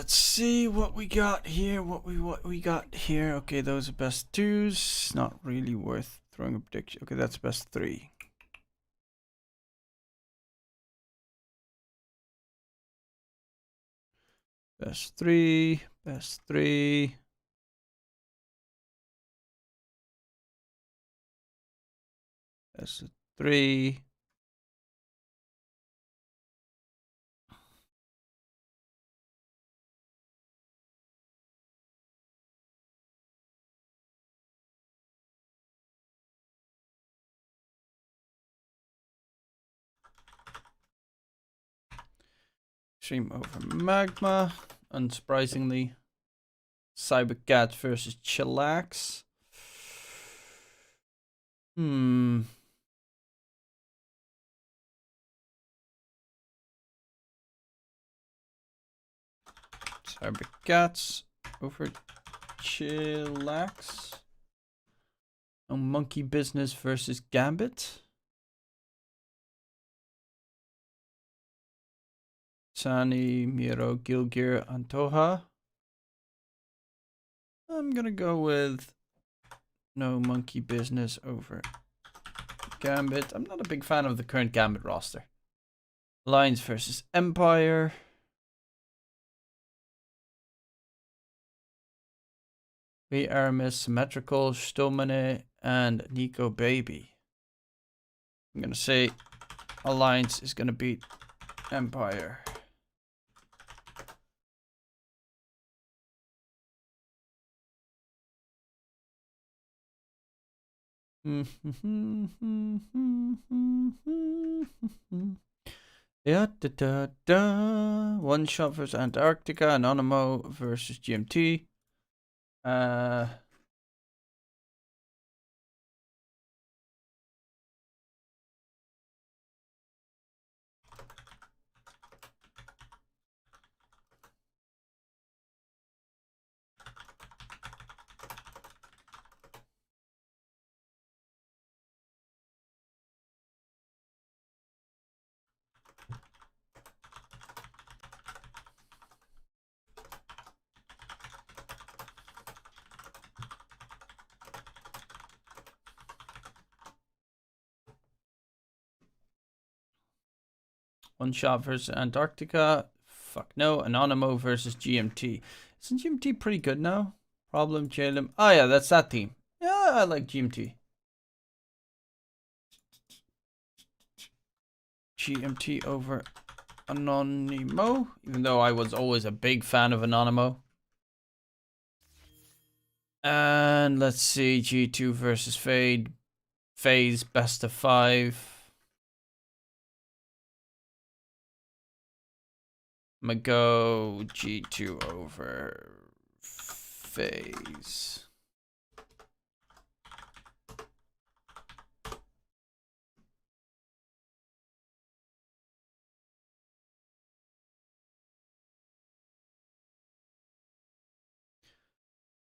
let's see what we got here. What we got here. Okay, those are best twos. Not really worth throwing a prediction. Okay, that's best three. Best three. Best three. Best three. Stream over Magma. Unsurprisingly. Cybercat versus Chillax. Cybercats over Chillax. Oh, Monkey Business versus Gambit. Sani, Miro, Gilgir, Antoha. I'm gonna go with no Monkey Business over Gambit. I'm not a big fan of the current Gambit roster. Alliance versus Empire. We Aramis, Symmetrical, Stomane, and Nico Baby. I'm gonna say Alliance is gonna beat Empire. Yeah, One Shot versus Antarctica, Anonymous versus GMT. One Shot versus Antarctica. Fuck no. Anonymous versus GMT. Isn't GMT pretty good now? Problem, Jalem. Oh yeah, that's that team. Yeah, I like GMT. GMT over Anonymous. Even though I was always a big fan of Anonymous. And let's see. G2 versus Fade. Phase best of 5. I'm gonna go G2 over Phase.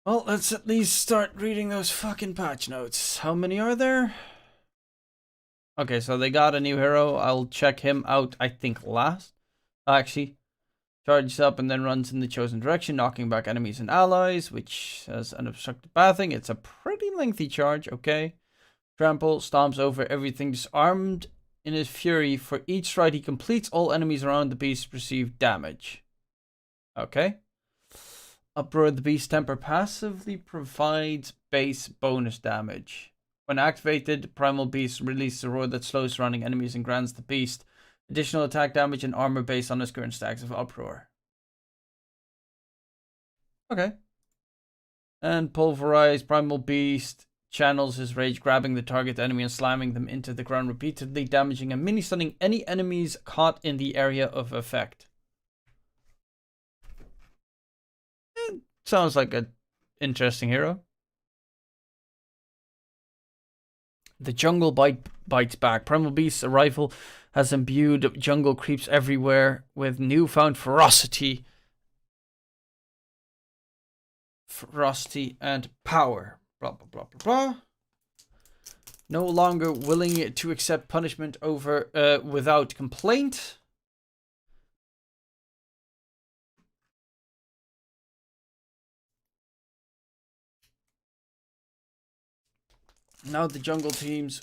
Well, let's at least start reading those fucking patch notes. How many are there? Okay, so they got a new hero. I'll check him out, I think, last. Actually, charges up and then runs in the chosen direction, knocking back enemies and allies, which has unobstructed pathing. It's a pretty lengthy charge, okay. Trample, stomps over everything disarmed in his fury. For each stride he completes, all enemies around the beast receive damage. Okay. Uproar the Beast Temper passively provides base bonus damage. When activated, Primal Beast releases a roar that slows surrounding enemies and grants the beast additional attack damage and armor based on his current stacks of Uproar. Okay. And Pulverize, Primal Beast channels his rage, grabbing the target enemy and slamming them into the ground repeatedly, damaging and mini-stunning any enemies caught in the area of effect. Sounds like an interesting hero. The jungle bites back. Primal Beast's arrival has imbued jungle creeps everywhere with newfound ferocity and power. Blah, blah, blah, blah, blah. No longer willing to accept punishment over without complaint. Now the jungle teams.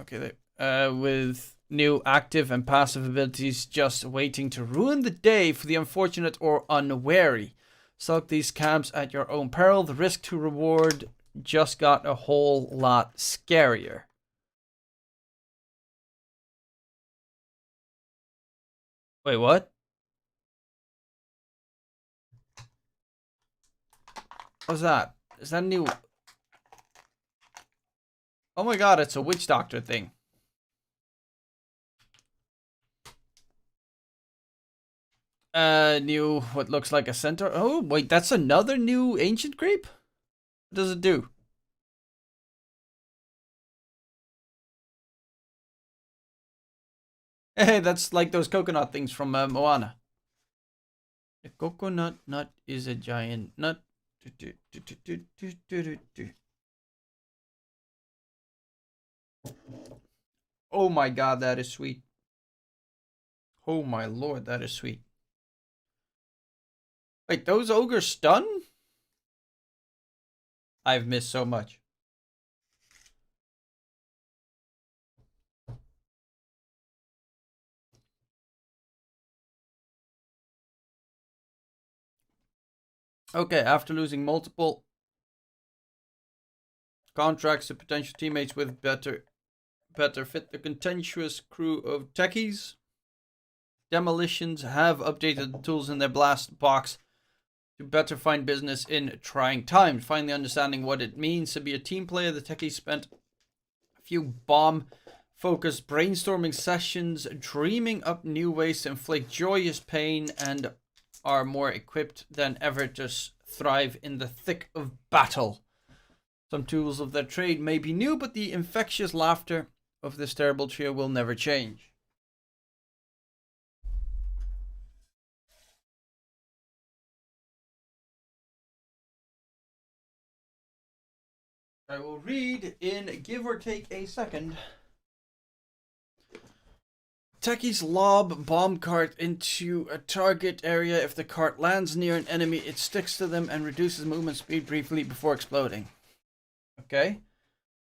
Okay, with new active and passive abilities just waiting to ruin the day for the unfortunate or unwary. Select these camps at your own peril. The risk to reward just got a whole lot scarier. Wait, what? What's that? Is that new? Oh my god, it's a witch doctor thing. New, what looks like a centaur. Oh, wait, that's another new ancient creep? What does it do? Hey, that's like those coconut things from Moana. The coconut nut is a giant nut. Oh my god, that is sweet. Oh my lord, that is sweet. Wait, those ogres stun? I've missed so much. Okay, after losing multiple contracts to potential teammates with better fit the contentious crew of techies, Demolitions have updated the tools in their blast box to better find business in trying times. Finally understanding what it means to be a team player, the techies spent a few bomb-focused brainstorming sessions, dreaming up new ways to inflict joyous pain, and are more equipped than ever to thrive in the thick of battle. Some tools of their trade may be new, but the infectious laughter of this terrible trio will never change. I will read in give or take a second. Techies lob bomb cart into a target area. If the cart lands near an enemy, it sticks to them and reduces movement speed briefly before exploding. Okay.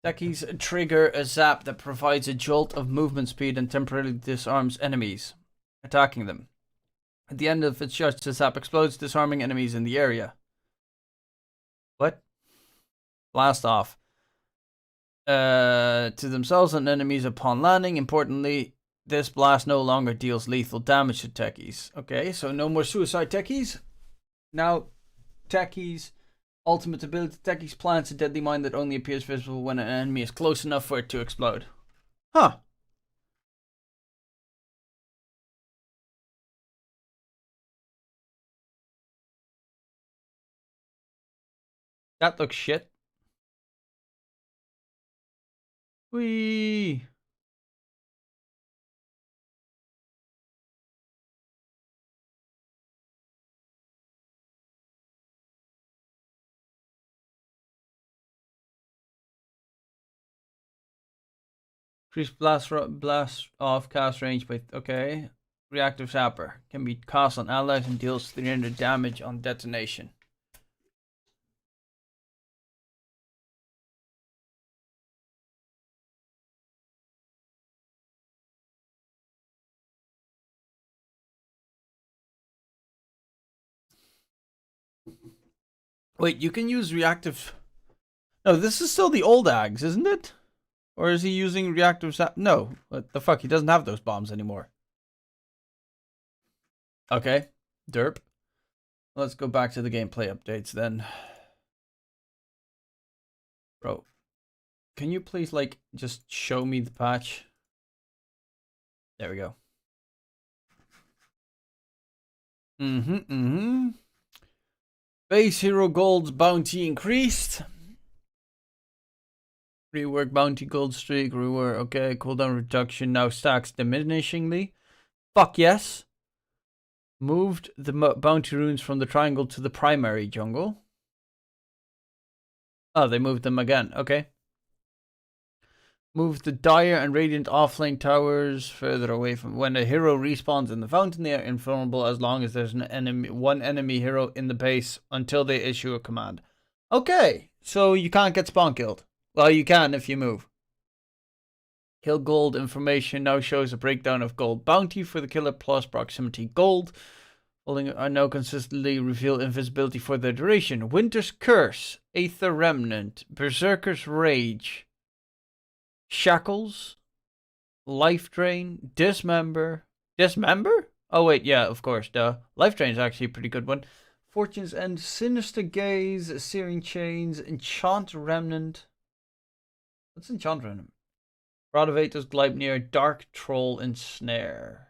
Techies trigger a zap that provides a jolt of movement speed and temporarily disarms enemies attacking them. At the end of its charge, the zap explodes, disarming enemies in the area. What? Blast off. To themselves and enemies upon landing. Importantly, this blast no longer deals lethal damage to techies. Okay, so no more suicide techies. Now, techies' ultimate ability, techies plants a deadly mine that only appears visible when an enemy is close enough for it to explode. Huh. That looks shit. Whee! Increase blast off cast range by okay. Reactive Zapper can be cast on allies and deals 300 damage on detonation. Wait, you can use reactive. No, this is still the old Ags, isn't it? Or is he using reactive zap? No, what the fuck? He doesn't have those bombs anymore. Okay, derp. Let's go back to the gameplay updates then. Bro, can you please, like, just show me the patch? There we go. Base hero gold's bounty increased. Rework bounty gold streak, rework, okay, cooldown reduction now stacks diminishingly. Fuck yes. Moved the bounty runes from the triangle to the primary jungle. Oh, they moved them again, okay. Move the Dire and Radiant offlane towers further away from when a hero respawns in the fountain. They are invulnerable as long as there's one enemy hero in the base until they issue a command. Okay, so you can't get spawn killed. Well, you can if you move. Kill gold information now shows a breakdown of gold bounty for the killer plus proximity gold. Holding are now consistently reveal invisibility for the duration. Winter's Curse, Aether Remnant, Berserker's Rage, Shackles, Life Drain, Dismember. Dismember? Oh wait, yeah, of course, duh. Life Drain is actually a pretty good one. Fortune's End, Sinister Gaze, Searing Chains, Enchant Remnant. What's Enchant Remnant? Rod of Aethos, Gleipnir, Dark Troll, Ensnare.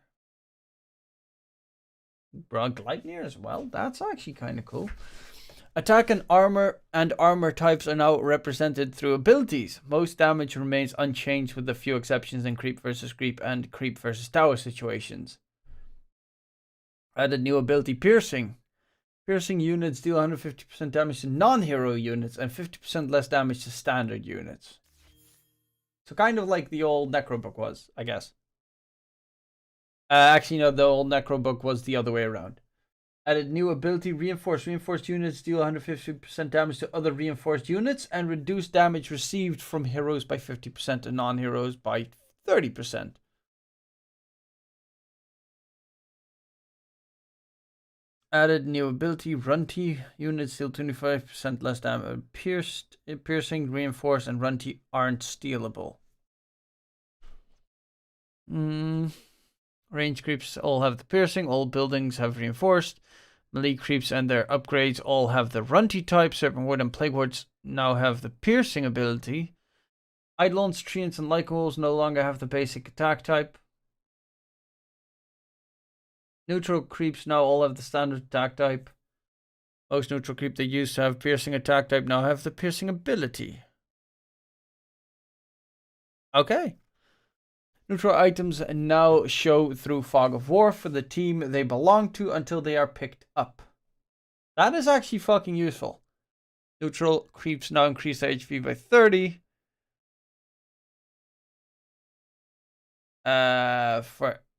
Gleipnir as well? That's actually kind of cool. Attack and armor types are now represented through abilities. Most damage remains unchanged with a few exceptions in creep versus creep and creep versus tower situations. Added new ability Piercing. Piercing units deal 150% damage to non-hero units and 50% less damage to standard units. So kind of like the old Necrobook was, I guess. Actually, no, the old Necrobook was the other way around. Added new ability Reinforced. Reinforced units deal 150% damage to other reinforced units and reduce damage received from heroes by 50% and non-heroes by 30%. Added new ability Runty. Units deal 25% less damage. Piercing, Reinforced, and Runty aren't stealable. Range creeps all have the Piercing. All buildings have Reinforced. Melee creeps and their upgrades all have the Runty type. Serpent Ward and Plague Wards now have the Piercing ability. Eidolons, Treants, and Lycanrols no longer have the basic attack type. Neutral creeps now all have the standard attack type. Most neutral creep that used to have Piercing attack type now have the Piercing ability. Okay. Neutral items now show through Fog of War for the team they belong to until they are picked up. That is actually fucking useful. Neutral creeps now increase their HP by 30.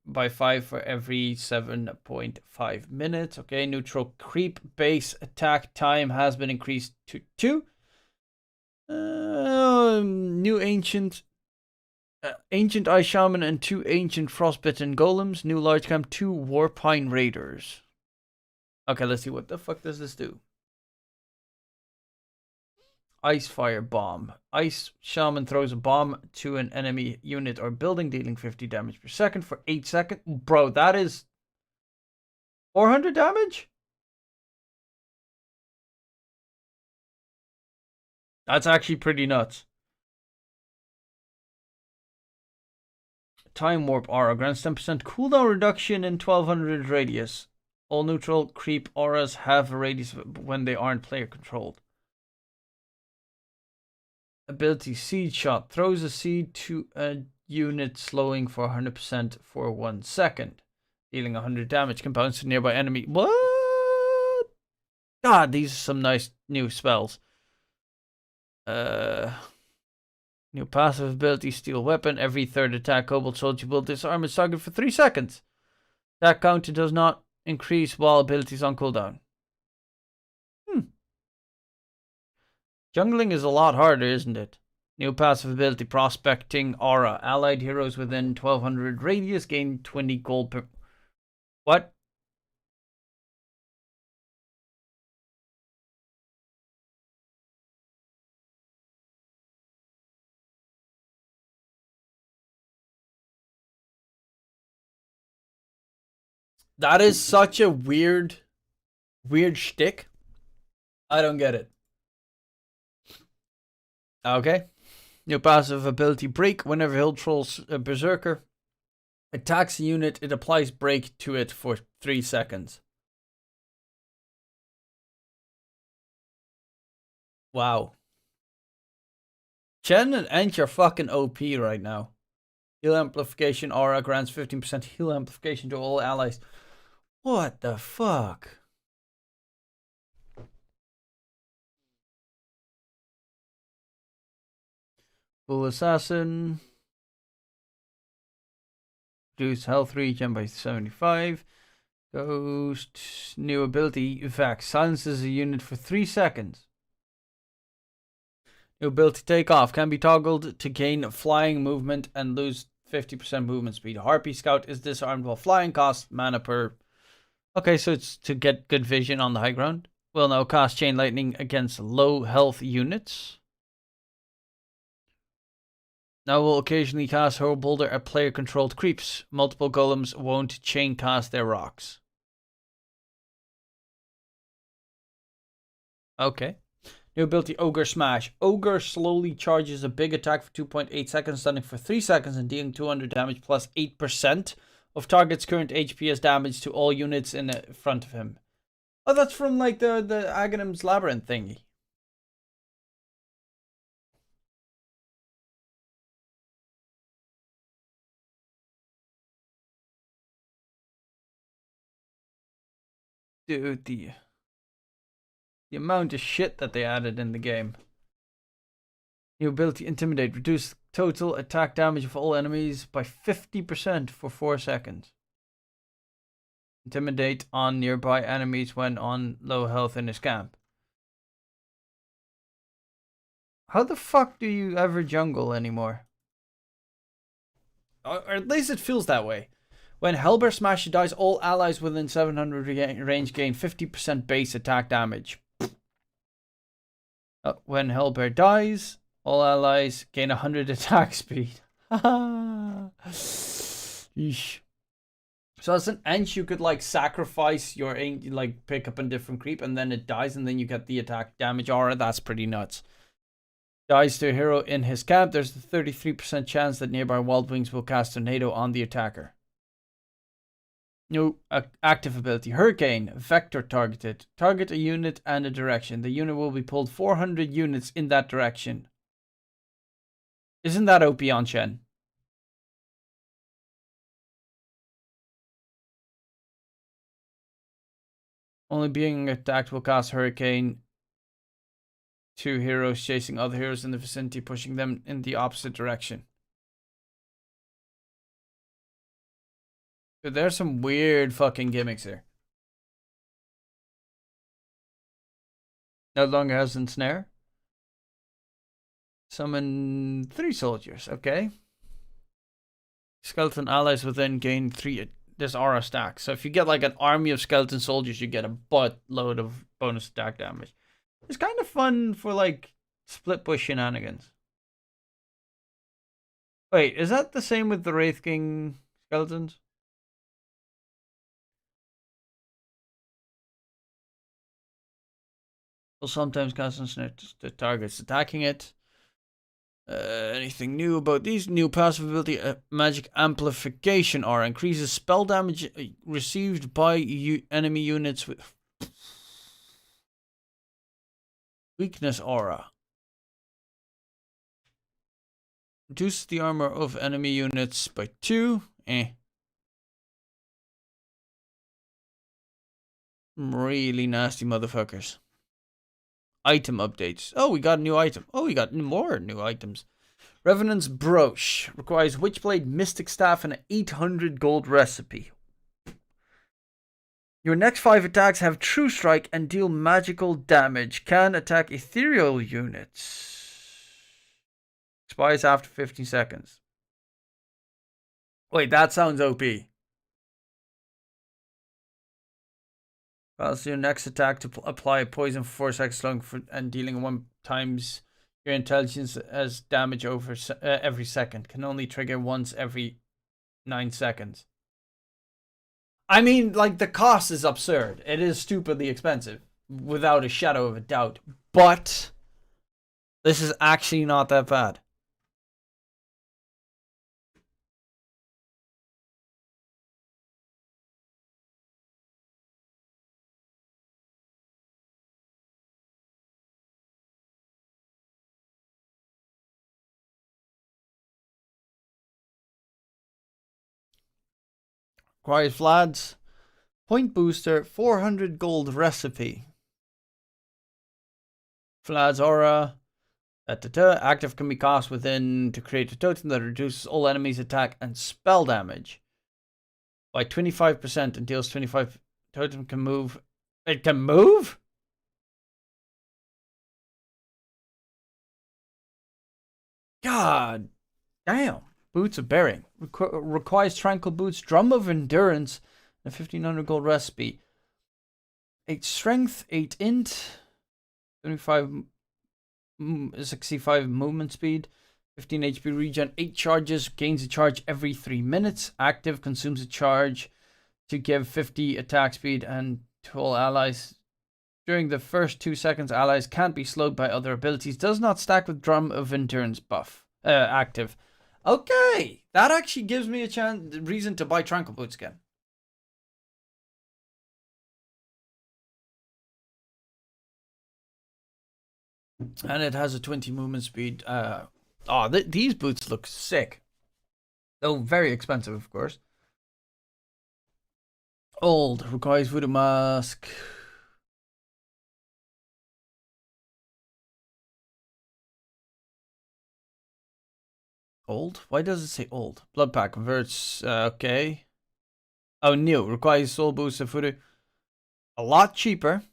By 5 for every 7.5 minutes. Okay, neutral creep base attack time has been increased to 2. New Ancient Ice Shaman and 2 Ancient Frostbitten Golems. New Large Camp, 2 Warpine Raiders. Okay, let's see. What the fuck does this do? Ice Fire Bomb. Ice Shaman throws a bomb to an enemy unit or building, dealing 50 damage per second for 8 seconds. Bro, that is 400 damage? That's actually pretty nuts. Time Warp Aura grants 10% cooldown reduction in 1200 radius. All neutral creep auras have a radius when they aren't player controlled. Ability Seed Shot throws a seed to a unit, slowing for 100% for 1 second, dealing 100 damage. Can bounce to nearby enemy. What? God, these are some nice new spells. New passive ability Steel Weapon. Every third attack Cobalt Soldier will disarm its target for 3 seconds. Attack counter does not increase while abilities on cooldown. Jungling is a lot harder, isn't it? New passive ability Prospecting Aura. Allied heroes within 1200 radius gain 20 gold per... What? That is such a weird shtick. I don't get it. Okay. New passive ability Break. Whenever Hill Trolls Berserker attacks a unit, it applies Break to it for 3 seconds. Wow. Chen and Ench are fucking OP right now. Heal Amplification Aura grants 15% heal amplification to all allies. What the fuck? Full Assassin. Reduce health regen by 75. Ghost. New ability Vax. Silences a unit for 3 seconds. New ability take off can be toggled to gain flying movement and lose 50% movement speed. Harpy Scout is disarmed while flying, costs mana per. Okay, so it's to get good vision on the high ground. Will now cast Chain Lightning against low health units. Now will occasionally cast Hurl Boulder at player controlled creeps. Multiple golems won't chain cast their rocks. Okay. New ability Ogre Smash. Ogre slowly charges a big attack for 2.8 seconds, stunning for 3 seconds and dealing 200 damage plus 8% of target's current HP as damage to all units in front of him. Oh, that's from like the Aghanim's Labyrinth thingy. Dude, the amount of shit that they added in the game. New ability Intimidate. Reduce total attack damage of all enemies by 50% for 4 seconds. Intimidate on nearby enemies when on low health in his camp. How the fuck do you ever jungle anymore? Or at least it feels that way. When Hellbear Smasher dies, all allies within 700 range gain 50% base attack damage. When Hellbear dies, all allies gain 100 attack speed. Yeesh. So as an Ench, you could like sacrifice your like pick up a different creep, and then it dies, and then you get the attack damage aura. That's pretty nuts. Dies to a hero in his camp. There's a 33% chance that nearby Wild Wings will cast Tornado on the attacker. New active ability Hurricane. Vector targeted. Target a unit and a direction. The unit will be pulled 400 units in that direction. Isn't that OP on Shen? Only being attacked will cast Hurricane. 2 heroes chasing other heroes in the vicinity, pushing them in the opposite direction. But there's some weird fucking gimmicks here. No longer has ensnare. Summon 3 soldiers. Okay. Skeleton allies within gain 3. This aura stack. So if you get like an army of skeleton soldiers, you get a buttload of bonus attack damage. It's kind of fun for like split push shenanigans. Wait, is that the same with the Wraith King skeletons? Will sometimes cast ensnare to targets attacking it. Anything new about these? New passive ability magic amplification aura increases spell damage received by enemy units with weakness aura. Reduces the armor of enemy units by 2. Really nasty motherfuckers. Item updates. Oh, we got a new item. Oh, we got more new items. Revenant's Brooch requires Witchblade, Mystic Staff, and an 800 gold recipe. Your next 5 attacks have True Strike and deal magical damage. Can attack ethereal units. Expires after 15 seconds. Wait, that sounds OP. Cause your next attack to apply a poison for 4 seconds long and dealing 1 times your intelligence as damage over every second. Can only trigger once every 9 seconds. I mean, like, the cost is absurd. It is stupidly expensive, without a shadow of a doubt. But this is actually not that bad. Quiet Vlad's point booster, 400 gold recipe. Vlad's aura. Active can be cast within to create a totem that reduces all enemies' attack and spell damage by 25% and deals 25. Totem can move. It can move? God damn. Boots of Bearing. Requires Tranquil Boots, Drum of Endurance, and 1500 gold recipe. 8 strength, 8 int, 75, 65 movement speed, 15 HP regen, 8 charges, gains a charge every 3 minutes. Active, consumes a charge to give 50 attack speed and to all allies. During the first 2 seconds, allies can't be slowed by other abilities. Does not stack with Drum of Endurance buff. Active. Okay, that actually gives me a reason to buy Tranquil Boots again. And it has a 20 movement speed. These boots look sick. Though very expensive, of course. Old. Requires Voodoo Mask. Old? Why does it say old? Blood Pack converts. Okay. Oh, new. Requires Soul Boost of Voodoo. A lot cheaper.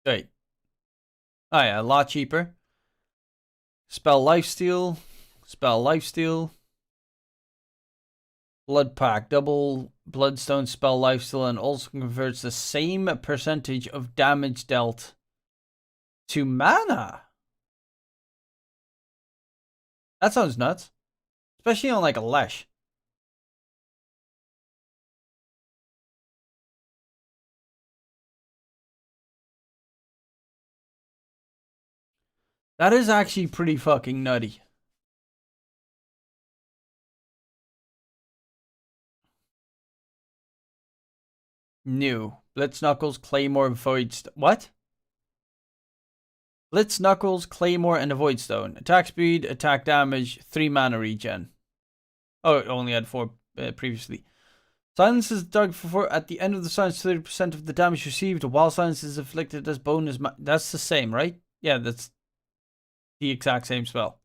Wait. Oh yeah, a lot cheaper. Spell Lifesteal. Spell Lifesteal. Blood Pack. Double Bloodstone Spell Lifesteal and also converts the same percentage of damage dealt to mana. That sounds nuts. Especially on like a Lesh. That is actually pretty fucking nutty. New. Blitz Knuckles, Claymore, Void... What? Blitz Knuckles, Claymore, and a Void Stone. Attack speed, attack damage, 3 mana regen. Oh, it only had 4 previously. Silences the target for 4. At the end of the silence, 30% of the damage received while silence is inflicted as bonus. That's the same, right? Yeah, that's the exact same spell.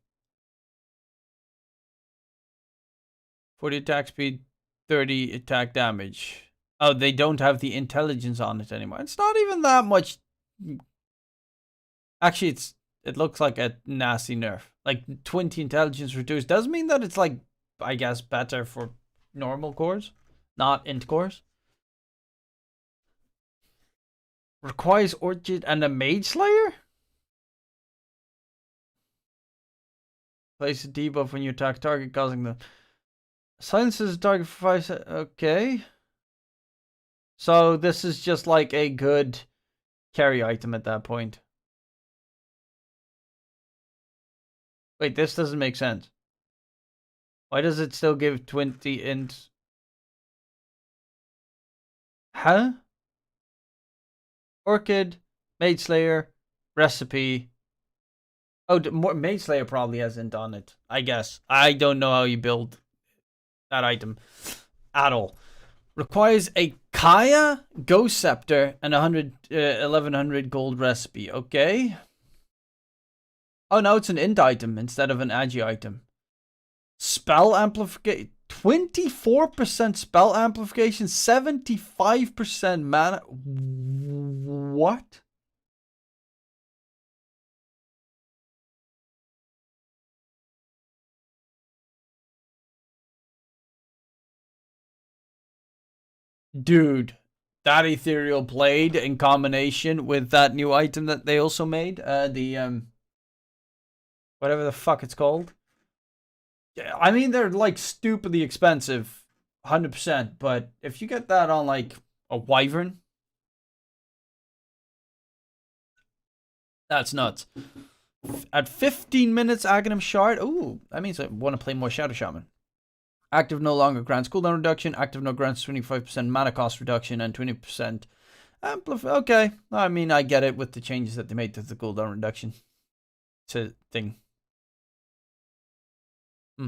40 attack speed, 30 attack damage. Oh, they don't have the intelligence on it anymore. It's not even that much. Actually, it looks like a nasty nerf. Like 20 intelligence reduced does mean that it's like, I guess, better for normal cores, not int cores. Requires Orchid and a Mage Slayer? Place a debuff when you attack target, causing the silences target for 5 seconds. Okay. So this is just like a good carry item at that point. Wait, this doesn't make sense. Why does it still give 20 int? Huh? Orchid, Mage Slayer, recipe. Oh, Mage Slayer probably hasn't done it. I guess. I don't know how you build that item at all. Requires a Kaya, Ghost Scepter, and 1100 gold recipe. Okay. Oh, now it's an int item instead of an agi item. Spell amplification. 24% spell amplification, 75% mana. What? Dude, that ethereal blade in combination with that new item that they also made, whatever the fuck it's called. I mean, they're like stupidly expensive, 100%, but if you get that on like a wyvern, that's nuts. At 15 minutes, Aghanim Shard. Ooh, that means I want to play more Shadow Shaman. Active no longer grants cooldown reduction. Active no grants 25% mana cost reduction and 20% amplify. Okay, I mean, I get it with the changes that they made to the cooldown reduction. It's a thing. No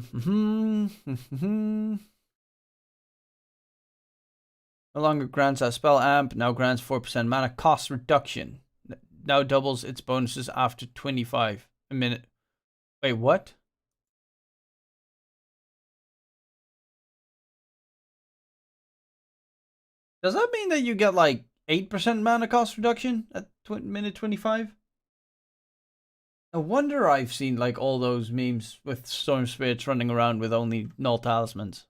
longer grants a spell amp. Now grants 4% mana cost reduction. Now doubles its bonuses after 25 a minute. Wait, what? Does that mean that you get like 8% mana cost reduction at minute 25? No wonder I've seen like all those memes with Storm Spirits running around with only null talismans.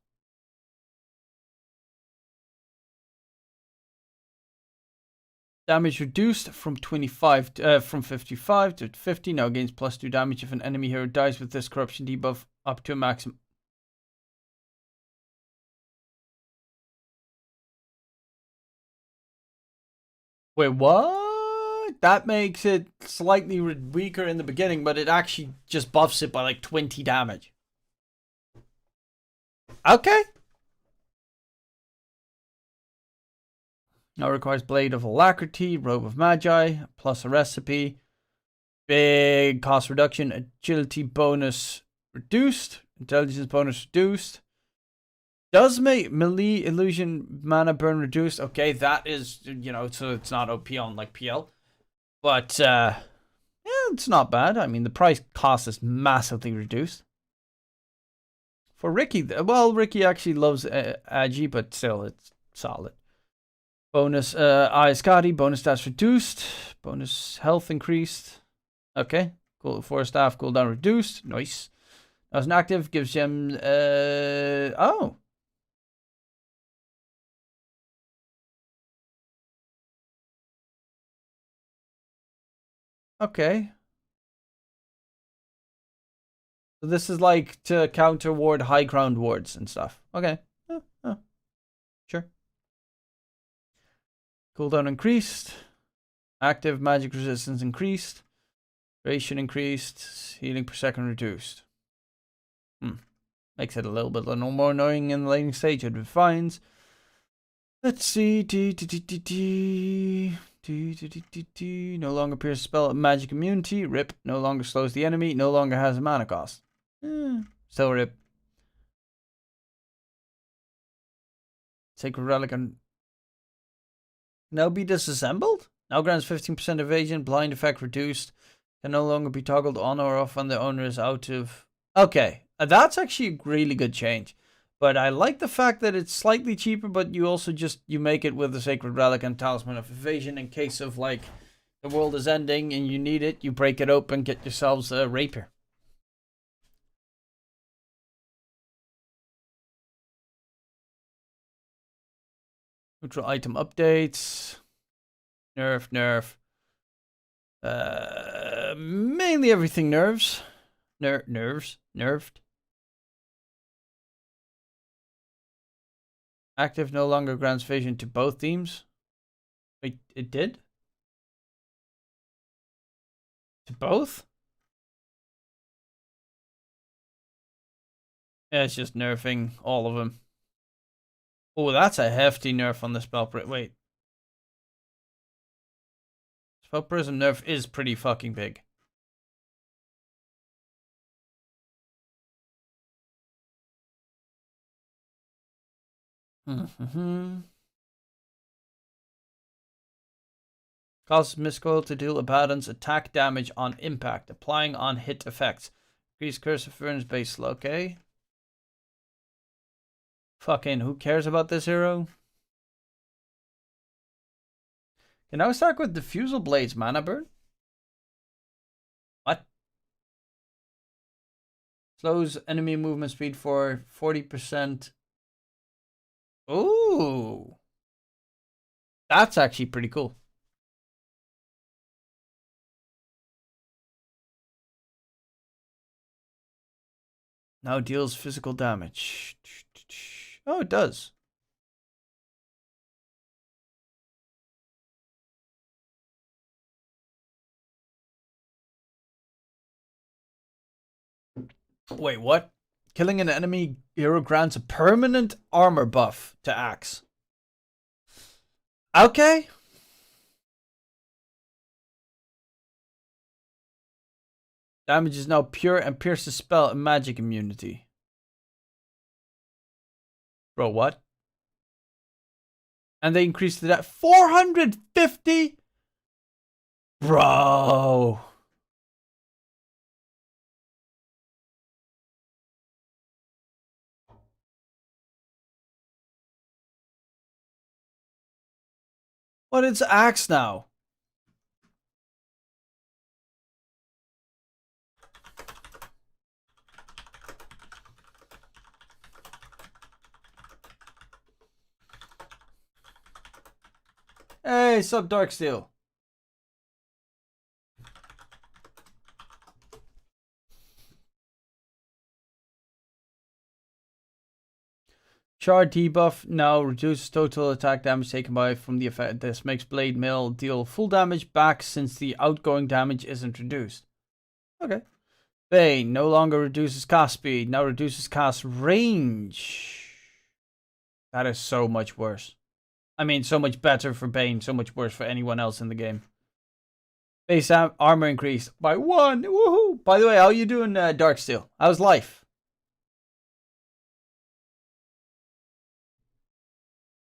Damage reduced from 55 to 50. Now gains +2 damage if an enemy hero dies with this corruption debuff up to a maximum. Wait, what? That makes it slightly weaker in the beginning, but it actually just buffs it by like 20 damage. Okay. Now requires Blade of Alacrity, Robe of Magi, plus a recipe. Big cost reduction, agility bonus reduced, intelligence bonus reduced. Does make melee illusion mana burn reduced. Okay, that is, so it's not OP on like PL. But, yeah, it's not bad. I mean, the price cost is massively reduced. For Ricky, well, Ricky actually loves Agi, but still, it's solid. Bonus, Scotty, bonus stats reduced. Bonus health increased. Okay, cool. 4 staff cooldown reduced. Nice. As an active, gives him, oh. Okay. So this is like to counter ward high ground wards and stuff. Okay. Sure. Cooldown increased. Active magic resistance increased. Duration increased. Healing per second reduced. Makes it a little bit more annoying in the laning stage. It refines. Let's see. No longer pierces spell magic immunity. Rip. No longer slows the enemy. No longer has a mana cost. Still rip. Sacred Relic and now be disassembled? Now grants 15% evasion. Blind effect reduced. Can no longer be toggled on or off when the owner is out of... Okay. That's actually a really good change. But I like the fact that it's slightly cheaper, but you also you make it with the Sacred Relic and Talisman of Evasion in case of like the world is ending and you need it. You break it open, get yourselves a rapier. Neutral item updates. Nerf. Mainly everything nerves. Nerfed. Active no longer grants vision to both teams. Wait, it did? To both? Yeah, it's just nerfing all of them. Oh, that's a hefty nerf on the spell. Wait. Spell Prism nerf is pretty fucking big. Causes Miscoil to deal Abaddon's attack damage on impact, applying on hit effects. Increase Curse of Furnace base. Okay. Fucking who cares about this hero? Can I start with Diffusal Blade's mana burn? What? Slows enemy movement speed for 40%. Ooh. That's actually pretty cool. Now deals physical damage. Oh, it does. Wait, what? Killing an enemy hero grants a permanent armor buff to Axe. Okay. Damage is now pure and pierces spell and magic immunity. Bro, what? And they increased it at 450? Bro. But it's Axe now. Hey, sup, Darksteel. Shard debuff now reduces total attack damage taken by from the effect. This makes Blade Mill deal full damage back since the outgoing damage isn't reduced. Okay. Bane no longer reduces cast speed, now reduces cast range. That is so much worse. I mean, so much better for Bane, so much worse for anyone else in the game. Base armor increased by 1. Woohoo! By the way, how you doing, Darksteel? How's life?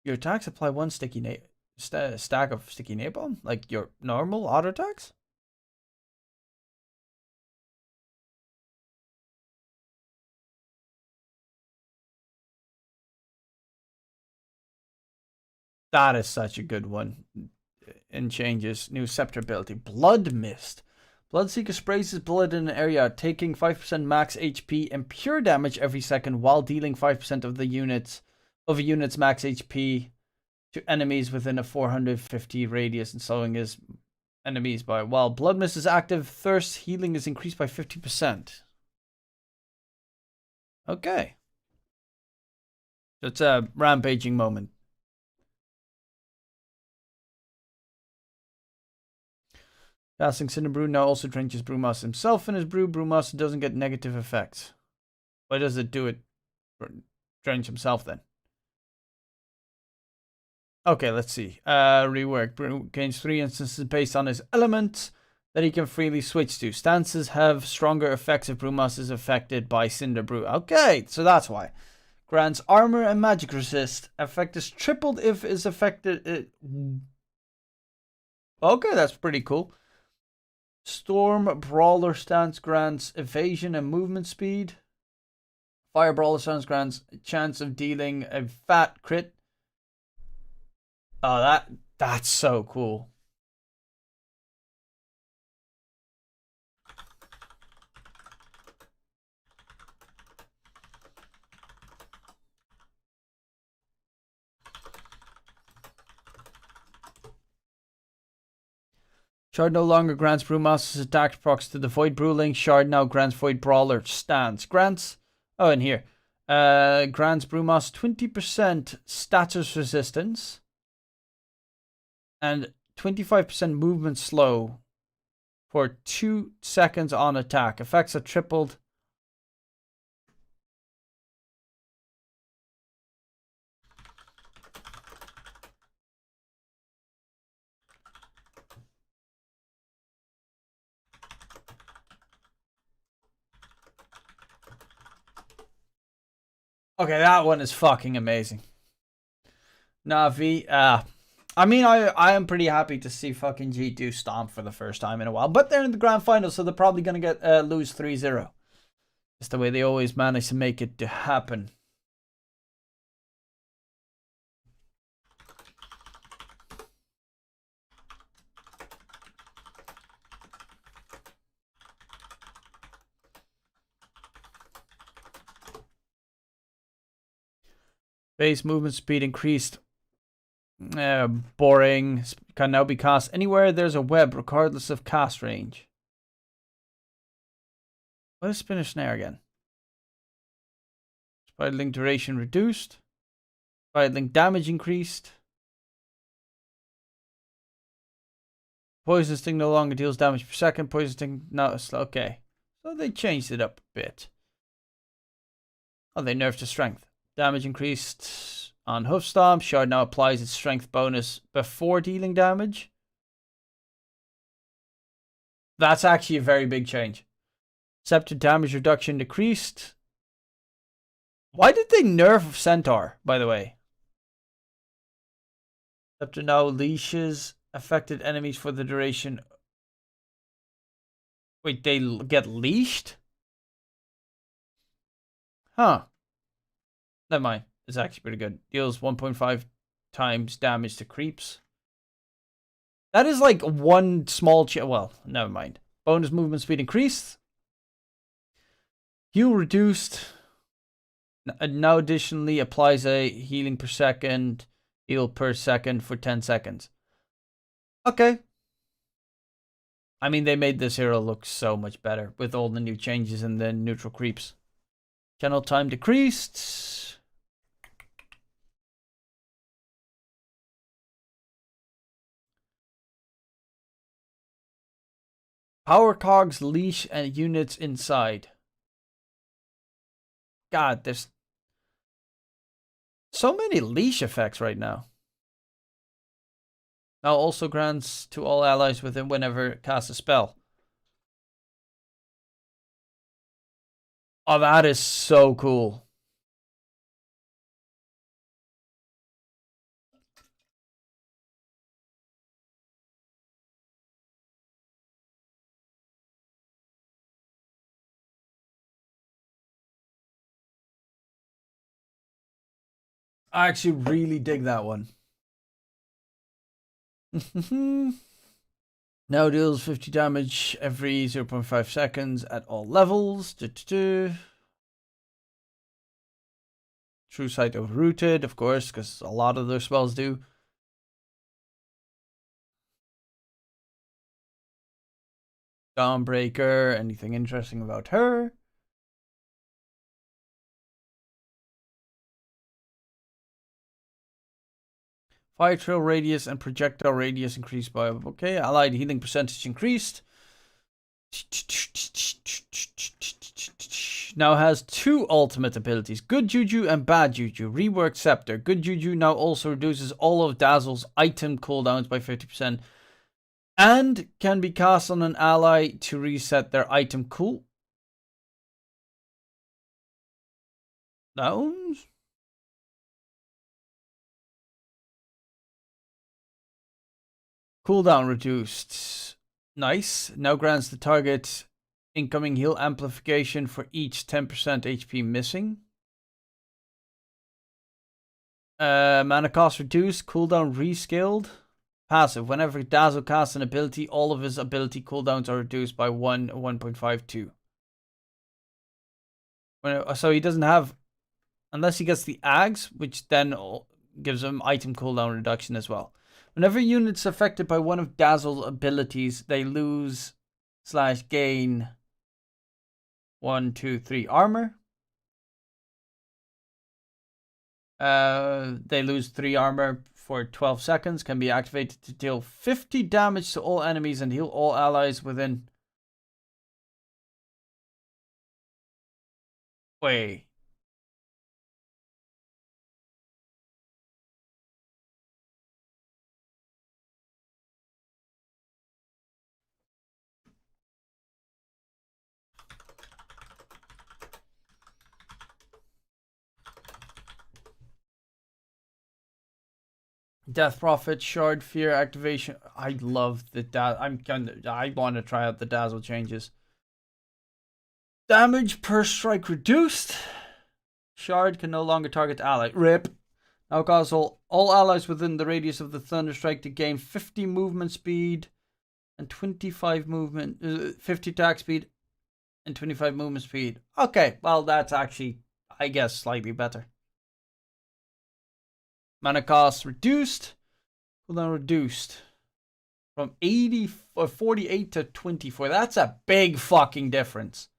Your attacks apply one sticky stack of sticky napalm, like your normal auto attacks. That is such a good one. And changes new scepter ability. Blood Mist. Bloodseeker sprays his blood in an area, taking 5% max HP and pure damage every second, while dealing 5% of a unit's max HP to enemies within a 450 radius and slowing his enemies by. While Blood Mist is active, thirst healing is increased by 50%. Okay. So it's a rampaging moment. Casting Cinder Brew now also drenches Brewmaster himself in his brew. Brewmaster doesn't get negative effects. Why does it do it? Drench himself then. Okay, let's see. Rework. Brew gains 3 instances based on his element that he can freely switch to. Stances have stronger effects if Brewmaster is affected by Cinder Brew. Okay, so that's why. Grants armor and magic resist. Effect is tripled if is affected. Okay, that's pretty cool. Storm Brawler stance grants evasion and movement speed. Fire Brawler stance grants a chance of dealing a fat crit. Oh, that's so cool. Shard no longer grants Brewmaster's attack procs to the Void Brewling. Shard now grants Void Brawler stance. Grants. Oh, in here. Grants Brewmaster 20% status resistance. And 25% movement slow for 2 seconds on attack. Effects are tripled. Okay, that one is fucking amazing. Navi, I mean, I am pretty happy to see fucking G2 stomp for the first time in a while. But they're in the grand final, so they're probably going to get lose 3-0. Just the way they always manage to make it to happen. Base movement speed increased. Boring. Can now be cast anywhere there's a web, regardless of cast range. What is Spinner Snare again? Spider Link duration reduced. Spider Link damage increased. Poison Sting no longer deals damage per second. Poison Sting now slow. Okay. So they changed it up a bit. Oh, they nerfed the strength. Damage increased on Hoof Stomp. Shard now applies its strength bonus before dealing damage. That's actually a very big change. Scepter damage reduction decreased. Why did they nerf Centaur, by the way? Scepter now leashes affected enemies for the duration. Wait, they get leashed? Huh. Never mind. It's actually pretty good. Deals 1.5 times damage to creeps. That is like one small well, never mind. Bonus movement speed increased. Heal reduced. Now additionally applies a healing per second. Heal per second for 10 seconds. Okay. I mean, they made this hero look so much better with all the new changes and the neutral creeps. Channel time decreased. Power cogs, leash, and units inside. God, there's so many leash effects right now. Now also grants to all allies within whenever cast a spell. Oh, that is so cool. I actually really dig that one. Now deals 50 damage every 0.5 seconds at all levels. True Sight Overrooted, of course, because a lot of their spells do. Dawnbreaker, anything interesting about her? Fire trail radius and projectile radius increased by, okay, allied healing percentage increased. Now has 2 ultimate abilities, Good Juju and Bad Juju. Reworked Scepter. Good Juju now also reduces all of Dazzle's item cooldowns by 50%. And can be cast on an ally to reset their item cooldowns. Cooldown reduced. Nice. Now grants the target incoming heal amplification for each 10% HP missing. Mana cost reduced. Cooldown rescaled. Passive. Whenever Dazzle casts an ability, all of his ability cooldowns are reduced by 1.52. So he doesn't have, unless he gets the Ags, which then gives him item cooldown reduction as well. Whenever units affected by one of Dazzle's abilities, they lose / gain 1, 2, 3 armor. They lose 3 armor for 12 seconds. Can be activated to deal 50 damage to all enemies and heal all allies within. Wait. Death Prophet, Shard, Fear activation. I love the I want to try out the Dazzle changes. Damage per strike reduced. Shard can no longer target ally. Rip. Now cause all allies within the radius of the Thunderstrike to gain 50 movement speed and 25 movement, 50 attack speed and 25 movement speed. Okay, well that's actually, I guess, slightly better. Mana cost reduced. Cooldown reduced from 80 or 48 to 24. That's a big fucking difference.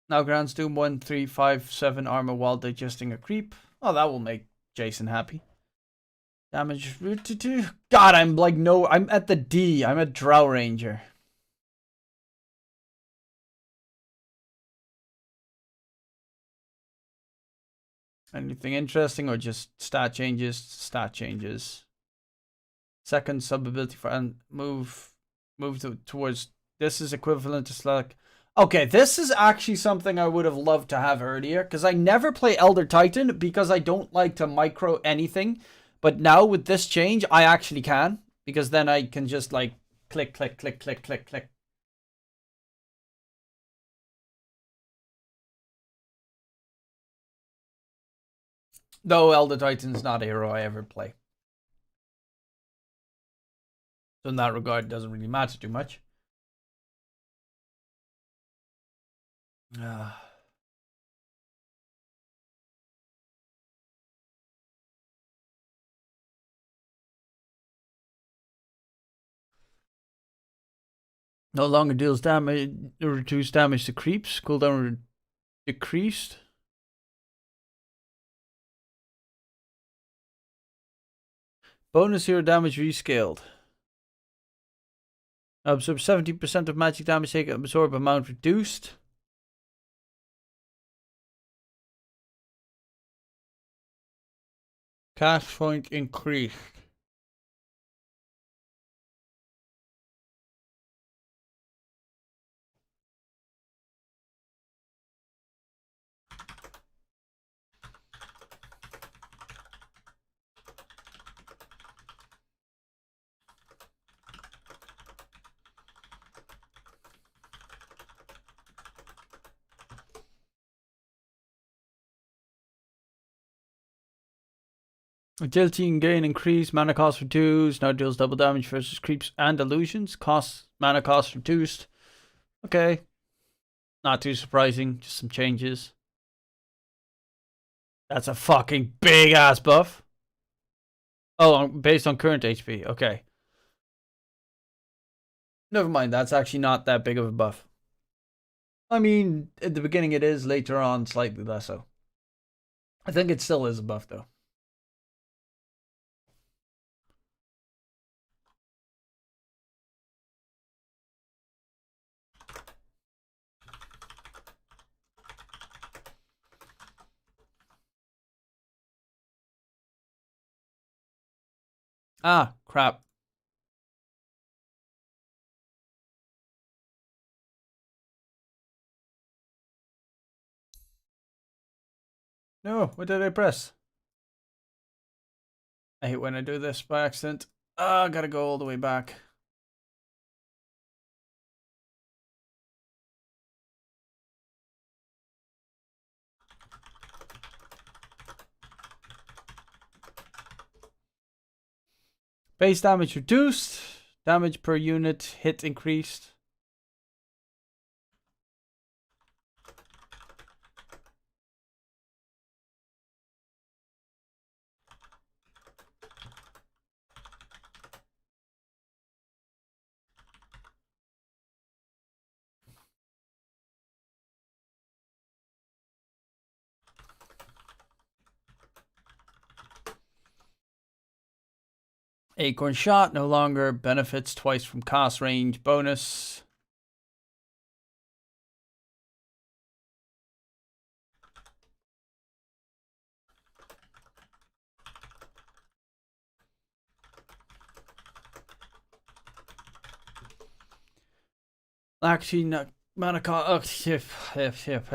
Now grants Doom 1, 3, 5, 7 armor while digesting a creep. Oh, that will make Jason happy. Damage. God, I'm like, no, I'm at the D. I'm a Drow Ranger. Anything interesting or just stat changes? Stat changes. Second sub ability for move towards. This is equivalent to select. Okay, this is actually something I would have loved to have earlier, because I never play Elder Titan because I don't like to micro anything. But now with this change, I actually can, because then I can just like click, click, click, click, click, click. Though Elder Titan's not a hero I ever play. So in that regard, it doesn't really matter too much. No longer deals damage, reduce damage to creeps. Cooldown decreased. Bonus hero damage rescaled. Absorb 70% of magic damage taken. Absorb amount reduced. Cast point increased. Agility and gain increased. Mana cost reduced. Now deals double damage versus creeps and illusions. Mana cost reduced. Okay. Not too surprising. Just some changes. That's a fucking big ass buff. Oh, based on current HP. Okay. Never mind. That's actually not that big of a buff. I mean, at the beginning it is. Later on, slightly less so. I think it still is a buff though. Ah, crap. No, what did I press? I hate when I do this by accident. I gotta go all the way back. Base damage reduced. Damage per unit hit increased. Acorn shot no longer benefits twice from cast range bonus. Actually, no, mana cost. Oh,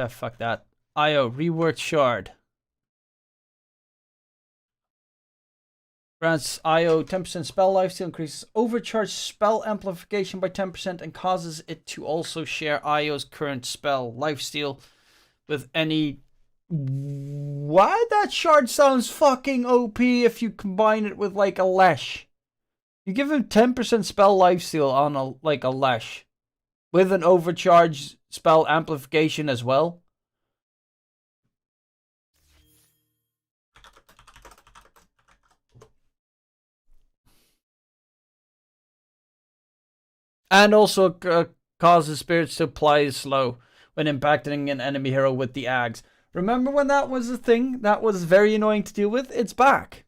fuck that. IO reworked shard. Grants IO 10% spell lifesteal, increases overcharge spell amplification by 10%, and causes it to also share IO's current spell lifesteal with any. Why that shard sounds fucking OP if you combine it with like a Lesh. You give him 10% spell lifesteal on a Lesh with an overcharge spell amplification as well. And also causes spirits to apply slow when impacting an enemy hero with the Ags. Remember when that was a thing? That was very annoying to deal with? It's back.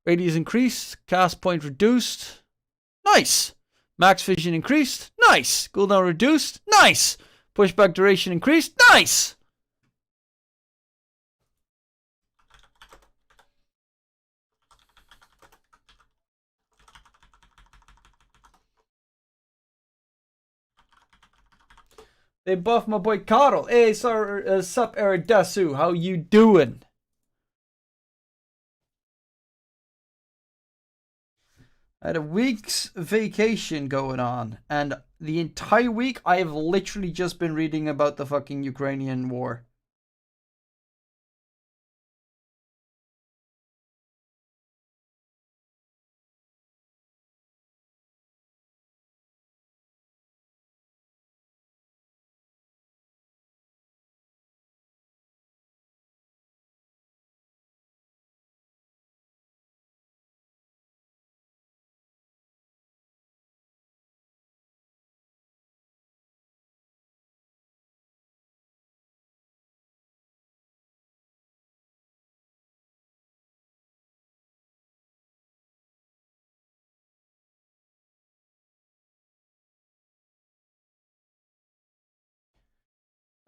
Radius increased. Cast point reduced. Nice. Max vision increased. Nice. Cooldown reduced. Nice. Pushback duration increased. Nice. They buffed my boy Carl. Hey, sir, sup, Eridasu. How you doing? I had a week's vacation going on, and the entire week I have literally just been reading about the fucking Ukrainian war.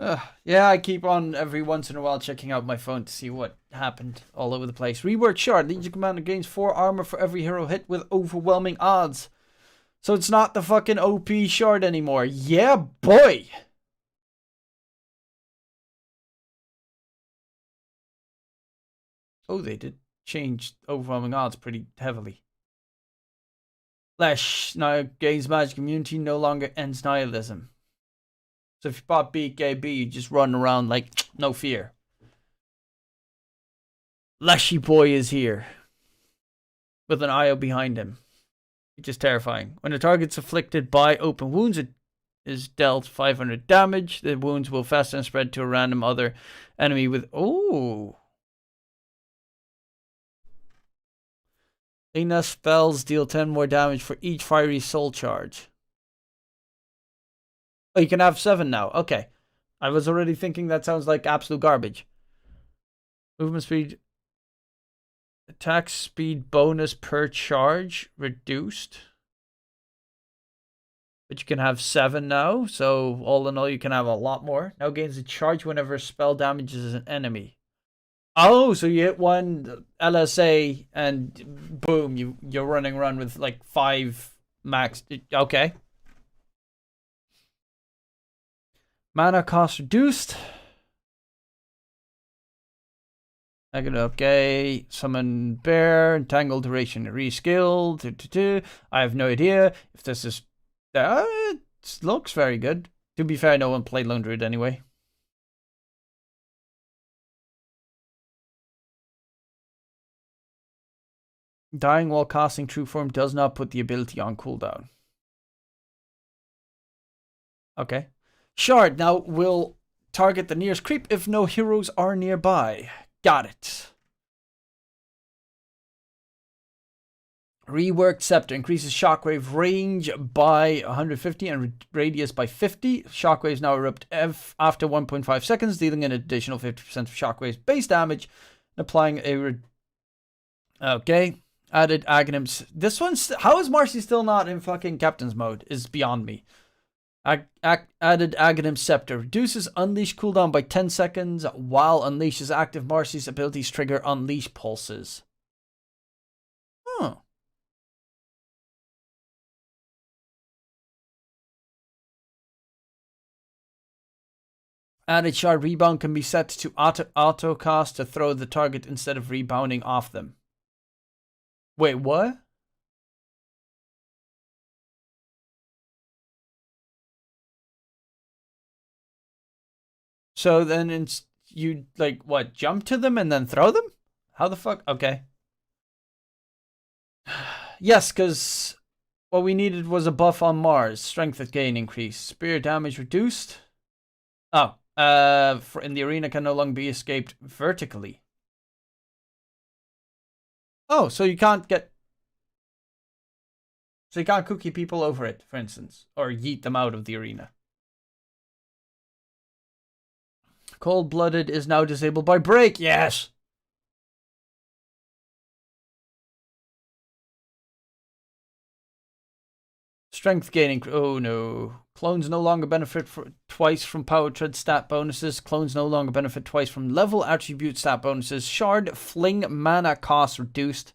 Yeah, I keep on every once in a while checking out my phone to see what happened all over the place. Rework shard. Legion Commander gains 4 armor for every hero hit with overwhelming odds. So it's not the fucking OP shard anymore. Yeah, boy! Oh, they did change overwhelming odds pretty heavily. Lesh now gains magic immunity, no longer ends nihilism. So if you bought BKB, you just run around like no fear. Leshy boy is here with an IO behind him. Which is terrifying. When the target's afflicted by open wounds, it is dealt 500 damage. The wounds will fester and spread to a random other enemy with... Oh! Lena spells deal 10 more damage for each fiery soul charge. Oh, you can have 7 now. Okay. I was already thinking that sounds like absolute garbage. Movement speed. Attack speed bonus per charge reduced. But you can have 7 now. So all in all, you can have a lot more. Now gains a charge whenever a spell damages an enemy. Oh, so you hit one LSA and boom, you're running around with like 5 max. Okay. Mana cost reduced. Okay. Summon bear. Entangle duration reskilled. I have no idea if this is. It looks very good. To be fair, no one played Lone Druid anyway. Dying while casting True Form does not put the ability on cooldown. Okay. Shard now will target the nearest creep if no heroes are nearby. Got it. Reworked Scepter increases shockwave range by 150 and radius by 50. Shockwaves now erupt after 1.5 seconds, dealing an additional 50% of shockwaves base damage and applying a... Okay. Added Aghanims. This one's... How is Marcy still not in fucking Captain's mode? Is beyond me. Added Aghanim Scepter. Reduces Unleash cooldown by 10 seconds while unleashes active Marcy's abilities trigger Unleash pulses. Huh. Added Shard Rebound can be set to auto cast to throw the target instead of rebounding off them. Wait, what? So then you, like, what, jump to them and then throw them? How the fuck? Okay. Yes, because what we needed was a buff on Mars. Strength gain increased. Spear damage reduced. Oh, in the arena can no longer be escaped vertically. Oh, so you can't get... So you can't cookie people over it, for instance. Or yeet them out of the arena. Cold-blooded is now disabled by break. Yes! Strength gaining. Oh no. Clones no longer benefit twice from power tread stat bonuses. Clones no longer benefit twice from level attribute stat bonuses. Shard fling mana cost reduced.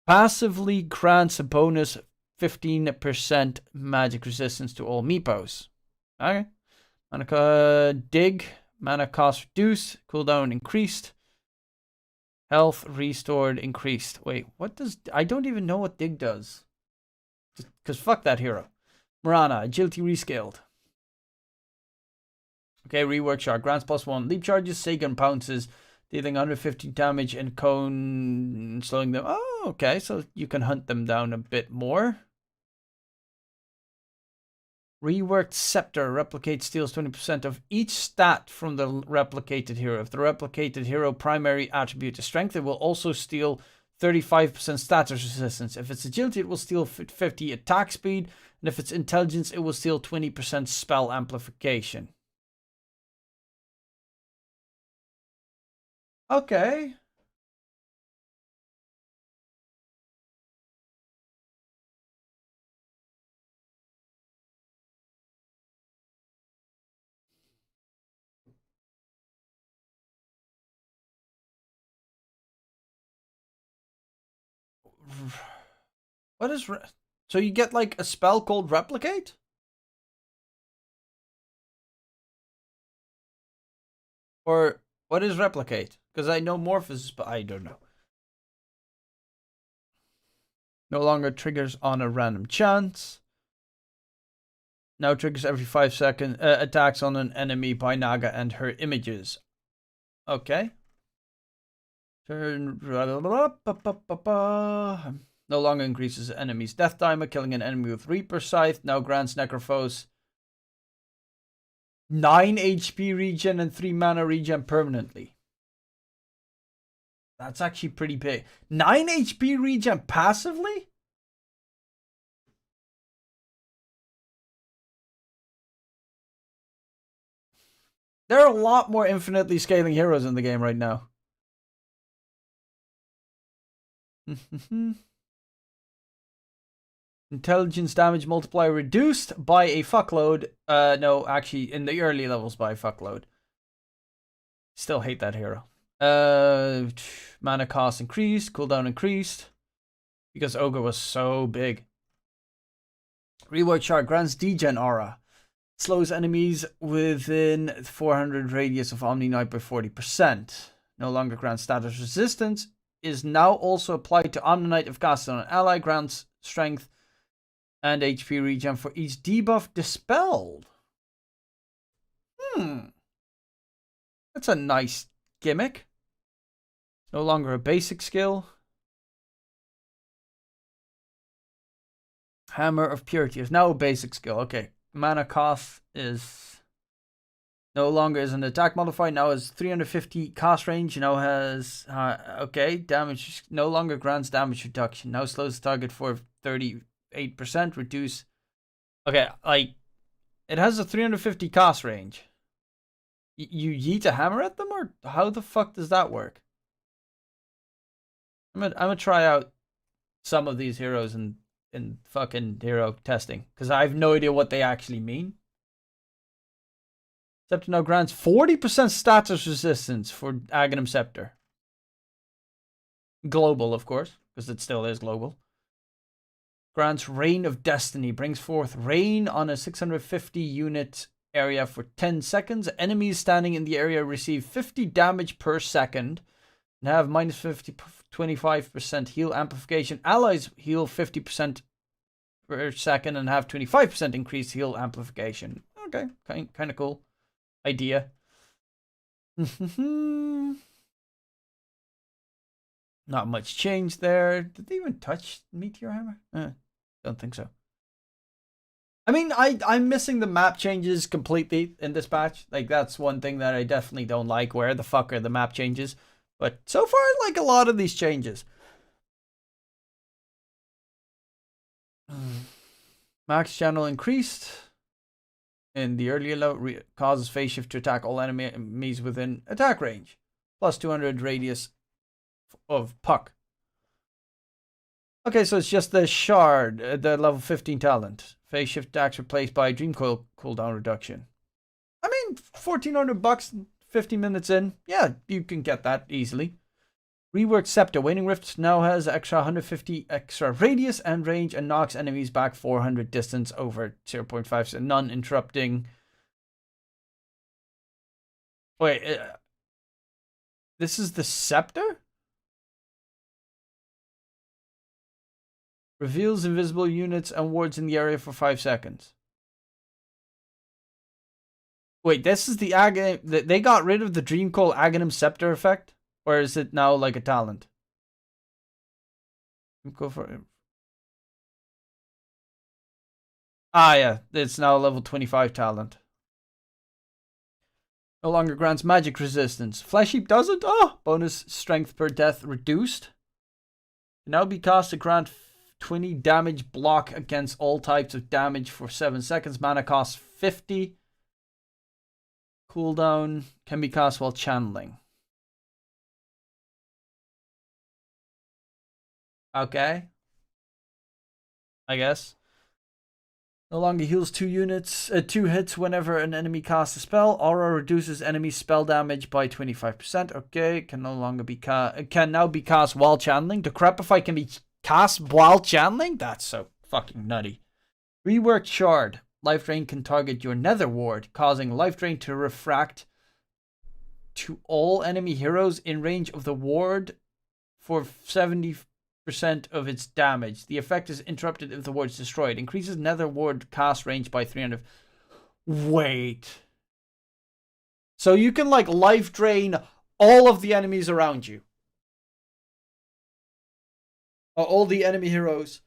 Passively grants a bonus 15% magic resistance to all meepos. Okay. Mana dig. Mana cost reduced. Cooldown increased. Health restored increased. Wait, what does... I don't even know what dig does. Because fuck that hero. Marana, agility rescaled. Okay, rework shard. Grants +1. Leap charges, Sagan pounces, dealing 150 damage and cone slowing them. Oh, okay, so you can hunt them down a bit more. Reworked Scepter. Replicate steals 20% of each stat from the replicated hero. If the replicated hero primary attribute is strength, it will also steal 35% status resistance. If it's agility, it will steal 50 attack speed. And if it's intelligence, it will steal 20% spell amplification. Okay. What is... So you get like a spell called Replicate? Or what is Replicate? Because I know Morpheus, but I don't know. No longer triggers on a random chance. Now triggers every 5 seconds. Attacks on an enemy by Naga and her images. Okay. Turn. No longer increases enemy's death timer. Killing an enemy with Reaper Scythe. Now grants Necrophos 9 HP regen and 3 mana regen permanently. That's actually pretty big. 9 HP regen passively? There are a lot more infinitely scaling heroes in the game right now. Intelligence damage multiplier reduced by a fuckload. No, actually, in the early levels by a fuckload. Still hate that hero. Mana cost increased, cooldown increased. Because Ogre was so big. Reward Shard grants degen aura. Slows enemies within 400 radius of Omni Knight by 40%. No longer grants status resistance. Is now also applied to Omni Knight if cast on an ally. Grants strength and HP regen for each debuff dispelled. That's a nice gimmick. No longer a basic skill. Hammer of Purity is now a basic skill. Okay. Mana cost is no longer is an attack modifier. Now has 350 cast range. Now has okay, damage no longer grants damage reduction. Now slows the target for 38%. Reduce. Okay, like it has a 350 cast range. You yeet a hammer at them, or how the fuck does that work? I'm gonna try out some of these heroes in fucking hero testing, because I have no idea what they actually mean. Scepter now grants 40% status resistance for Aghanim Scepter. Global, of course, because it still is global. Grants Reign of Destiny. Brings forth rain on a 650 unit area for 10 seconds. Enemies standing in the area receive 50 damage per second and have minus 25% heal amplification. Allies heal 50% per second and have 25% increased heal amplification. Okay, kind of cool idea. Not much change there. Did they even touch Meteor Hammer? Don't think so. I mean, I'm missing the map changes completely in this patch. Like, that's one thing that I definitely don't like. Where the fuck are the map changes? But so far, I like a lot of these changes. Max channel increased. In the earlier level, causes phase shift to attack all enemies within attack range. Plus 200 radius of puck. Okay, so it's just the shard, the level 15 talent. Phase shift attacks replaced by dream coil cooldown reduction. I mean, $1,400, 50 minutes in. Yeah, you can get that easily. Reworked Scepter. Waning Rift now has extra 150 extra radius and range and knocks enemies back 400 distance over 0.5, so non-interrupting. Wait, this is the Scepter? Reveals invisible units and wards in the area for 5 seconds. Wait, this is the Aghanim. They got rid of the Dream Coil Aghanim Scepter effect? Or is it now like a talent? Go for it. Ah, yeah. It's now a level 25 talent. No longer grants magic resistance. Flesh Heap doesn't? Oh! Bonus strength per death reduced. Can now be cast to grant 20 damage block against all types of damage for 7 seconds. Mana cost 50. Cooldown can be cast while channeling. Okay. I guess. No longer heals 2 hits whenever an enemy casts a spell. Aura reduces enemy spell damage by 25%. Okay, can no longer be can now be cast while channeling. Decrepify can be cast while channeling? That's so fucking nutty. Reworked Shard. Life Drain can target your Nether Ward, causing Life Drain to refract to all enemy heroes in range of the ward for 70% of its damage. The effect is interrupted if the ward is destroyed. Increases Nether Ward cast range by 300. Wait. So you can like Life Drain all of the enemies around you. All the enemy heroes.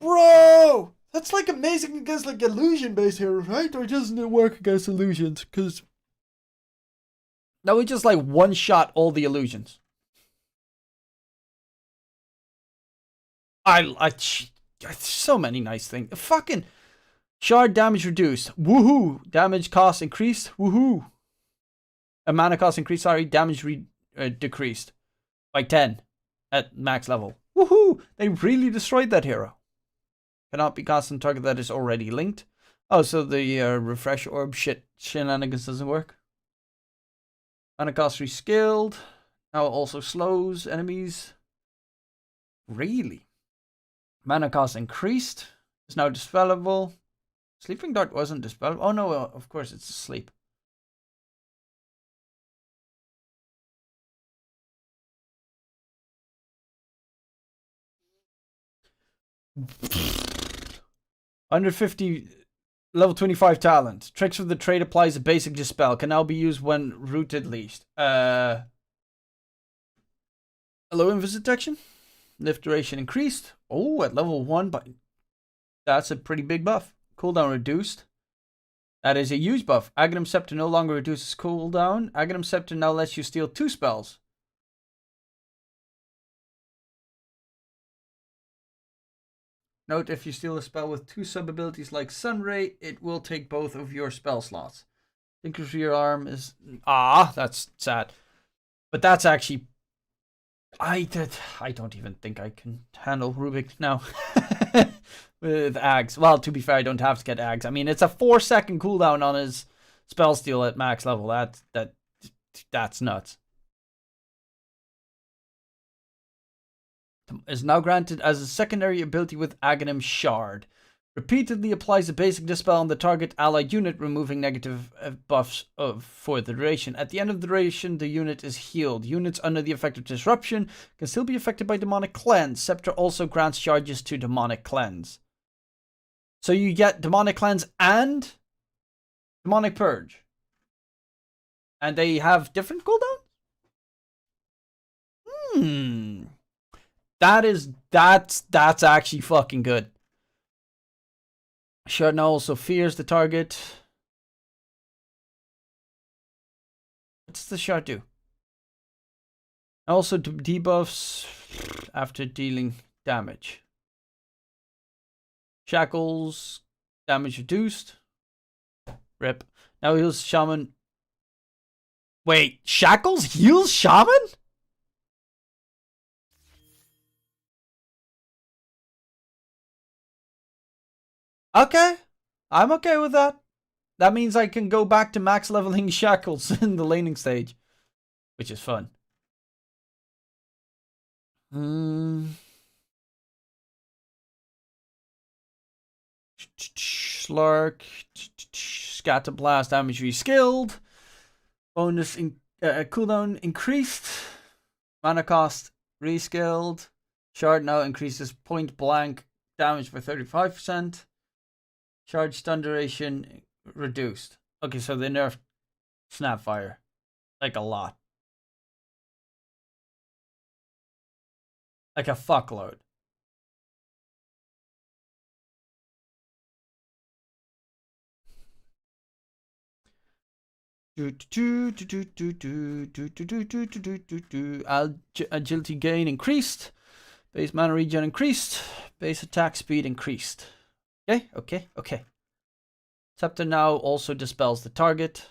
Bro! That's like amazing against like illusion-based heroes, right? Or doesn't it work against illusions? Because that would just like one-shot all the illusions. So many nice things. Fucking shard damage reduced. Woohoo! Damage cost increased. Woohoo! A mana cost increased. Sorry, damage decreased by 10 at max level. Woohoo! They really destroyed that hero. Cannot be cast on target that is already linked. Oh, so the refresh orb shenanigans doesn't work. Mana cost reskilled. Now it also slows enemies. Really? Mana cost increased. It's now dispellable. Sleeping Dart wasn't dispellable. Oh no, of course it's asleep. Under 50 level 25 talent. Tricks for the trade applies a basic dispel. Can now be used when rooted least. Low invis detection. Lift duration increased. Oh, at level 1, but that's a pretty big buff. Cooldown reduced. That is a huge buff. Aghanim Scepter no longer reduces cooldown. Aghanim Scepter now lets you steal 2 spells. Note, if you steal a spell with 2 sub-abilities like Sunray, it will take both of your spell slots. Tinker for your arm is... that's sad. But that's actually... I don't even think I can handle Rubik now. With Ags. Well, to be fair, I don't have to get Ags. I mean, it's a 4-second cooldown on his spell steal at max level. That's nuts. Is now granted as a secondary ability with Aghanim Shard. Repeatedly applies a basic dispel on the target allied unit, removing negative buffs for the duration. At the end of the duration, the unit is healed. Units under the effect of disruption can still be affected by demonic cleanse. Scepter also grants charges to demonic cleanse. So you get demonic cleanse and demonic purge. And they have different cooldowns? That's actually fucking good. Shard now also fears the target. What does the shard do? Also debuffs after dealing damage. Shackles, damage reduced. Rip. Now heals Shaman. Wait, Shackles heals Shaman? Okay, I'm okay with that. That means I can go back to max leveling Shackles in the laning stage, which is fun. Slark, Scatter Blast, damage reskilled. Bonus cooldown increased. Mana cost reskilled. Shard now increases point blank damage by 35%. Charge stun duration reduced. Okay, so they nerfed Snapfire. Like a lot. Like a fuckload. Agility gain increased. Base mana regen increased. Base attack speed increased. Okay. Scepter now also dispels the target.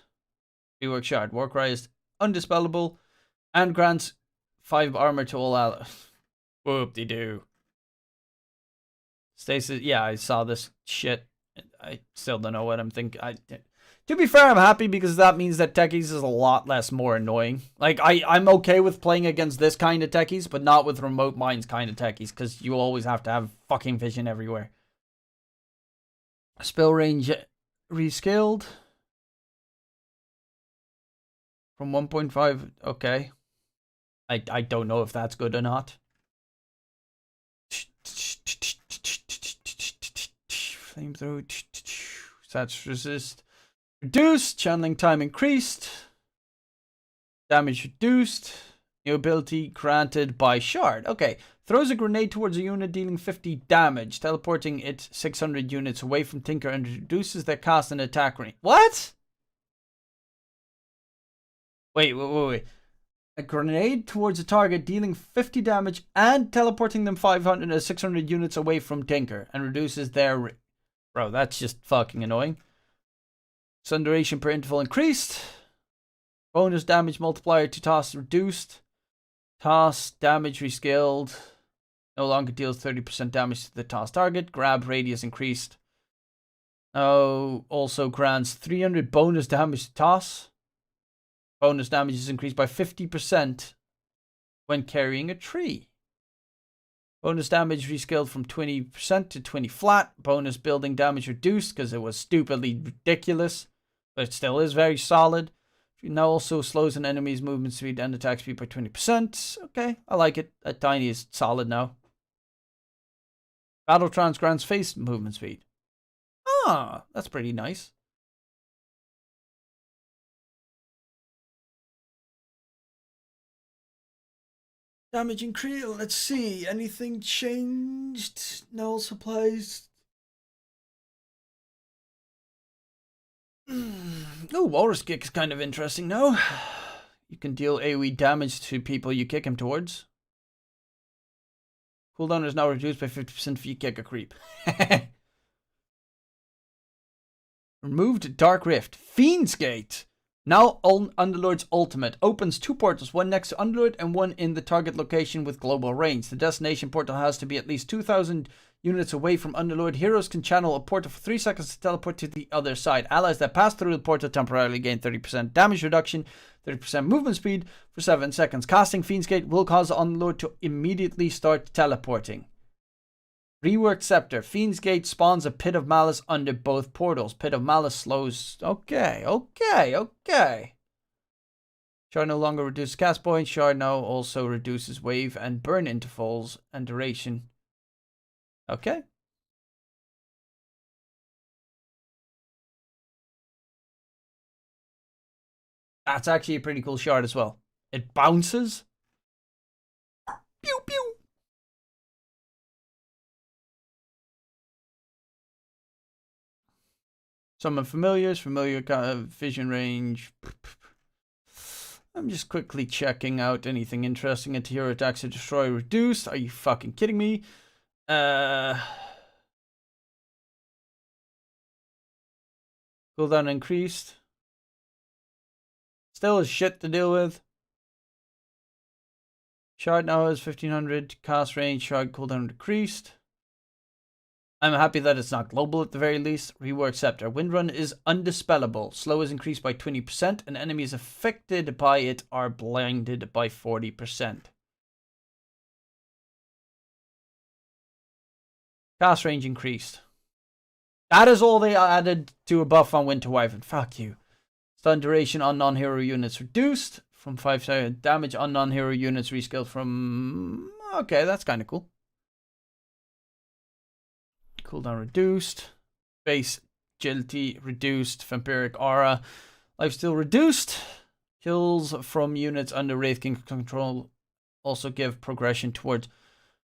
Rework Shard. Warcry is undispellable and grants 5 armor to all allies. Whoop-de-doo. Stasis, yeah, I saw this shit. I still don't know what I'm thinking. To be fair, I'm happy because that means that techies is a lot less more annoying. Like, I'm okay with playing against this kind of techies, but not with remote mines kind of techies, because you always have to have fucking vision everywhere. Spell range rescaled from 1.5. Okay. I don't know if that's good or not. Flamethrower. Stats resist. Reduced. Channeling time increased. Damage reduced. New ability granted by shard. Okay. Throws a grenade towards a unit dealing 50 damage, teleporting it 600 units away from Tinker and reduces their cast and attack range. What? Wait. A grenade towards a target dealing 50 damage and teleporting them 500 or 600 units away from Tinker and reduces their... Bro, that's just fucking annoying. Sun duration per interval increased. Bonus damage multiplier to toss reduced. Toss damage rescaled. No longer deals 30% damage to the toss target. Grab radius increased. Oh, also grants 300 bonus damage to toss. Bonus damage is increased by 50% when carrying a tree. Bonus damage rescaled from 20% to 20 flat. Bonus building damage reduced because it was stupidly ridiculous, but it still is very solid. Now also slows an enemy's movement speed and attack speed by 20%. Okay, I like it. That tiny is solid now. Battle trance grants face movement speed. Ah, that's pretty nice. Damage in Creel. Let's see. Anything changed? No supplies. Oh, Walrus Kick is kind of interesting now. You can deal AoE damage to people you kick him towards. Cooldown is now reduced by 50% if you kick a creep. Removed Dark Rift. Fiend's Gate. Now on Underlord's ultimate. Opens 2 portals, one next to Underlord and one in the target location with global range. The destination portal has to be at least 2,000 units away from Underlord. Heroes can channel a portal for 3 seconds to teleport to the other side. Allies that pass through the portal temporarily gain 30% damage reduction, 30% movement speed for 7 seconds. Casting Fiend's Gate will cause Underlord to immediately start teleporting. Reworked Scepter. Fiend's Gate spawns a Pit of Malice under both portals. Pit of Malice slows... Okay. Shard no longer reduces cast points. Shard now also reduces wave and burn intervals and duration. Okay. That's actually a pretty cool shard as well. It bounces. Pew pew. Summon familiars, familiar vision range. I'm just quickly checking out anything interesting. Anti-hero attacks to destroy reduced. Are you fucking kidding me? Cooldown increased. Still is shit to deal with. Shard now has 1500. Cast range, shard cooldown decreased. I'm happy that it's not global at the very least. Rework Scepter. Windrun is undispellable. Slow is increased by 20%, and enemies affected by it are blinded by 40%. Cast range increased. That is all they added to a buff on Winter Wyvern. Fuck you. Stun duration on non-hero units reduced from 5 damage on non-hero units rescaled from... Okay, that's kind of cool. Cooldown reduced. Base agility reduced. Vampiric aura. Lifesteal reduced. Kills from units under Wraith King's control also give progression towards...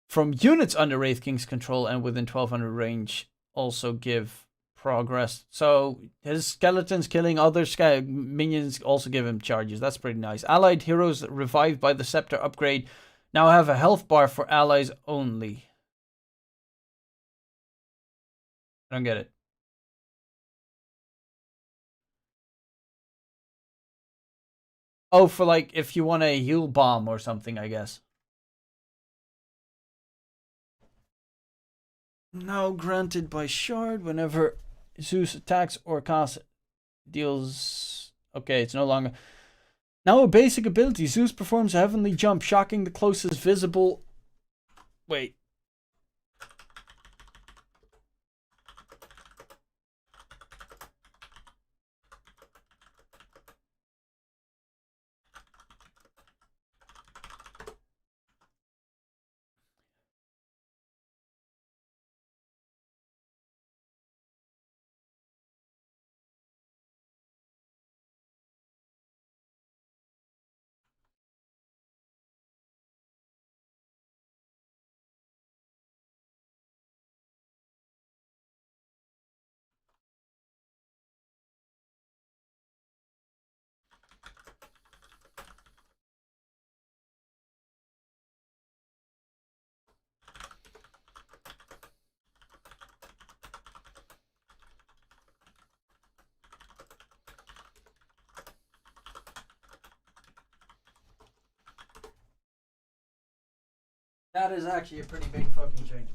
From units under Wraith King's control and within 1200 range also give progress. So his skeletons killing other minions also give him charges. That's pretty nice. Allied heroes revived by the Scepter upgrade now have a health bar for allies only. I don't get it. Oh, for like if you want a heal bomb or something, I guess. Now granted by shard whenever Zeus attacks or casts deals. Okay, it's no longer. Now a basic ability. Zeus performs a heavenly jump, shocking the closest visible. Wait. That is actually a pretty big fucking change.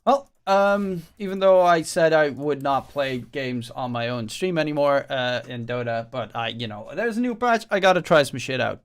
Well, even though I said I would not play games on my own stream anymore in Dota, but there's a new patch. I gotta try some shit out.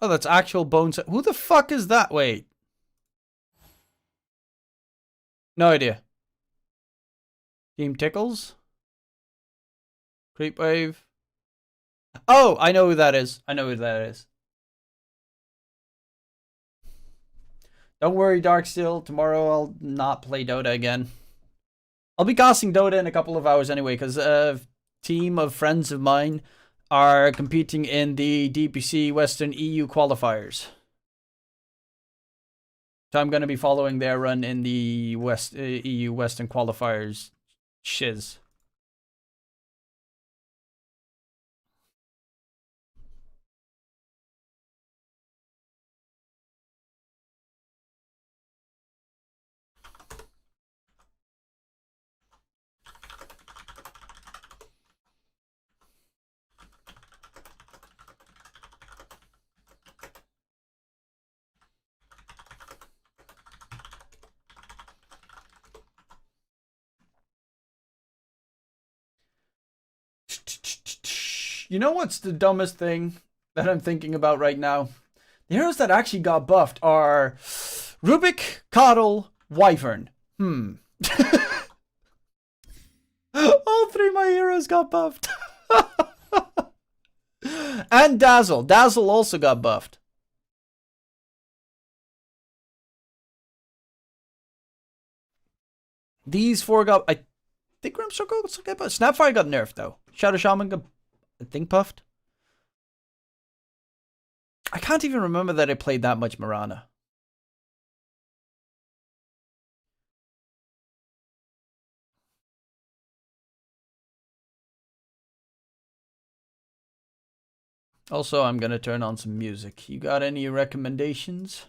Oh, that's actual bones. Who the fuck is that? Wait. No idea. Team Tickles? Creep Wave? Oh, I know who that is. I know who that is. Don't worry, Darksteel. Tomorrow I'll not play Dota again. I'll be casting Dota in a couple of hours anyway, because a team of friends of mine are competing in the DPC Western EU qualifiers. So I'm going to be following their run in the EU Western qualifiers shiz. You know what's the dumbest thing that I'm thinking about right now? The heroes that actually got buffed are Rubik, Coddle, Wyvern. All 3 of my heroes got buffed. And Dazzle. Dazzle also got buffed. These 4 got... I think Grimstroke also got buffed. Snapfire got nerfed though. Shadow Shaman got, I think, buffed. I can't even remember that I played that much Mirana. Also, I'm gonna turn on some music. You got any recommendations?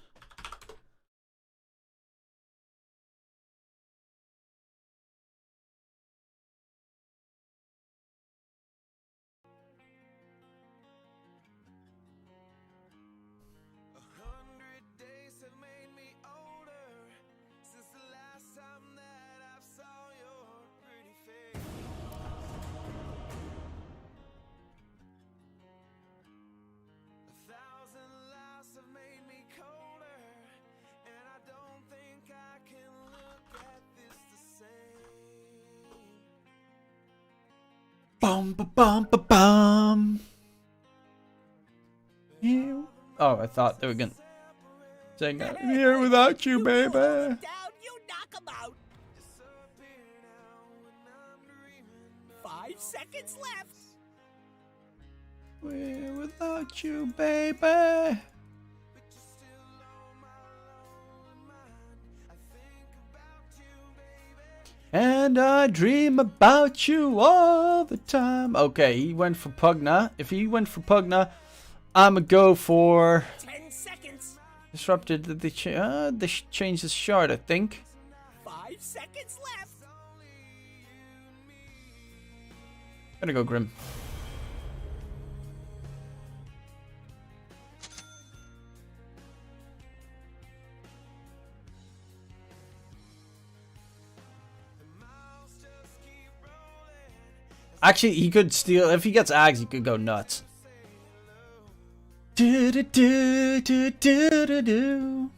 Bum ba bum ba bum. Yeah. Oh, I thought they were gonna sing "Here Without You, Baby." 5 seconds left. Here without you, baby. And I dream about you all the time. Okay, he went for Pugna. If he went for Pugna, I'ma go for 10 seconds. Disrupted. They changed his shard, I think. 5 seconds left. Gonna go Grim. Actually, he could steal. If he gets Ags, he could go nuts. Do do do do do do do.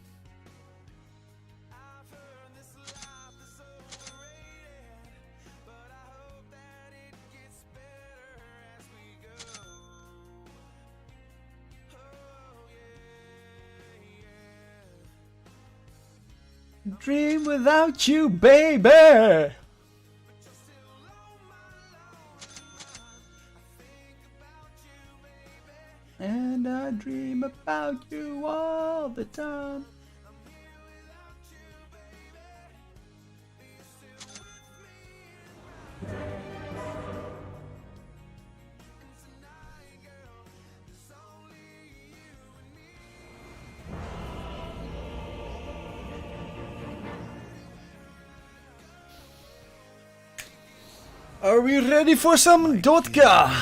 Dream without you, baby. And I dream about you all the time. Are we ready for some Dotka?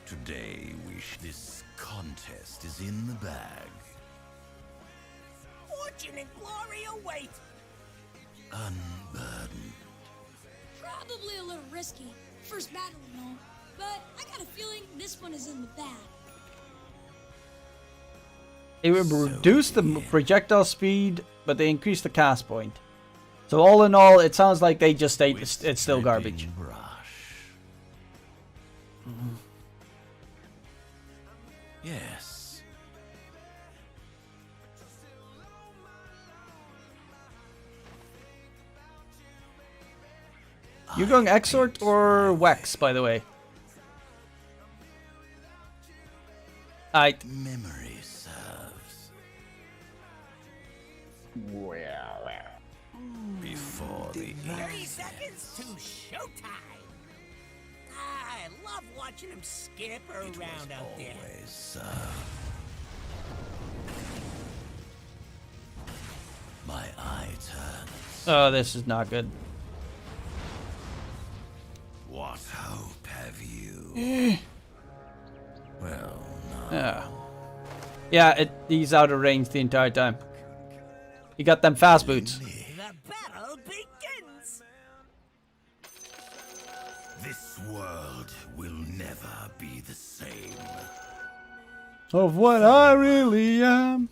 Today, wish this contest is in the bag. Fortune and glory await. Unburdened. Probably a little risky. First battle and all. But I got a feeling this one is in the bag. They would reduce the projectile speed, but they increase the cast point. So all in all, it sounds like they just ate. It's still garbage. Yes. You going Exort or Wex, by the way? Memory serves. Before the 30 seconds to showtime. I love watching him skip around out there. always my eye turns. Oh, this is not good. What hope have you? Well, no. Yeah, he's out of range the entire time. He got them fast boots. The battle begins. This world will never be the same. Of what I really am.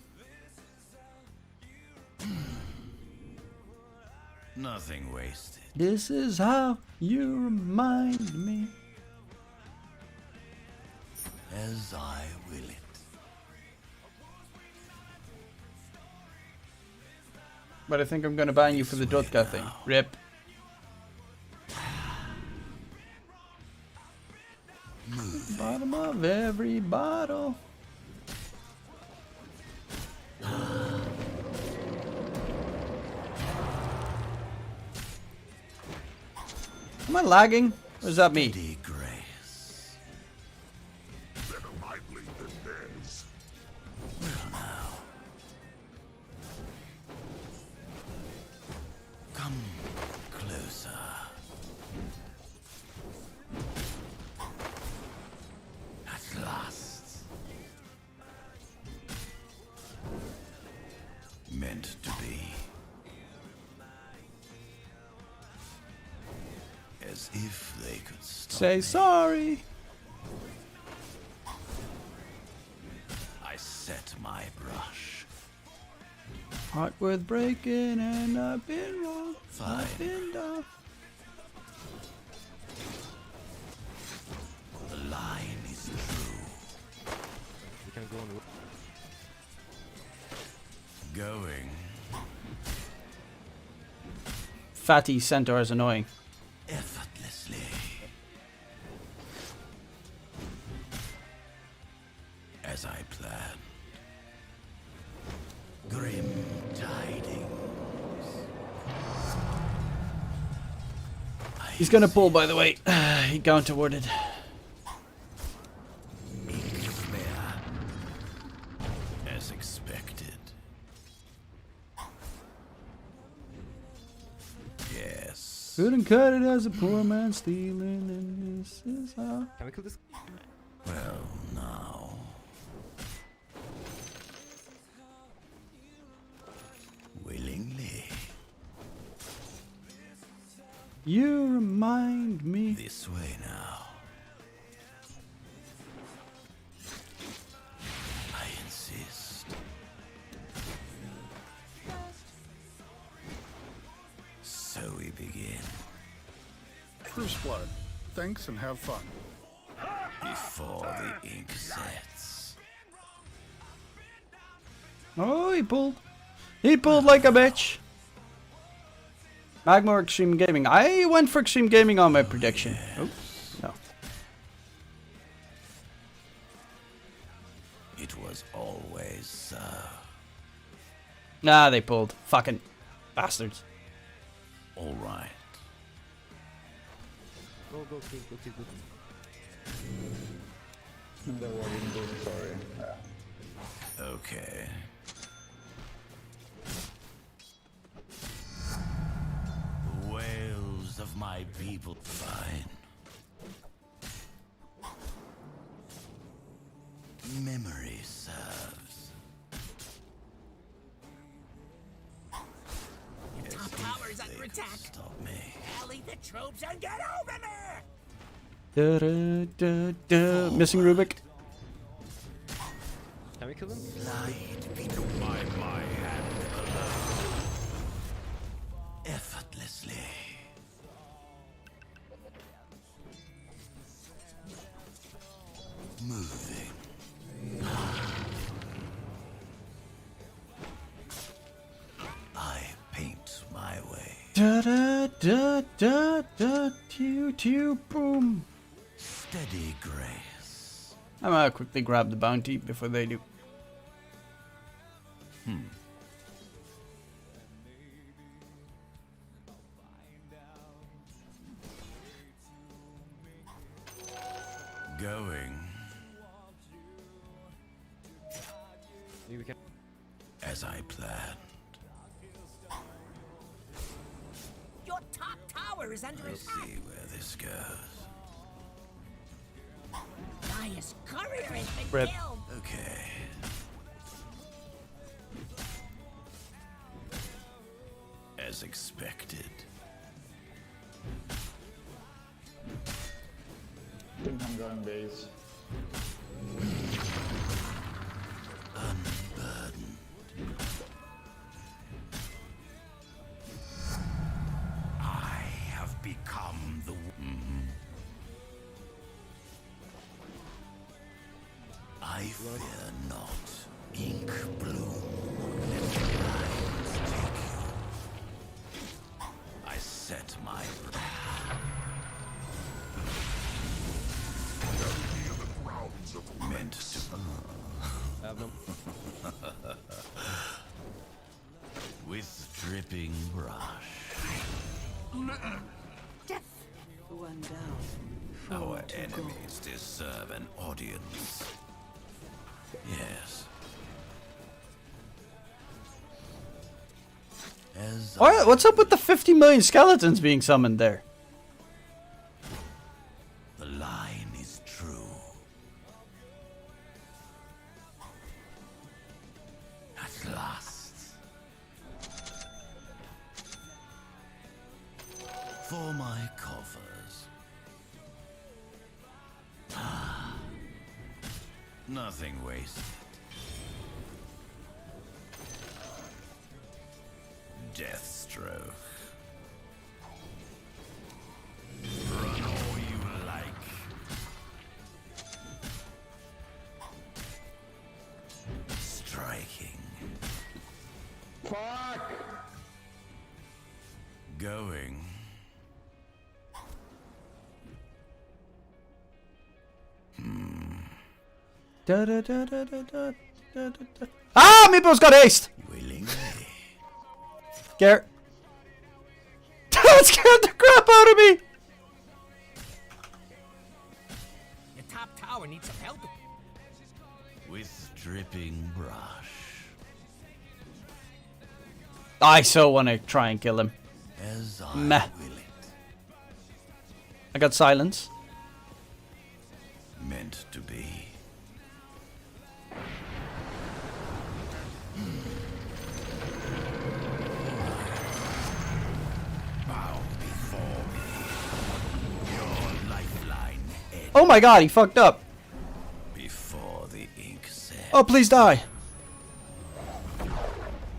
Nothing wasted. This is how you remind me. As I will it. But I think I'm gonna ban you for the Dotka thing. Rip. Bottom of every bottle. Am I lagging? Or is that me? Steady grace. Well now. Come closer. At last. Meant to be. As if they could stop Say me. sorry. I set my brush. Heart worth breaking, and I've been wrong. Fine. I've been down. The line is true. We can go on the Going. Fatty centaur is annoying. Effortlessly. As I planned. Grim tidings. He's gonna pull, by the way. He counter worded. As expected. Yes. Couldn't cut it as a poor man stealing, and this is how. Can we kill this? Well, now. Willingly. You remind me. This way now. I insist. So we begin. First blood. Thanks and have fun. Before the ink sets. Oh, he pulled. He pulled like a bitch. Magmore Extreme Gaming. I went for Extreme Gaming on my prediction. Oh, no. It was always so. Nah, they pulled. Fucking bastards. All right. Go, go, kill, go, kill, go. Okay. The wails of my people. Fine. Memory serves. Yes, Top if tower's they under could attack. Stop me. Rally the troops and get over there! Da, da, da, da. Missing Rubik. Can we kill them? Light be by my hand alone. Effortlessly. Moving. I paint my way. Da da da da da. Tew tew boom. Steady grace. I'm gonna quickly grab the bounty before they do. Going Maybe we can. as I planned. Your top tower is under We'll attack! see where this goes. Gaius Courier has been Rip. killed! Okay. As expected. think I'm going base. Unburdened. I have become the. I fear not. Ink bloom. Let the lines take you. I set my. Meant to. Have them. With dripping brush. One down. Our enemies deserve an audience. Yes. As What's up with the 50 million skeletons being summoned there? the line is true. At last. For my coffers. Nothing wasted. Deathstroke. Run all you like. Striking. Fuck! Going. Da, da, da, da, da, da, da, da. Ah, Meeple's got aced! Willingly. Garrett. That scared the crap out of me! Your top tower needs some help. With dripping brush. I so want to try and kill him. As I Meh. will it. I got silence. Meant to be. Bow before me. Your lifeline edge Oh my god, he fucked up. before the ink set. Oh, please die.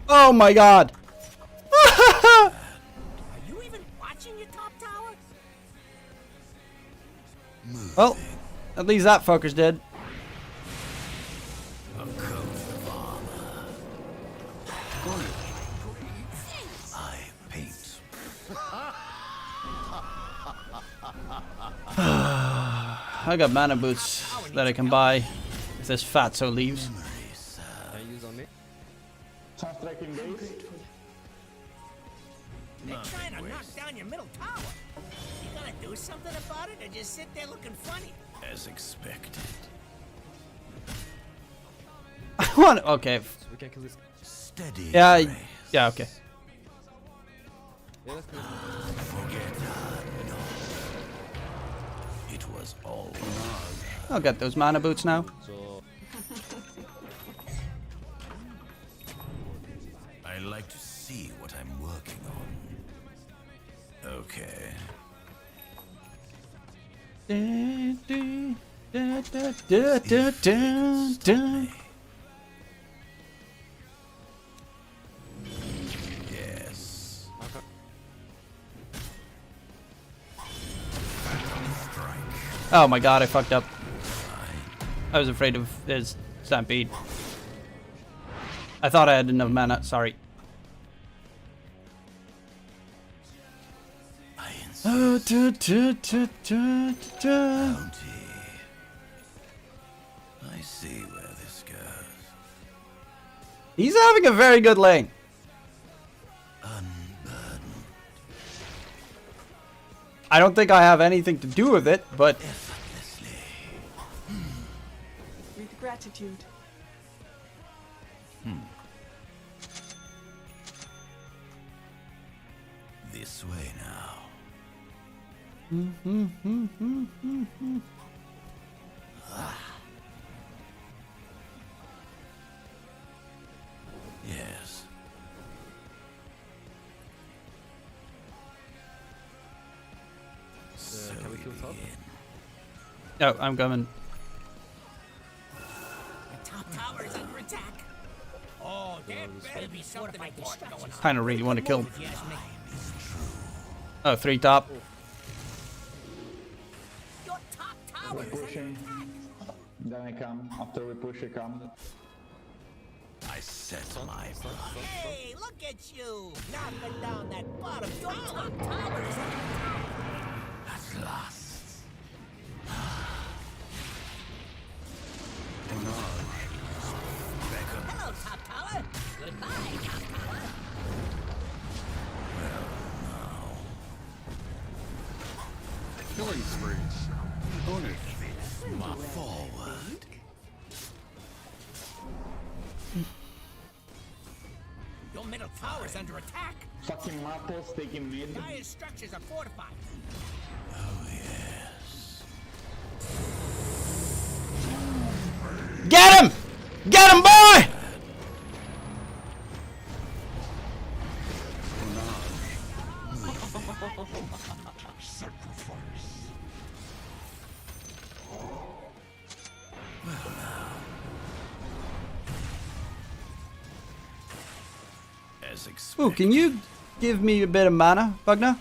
Oh my god. Are you even watching your top tower? Well, at least that fucker's dead. A coat of armor. I paint. I got mana boots that I can buy if this fatso leaves. Memories. Can you use on me? Sunstrike in base. They're trying to knock down your middle tower. You gonna do something about it, or just sit there looking funny? As expected. I want. Okay. So we can kill this. Steady. Yeah. grace. Yeah. Okay. Yeah, let's kill this. Forget not. It was all. I'll get those mana boots now. So I like to see what I'm working on. Okay. Yes. okay. Oh my god, I fucked up. I was afraid of his stampede. I thought I had enough mana. Sorry. I insist. Bounty. I see where this goes. He's having a very good lane. Unburdened. I don't think I have anything to do with it, but Effortlessly. With gratitude. This way now. Yes. So can we we kill top? begin. Oh, I'm coming. The top tower is under attack. Oh, there better be something important going on. Kind of really want to kill him. If you ask me. Oh, 3 top. Your top tower is under Pushing. Then I come. After we push, I come. I set my brush. Hey, look at you! Knocking down that bottom. Your top tower is under attack. At last. Hello, top tower. Goodbye, top tower. Killing sprees. Own it. My forward. Your middle tower is under attack. Fucking Matos taking mid. Dire structures are fortified. Oh yes. Get him! Get him, boy! As Ooh, expected. can you give me a bit of mana, Bugna?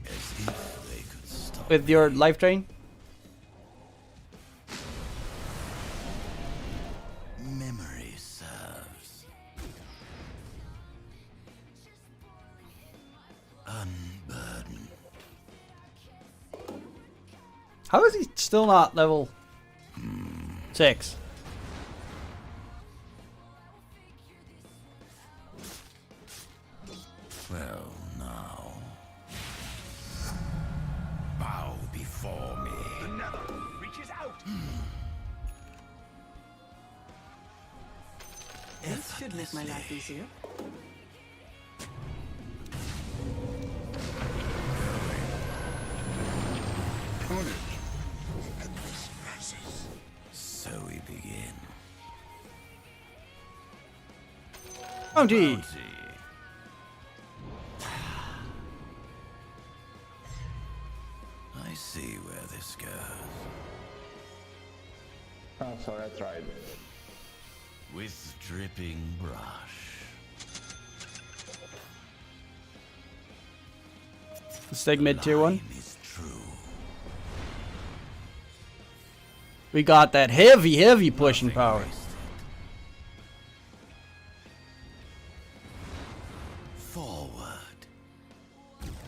As if they could stop. With your life drain? Memory serves. Unburden. How is he still not level 6? Well, now. Bow before me. Reaches out. This should make my life easier. Own it. So we begin. Oh, gee. Bounty. I see where this goes. Oh, sorry, I tried. With dripping brush. Let's take mid tier 1. Line is true. We got that heavy pushing power. Wasted. Forward.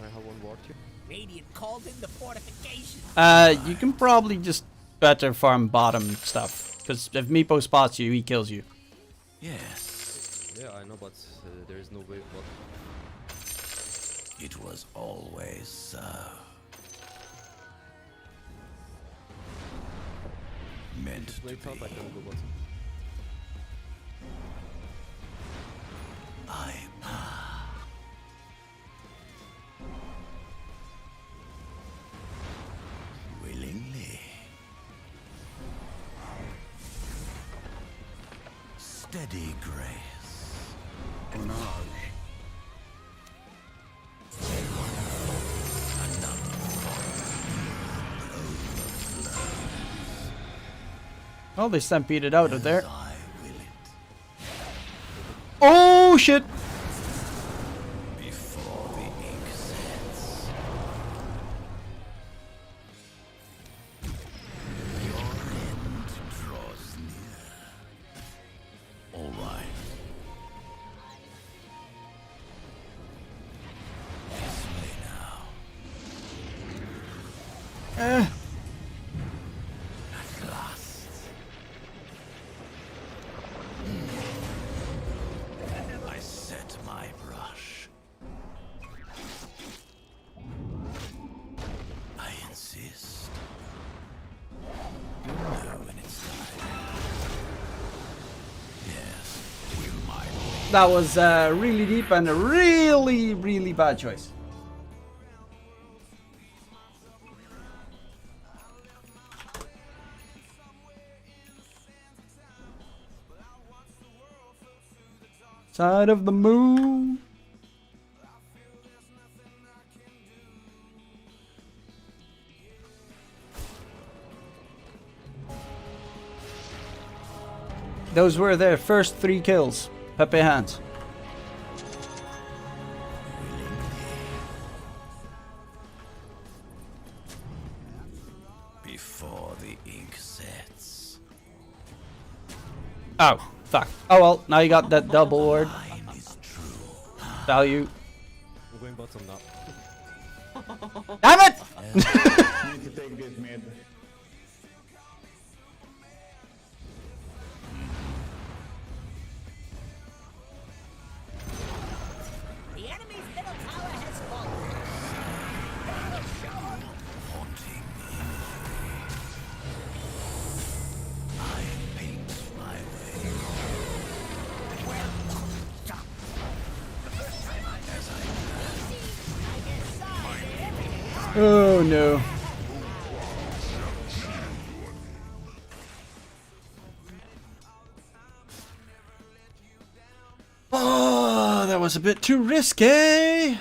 I have one ward here. Radiant called in the fortification. You can probably just better farm bottom stuff. Because if Meepo spots you, he kills you. Yes, Yeah, I know, but there is no way. What? it was always so. Meant to Play top, I be. can go bottom. I willingly. Steady grace. Onage. Oh, they stampeded out of there. As I will it. Oh, shit! Before the ink sets. Your end draws near. All right. This way now. Eh. At last. I set my brush. I insist. You know when it's time. Yes, we might. That was really deep and a really bad choice. Side of the moon. those were their first 3 kills. Pepe hands. Before the ink sets. Oh, fuck. Oh well, now you got that double ward. Mine is true. Value. I'm going bottom now. Damn it! Need to take this mid. The enemy's middle tower has fallen. Haunting I paint my way. Oh no. Oh, that was a bit too risky.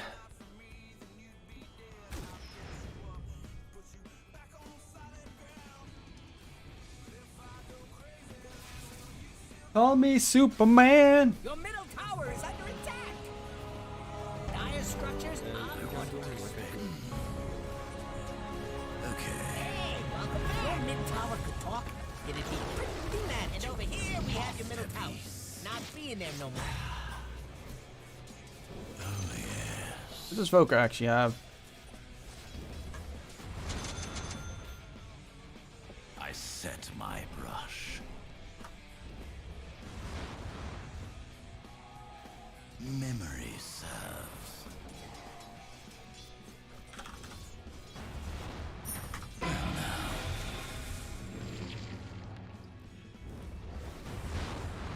Call me Superman. Your middle tower is under attack. Dire structures are fortified. Hey, welcome back. Your mid tower could talk. It'd be pretty mad. And over here we have your middle tower. Not being there no more. What does Voker actually have? I set my brush. Memory serves.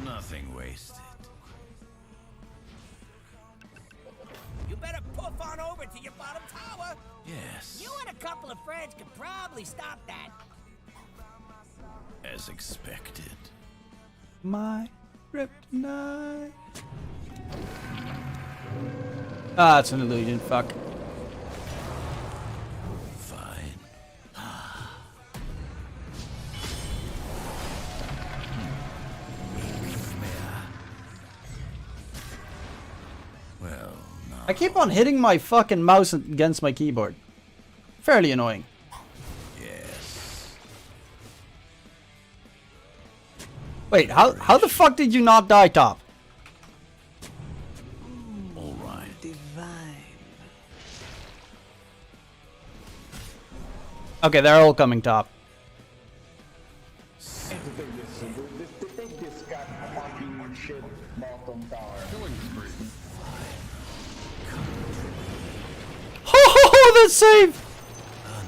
Nothing wasted. You better poof on over to your bottom tower. Yes, You and a couple of friends could probably stop that. as expected. My kryptonite. Ah, it's an illusion. Fuck. Fine. Well, no. I keep on hitting my fucking mouse against my keyboard. Fairly annoying. Yes. Wait, how the fuck did you not die top? All right. Divine. Okay, they're all coming top. Take this cat fucking shit bottom tower. Killing spree. Oh, that's save!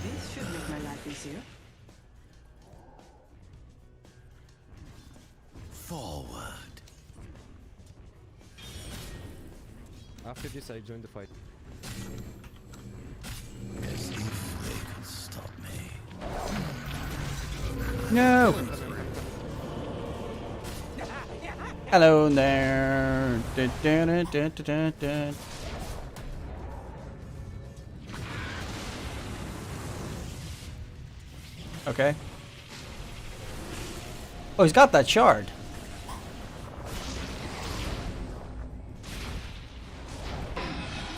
This should make my life easier. Forward. After this, I join the fight. As if they could stop me. No. Hello there. Okay. Oh, he's got that shard.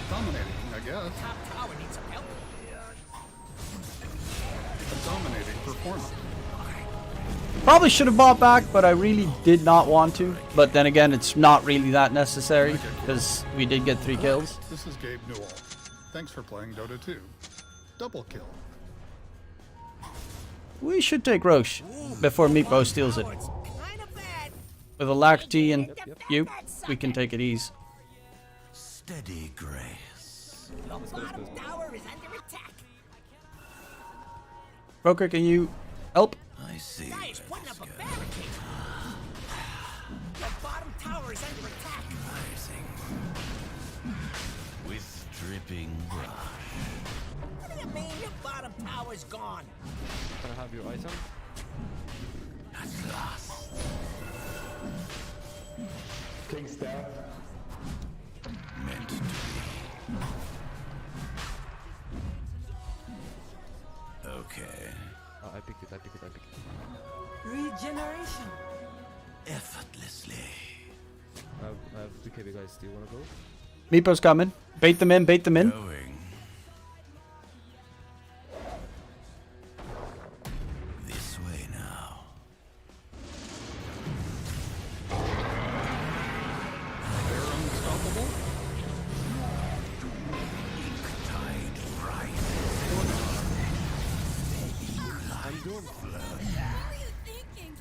Dominating, I guess. Top tower needs some help. A dominating performance. Probably should have bought back, but I really did not want to. But then again, it's not really that necessary because we did get 3 kills. This is Gabe Newell. Thanks for playing Dota 2. Double kill. We should take Roche before Meepo steals it. Tower's kinda bad. With Alacrity and you, we can take it easy. Steady grace. Your bottom tower is under attack. Broker, can you help? I see. Guys, where putting this up a goes. barricade. Your bottom tower is under attack. Rising. With dripping brush. What do you mean your bottom tower's gone? Can I have your item? At last. King stealth. Meant to be. Okay. Oh, I picked it. Regeneration. effortlessly. I have BKB guys. Do you wanna go? Meepo's coming. Bait them in, bait them in. Going. This way now. They're unstoppable. Tide rises. I'm doomed. What are you thinking?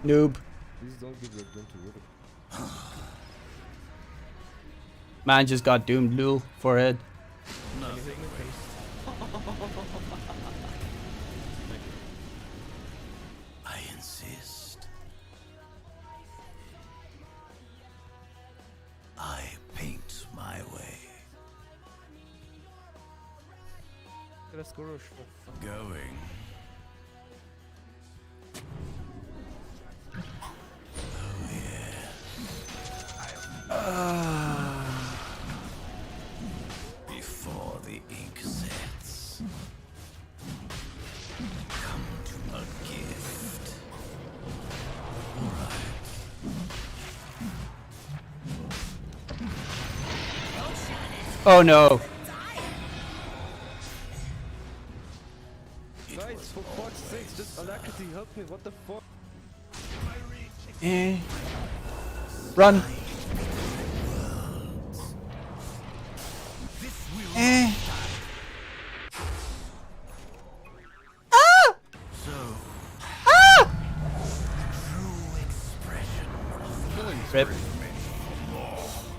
Noob. Please don't give your gun to Ruben. Man just got doomed, lul. Forehead. I insist. I paint my way. Let's go rush. Going. Before the ink sets, come to a gift. Oh no. Guys, for fuck's sake, just Alacrity, help me. What the fuck? Eh. Run. Eh. Ah! So, Ah! true expression of Killing Rip. spree.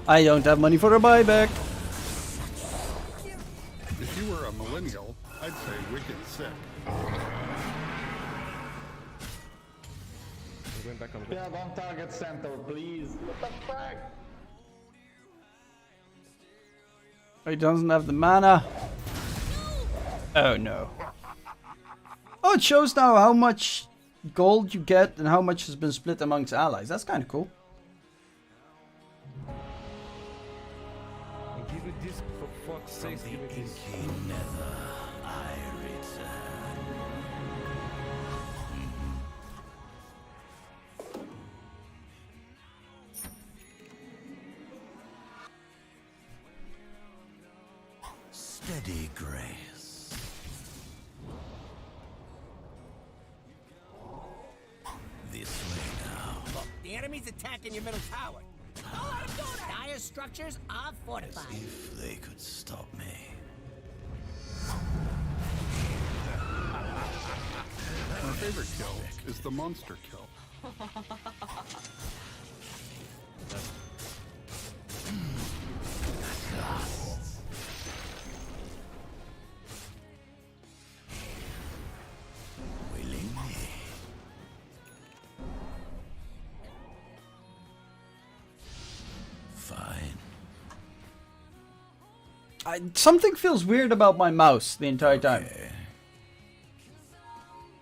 I don't have money for a buyback. If you were a millennial, I'd say wicked sick. I'm going back on. Yeah, don't target center, please. What the fuck? He doesn't have the mana. Oh no. Oh, it shows now how much gold you get and how much has been split amongst allies. That's kind of cool. Give me this for fuck's sake. Give me this. never I return. Steady grace. This way now. Look, the enemy's attacking your middle tower. Dire structures are fortified. If they could stop me. My favorite kill is the monster kill. Willingly. Fine. Something feels weird about my mouse the entire time.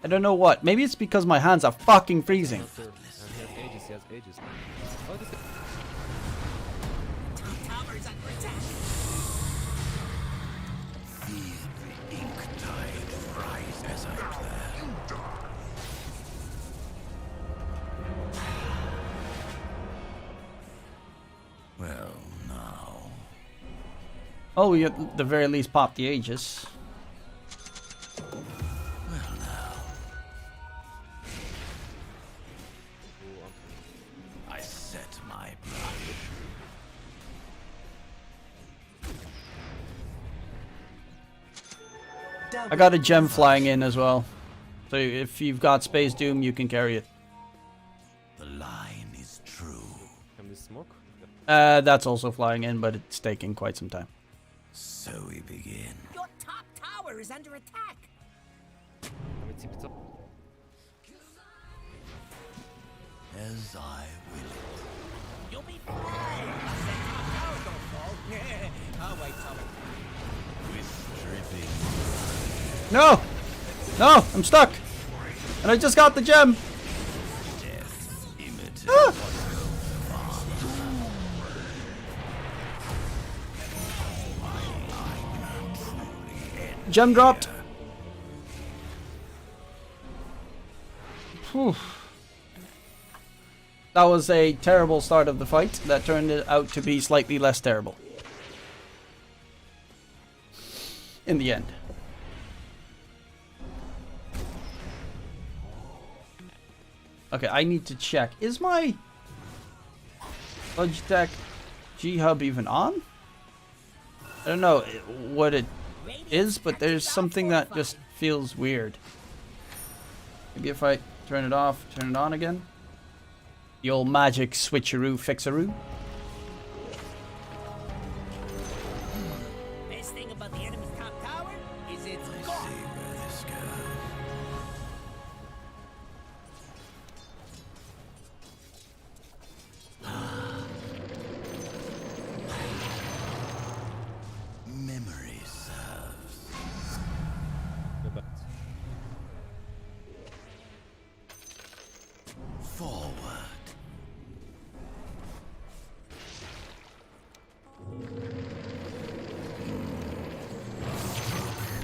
I don't know what. Maybe it's because my hands are fucking freezing. Sure. And he has ages. Oh, this guy. Tower is under attack. Feel the ink tide rise as I plan. Well, now. Oh, we at the very least popped the Aegis. I set my brush. I got a gem flying in as well. So if you've got Space Doom, you can carry it. The line is true. Can we smoke? That's also flying in, but it's taking quite some time. So we begin. Your top tower is under attack. Can we tip it up? As I will it. You'll be fine. Unless that top tower don't fall. I'll wait till it. With dripping No! No! I'm stuck! And I just got the gem! death imitates Ah! Gem dropped! That was a terrible start of the fight that turned it out to be slightly less terrible. In the end. Okay, I need to check. Is my Logitech G-Hub even on? I don't know what it is, but there's something that just feels weird. Maybe if I turn it off, turn it on again. The old magic switcheroo fixeroo. Best thing about the enemy's top tower is it's gone. See where this goes. Memory serves. Forward.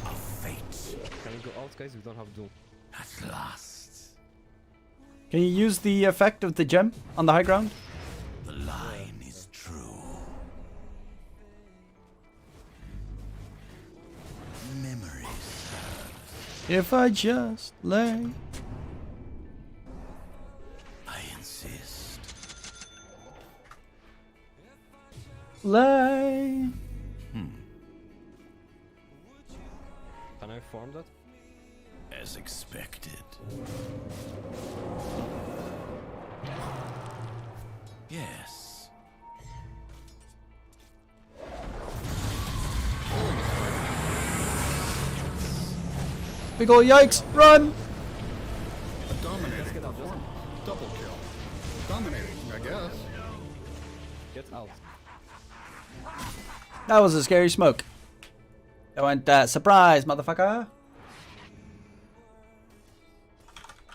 Of fate. Can we go out, guys? We don't have Doom. At last. Can you use the effect of the gem on the high ground? The line is true. Memory serves. If I just lay. I insist. Lay. Can I farm that? As expected. Yes. Big ol' yikes! Run! A dominating performance. Double kill. Dominating, I guess. Get out. That was a scary smoke. I went, surprise, motherfucker!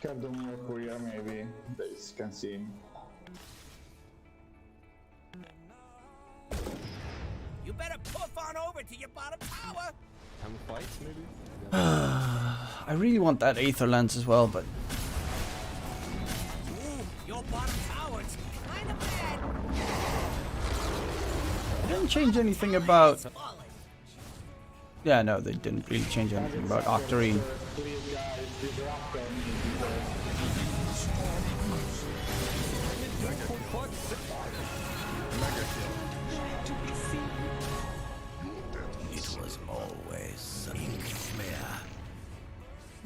Cardonia, Korea, maybe. They can see. You better poof on over to your bottom tower. Can we fight, maybe? I really want that Aether Lens as well, but Ooh, your bottom tower's kind of bad. it didn't change anything about... Falling. Yeah, no, they didn't really change anything about Octarine. Please, guys, disrupt them. Mega kill. It was always Inkmere.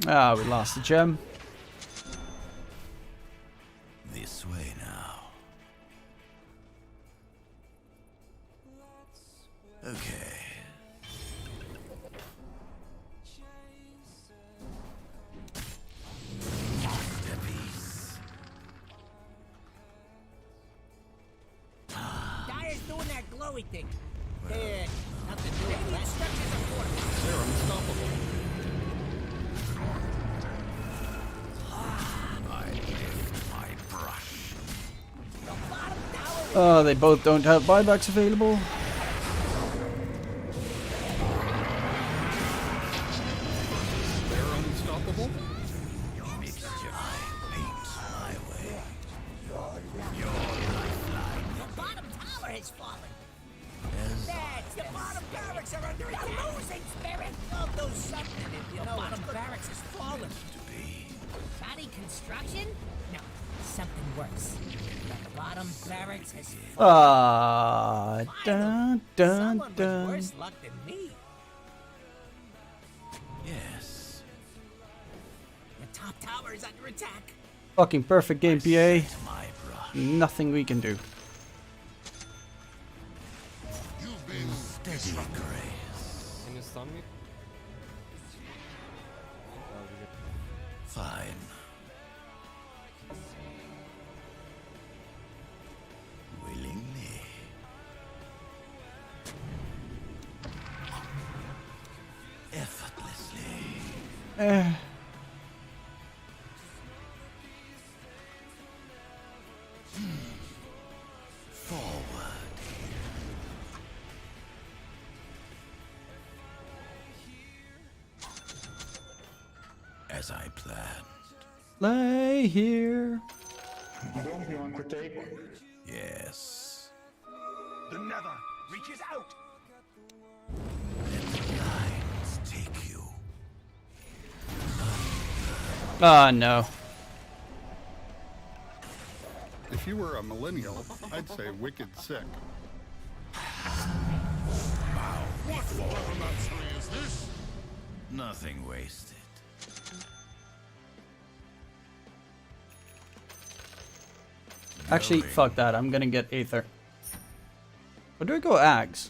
Ah, we lost the gem. This way now. Okay. The peace. Dyer's doing that glowy thing. Nothing to do with that. Structures are fortified. They're unstoppable. I lift my brush. The bottom tower is Oh, they both don't have buybacks available. They're unstoppable. Mixture. I paint my way. the bottom tower has fallen. That's the bottom barracks are under attack. You're losing, Spirit. You'll do something if you know bottom barracks has fallen. To be. Body construction? No, something worse. The bottom barracks has Ah, fallen. dun dun Someone with dun. worse luck than me. Yes. The top tower is under attack. Fucking perfect game, PA. Set my brush. Nothing we can do. Steady grace. Can you stun me? Fine. Willingly. Effortlessly. Forward. As I planned. Lay here. Boom, you want to take? Yes. The nether reaches out. Let the lines take you. Ah, no. If you were a millennial, I'd say wicked sick. Nothing wasted. Actually, fuck that. I'm gonna get Aether. Or do I go Ags?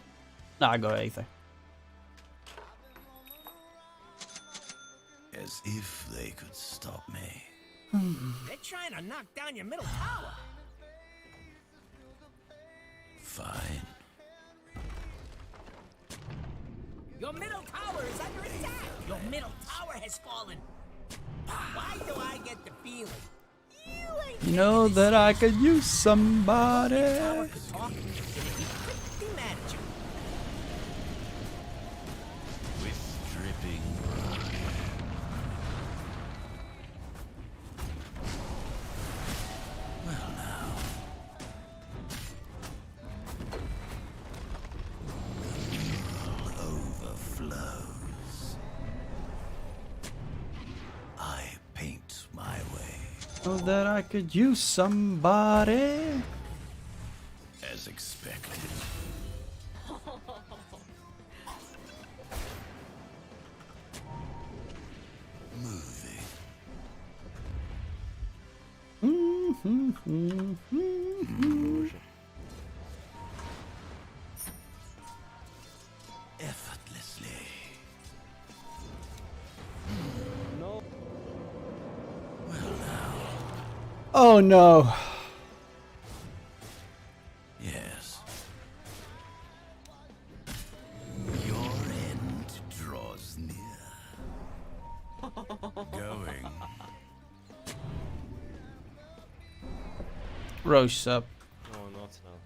Nah, I go Aether. As if they could stop me. They're trying to knock down your middle tower. Fine. Your middle tower is under attack. Your middle tower has fallen. Why do I get the feeling You know that I could use somebody. tower could talk? Pretty mad at you. With dripping blood. Well now. The mural overflows. I paint my way. Know that I could use somebody. As expected. Moving. Effortlessly. No. Well now. Oh no. Yes. Your end draws near. Going. Roche up. No, not now.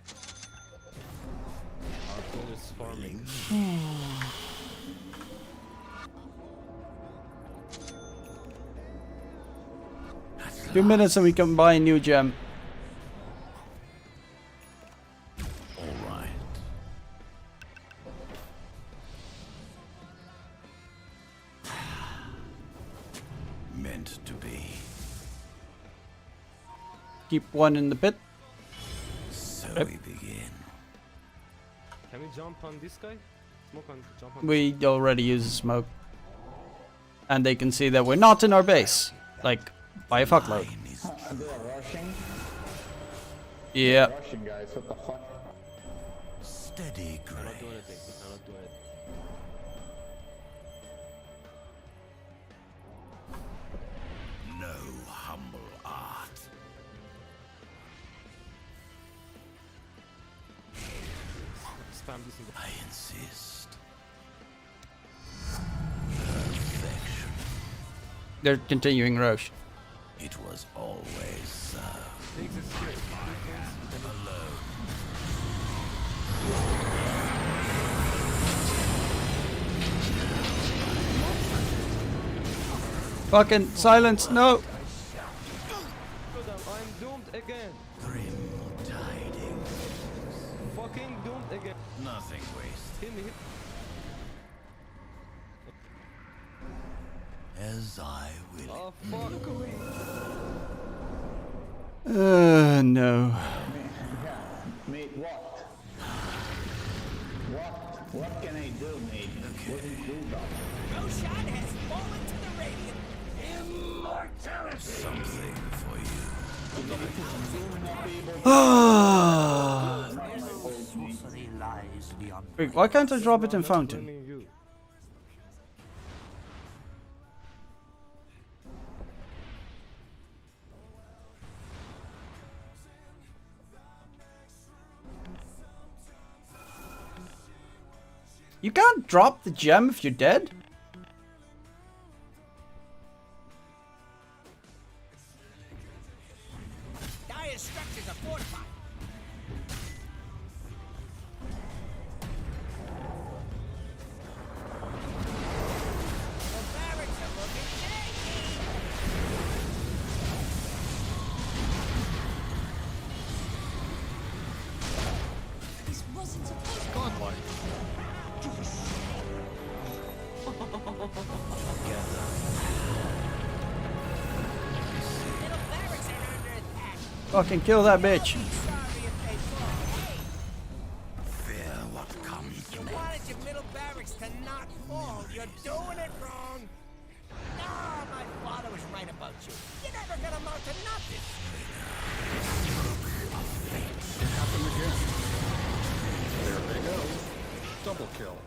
Our goal is farming. At 2 minutes and we can buy a new gem. all right. Meant to be. Keep one in the pit. So Yep. we begin. Can we jump on this guy? Smoke on, jump on. We already use the smoke. And they can see that we're not in our base. Like, by a fuckload. Line is They are rushing. Yeah. Rushing, guys. What the fuck? steady Cannot do anything. grace. We cannot do anything. No humble art. Spam this in the. I insist. Perfection. They're continuing Roche. It was always so. Take this here. Alone. Fucking silence, no! Go down. I'm doomed again. Grim tidings. Fucking doomed again. Nothing wasted. Hit me. Hit. As I will. Oh fuck. No. Yeah. Mate, what? What can I do, mate? What do you do, dog? Roshan has fallen to the radiant. Immortality. Something for you. Sorcery lies beyond. Wait, why can't I drop it in Not fountain? blaming you. You can't drop the gem if you're dead? Dire structures are fortified. The barracks are looking shaky. Fucking kill that bitch. Sorry if they fall. Hey, Fear what comes you next. wanted your middle barracks to not fall. You're doing it wrong. Ah, my father was right about you. You're never gonna amount to nothing. It happened again. There they go. Double kill.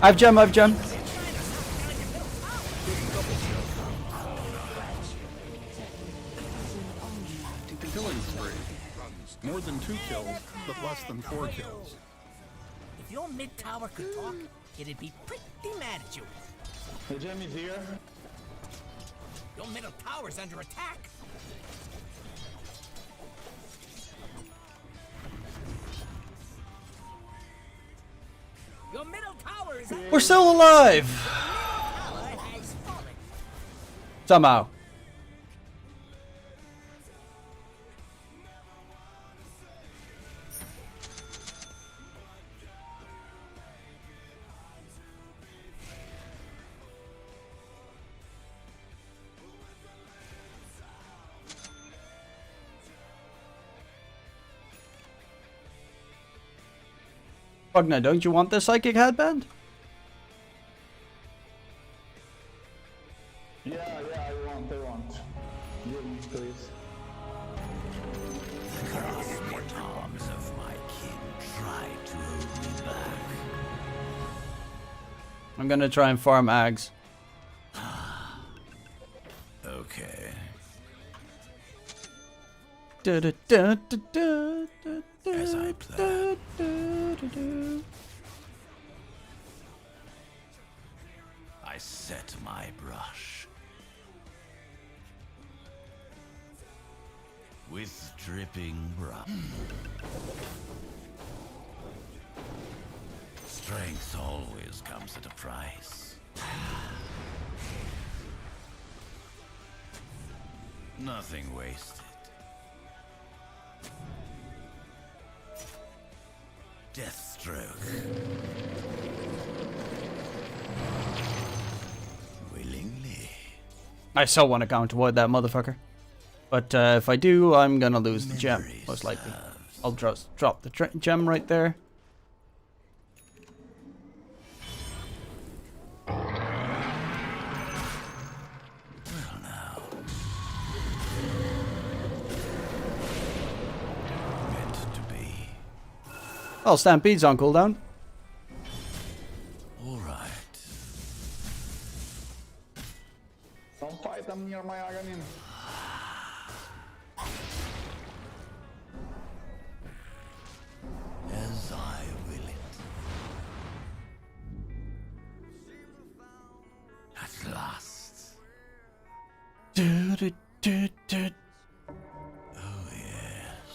I've gem, I've gem. Killing spree. More than 2 kills, but less than 4 kills. If your mid tower could talk, it'd be pretty mad at you. The gem is here. Your middle tower's under attack. Your middle tower is under We're still alive. tower has fallen. Somehow. Bugna, don't you want the psychic headband? Yeah, I want. Give me, please. The grasping arms of my kin try to hold me back. I'm gonna try and farm Ags. Okay. As I planned. I set my brush. With dripping brush. Strength always comes at a price. Nothing wasted. Deathstroke. Willingly. I so want to counter avoid that motherfucker. But if I do, I'm gonna lose the gem, most likely. I'll just drop the gem right there. Well now. Meant to be. Oh, Stampede's on cooldown. Alright. Don't fight them near my Aganim. As I will it. At last. Oh yes.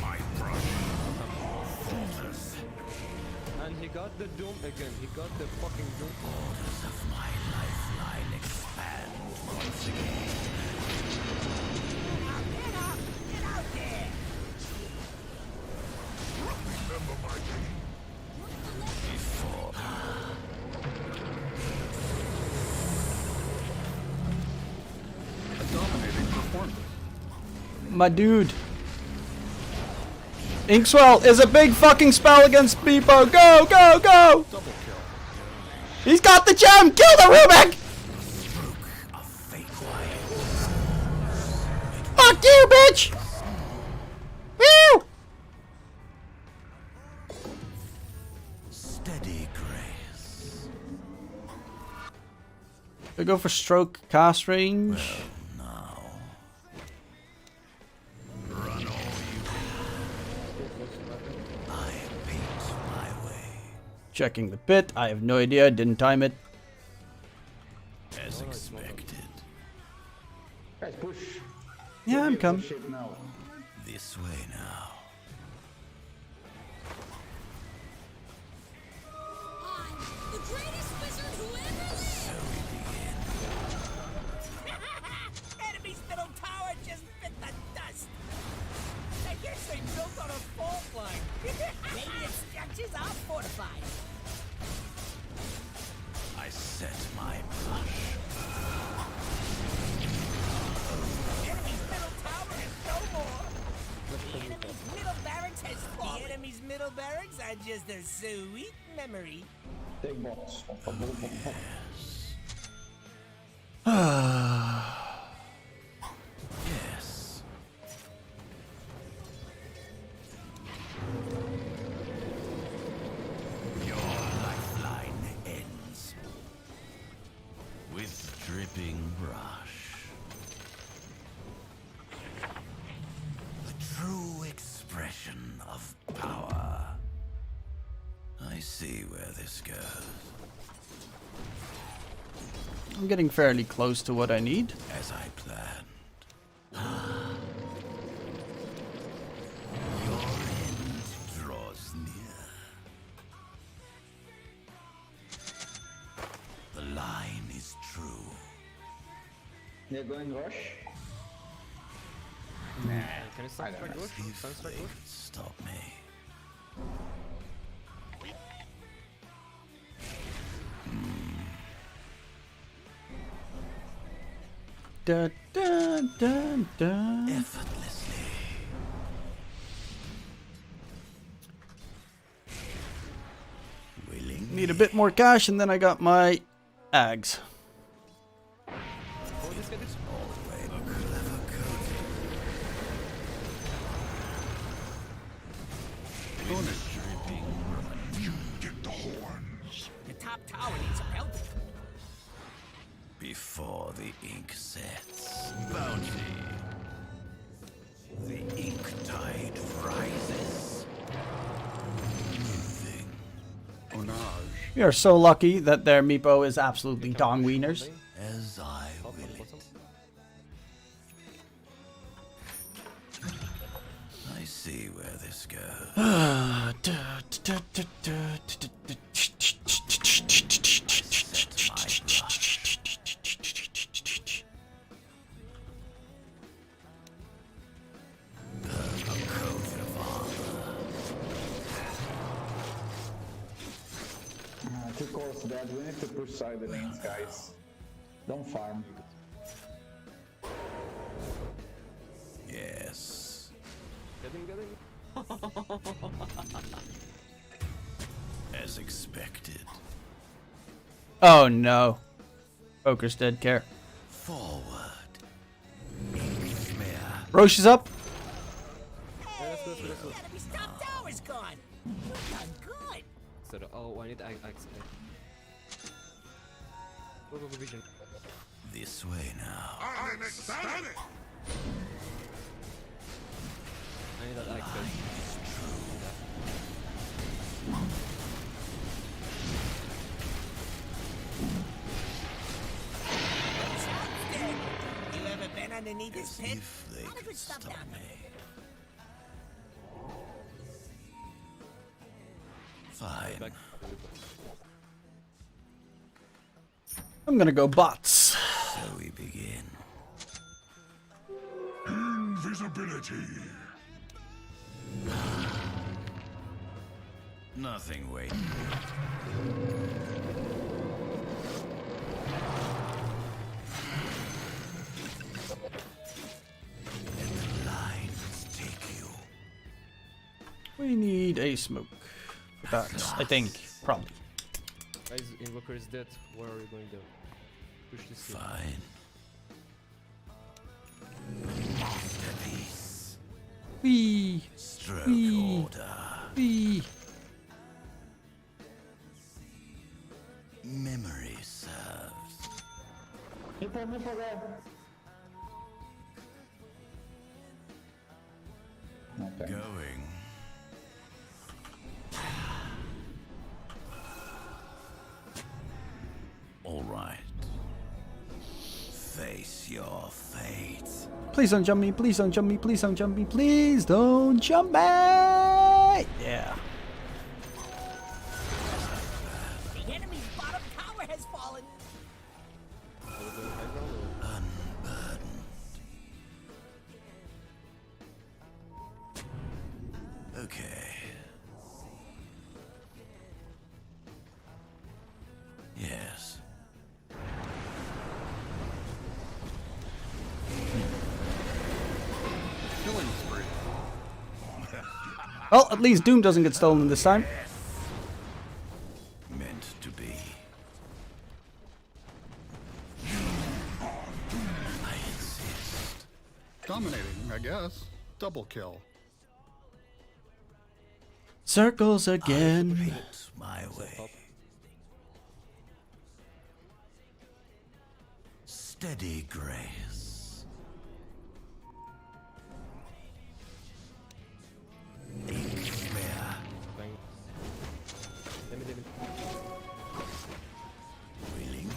My brush falters. And he got the doom again. He got the fucking doom. Borders of my lifeline expand once again. Get out there! Remember my name. Before. A dominating performance. My dude. Inkswell is a big fucking spell against Beepo. Go, go, go! Double kill. He's got the gem! Kill the Rubik! A fake Fuck you, bitch! Woo! steady grace. We go for stroke cast range. Now. Run all you I beat my way. Checking the pit. I have no idea. Didn't time it. As expected. Guys, push. Yeah, I'm coming. Shit now. This way now. I'm the greatest wizard who ever lived. So we begin. Enemy's middle tower just bit the dust. I guess they built on a fault line. enemy's middle barracks are just a sweet memory. Take bots. Por favor, por favor. Yes. Your lifeline ends with dripping brush. The true expression of power. I see where this goes. I'm getting fairly close to what I need. As I planned. Your end draws near. The line is true. They're going rush. Can you sunstrike bush? If Sunstrike they bush? could stop me. Da, da, da, da. Effortlessly. Willingly. Need a bit more cash, and then I got my ags. Oh, this guy is Always a clever code. Dripping run. Get the horns. The top tower needs some help. Before the ink sets. Bounty. The ink tide rises. Moving. Onage. We are so lucky that their Meepo is absolutely dong wieners. As I will it. I see where this goes. Two cores dead. We need to push side the lanes, guys. Don't farm. Yes. Get him. As expected. Oh no. Poker's dead care. Forward. Ink smear. Roche is up. Hey, the enemy's top tower's gone. We're done good. So, oh, I need axe. Go, vision. This way now. I'm ecstatic. I need that axe, guys. You ever been underneath this As pit? if they A lot of could good stuff stop down me. there. Fine. Back. I'm gonna go bots. So we begin. Invisibility. Nothing waiting. Let the lines take you. We need a smoke. That's, I think, probably. Guys, Invoker is dead. Where are you going to push this thing? Fine. Masterpiece. Wee, Stroke Wee. order. wee. Memory serves. Meepo there. Okay. Going. All right. Face your fate. Please don't jump me, please don't jump me, please don't jump me, please don't jump me! Yeah. The enemy's bottom tower has fallen. Are we going high ground or? Unburdened. Okay. Yes. Killing spree. Well, at least Doom doesn't get stolen this time. Meant to be. I insist. Dominating, I guess. Double kill. Circles again. It's my way. Steady grace. Ekipa. Willingly.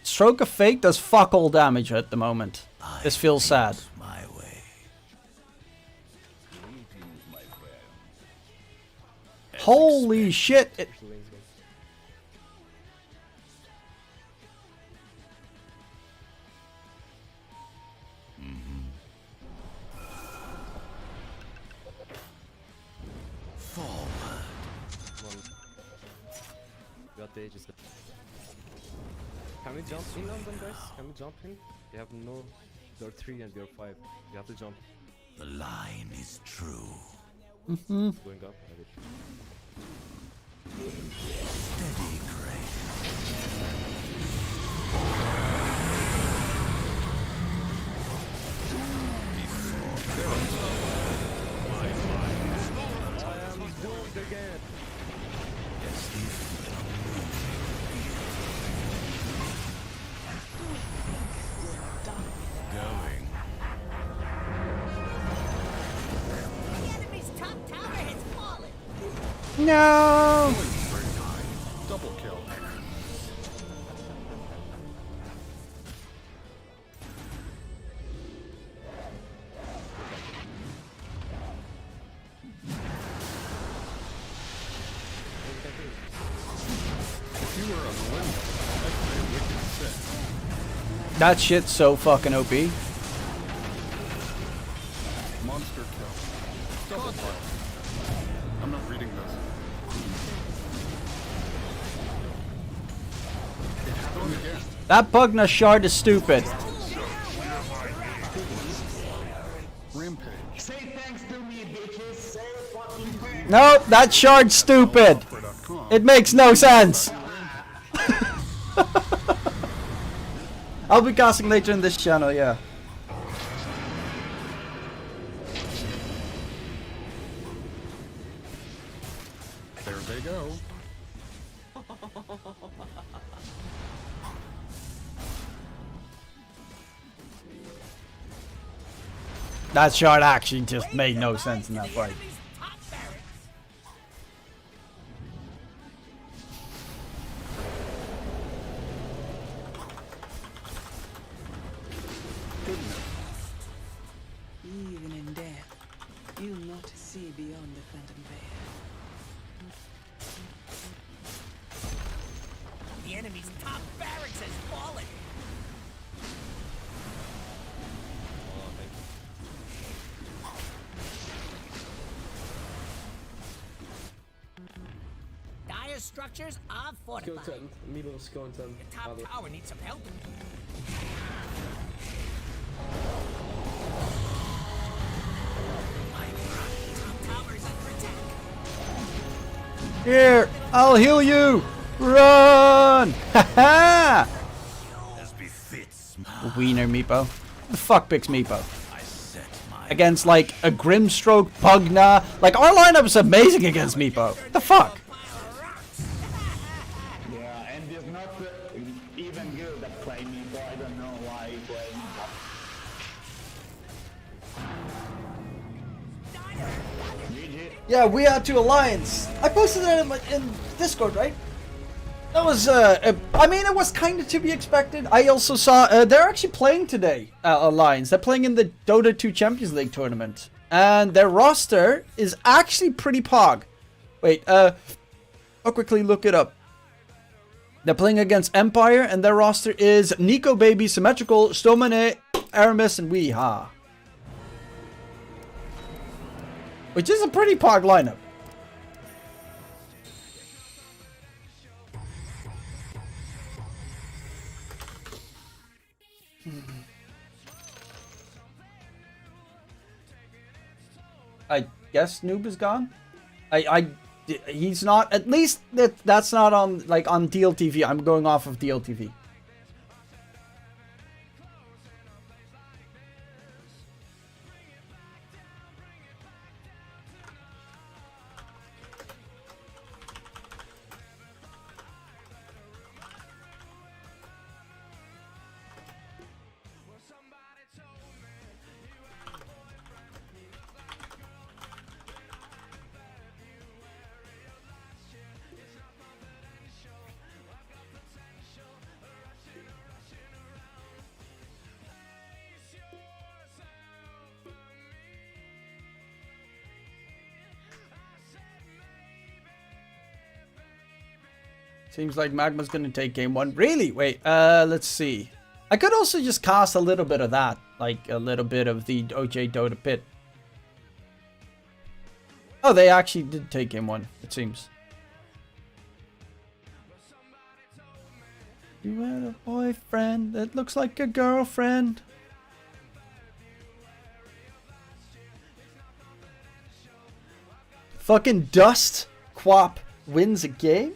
Stroke of Fate does fuck all damage at the moment. This feels sad. My way. Holy shit! Forward. Got the ages. Can we jump in on them, guys? Can we jump in? You have no. You're 3 and you're 5. You have to jump. The line is true. Going up. Steady grace. I am doomed again. Going. The enemy's top tower has fallen. No! Double kill. If you were a millennial, I'd say wicked sick. That shit's so fucking OP. Monster kill. Double kill. I'm not reading this. It happened again. That Bugna shard is stupid. Rampage. Say thanks to me, bitches. Say fucking thanks. Nope, that shard's stupid. .com. It makes no sense. I'll be casting later in this channel, yeah. There they go. That shard actually just made no sense in that fight. Enemy's top barracks. Even in death, you'll not see beyond the phantom veil. The enemy's top barracks has fallen. Dire structures are fortified. Middle skeleton. Top tower needs some help. Top tower is under attack. Here, I'll heal you. Run! Haha! As befits my. Wiener Meepo. The fuck picks Meepo? I set my. Against like a Grimstroke, Pugna. Like our lineup is amazing against Meepo. The fuck? Yeah, and it's not even good at playing me, so I don't know why he playing me. GG. Yeah, we had to alliance. I posted that in Discord, right? That was, I mean, it was kind of to be expected. I also saw, they're actually playing today, Alliance. They're playing in the Dota 2 Champions League tournament. And their roster is actually pretty pog. Wait, I'll quickly look it up. They're playing against Empire, and their roster is Nico Baby, Symmetrical, Stomane, Aramis, and Weeha. Which is a pretty pog lineup. I guess Noob is gone. He's not. At least that's not on like on DLTV. I'm going off of DLTV. Seems like Magma's gonna take game 1. Really? Wait, let's see. I could also just cast a little bit of that. Like, a little bit of the OJ Dota Pit. Oh, they actually did take game 1, it seems. You had a boyfriend that looks like a girlfriend. Fucking Dust Quap wins a game?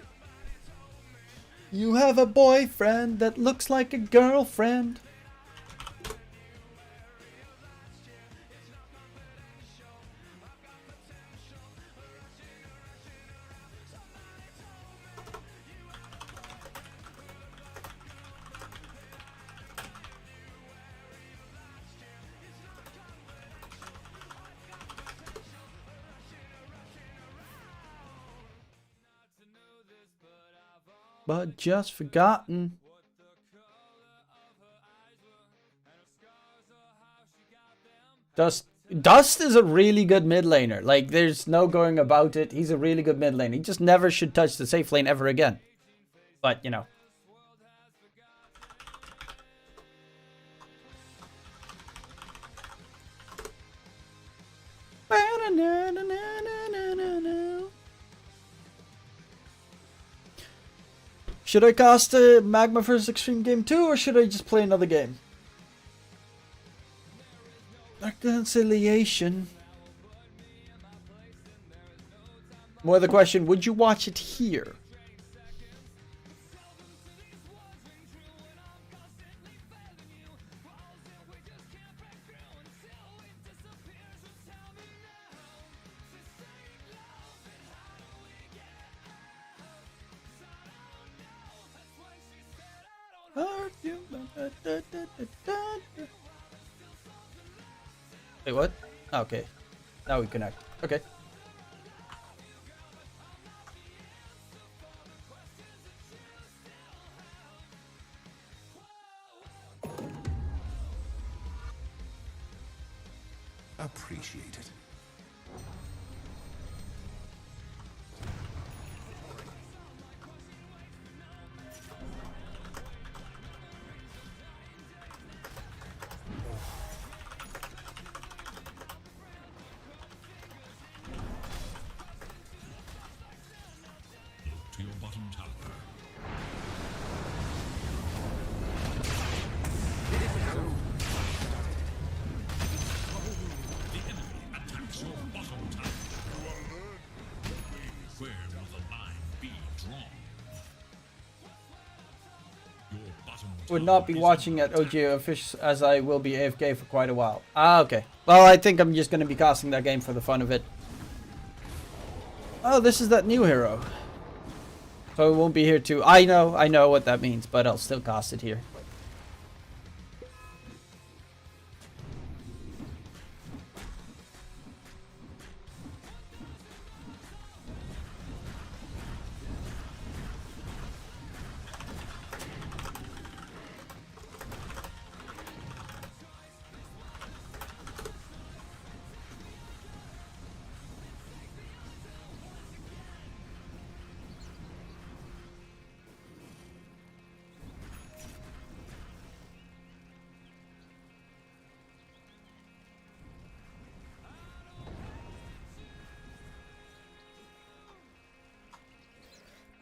You have a boyfriend that looks like a girlfriend. But just forgotten. Dust is a really good mid laner. Like, there's no going about it. He's a really good mid laner. He just never should touch the safe lane ever again. But, you know. Should I cast Magma vs Extreme Game 2 or should I just play another game? Reconciliation. More the question, would you watch it here? Wait, what? Okay. Now we connect. Okay. Appreciate it. To your bottom tower. The enemy attacks your bottom tower. Where will the line be drawn? Your bottom tower Would not be is watching under at attack. OGO Fish as I will be AFK for quite a while. Ah, okay. Well, I think I'm just going to be casting that game for the fun of it. Oh, this is that new hero. So it won't be here too. I know what that means, but I'll still cast it here.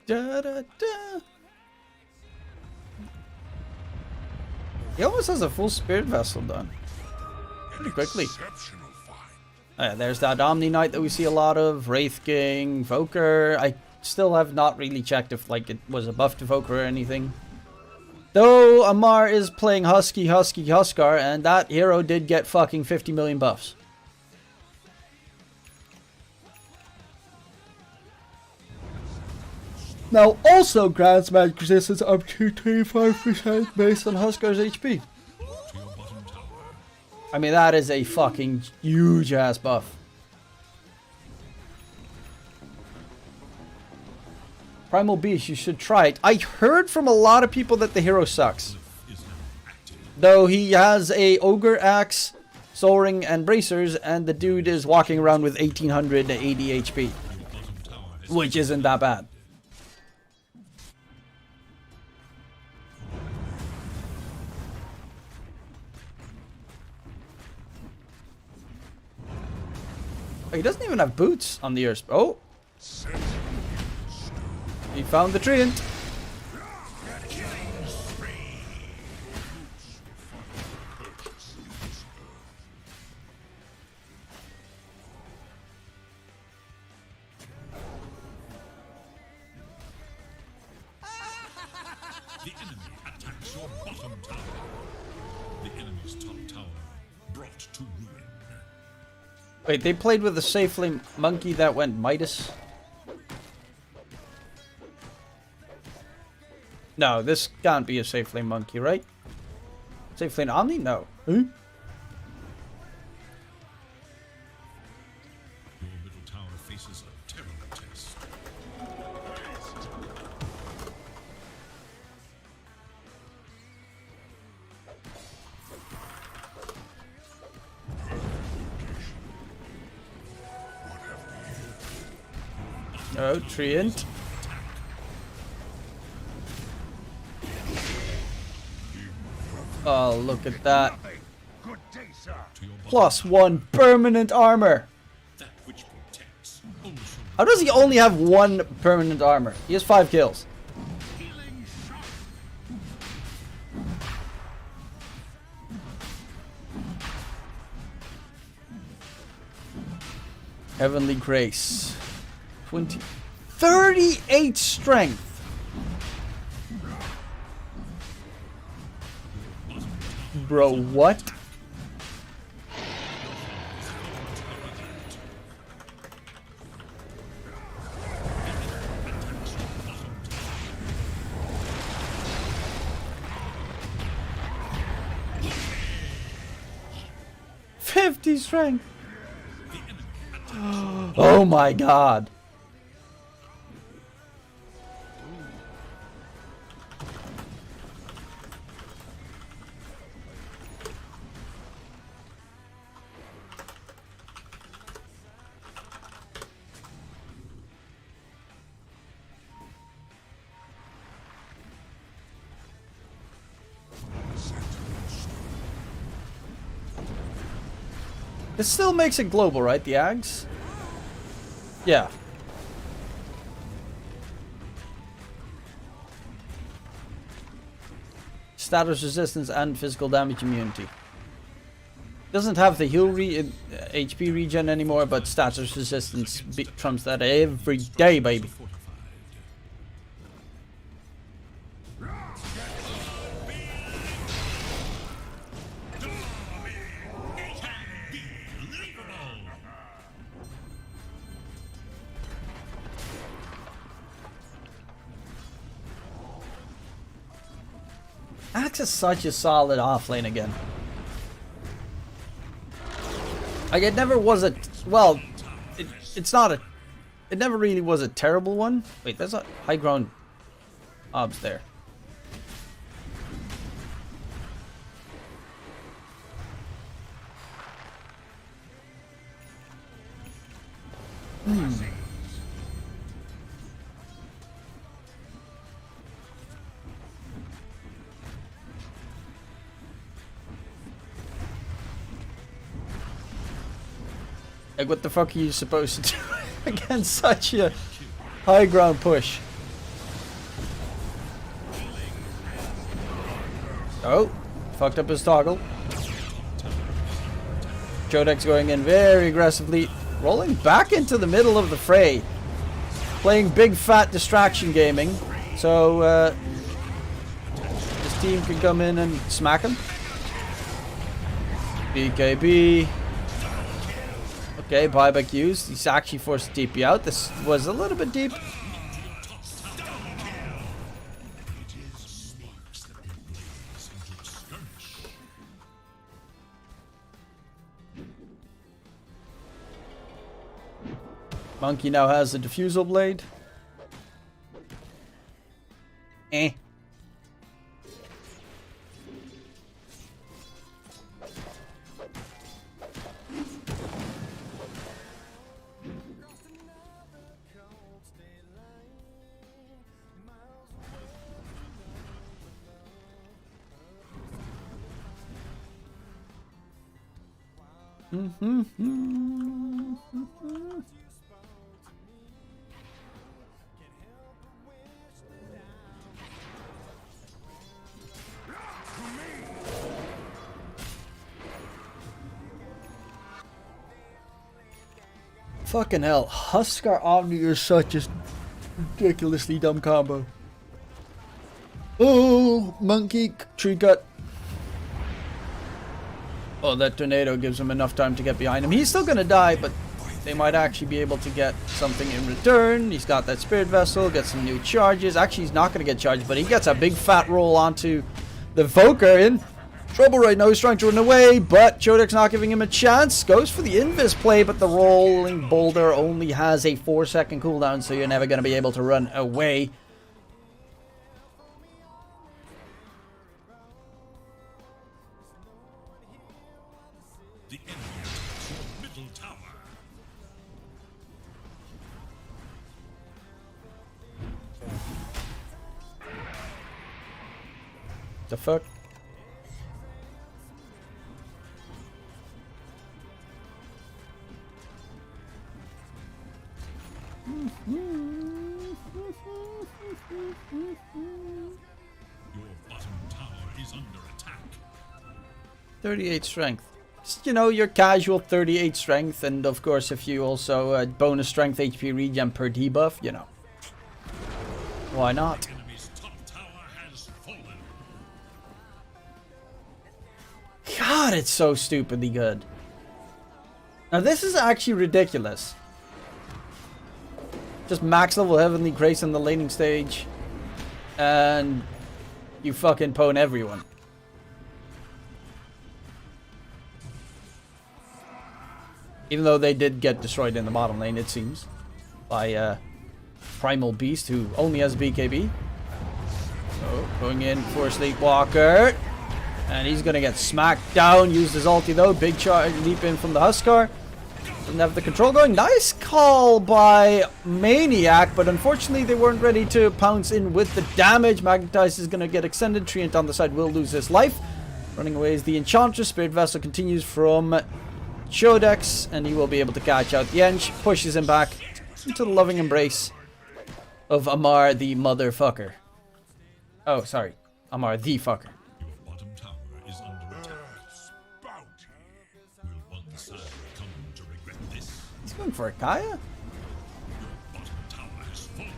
Da, da, da. He almost has a full spirit vessel done. Pretty quickly. Exceptional fight. There's that Omni Knight that we see a lot of. Wraith King, Voker. I still have not really checked if like it was a buff to Voker or anything. Though Amar is playing Huskar, and that hero did get fucking 50 million buffs. Now also grants magic resistance up to 25% based on Huskar's HP. I mean, that is a fucking huge ass buff. Primal Beast, you should try it. I heard from a lot of people that the hero sucks. Though he has a Ogre Axe, Soul Ring, and Bracers, and the dude is walking around with 1880 HP. Which isn't that bad. Oh, he doesn't even have boots on the Earth. Oh! He found the Treant. The enemy attacks your bottom tower. The enemy's top tower brought to ruin. Wait, they played with a Safe Flame Monkey that went Midas? No, this can't be a Safe Flame Monkey, right? Safe Flame Omni? No. Huh? Your middle tower faces a terrible test. Oh, Treant. Oh, look at that. +1 permanent armor. That which protects also How does he only have 1 permanent armor? He has 5 kills. healing shot. Heavenly Grace. 38 strength. Bro, what? '50 strength. Oh my god. This still makes it global, right? The Ags? Yeah. Status resistance and physical damage immunity. Doesn't have the heal HP regen anymore, but status resistance trumps that every day, baby. Axe is such a solid offlane again. Like, it never was a... Well, it's not a... It never really was a terrible one. Wait, there's a high ground obs there. Like, what the fuck are you supposed to do against such a high ground push? Oh, fucked up his toggle. Jodex going in very aggressively, rolling back into the middle of the fray, playing big fat distraction gaming, so this team can come in and smack him. BKB. Okay, buyback used. He's actually forced to TP out. This was a little bit deep. Monkey now has a diffusal blade. Eh. Fucking hell, Huskar Omni is such a ridiculously dumb combo. Oh, monkey tree cut. Oh, that tornado gives him enough time to get behind him. He's still gonna die, but they might actually be able to get something in return. He's got that spirit vessel, gets some new charges. Actually, he's not gonna get charged, but he gets a big fat roll onto the Voker. In trouble right now. He's trying to run away, but Chodek's not giving him a chance. Goes for the invis play, but the rolling boulder only has a 4-second cooldown, so you're never gonna be able to run away. The enemy attacks your middle tower. The fuck? Your bottom tower is under attack. 38 strength. Just, you know, your casual 38 strength, and of course if you also bonus strength HP regen per debuff, you know. Why not? Enemy's top tower has fallen. God, it's so stupidly good. Now this is actually ridiculous. Just max level Heavenly Grace in the laning stage, and you fucking pwn everyone. Even though they did get destroyed in the bottom lane, it seems, by Primal Beast, who only has BKB. So, going in for Sleepwalker. And he's going to get smacked down. Used his ulti though. Big charge, leap in from the Huskar. Doesn't have the control going. Nice call by Maniac, but unfortunately they weren't ready to pounce in with the damage. Magnetize is going to get extended. Treant on the side will lose his life. Running away is the Enchantress. Spirit Vessel continues from Chodex, and he will be able to catch out the ENG. Pushes him back into the loving embrace of Amar the motherfucker. Oh, sorry. Amar the fucker. Your bottom tower is under attack. Bounty. Will one side come to regret this? He's going for a Kaya? Your bottom tower has fallen.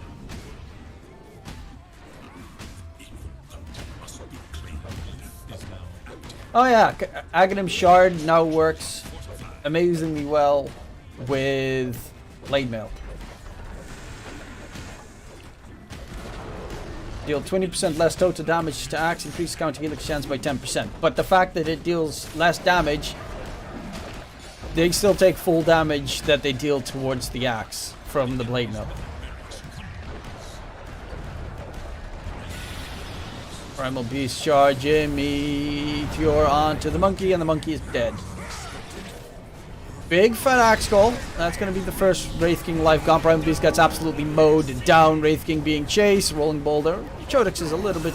Equal bounty must be claimed. Death is now active. Oh yeah, Aghanim Shard now works amazingly well with Blade Mail. Deal 20% less total damage to axe, increase counter helix chance by 10%. But the fact that it deals less damage, they still take full damage that they deal towards the axe from the Blade Mail. Primal Beast charging Meteor onto the monkey, and the monkey is dead. Big fat axe call. That's going to be the first Wraith King life gone. Primal Beast gets absolutely mowed down. Wraith King being chased. Rolling boulder. Chodex is a little bit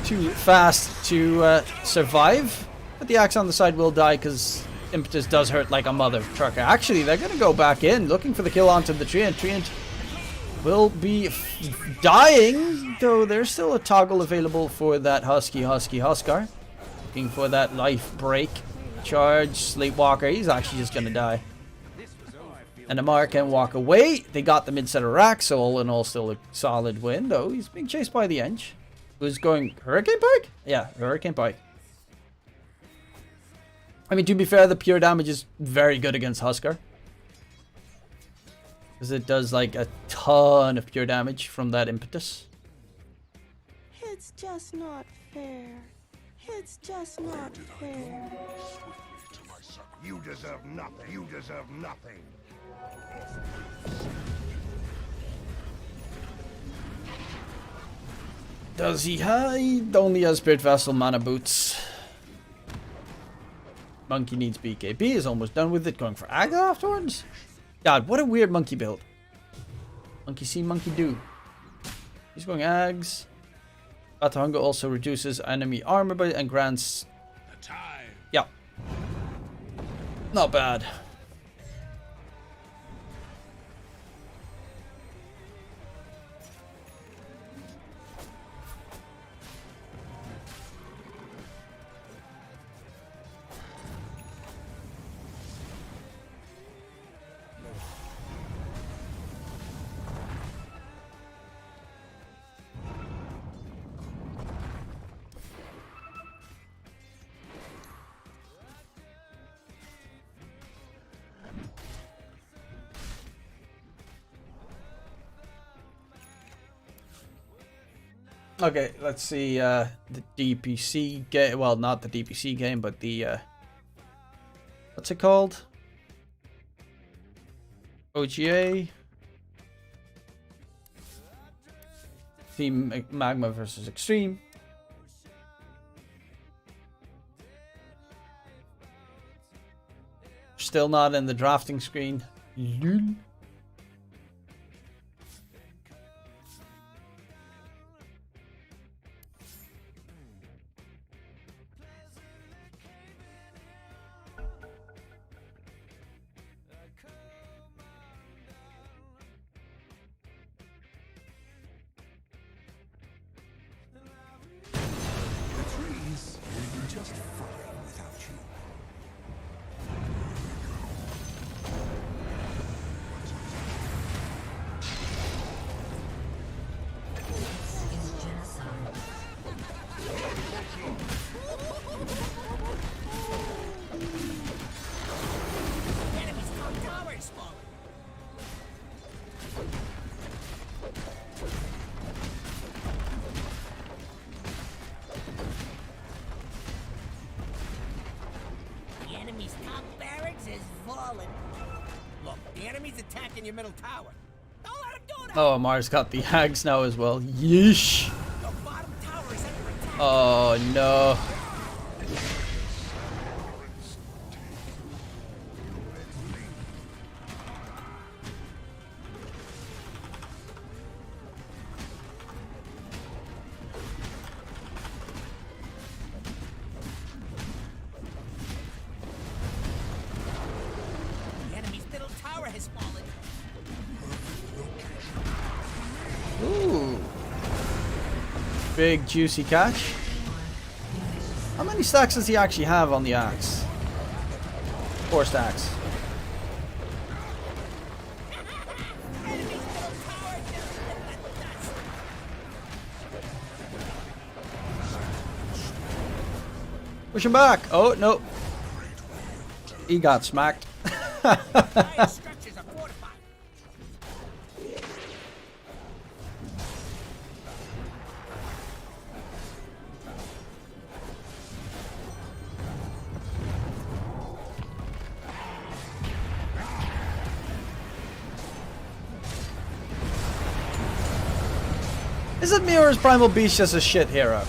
too fast to survive. But the axe on the side will die because Impetus does hurt like a mother trucker. Actually, they're going to go back in. Looking for the kill onto the Treant. Treant will be dying. Though there's still a toggle available for that Huskar. Looking for that life break. Charge, Sleepwalker. He's actually just gonna die. And Amar can walk away. They got the mid-set of rack, so all in all, still a solid win. Though he's being chased by the ENG. Who's going Hurricane Pike? Yeah, Hurricane Pike. I mean, to be fair, the pure damage is very good against Huskar. Because it does like a ton of pure damage from that impetus. It's just not fair. It's just not fair. You deserve nothing. You deserve nothing. Does he hide? Only has Spirit Vessel mana boots. Monkey needs BKB. Is almost done with it. Going for Aga afterwards. God, what a weird monkey build. Monkey see, monkey do. He's going Ags. Batahunga also reduces enemy armor by and grants. Yeah. Not bad. Okay, let's see the DPC game. Well, not the DPC game, but the what's it called? OGA. Team Magma versus Extreme. Still not in the drafting screen. Lol. Attacking your middle tower. Don't let him do that. Oh, Mars got the hags now as well. Yeesh. Your bottom tower is under attack. Oh no. Ooh. Big juicy catch. How many stacks does he actually have on the axe? 4 stacks. Push him back. Oh, no. He got smacked. Is it me or is Primal Beast just a shit hero?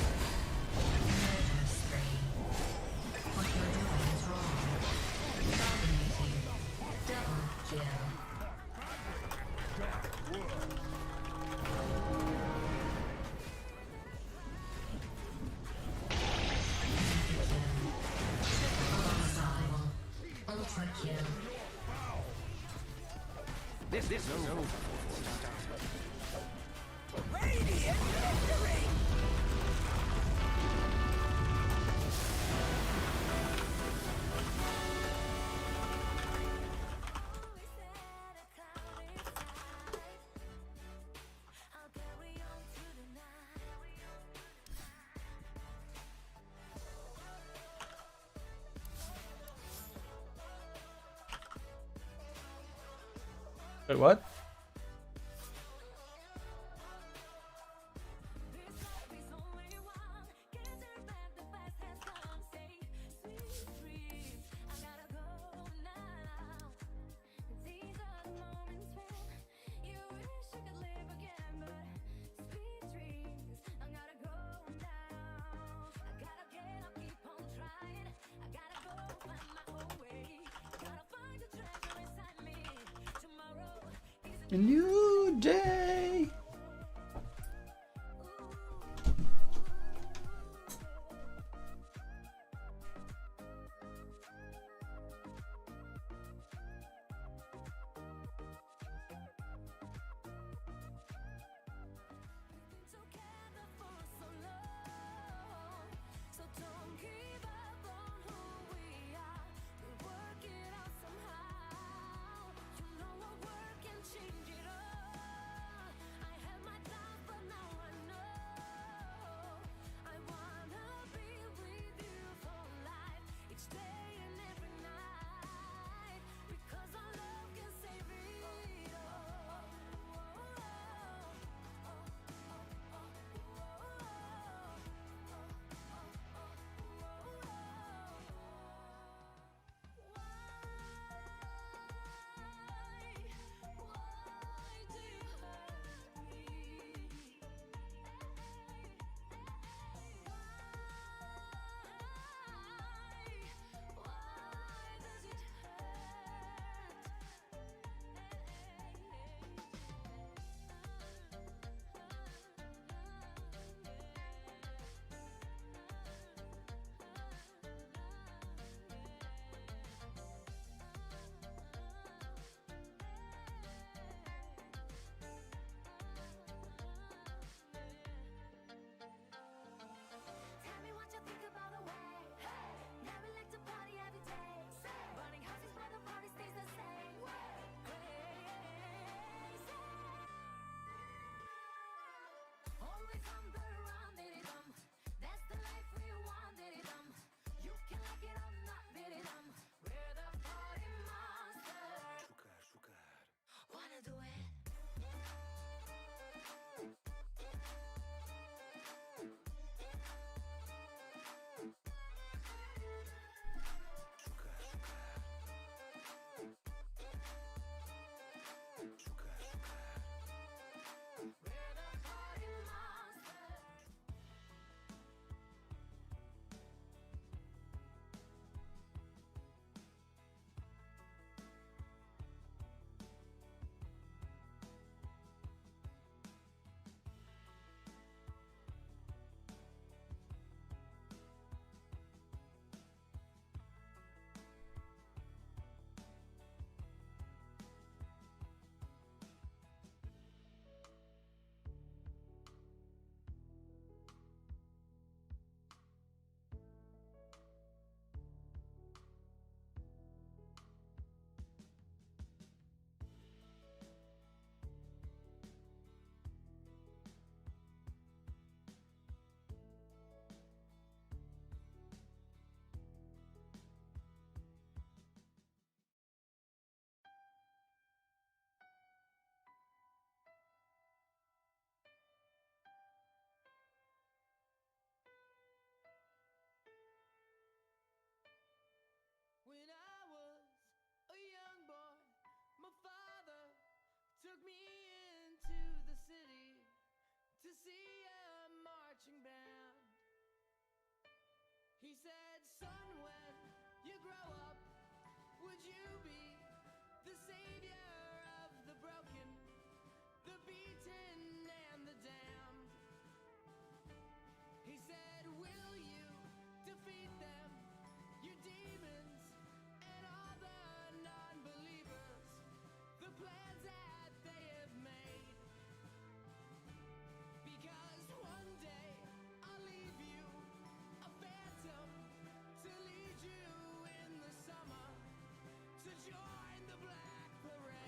This is over. Radiant victory! Wait, what? A new day. When I was a young boy, my father took me into the city to see a marching band. He said, son, when you grow up, would you be the savior of the broken, the beaten, and the damned? He said, will you defeat them, your demons, and all the non-believers, the plans that they have made? Because one day I'll leave you a phantom to lead you in the summer to join the Black Parade.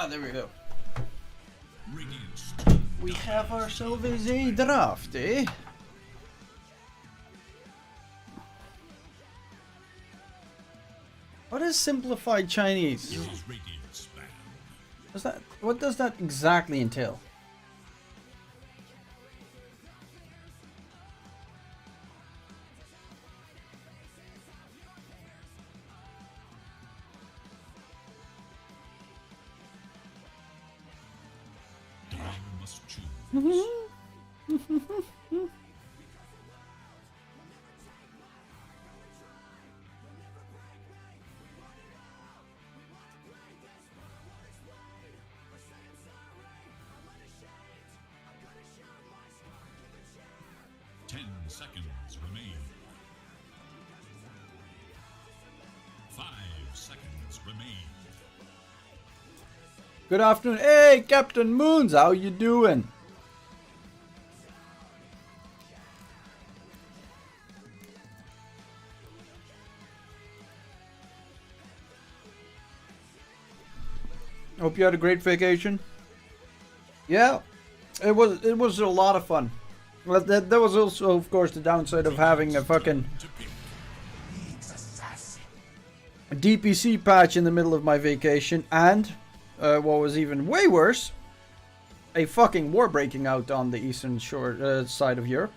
Ah, there we go. Radiant's We have ourselves a draft, eh? What is simplified Chinese? Use radiant spam. What does that exactly entail? Dire must choose. Seconds remain. 5 seconds remain. Good afternoon. Hey, Captain Moons, how you doing? Hope you had a great vacation. Yeah, it was a lot of fun. Well, that was also, of course, the downside of having a fucking DPC patch in the middle of my vacation, and what was even way worse, a fucking war breaking out on the eastern shore side of Europe.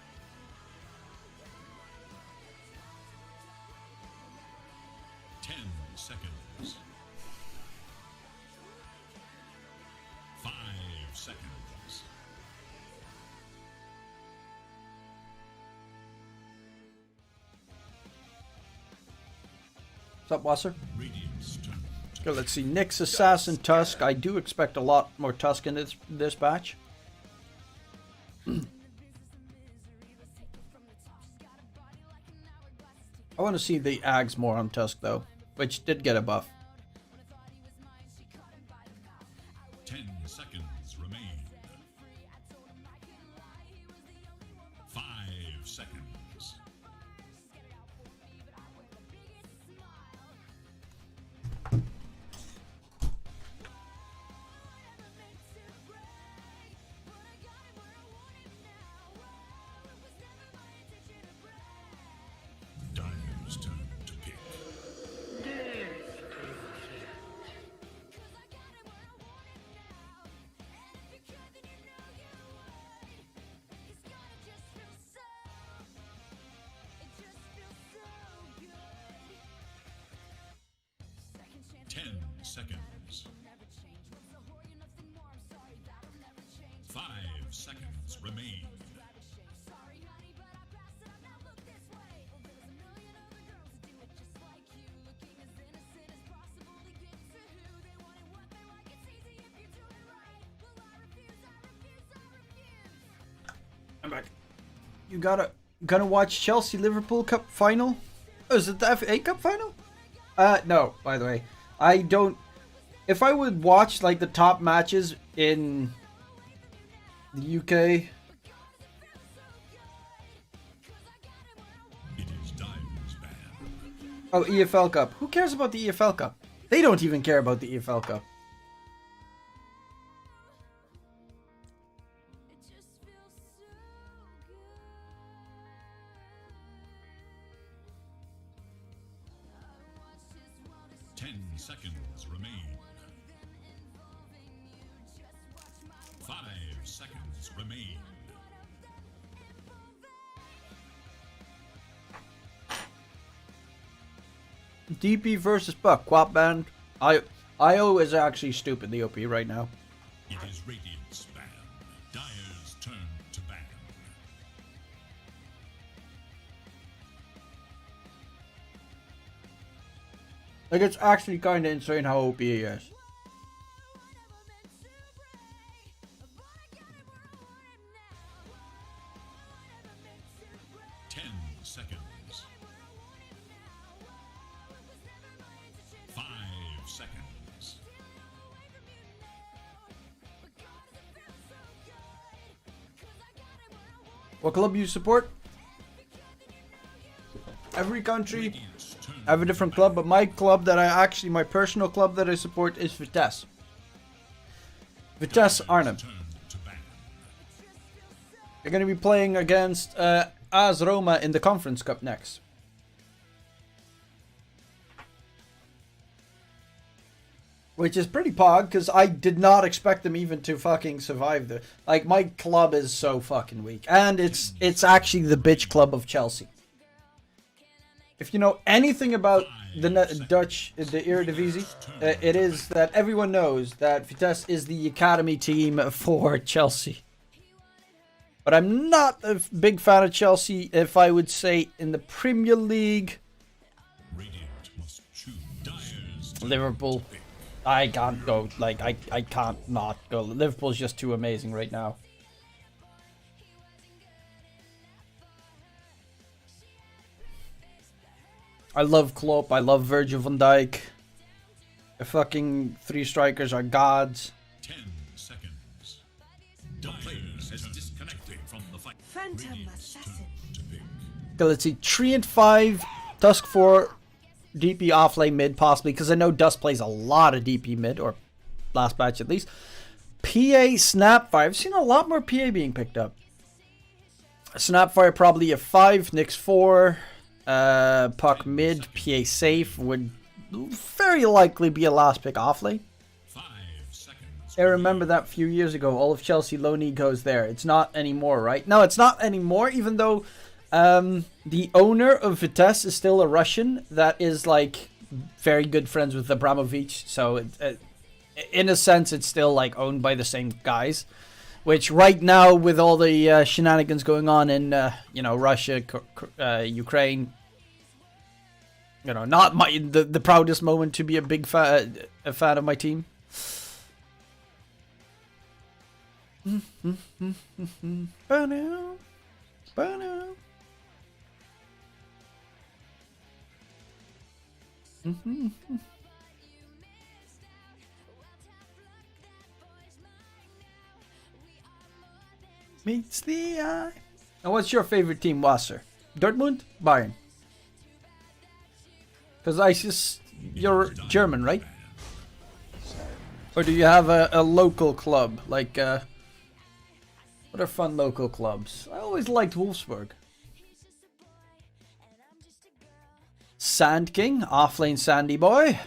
What's up, Wasser? Okay, let's see. Nyx, Assassin, Tusk. I do expect a lot more Tusk in this batch. I want to see the Ags more on Tusk, though, which did get a buff. 10 seconds remain. 5 seconds. Seconds. 5 seconds remain. I'm back. You gonna watch Chelsea Liverpool Cup final? Oh, is it the FA Cup final? No, by the way. I don't. If I would watch like the top matches in the UK, It is Dire's ban. Oh, EFL Cup. Who cares about the EFL Cup? They don't even care about the EFL Cup. Seconds remain. 5 seconds remain. DP versus Buck. Quap band. IO is actually stupid, the OP right now. It is Radiant's ban. Dire's turn to ban. Like, it's actually kind of insane how OP he is. Seconds. 5 seconds. What club you support? Every country have a different club, but my club that my personal club that I support is Vitesse. Vitesse Arnhem. Turn to ban. You're going to be playing against AS Roma in the Conference Cup next. Which is pretty pog, because I did not expect them even to fucking survive the... Like, my club is so fucking weak. And it's actually the bitch club of Chelsea. If you know anything about the Dutch, the Eredivisie, it is that everyone knows that Vitesse is the academy team for Chelsea. But I'm not a big fan of Chelsea, if I would say, in the Premier League. Radiant must choose. Dire's Liverpool. I can't go, like, I can't not go. Liverpool's just too amazing right now. I love Klopp, I love Virgil van Dijk. The fucking three strikers are gods. 10 seconds. The player has disconnected from the fight. Phantom Radiant's turn assassin. to pick. Okay, let's see, 3 and 5, Dusk 4, DP offlane mid possibly, because I know Dusk plays a lot of DP mid, or last match at least. PA Snapfire, I've seen a lot more PA being picked up. Snapfire probably a 5, Nyx 4, Puck mid, PA safe, would very likely be a last pick offlane. 5 seconds. I remember that few years ago, all of Chelsea low knee goes there. It's not anymore, right? No, it's not anymore, even though the owner of Vitesse is still a Russian that is like very good friends with Abramovich. So in a sense, it's still like owned by the same guys. Which right now, with all the shenanigans going on in Russia, Ukraine, not the proudest moment to be a big fan of my team. Meets the eye. And what's your favorite team, Wasser? Dortmund? Bayern? Because you're German, right? Or do you have a local club? Like, what are fun local clubs? I always liked Wolfsburg. Sand King, offlane Sandy Boy.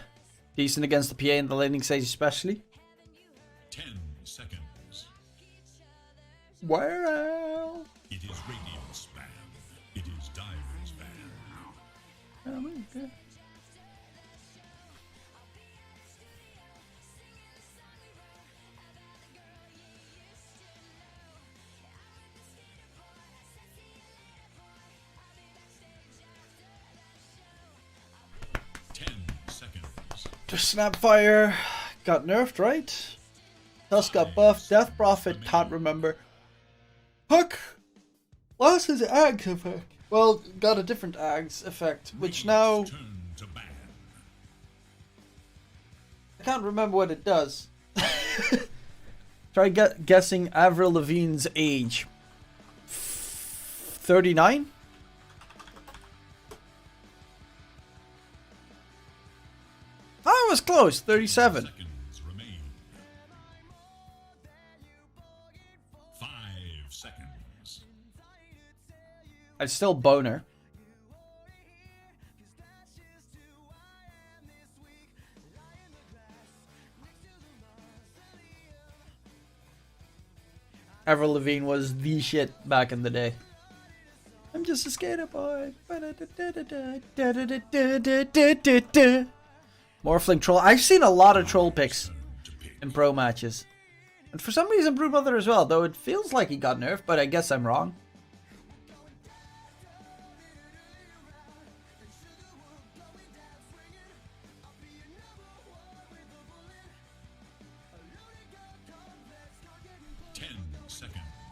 Decent against the PA in the laning stage especially. 10 seconds. Well, It is Radiant's ban. It is Dire's ban. okay. Just Snapfire got nerfed, right? Dusk got buffed. Death Prophet, can't remember. Puck lost his Ags effect. Well, got a different Ags effect, which now I can't remember what it does. Try guessing Avril Lavigne's age. 39? Oh, it was close. 37. Seconds remain. 5 seconds. I'd still boner. Avril Lavigne was the shit back in the day. I'm just a skater boy. Morphling troll. I've seen a lot of troll picks in pro matches. And for some reason Brewmother as well, though it feels like he got nerfed, but I guess I'm wrong.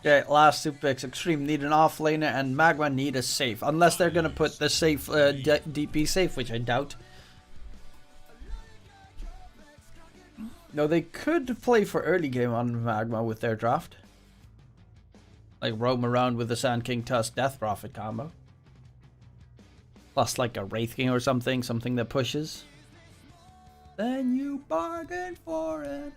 Okay, last two picks. Extreme need an offlaner and Magma need a safe. Unless they're going to put the safe DP safe, which I doubt. No, they could play for early game on Magma with their draft. Like roam around with the Sand King Tusk Death Prophet combo. Plus like a Wraith King or something that pushes. Then you bargain for it.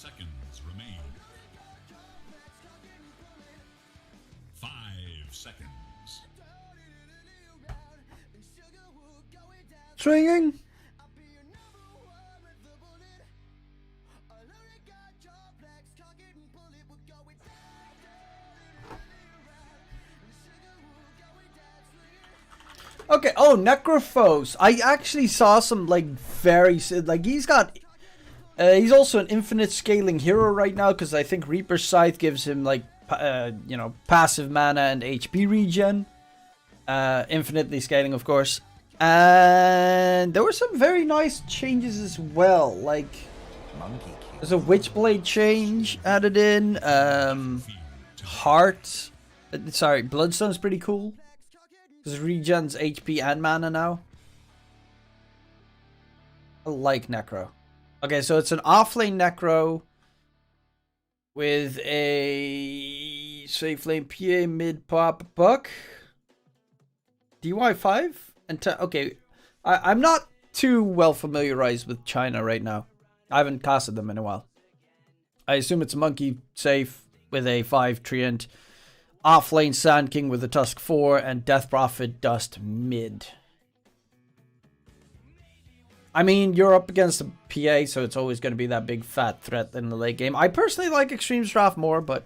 seconds remain. 5 seconds. Swinging. Okay, oh, Necrophos. I actually saw some, like, very... Like, he's got... he's also an infinite scaling hero right now, because I think Reaper's Scythe gives him, like, you know, passive mana and HP regen. Infinitely scaling, of course. And there were some very nice changes as well. Like, there's a Witchblade change added in. Heart... sorry, Bloodstone's pretty cool. Because it regens HP and mana now. I like Necro. Okay, so it's an offlane Necro with a safe lane PA mid pop buck. DY5 and okay, I'm not too well familiarized with China right now. I haven't casted them in a while. I assume it's a monkey safe with a 5 treant. Offlane Sand King with a Tusk 4 and Death Prophet Dust mid. I mean, you're up against a PA, so it's always going to be that big fat threat in the late game. I personally like Extreme Strafe more, but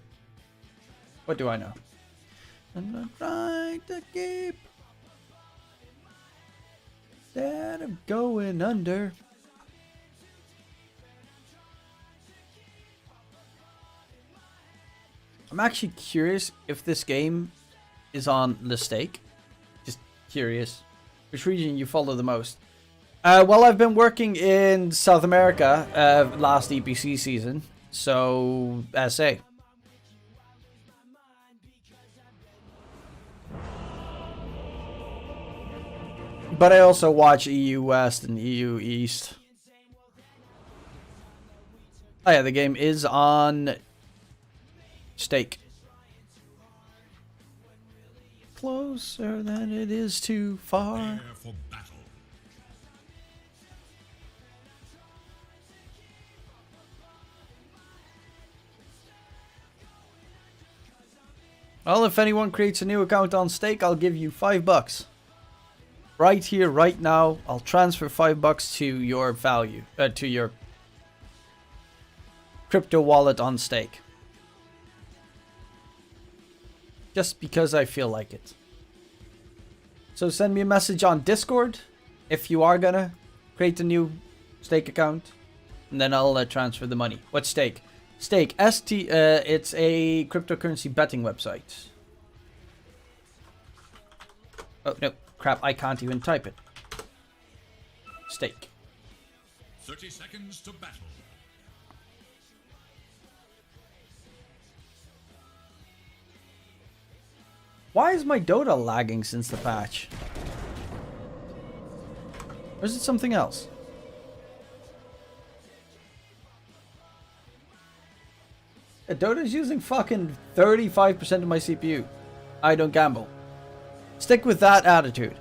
what do I know? And I try to keep that I'm going under. I'm actually curious if this game is on the stake. Just curious. Which region you follow the most? Well, I've been working in South America last DPC season. So, SA. But I also watch EU West and EU East. Oh yeah, the game is on... stake. Closer than it is too far. Prepare for battle. Well, if anyone creates a new account on stake, I'll give you $5. Right here, right now, I'll transfer $5 to your value, to your crypto wallet on stake. Just because I feel like it. So send me a message on Discord if you are gonna create a new stake account, and then I'll transfer the money. What stake? Stake. It's a cryptocurrency betting website. Oh no, crap! I can't even type it. Stake. 30 seconds to battle. Why is my Dota lagging since the patch? Or is it something else? Dota's using fucking 35% of my CPU. I don't gamble. Stick with that attitude.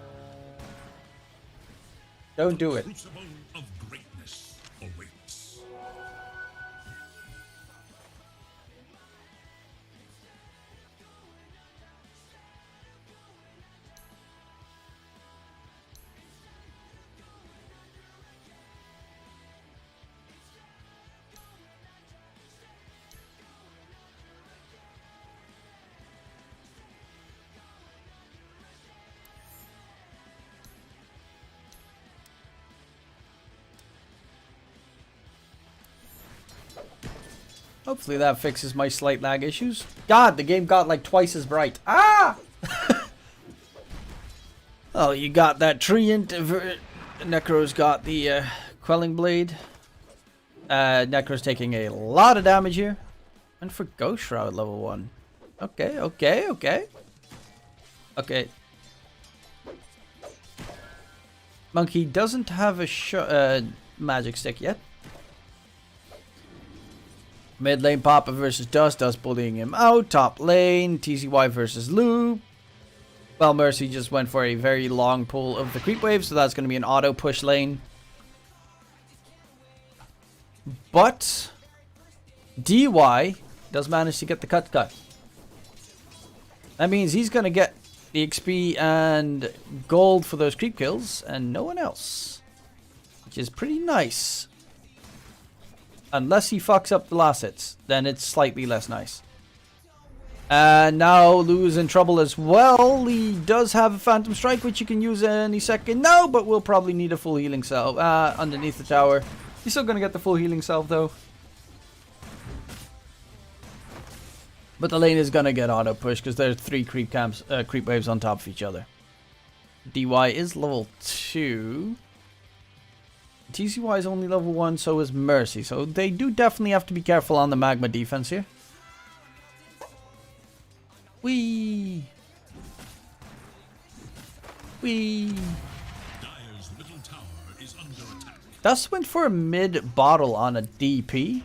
Don't do it. Crucible of greatness awaits. Hopefully that fixes my slight lag issues. God, the game got like twice as bright. Ah! Oh, you got that treant. Necro's got the Quelling Blade. Necro's taking a lot of damage here. And for Ghost Shroud level 1. Okay, okay, okay. Okay. Monkey doesn't have a magic stick yet. Mid lane Papa versus Dust. Dust bullying him out. Top lane TCY versus Lou. Well, Mercy just went for a very long pull of the creep wave, so that's going to be an auto push lane. But DY does manage to get the cut. That means he's going to get the XP and gold for those creep kills and no one else. Which is pretty nice. Unless he fucks up the last hits, then it's slightly less nice. And now Lou's in trouble as well. He does have a Phantom Strike, which you can use any second now, but we'll probably need a full healing salve underneath the tower. He's still going to get the full healing salve, though. But the lane is going to get auto push because there's 3 creep waves on top of each other. DY is level 2. TCY is only level 1, so is Mercy. So they do definitely have to be careful on the magma defense here. Wee. Dire's middle tower is under attack. Dust went for a mid bottle on a DP.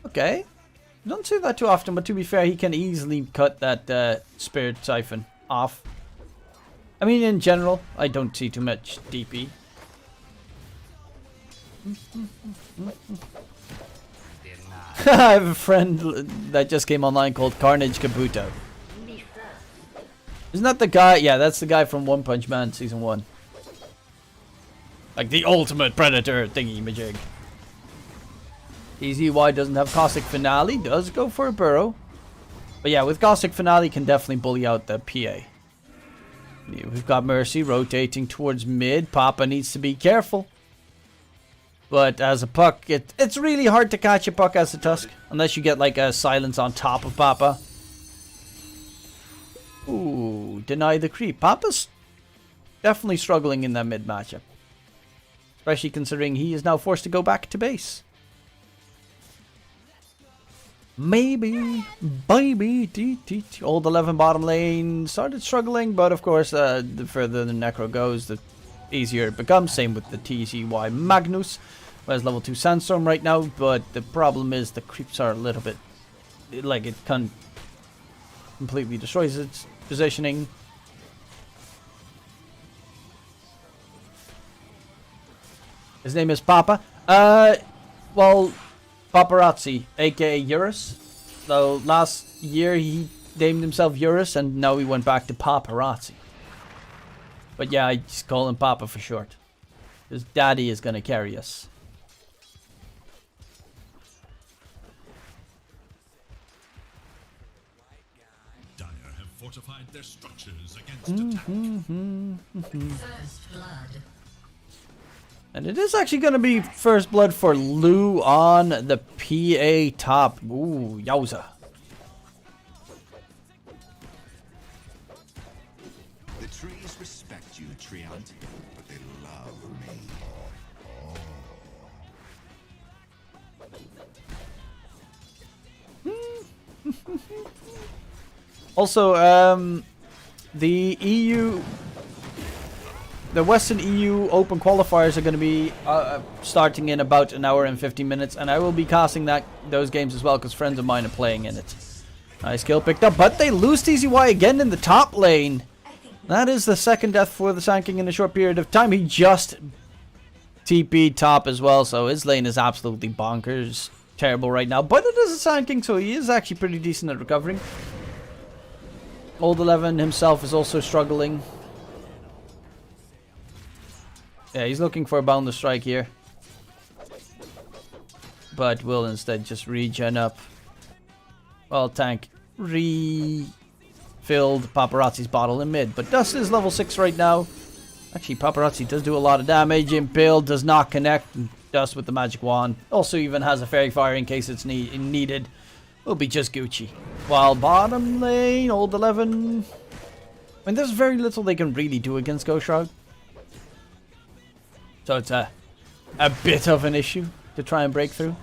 Okay. Don't see that too often, but to be fair, he can easily cut that Spirit Siphon off. I mean, in general, I don't see too much DP. I have a friend that just came online called Carnage Kabuto. Isn't that the guy? Yeah, that's the guy from One Punch Man Season 1. Like the ultimate predator thingy majig. TZY doesn't have Caustic Finale, does go for a burrow. But yeah, with Caustic Finale can definitely bully out the PA. We've got Mercy rotating towards mid. Papa needs to be careful. But as a puck, it's really hard to catch a puck as a Tusk. Unless you get like a silence on top of Papa. Ooh, deny the creep. Papa's definitely struggling in that mid matchup. Especially considering he is now forced to go back to base. Maybe, baby, old 11 bottom lane started struggling, but of course, the further the Necro goes, the easier it becomes. Same with the TCY Magnus, who has level 2 Sandstorm right now, but the problem is the creeps are a little bit, like it completely destroys its positioning. His name is Papa. Well, Paparazzi, aka Eurus. So last year he named himself Eurus and now he went back to Paparazzi. But yeah, I just call him Papa for short. His daddy is gonna carry us. Dire have fortified their structures against attack. First blood. And it is actually going to be first blood for Lou on the PA top. Ooh, yowza. The trees respect you, Treant, but they love me. Also, the EU... The Western EU Open Qualifiers are going to be starting in about an hour and 15 minutes. And I will be casting those games as well because friends of mine are playing in it. Nice kill picked up. But they lose TZY again in the top lane. That is the second death for the Sand King in a short period of time. He just TP'd top as well. So his lane is absolutely bonkers. Terrible right now. But it is a Sand King, so he is actually pretty decent at recovering. Old 11 himself is also struggling. Yeah, he's looking for a Boundless Strike here. But will instead just regen up. Well, tank refilled Paparazzi's bottle in mid. But Dust is level 6 right now. Actually, Paparazzi does do a lot of damage. Impale does not connect. Dust with the magic wand. Also even has a Fairy Fire in case it's needed. Will be just Gucci. While bottom lane, old 11. I mean, there's very little they can really do against Ghost Shroud. So it's a bit of an issue to try and break through.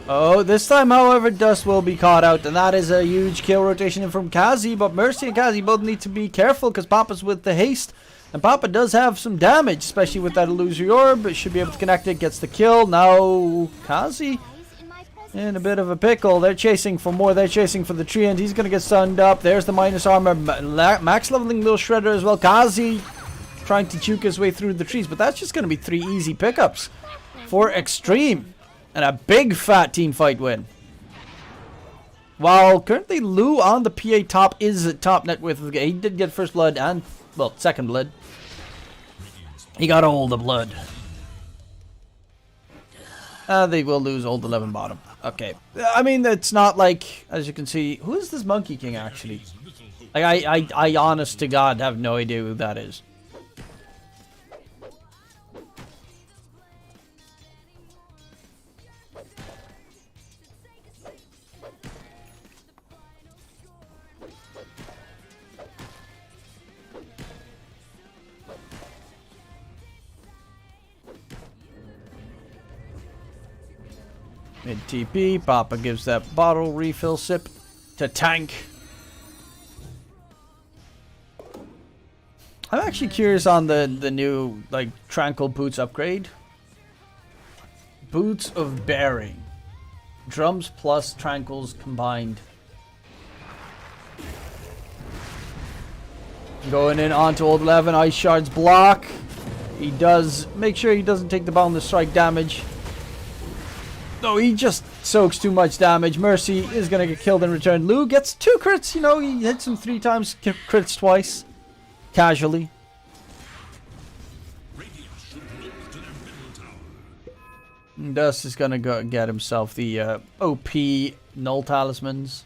Oh, this time, however, Dust will be caught out, and that is a huge kill rotation in from Kazi. But Mercy and Kazi both need to be careful because Papa's with the haste. And Papa does have some damage, especially with that illusory orb. But should be able to connect it, gets the kill. Now, Kazi in a bit of a pickle. They're chasing for more. They're chasing for the tree, and he's going to get stunned up. There's the minus armor. Max leveling Lil Shredder as well. Kazi trying to juke his way through the trees, but that's just going to be 3 easy pickups for Extreme. And a big fat team fight win. While currently Lou on the PA top is top net with. He did get first blood and, well, second blood. He got all the blood. They will lose old 11 bottom. Okay. I mean, it's not like, as you can see, who is this Monkey King actually? Like, I honest to God have no idea who that is. Mid TP, Papa gives that bottle refill sip to Tank. I'm actually curious on the new, like, Tranquil Boots upgrade. Boots of Bearing. Drums plus Tranquils combined. Going in onto old 11, Ice Shards block. He does make sure he doesn't take the Boundless Strike damage. No, he just soaks too much damage. Mercy is going to get killed in return. Lou gets 2 crits. You know, he hits him 3 times, crits twice. Casually. Dust is going to go get himself the OP Null Talismans.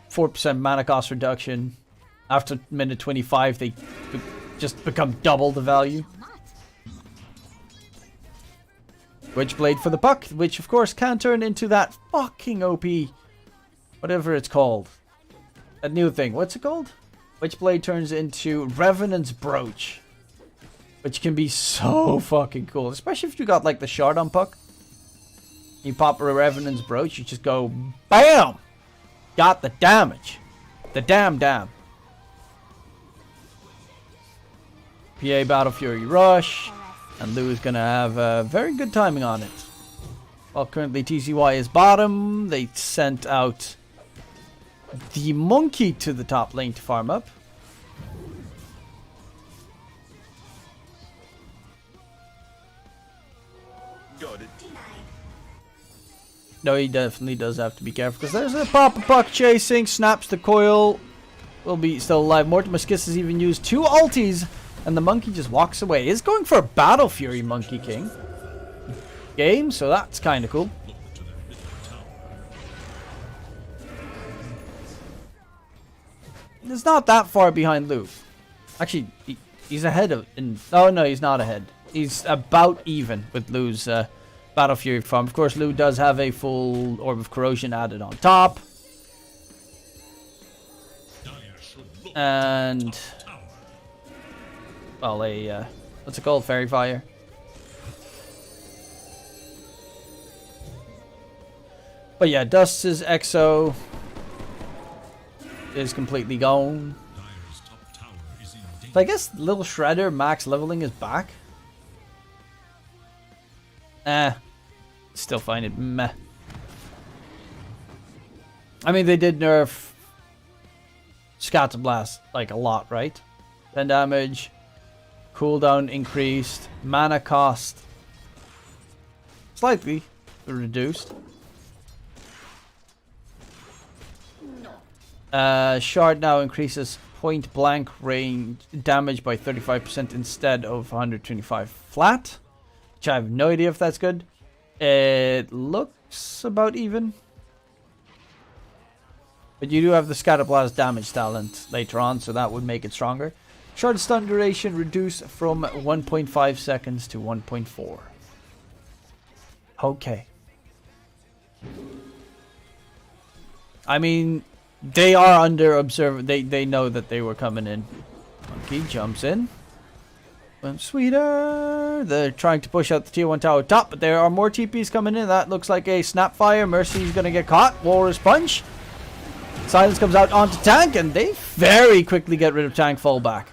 4% mana cost reduction. After minute 25, they just become double the value. Witchblade for the puck, which of course can turn into that fucking OP, whatever it's called. That new thing, what's it called? Witchblade turns into Revenant's Brooch, which can be so fucking cool, especially if you got like the shard on puck. You pop a Revenant's Brooch, you just go BAM! Got the damage. The damn. PA Battle Fury Rush. And Lou is going to have very good timing on it. While currently TCY is bottom. They sent out the Monkey to the top lane to farm up. Got it. No, he definitely does have to be careful. Because there's a Papa Puck chasing. Snaps the coil. Will be still alive. Mortimer Skis has even used 2 ultis. And the Monkey just walks away. He's going for a Battle Fury Monkey King game, so that's kind of cool. It's not that far behind Lou. Actually, he's ahead of... Oh, no, he's not ahead. He's about even with Lou's Battle Fury farm. Of course, Lou does have a full Orb of Corrosion added on top. And... well, what's it called? Fairy Fire. But yeah, Dust's EXO is completely gone. So I guess Little Shredder max leveling is back. Still find it meh. I mean, they did nerf Scatter Blast like a lot, right? 10 damage. Cooldown increased. Mana cost slightly reduced. Shard now increases point blank range damage by 35% instead of 125 flat. Which I have no idea if that's good. It looks about even. But you do have the Scatter Blast damage talent later on, so that would make it stronger. Shard stun duration reduced from 1.5 seconds to 1.4. Okay. I mean, they are under observe. They know that they were coming in. Monkey jumps in. Sweeter. there. They're trying to push out the tier 1 tower top, but there are more TPs coming in. That looks like a Snapfire. Mercy's going to get caught. Walrus Punch. Silence comes out onto Tank, and they very quickly get rid of Tank fallback.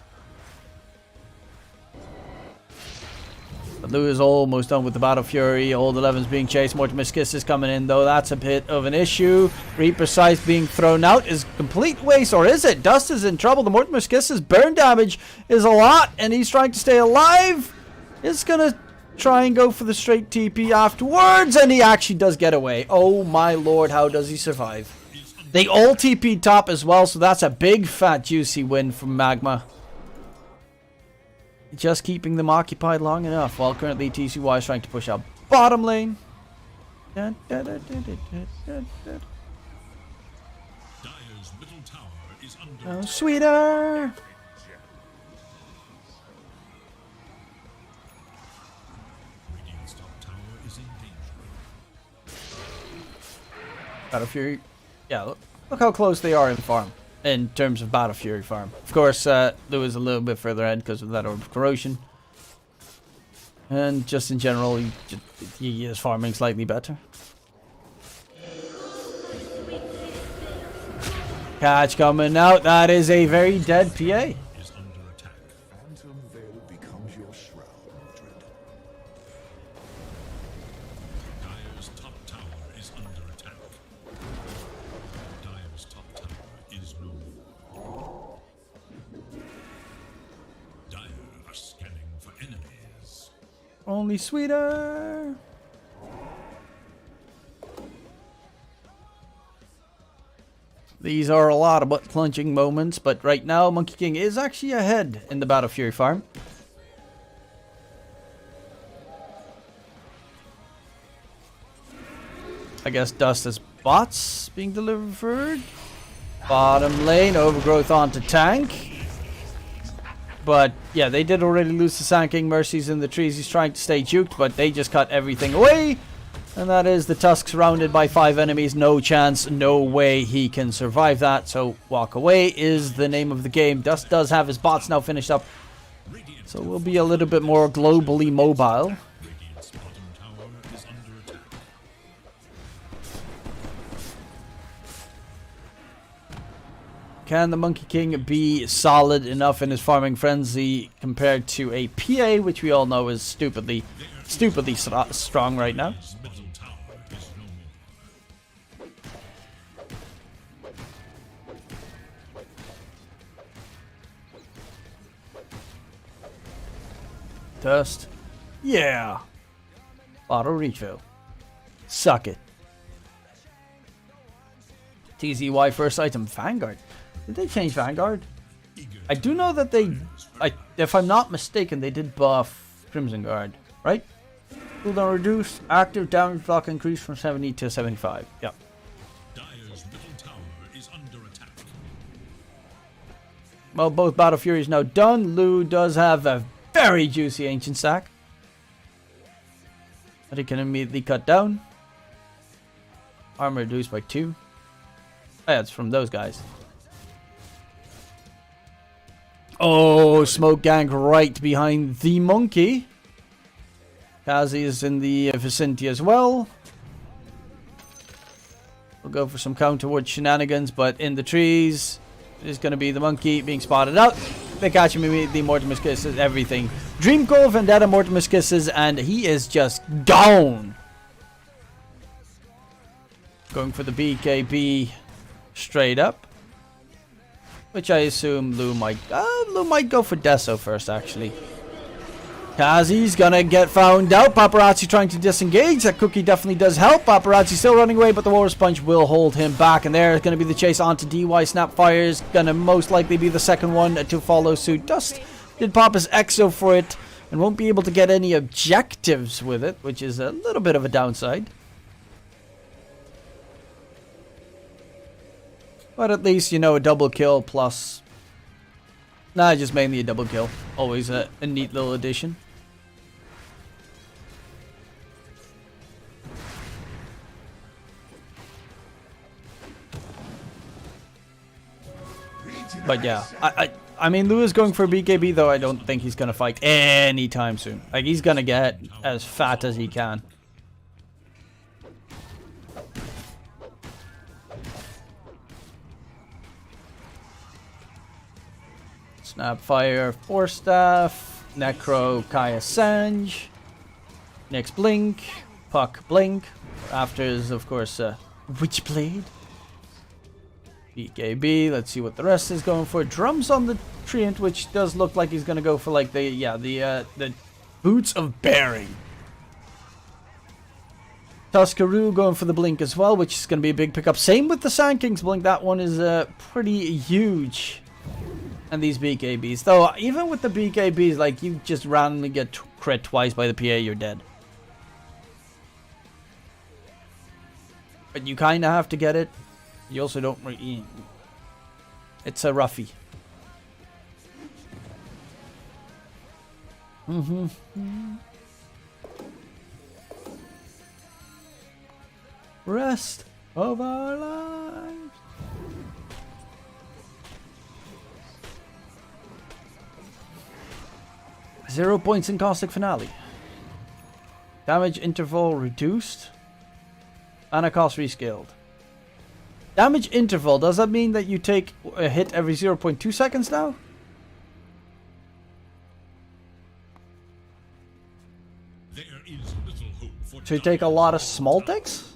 But Lou is almost done with the Battle Fury. Old 11's being chased. Mortimer's Kiss is coming in, though. That's a bit of an issue. Reaper Scythe being thrown out is complete waste, or is it? Dust is in trouble. The Mortimer's Kiss's burn damage is a lot, and he's trying to stay alive. It's going to try and go for the straight TP afterwards, and he actually does get away. Oh my lord, how does he survive? They all TP top as well, so that's a big, fat, juicy win from Magma. Just keeping them occupied long enough, while currently TCY is trying to push out bottom lane. Dire's middle tower is under Oh, sweeter! Radiant's top tower is in danger. Battle Fury. Yeah, look how close they are in farm. In terms of Battle Fury farm. Of course, Lou is a little bit further ahead because of that Orb of Corrosion. And just in general, he is farming slightly better. Catch coming out. That is a very dead PA. Is under attack. Phantom Veil becomes your shroud, Mordred. Dire's top tower is under attack. Dire's top tower is ruined. Dire are scanning for enemies. Only sweeter. These are a lot of butt clenching moments, but right now Monkey King is actually ahead in the Battle Fury farm. I guess Dust is bots being delivered. Bottom lane, Overgrowth onto Tank. But yeah, they did already lose to Sand King. Mercy's in the trees. He's trying to stay juked, but they just cut everything away. And that is the Tusk surrounded by 5 enemies. No chance, no way he can survive that. So walk away is the name of the game. Dust does have his bots now finished up. So we'll be a little bit more globally mobile. Radiant's bottom tower is under attack. Can the Monkey King be solid enough in his farming frenzy compared to a PA, which we all know is stupidly strong right now? His middle tower is no more. Dust. Yeah. Auto refill. Suck it. TZY first item, Vanguard. Did they change Vanguard? I do know that they, if I'm not mistaken, they did buff Crimson Guard, right? Cooldown reduced, active damage block increased from 70 to 75. Yeah. Dire's middle tower is under attack. Well, both Battle Furies now done. Lou does have a very juicy Ancient stack that he can immediately cut down. Armor reduced by 2. Oh, yeah, it's from those guys. Oh, Smoke Gang right behind the monkey. Kazi is in the vicinity as well. We'll go for some counterward shenanigans, but in the trees is going to be the monkey being spotted out. They catch him immediately. Mortimer's Kisses, everything. Dream Call, Vendetta, Mortimer's Kisses, and he is just gone. Going for the BKB straight up. Which I assume Lou might go for Deso first, actually. Kazi's gonna get found out. Paparazzi trying to disengage. That cookie definitely does help. Paparazzi still running away, but the Walrus Punch will hold him back. And there's gonna be the chase onto DY. Snapfire's gonna most likely be the second one to follow suit. Dust did pop his Exo for it and won't be able to get any objectives with it, which is a little bit of a downside. But at least, you know, a double kill plus... Nah, just mainly a double kill. Always a neat little addition. But yeah, I mean, Lou is going for BKB, though I don't think he's going to fight anytime soon. Like, he's going to get as fat as he can. Snapfire, Force Staff, Necro, Kaya Sange, Nyx Blink, Puck Blink. After is, of course, Witchblade. BKB, let's see what the rest is going for. Drums on the Treant, which does look like he's going to go for like the Boots of Bearing. Tuskaroo going for the Blink as well, which is going to be a big pickup. Same with the Sand King's Blink, that one is pretty huge. And these BKBs, though, even with the BKBs, like you just randomly get crit twice by the PA, you're dead. But you kind of have to get it. You also don't really... It's a roughie. Rest of our lives. Zero points in Caustic Finale. Damage interval reduced. Mana cost rescaled. Damage interval, does that mean that you take a hit every 0.2 seconds now? There is little hope for So you take a lot of small ticks?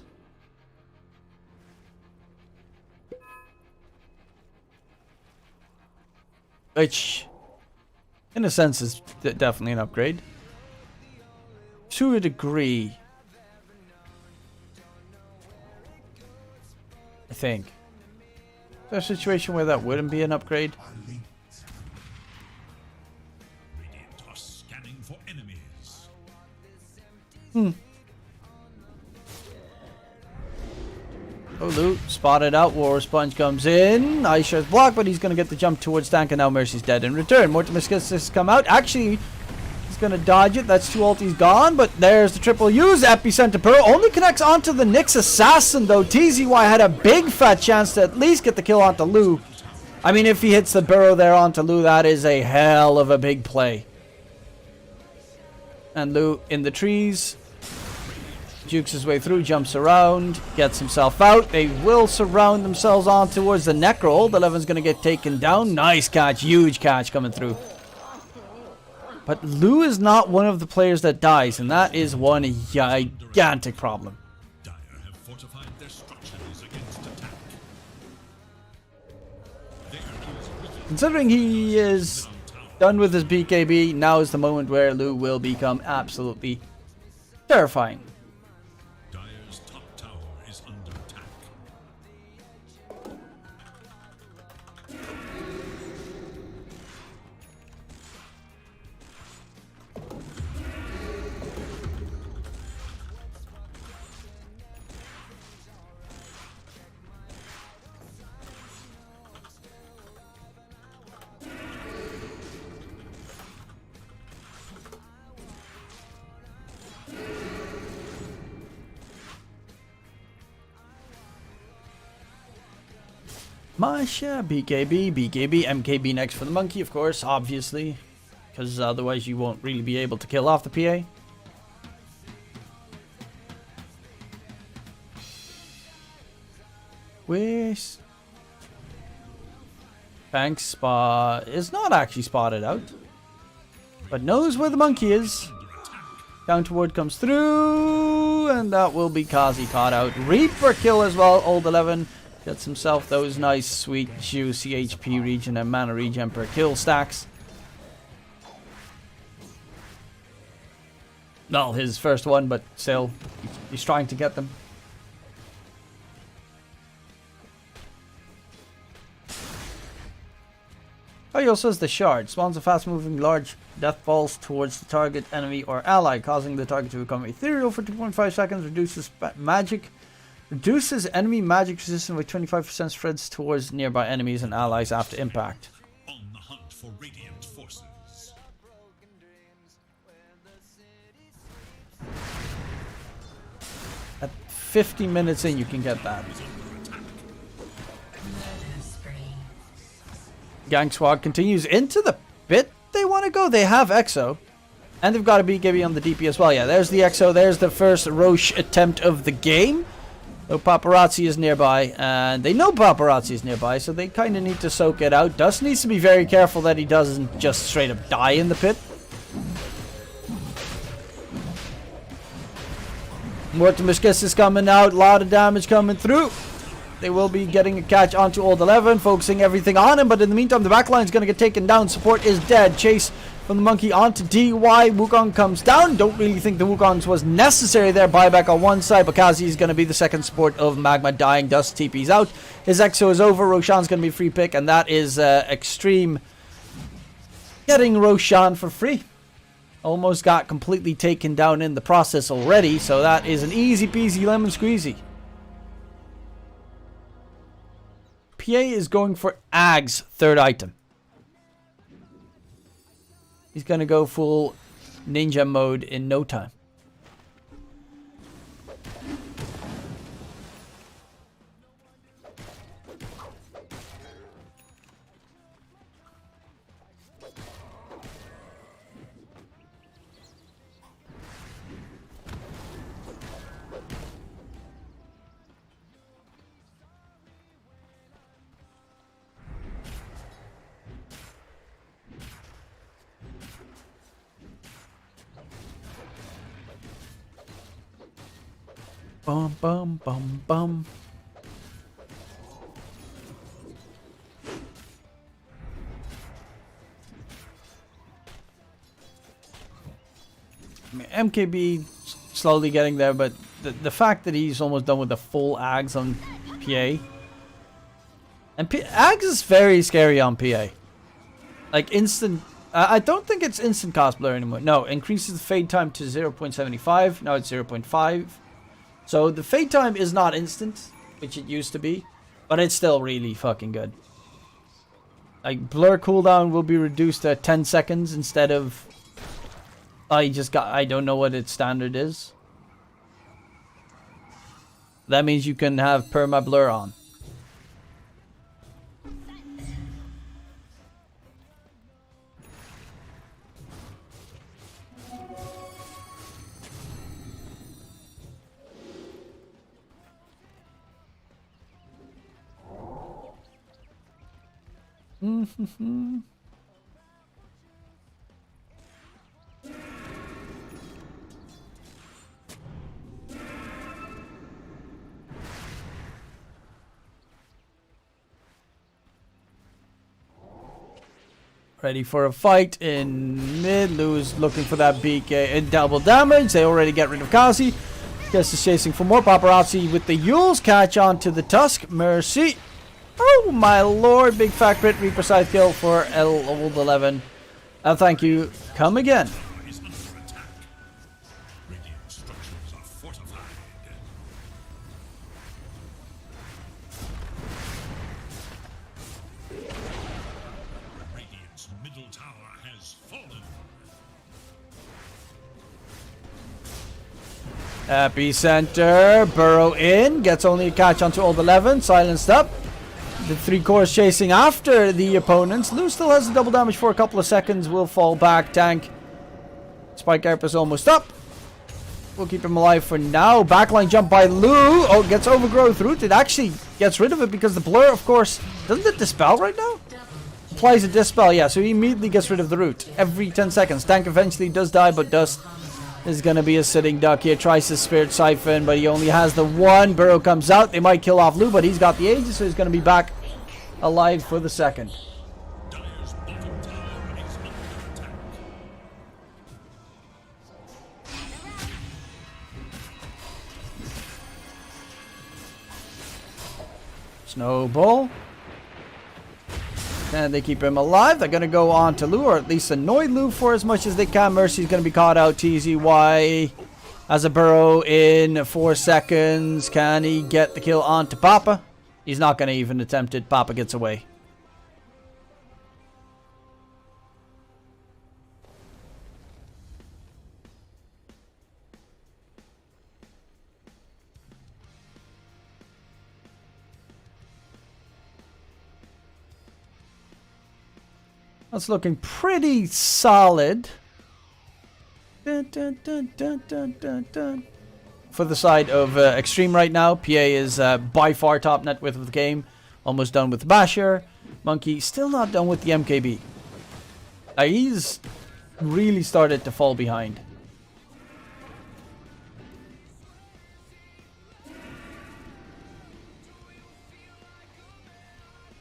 Which, in a sense, is definitely an upgrade. To a degree. I think. Is there a situation where that wouldn't be an upgrade? Radiant are scanning for enemies. Oh, Lou, spotted out. War Sponge comes in. Aisha's blocked, but he's going to get the jump towards tank, and now Mercy's dead in return. Mortimer gets this come out. Actually, he's going to dodge it. That's 2 ultis gone, but there's the triple use. Epicenter Pearl only connects onto the Nyx Assassin, though. TZY had a big fat chance to at least get the kill onto Lou. I mean, if he hits the burrow there onto Lou, that is a hell of a big play. And Lou in the trees. Jukes his way through, jumps around, gets himself out. They will surround themselves on towards the Necro. Old 11's going to get taken down. Nice catch, huge catch coming through. But Lou is not one of the players that dies, and that is one gigantic problem. Dire have fortified their structures against attack. There is little Considering he is done with his BKB, now is the moment where Lou will become absolutely terrifying. Dire's top tower is under attack. Masha, BKB, MKB next for the monkey, of course, obviously. Because otherwise you won't really be able to kill off the PA. Wish. Banks spot is not actually spotted out. But knows where the monkey is. Counter ward comes through. And that will be Kazi caught out. Reaper kill as well, Old 11. Gets himself those nice, sweet, juicy HP regen and mana regen per kill stacks. Not his first one, but still, he's trying to get them. Oh, he also has the shard. Spawns a fast-moving large death balls towards the target, enemy, or ally, causing the target to become ethereal for 2.5 seconds, reduces magic. Reduces enemy magic resistance by 25%, spreads towards nearby enemies and allies after impact. On the hunt for radiant forces. At 50 minutes in, you can get that. Gang Squad continues into the pit they want to go. They have Exo. And they've got to beat Gibby on the DP as well. Yeah, there's the Exo. There's the first Roche attempt of the game. So Paparazzi is nearby. And they know Paparazzi is nearby. So they kind of need to soak it out. Dust needs to be very careful that he doesn't just straight up die in the pit. Mortimuscus is coming out. A lot of damage coming through. They will be getting a catch onto Old 11. Focusing everything on him. But in the meantime, the backline is going to get taken down. Support is dead. Chase from the monkey onto DY. Wukong comes down. Don't really think the Wukongs was necessary there. Buyback on one side. Bakazi is going to be the second support of Magma dying. Dust TP's out. His Exo is over. Roshan's going to be a free pick. And that is Extreme getting Roshan for free. Almost got completely taken down in the process already. So that is an easy peasy lemon squeezy. PA is going for Ag's third item. He's going to go full ninja mode in no time. Bum, bum, bum, bum. I mean, MKB slowly getting there, but the fact that he's almost done with the full Ags on PA. And Ags is very scary on PA. Like instant... I don't think it's instant cost blur anymore. No, increases the fade time to 0.75. Now it's 0.5. So the fade time is not instant, which it used to be, but it's still really fucking good. Like blur cooldown will be reduced to 10 seconds instead of... I don't know what its standard is. That means you can have perma blur on. Ready for a fight in mid. Lou's looking for that BK and double damage. They already get rid of Kazi. Guess is chasing for more. Paparazzi with the Yules catch onto the Tusk. Mercy. Oh my lord. Big fat crit. Reaper side kill for Old 11. Thank you. Come again. Epicenter, burrow in, gets only a catch onto Old 11, silenced up. The 3 cores chasing after the opponents. Lou still has the double damage for a couple of seconds, will fall back, tank. Spike Arp is almost up. We'll keep him alive for now. Backline jump by Lou. Oh, gets overgrowth root. It actually gets rid of it because the blur, of course, doesn't it dispel right now? Applies a dispel, yeah, so he immediately gets rid of the root every 10 seconds. Tank eventually does die, but Dust is going to be a sitting duck here. Tries his Spirit Siphon, but he only has the one. Burrow comes out. They might kill off Lou, but he's got the Aegis, so he's going to be back alive for the second. Snowball. And they keep him alive. They're going to go on to Lou, or at least annoy Lou for as much as they can. Mercy's going to be caught out. TZY has a burrow in 4 seconds. Can he get the kill onto Papa? He's not going to even attempt it. Papa gets away. That's looking pretty solid. Dun, dun, dun, dun, dun, dun, dun. For the side of Extreme right now, PA is by far top net worth of the game. Almost done with Basher. Monkey still not done with the MKB. He's really started to fall behind.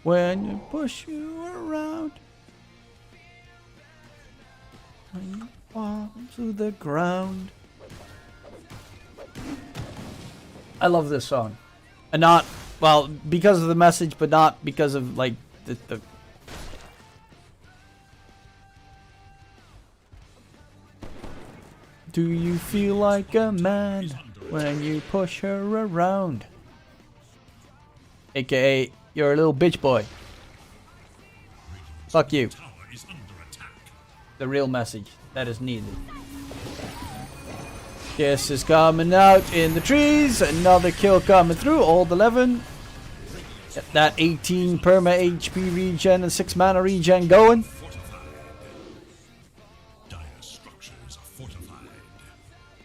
When you push you around, when you fall to the ground. I love this song. And not, well, because of the message, but not because of, like, the Do you feel like a man when you push her around? AKA, you're a little bitch boy. Fuck you. The real message that is needed. This is coming out in the trees. Another kill coming through. Old 11. Get that 18 perma HP regen and 6 mana regen going.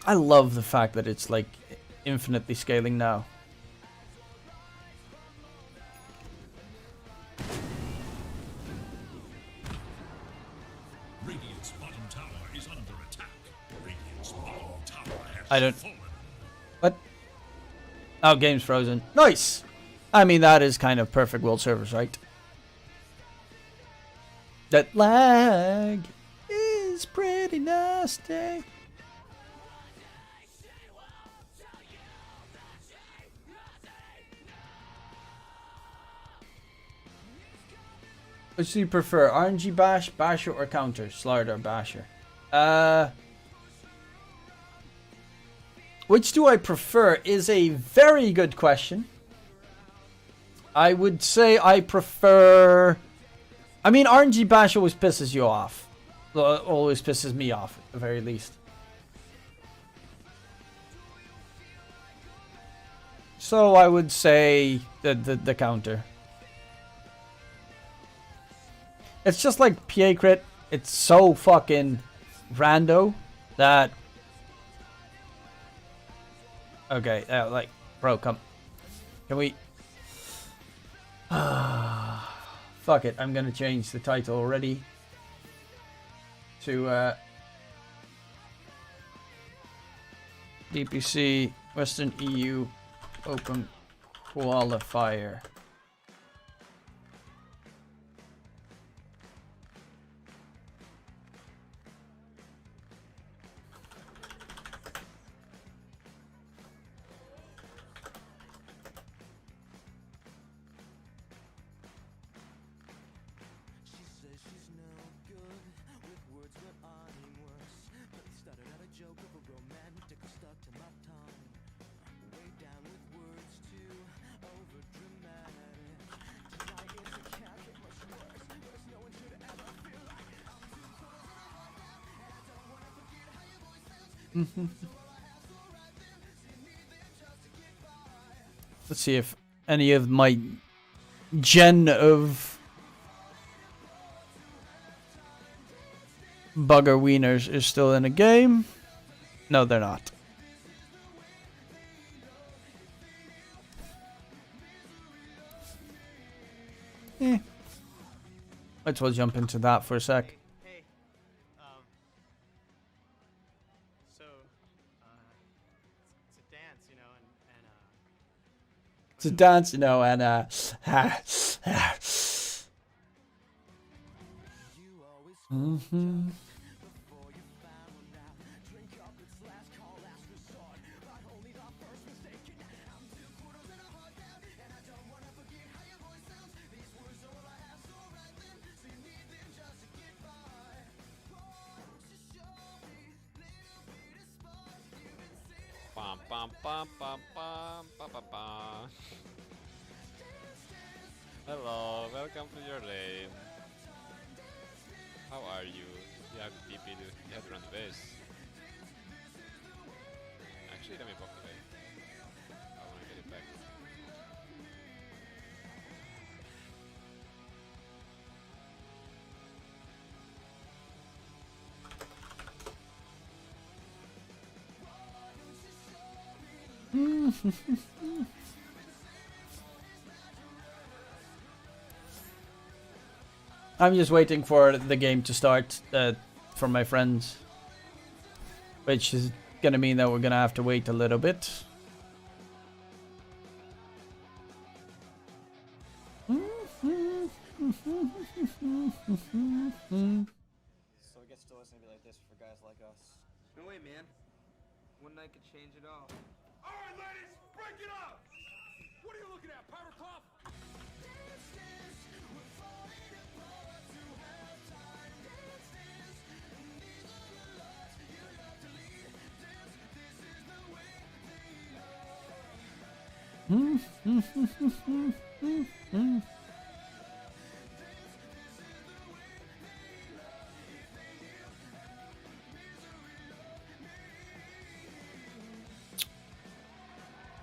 I love the fact that it's like infinitely scaling now. Radiant's bottom tower is under attack. Radiant's bottom tower has I don't. fallen. What? Oh, game's frozen. Nice! I mean, that is kind of perfect world servers, right? That lag is pretty nasty. Which do you prefer? RNG bash, basher, or counter? Slard or basher? Which do I prefer is a very good question. I would say I prefer... I mean, RNG bash always pisses you off. Well, always pisses me off, at the very least. So I would say the counter. It's just like PA crit. It's so fucking rando that... Okay, like, bro, come. Can we... Fuck it, I'm gonna change the title already. To, DPC Western EU Open Qualifier. Let's see if any of my gen of bugger wieners is still in a game. No, they're not. Eh. Let's well jump into that for a sec. To dance, you know, and Bum, bum, bum, bum, bum, bum, bum, bum. Hello, welcome to your lane. How are you? You have TP, you have to run the base. Actually, let me pop the base. I wanna get it back. I'm just waiting for the game to start for my friends, which is gonna mean that we're gonna have to wait a little bit. So I guess still isn't gonna be like this for guys like us. No way, man. One night could change it all. Alright, ladies, break it up! What are you looking at, powder puff?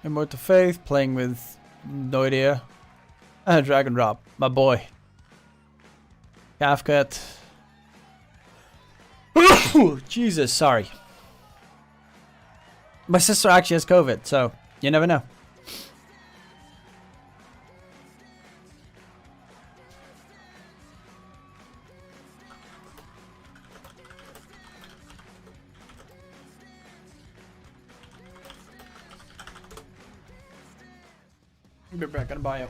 Immortal Faith, playing with no idea. Dragon Drop, my boy. Calfcut. Jesus, sorry. My sister actually has COVID, so you never know. Be back in a bio.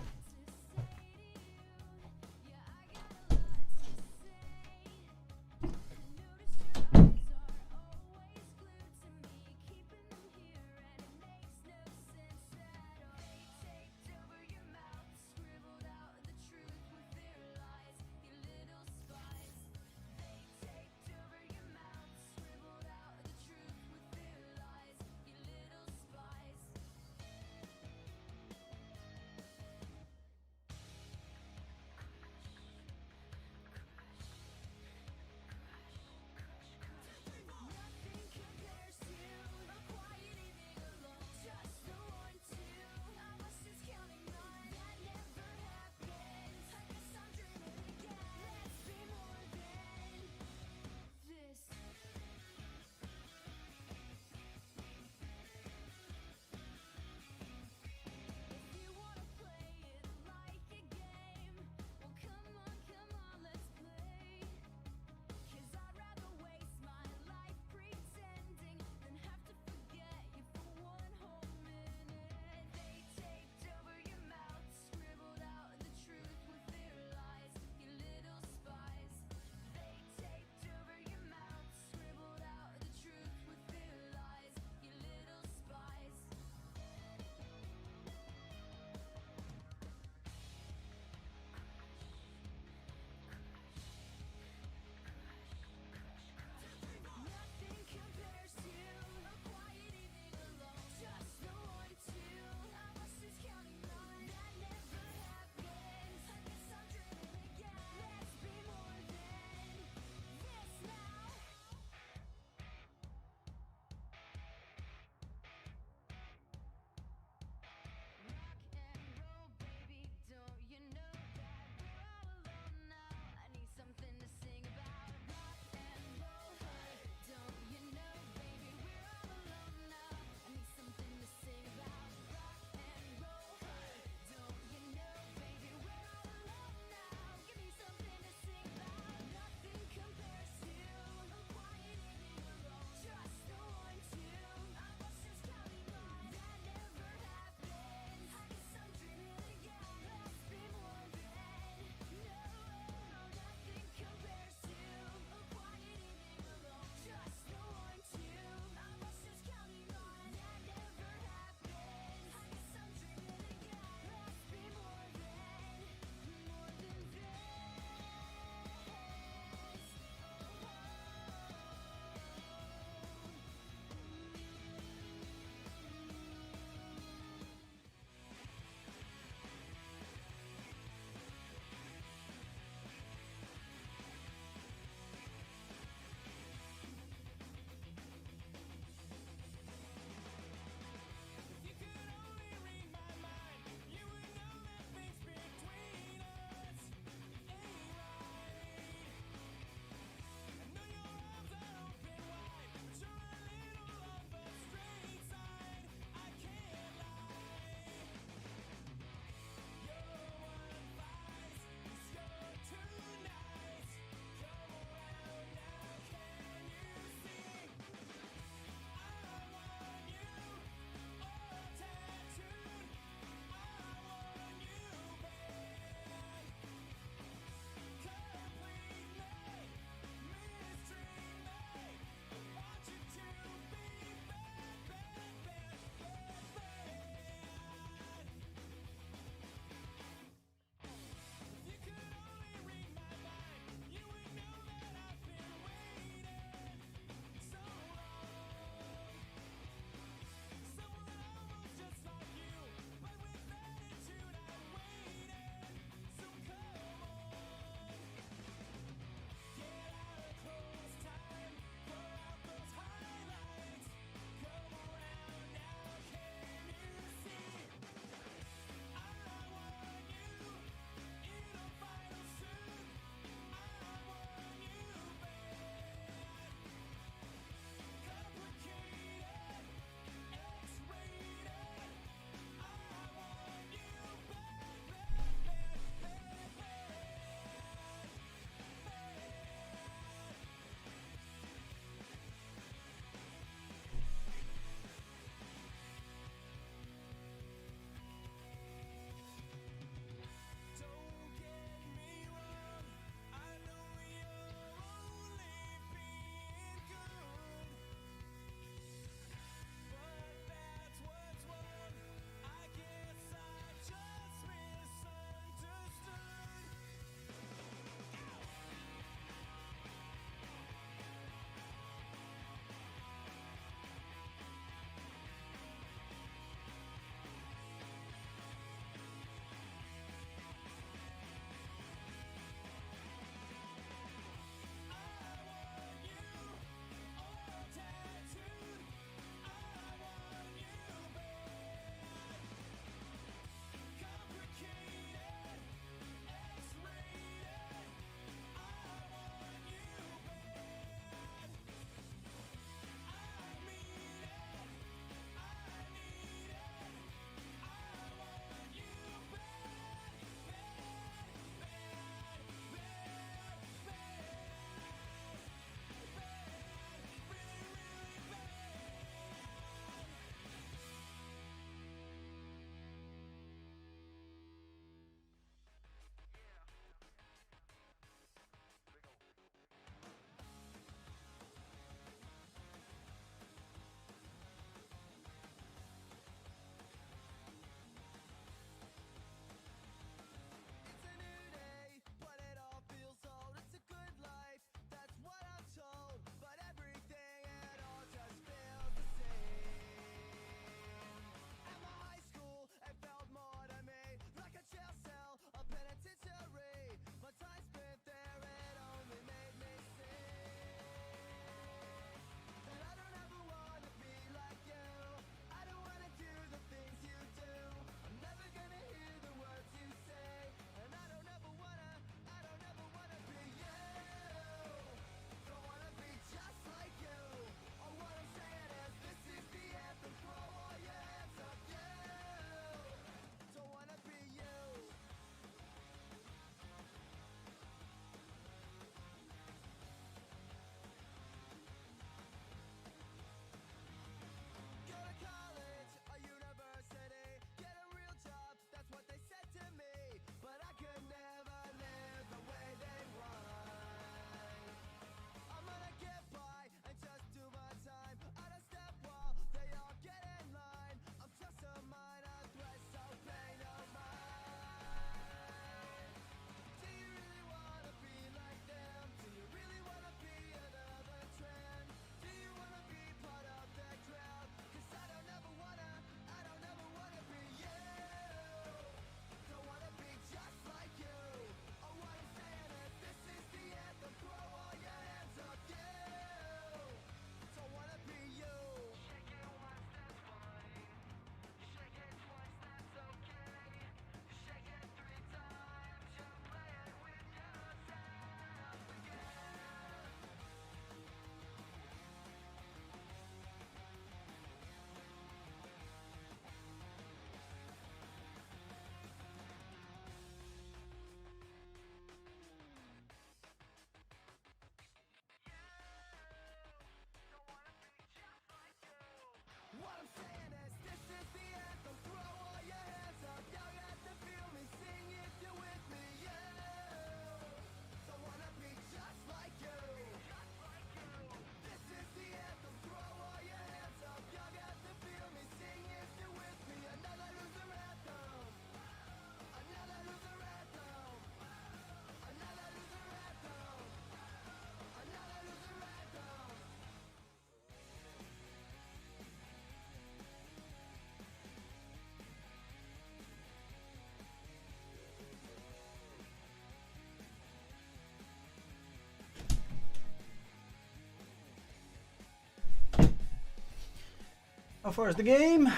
How far is the game?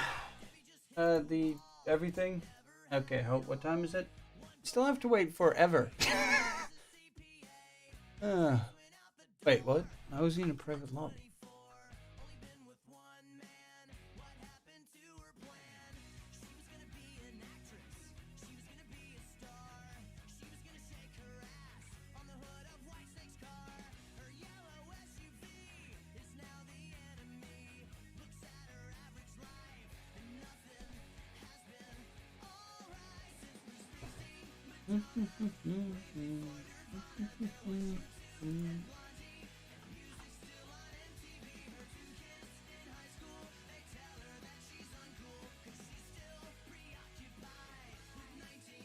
The everything. Okay, what time is it? Still have to wait forever. Wait, what? I was in a private lobby.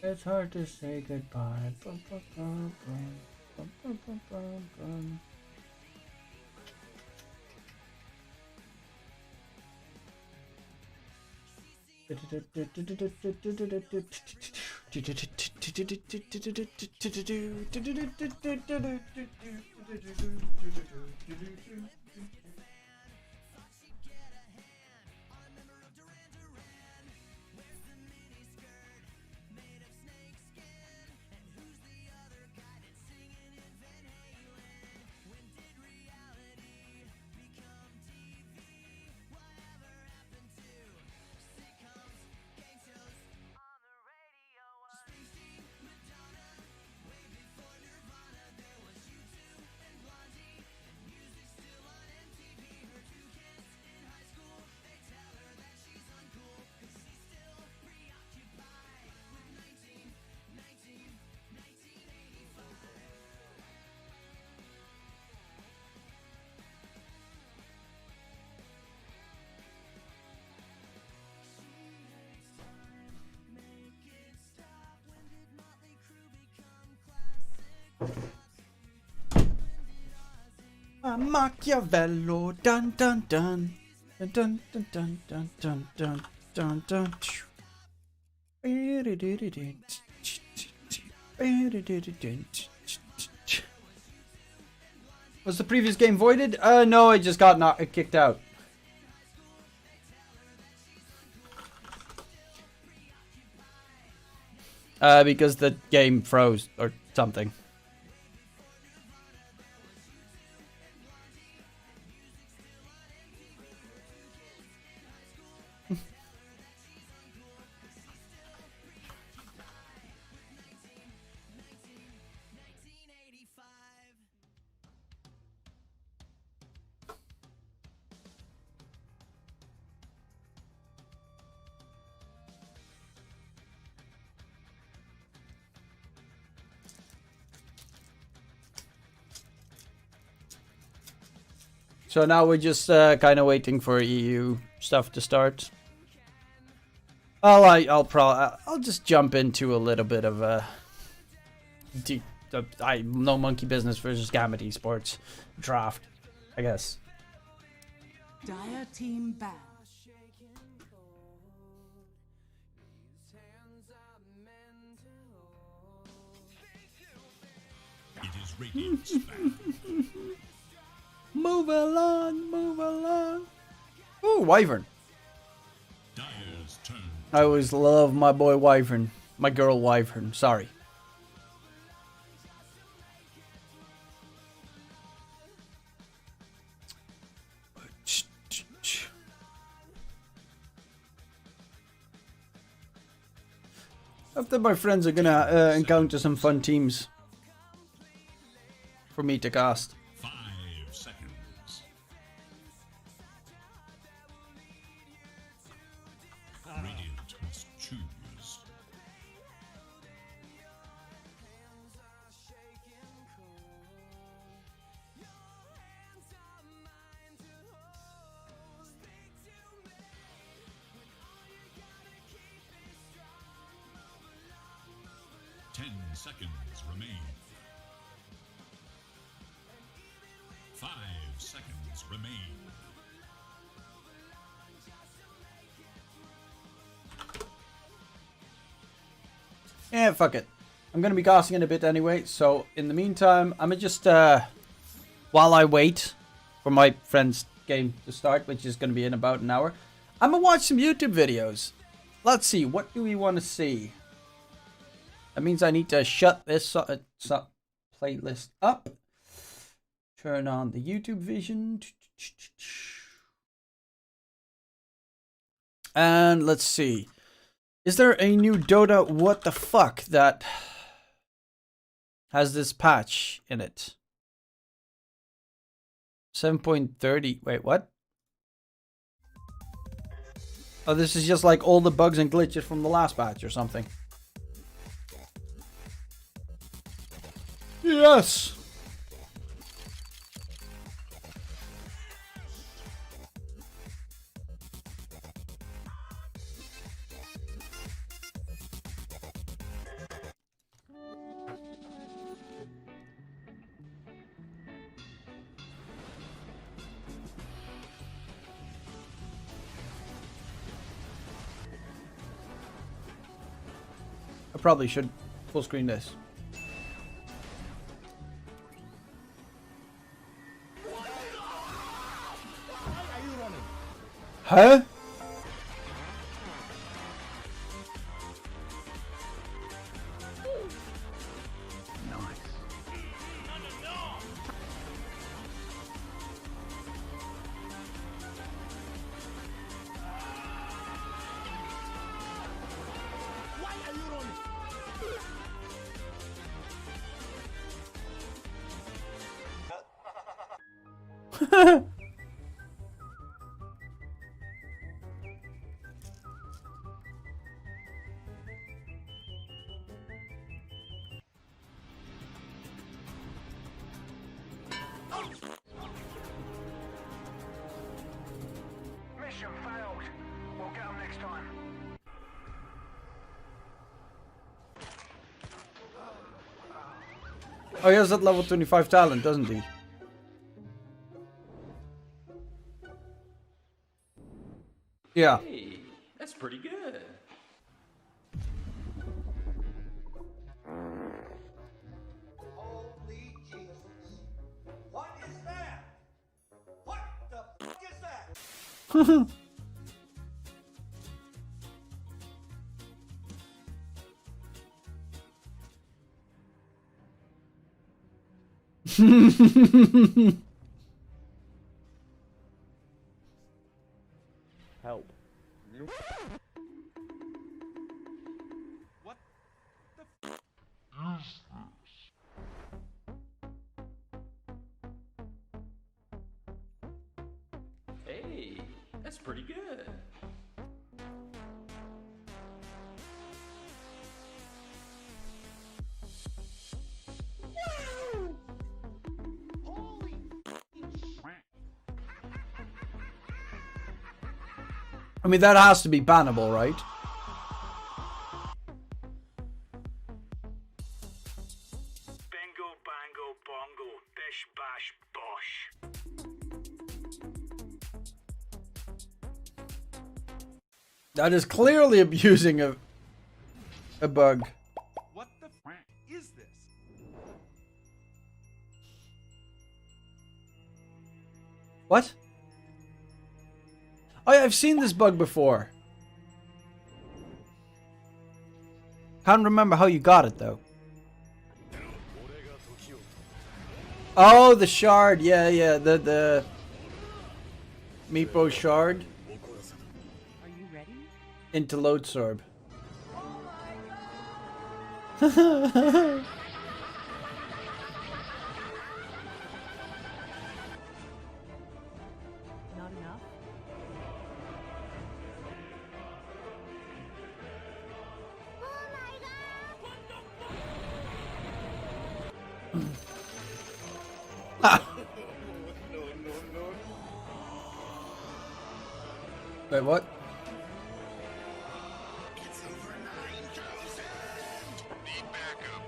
It's hard to say goodbye. Bum, bum, bum, bum. Bum, bum, bum, bum, bum. Machiavello, dun dun dun, dun dun dun dun dun dun dun dun. Was the previous game voided? No, I just got kicked out. Because the game froze or something. So now we're just kind of waiting for EU stuff to start. I'll just jump into a little bit of no monkey business versus Gambit Esports draft, I guess. Dire team back. It is Radiant's fan. Move along, move along. Ooh, Wyvern. Dire's turn. I always love my boy Wyvern. My girl Wyvern, sorry. After my friends are gonna encounter some fun teams for me to cast. 5 seconds. Radiant must choose. Seconds remain. 5 seconds remain. Yeah, fuck it. I'm gonna be casting in a bit anyway, so in the meantime, I'm gonna just, while I wait for my friend's game to start, which is gonna be in about an hour, I'm gonna watch some YouTube videos. Let's see, what do we want to see? That means I need to shut this playlist up. Turn on the YouTube vision. And let's see. Is there a new Dota what the fuck that has this patch in it? 7.30. Wait, what? Oh, this is just like all the bugs and glitches from the last patch or something. Yes! I probably should full screen this. Huh? Mission failed. We'll get them next time. Oh, he has that level 25 talent, doesn't he? Yeah. Hey, that's pretty good. Holy Jesus. What is that? What the fuck is that? Help. What the f is this? Hey, that's pretty good. I mean, that has to be bannable, right? Bingo, bango, bongo, bish, bash, bosh. That is clearly abusing a bug. What the f is this? What? Oh yeah, I've seen this bug before. Can't remember how you got it though. Oh, the shard. Yeah, yeah, the Meepo shard. Are you ready? Into load sorb. Not enough? Wait, what? It's over 9,000! Need backup.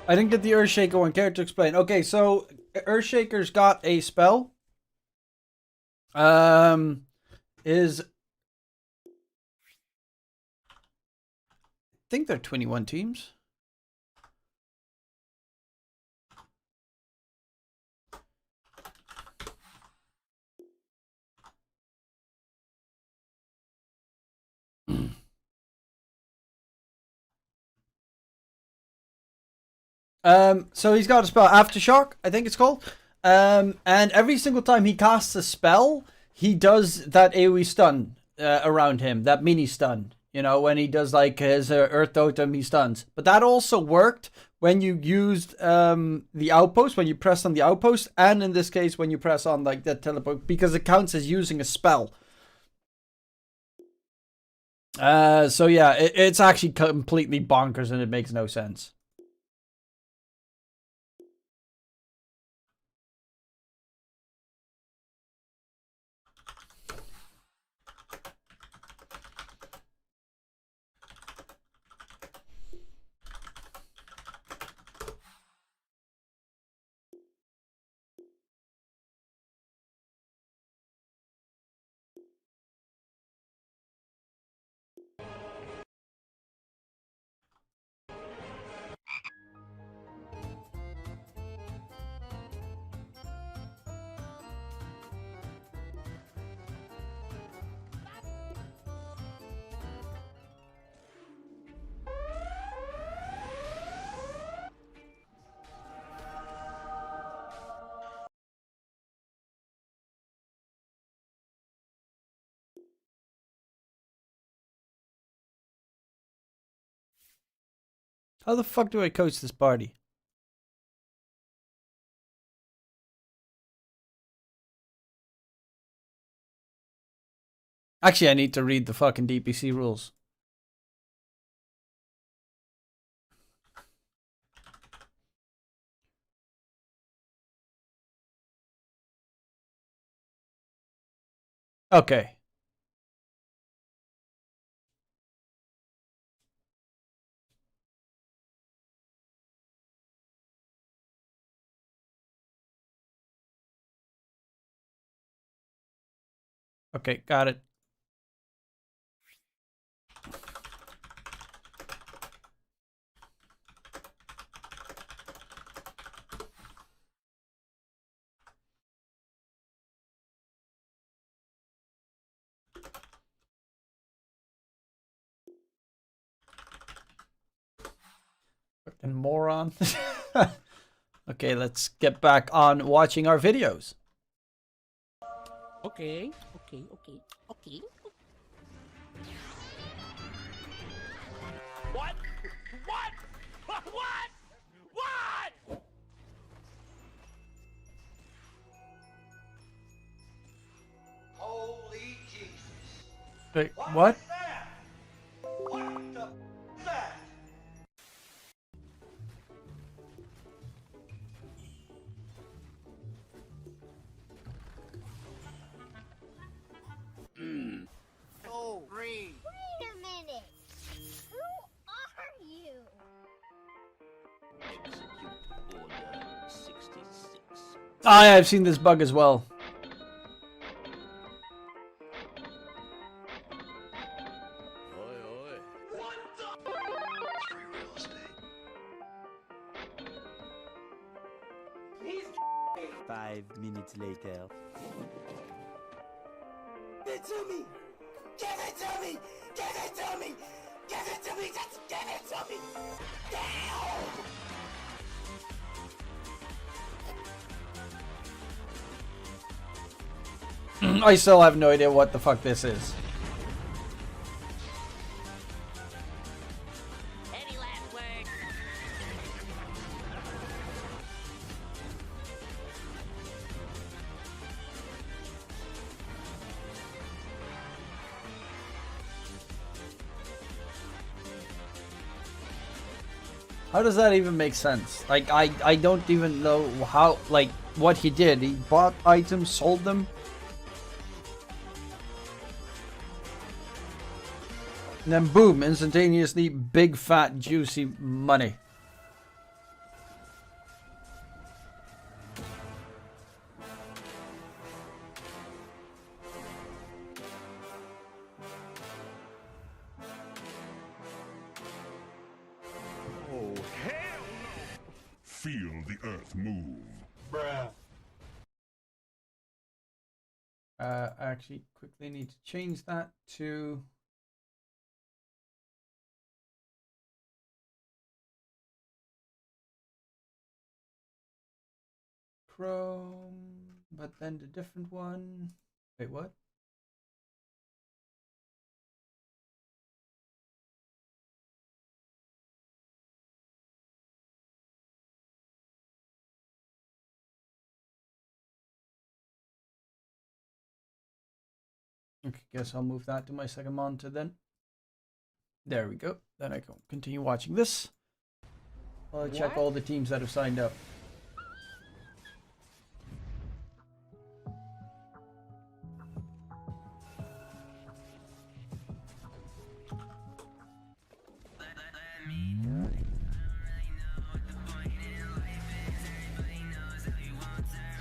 I didn't get the Earthshaker one. Care to explain? Okay, so Earthshaker's got a spell. Is I think they're 21 teams. So he's got a spell, Aftershock, I think it's called. And every single time he casts a spell, he does that AoE stun around him, that mini stun. You know, when he does like his Earth Totem, he stuns. But that also worked when you used the outpost, when you press on the outpost, and in this case, when you press on like the teleport, because it counts as using a spell. So yeah, it's actually completely bonkers and it makes no sense. How the fuck do I coach this party? Actually, I need to read the fucking DPC rules. Okay. Okay, got it. Fucking moron. Okay, let's get back on watching our videos. Okay. What? What? What? Holy Jesus. Wait, what? What the f is that? Oh, Green. Wait a minute. Who are you? Execute Order 66. I've seen this bug as well. Oi, oi. What the? It's free real estate. He's 5 minutes later. Give it to me! Give it to me! Give it to me! Give it to me! Just give it to me! Damn! I still have no idea what the fuck this is. Any last word? How does that even make sense? Like, I don't even know how, like, what he did. He bought items, sold them. And then boom, instantaneously, big, fat, juicy money. feel the earth move. Bruh. I actually quickly need to change that to Chrome, but then the different one. Wait, what? Okay, guess I'll move that to my second monitor then. There we go. Then I can continue watching this. I'll check all the teams that have signed up.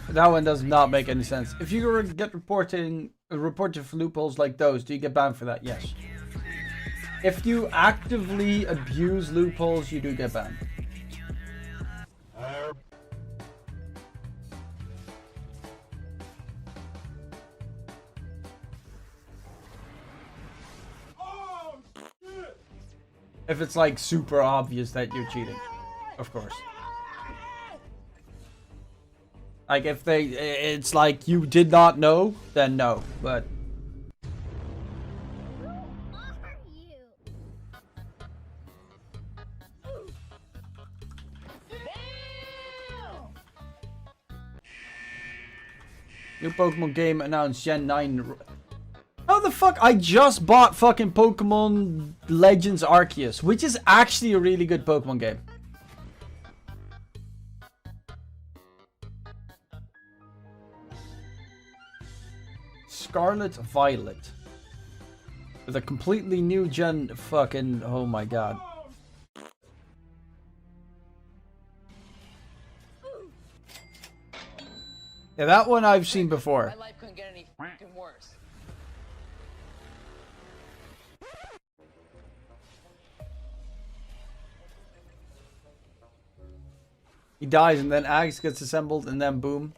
That one does not make any sense. If you get reported for loopholes like those, do you get banned for that? Yes. If you actively abuse loopholes, you do get banned. If it's like super obvious that you're cheating, of course. Like if it's like you did not know, then no, but. New Pokemon game announced Gen 9. How the fuck? I just bought fucking Pokemon Legends Arceus, which is actually a really good Pokemon game. Scarlet Violet. With a completely new gen fucking... Oh my god. Yeah, that one I've seen before. My life couldn't get any fucking worse. He dies and then Axe gets assembled and then boom.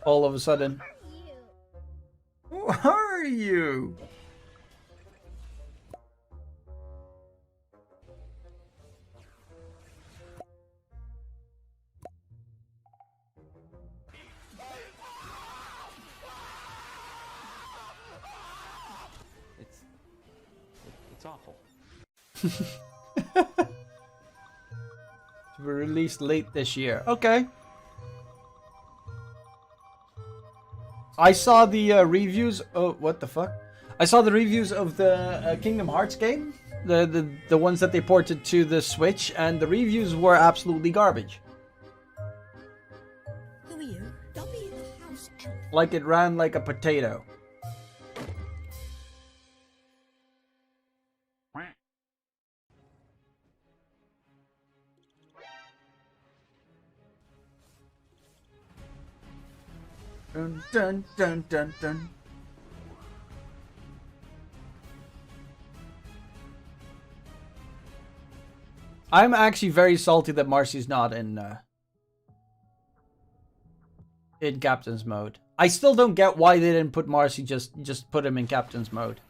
All of a sudden. Who are you? It's awful. To be released late this year. Okay. I saw the reviews. Oh, what the fuck? I saw the reviews of the Kingdom Hearts game, the ones that they ported to the Switch, and the reviews were absolutely garbage. Who are you? Don't be in the house. Like it ran like a potato. Dun dun dun dun dun. I'm actually very salty that Marcy's not in captain's mode. I still don't get why they didn't put Marcy, just put him in captain's mode.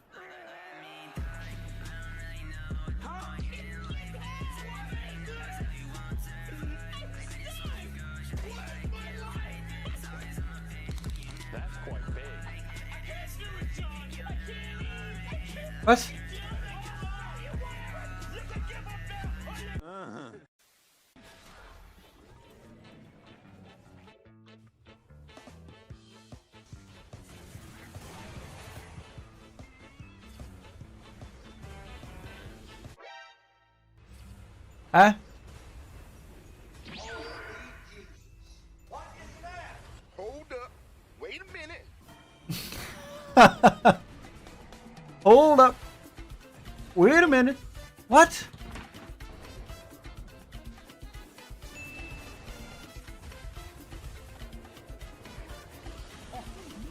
What? Huh? Hold up. Wait a minute. Hold up. Wait a minute. What?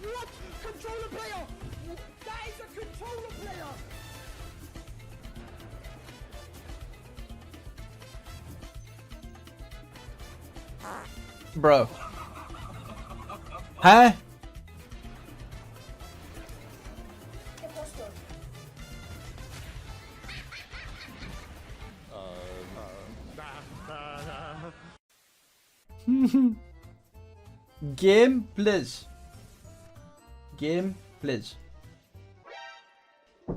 What? Controller player! That is a controller player! Bro. Huh? Game, please. Game, please. Ik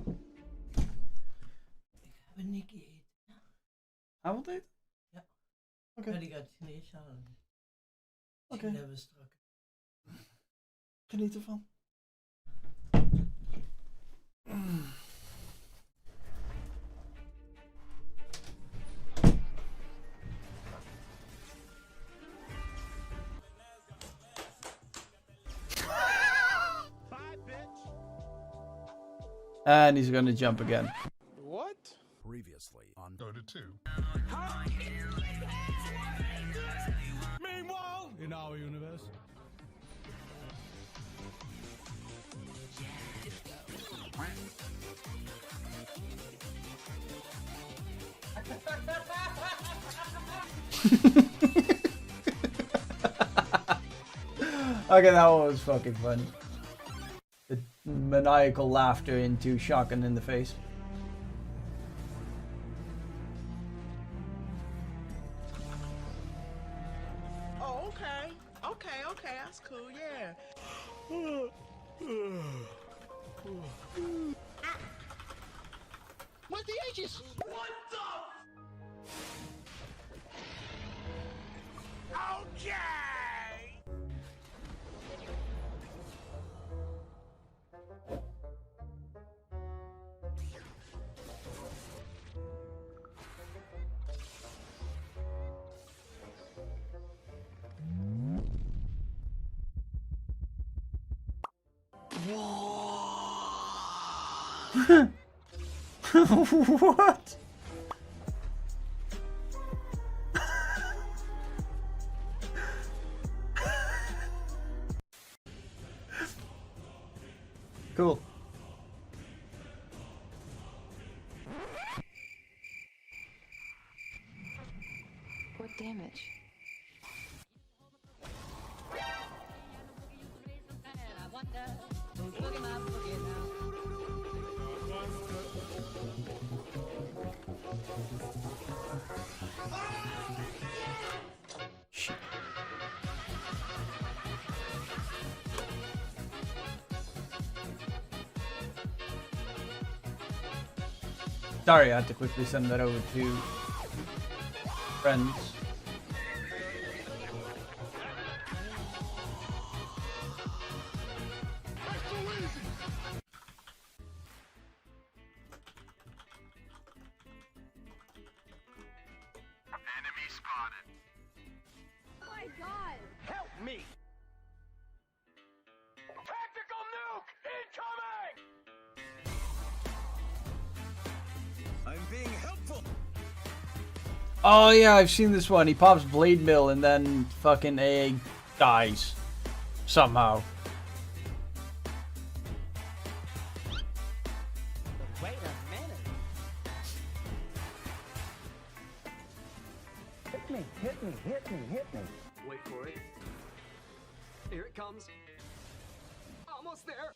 heb een nikkie eten. Avondeten? Ja. Oké. Maar die gaat Chinees halen. Oké. Misschien hebben we straks. Geniet ervan. And he's gonna jump again. What? Previously on Dota 2. Meanwhile, in our universe. Okay, that one was fucking funny. The maniacal laughter into shotgun in the face. Oh, okay. Okay, that's cool, yeah. What the ages? What the? Okay! What? Cool. What damage? Sorry, I had to quickly send that over to friends. Enemy spotted. Oh my god! Help me! Tactical nuke incoming! I'm being helpful. Oh yeah, I've seen this one. He pops Blade Mill and then fucking AA dies. Somehow. Wait a minute. Hit me, hit me, hit me, hit me. Wait for it. Here it comes. Almost there.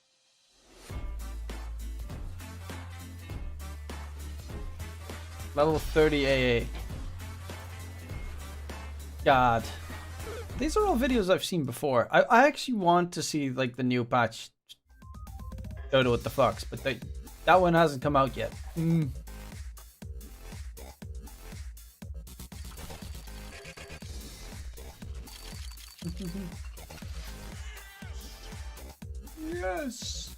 Level 30 AA. God. These are all videos I've seen before. I actually want to see like the new patch. Go to what the fucks, but that one hasn't come out yet. Yes.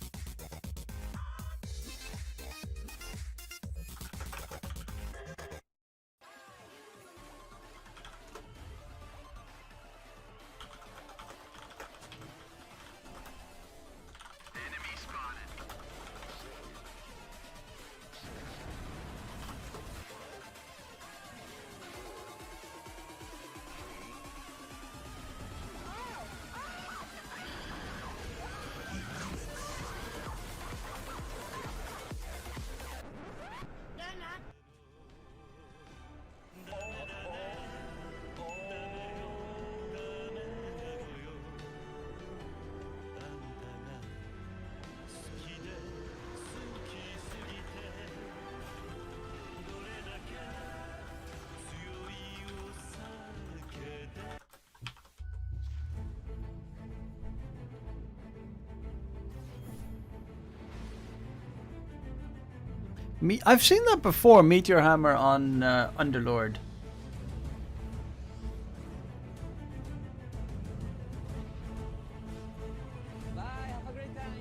Enemy spotted. I've seen that before. Meteor Hammer on Underlord. Bye, have a great time.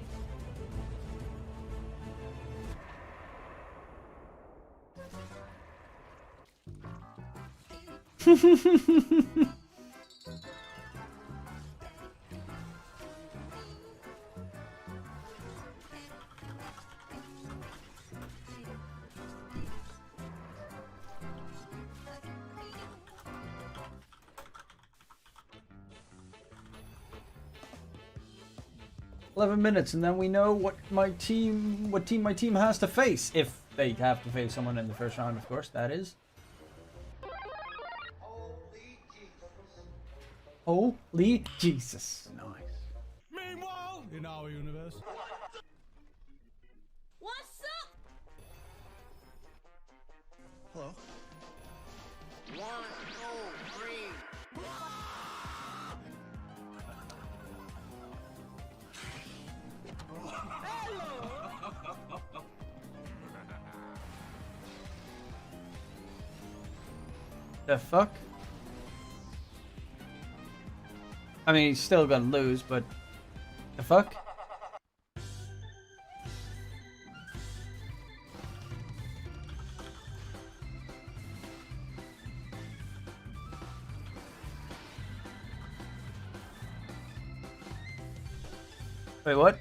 $11 and then we know what my team has to face, if they have to face someone in the first round, of course. That is. Holy Jesus! Nice. Meanwhile, in our universe. What's up? Hello. 1, 2, 3. The fuck? I mean, he's still gonna lose, but the fuck? Wait, what?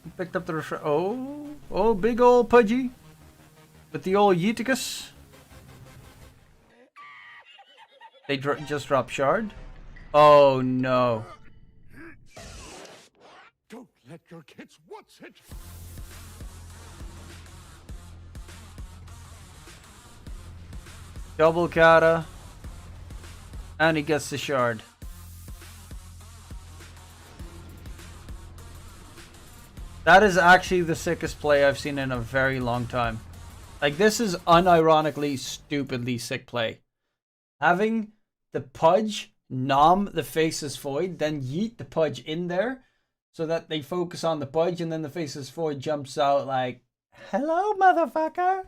He picked up the oh, big old Pudgy with the old Yeeticus. They just dropped Shard. Oh no. Don't let your kids watch it. Double kata. And he gets the Shard. That is actually the sickest play I've seen in a very long time. Like, this is unironically, stupidly sick play. Having the Pudge nom the Faceless Void, then yeet the Pudge in there so that they focus on the Pudge, and then the Faceless Void jumps out like, hello, motherfucker.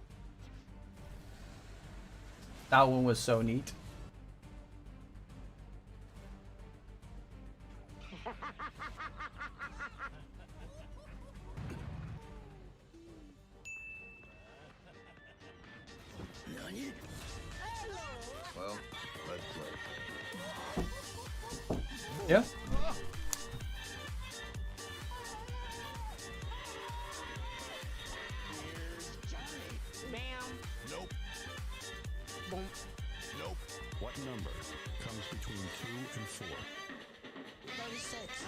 That one was so neat. Well, let's play. Yeah. Bam. Nope. Boom. Nope. What number comes between 2 and 4? 36.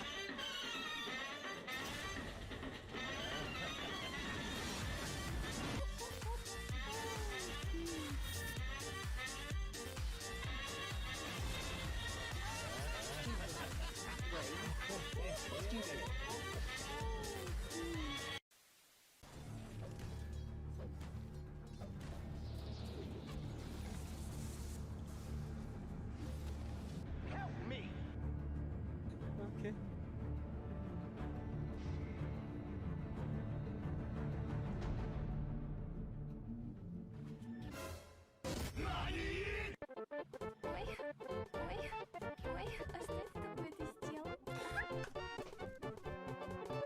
Okay.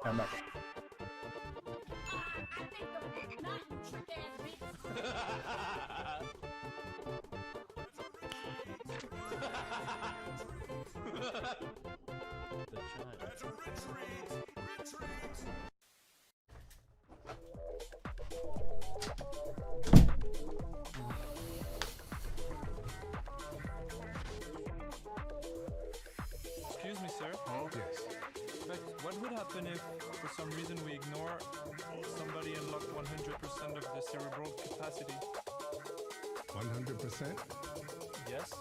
I'm back. Excuse me, sir. Oh, yes. But what would happen if, for some reason, we ignore somebody and lock 100% of the cerebral capacity? 100%? Yes?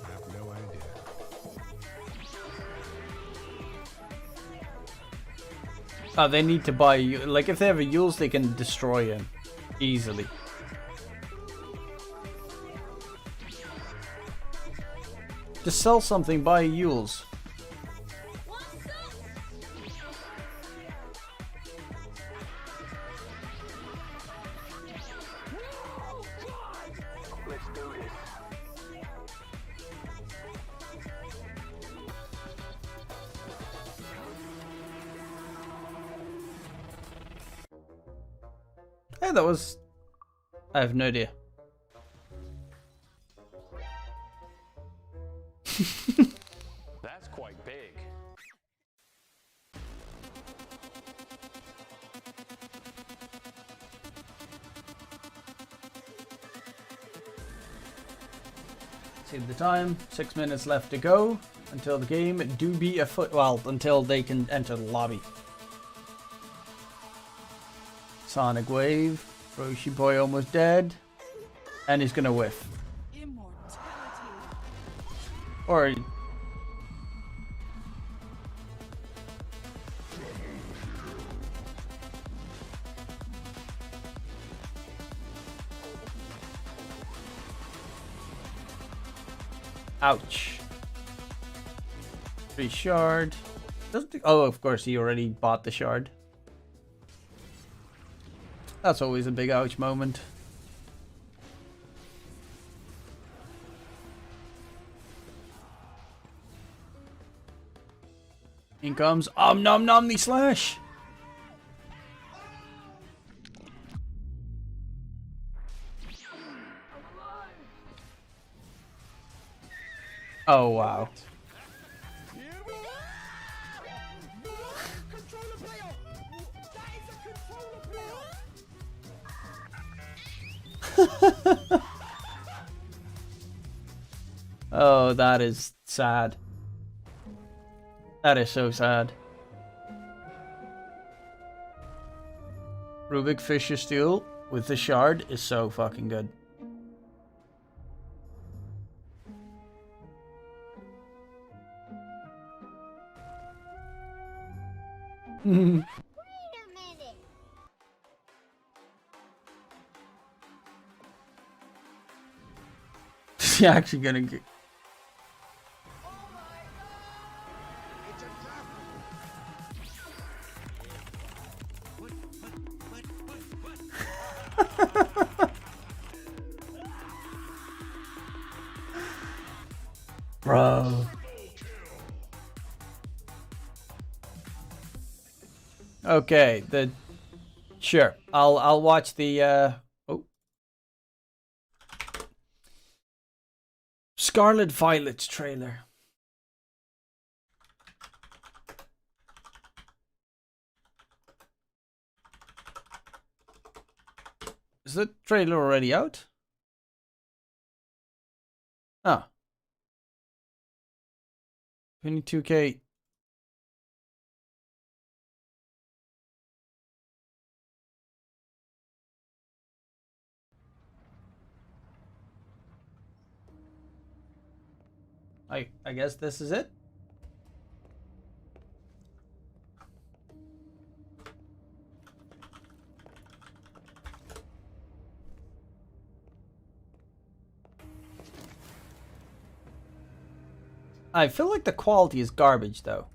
I have no idea. Oh, they need to buy you. Like, if they have a Yules, they can destroy him easily. Just sell something, buy a Yules. Hey, that was... I have no idea. That's quite big. See the time, 6 minutes left to go until the game do be afoot. Well, until they can enter the lobby. Sonic Wave, Roshi Boy almost dead, and he's gonna whiff. Or ouch. 3 shard. Oh, of course, he already bought the shard. That's always a big ouch moment. In comes Nom Nom the Slash. Oh wow. Oh, that is sad. That is so sad. Rubik Fisher Steel with the shard is so fucking good. Wait a minute. Is he actually gonna get... Bro. Okay, sure. I'll watch the oh. Scarlet Violet's trailer. Is the trailer already out? Ah. 22K. I guess this is it. I feel like the quality is garbage though.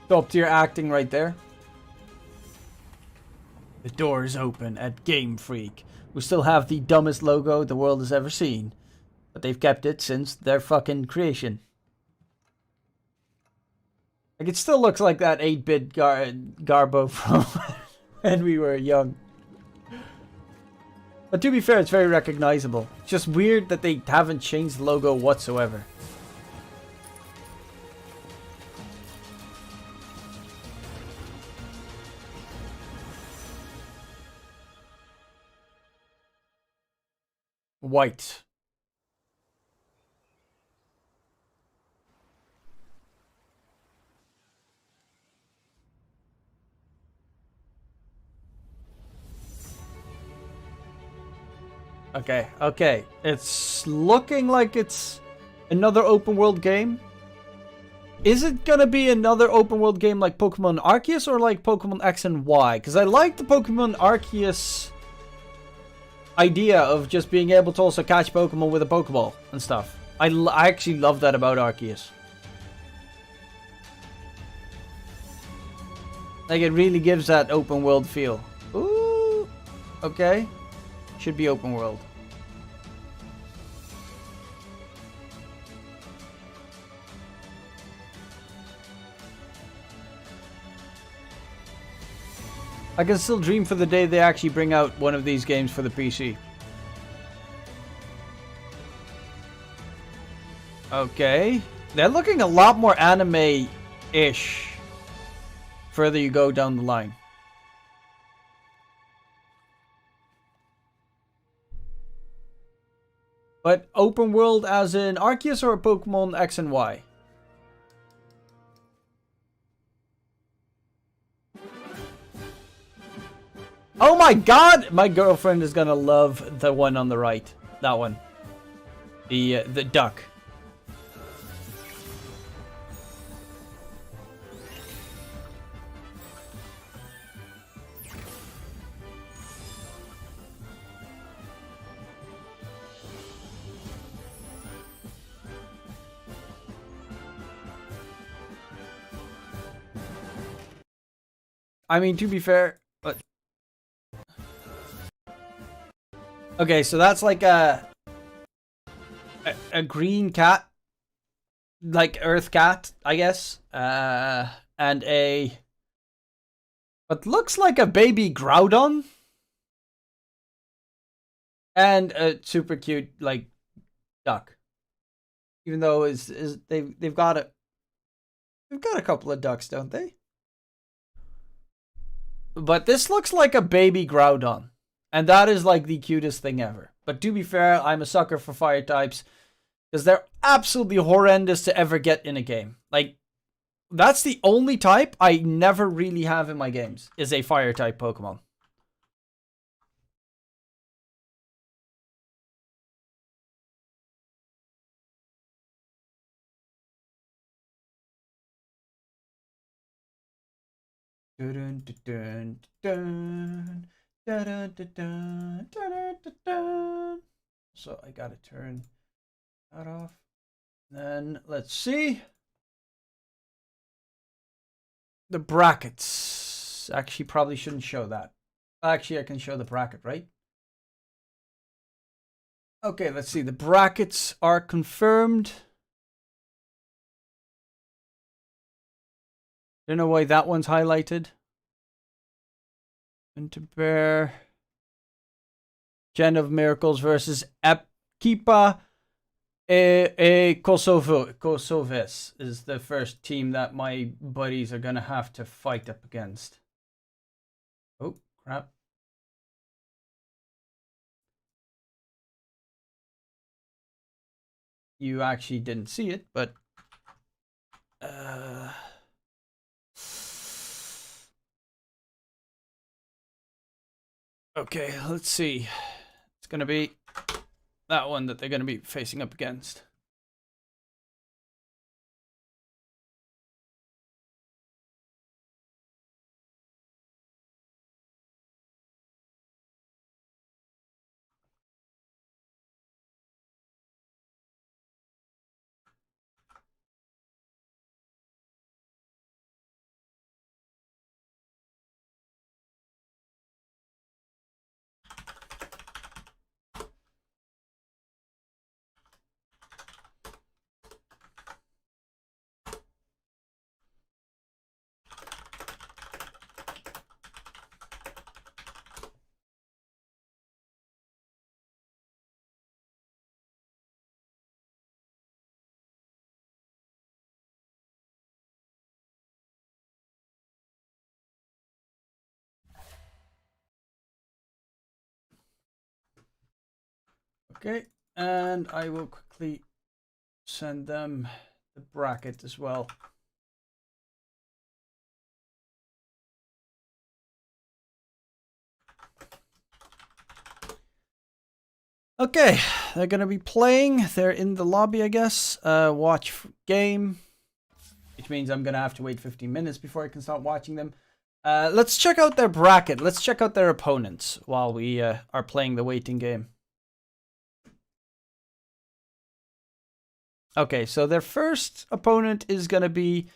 Top tier acting right there. The door is open at Game Freak. We still have the dumbest logo the world has ever seen. But they've kept it since their fucking creation. Like, it still looks like that 8-bit Garbo from when we were young. But to be fair, it's very recognizable. It's just weird that they haven't changed the logo whatsoever. White. Okay. It's looking like it's another open world game. Is it gonna be another open world game like Pokemon Arceus or like Pokemon X and Y? Because I like the Pokemon Arceus idea of just being able to also catch Pokemon with a Pokeball and stuff. I actually love that about Arceus. Like, it really gives that open world feel. Ooh, okay. Should be open world. I can still dream for the day they actually bring out one of these games for the PC. Okay. They're looking a lot more anime-ish further you go down the line. But open world as in Arceus or Pokemon X and Y? Oh my god! My girlfriend is gonna love the one on the right. That one. The duck. I mean, to be fair, but okay, so that's like a green cat, like Earth cat, I guess, and a what looks like a baby Groudon, and a super cute like duck. Even though they've got a couple of ducks, don't they? But this looks like a baby Groudon. And that is like the cutest thing ever. But to be fair, I'm a sucker for fire types. Because they're absolutely horrendous to ever get in a game. Like, that's the only type I never really have in my games. Is a fire type Pokemon. Dun, dun, dun, dun, dun, dun, dun, dun, dun, dun. So I gotta turn that off. Then let's see. The brackets. Actually, probably shouldn't show that. Actually, I can show the bracket, right? Okay, let's see. The brackets are confirmed. Don't know why that one's highlighted. Interbear. Gen of Miracles versus Ekipa. Kosoves is the first team that my buddies are gonna have to fight up against. Oh, crap. You actually didn't see it, but okay, let's see. It's gonna be that one that they're gonna be facing up against. Okay, and I will quickly send them the bracket as well. Okay, they're gonna be playing. They're in the lobby, I guess. Watch game, which means I'm gonna have to wait 15 minutes before I can start watching them. Let's check out their bracket. Let's check out their opponents while we are playing the waiting game. Okay, so their first opponent is gonna be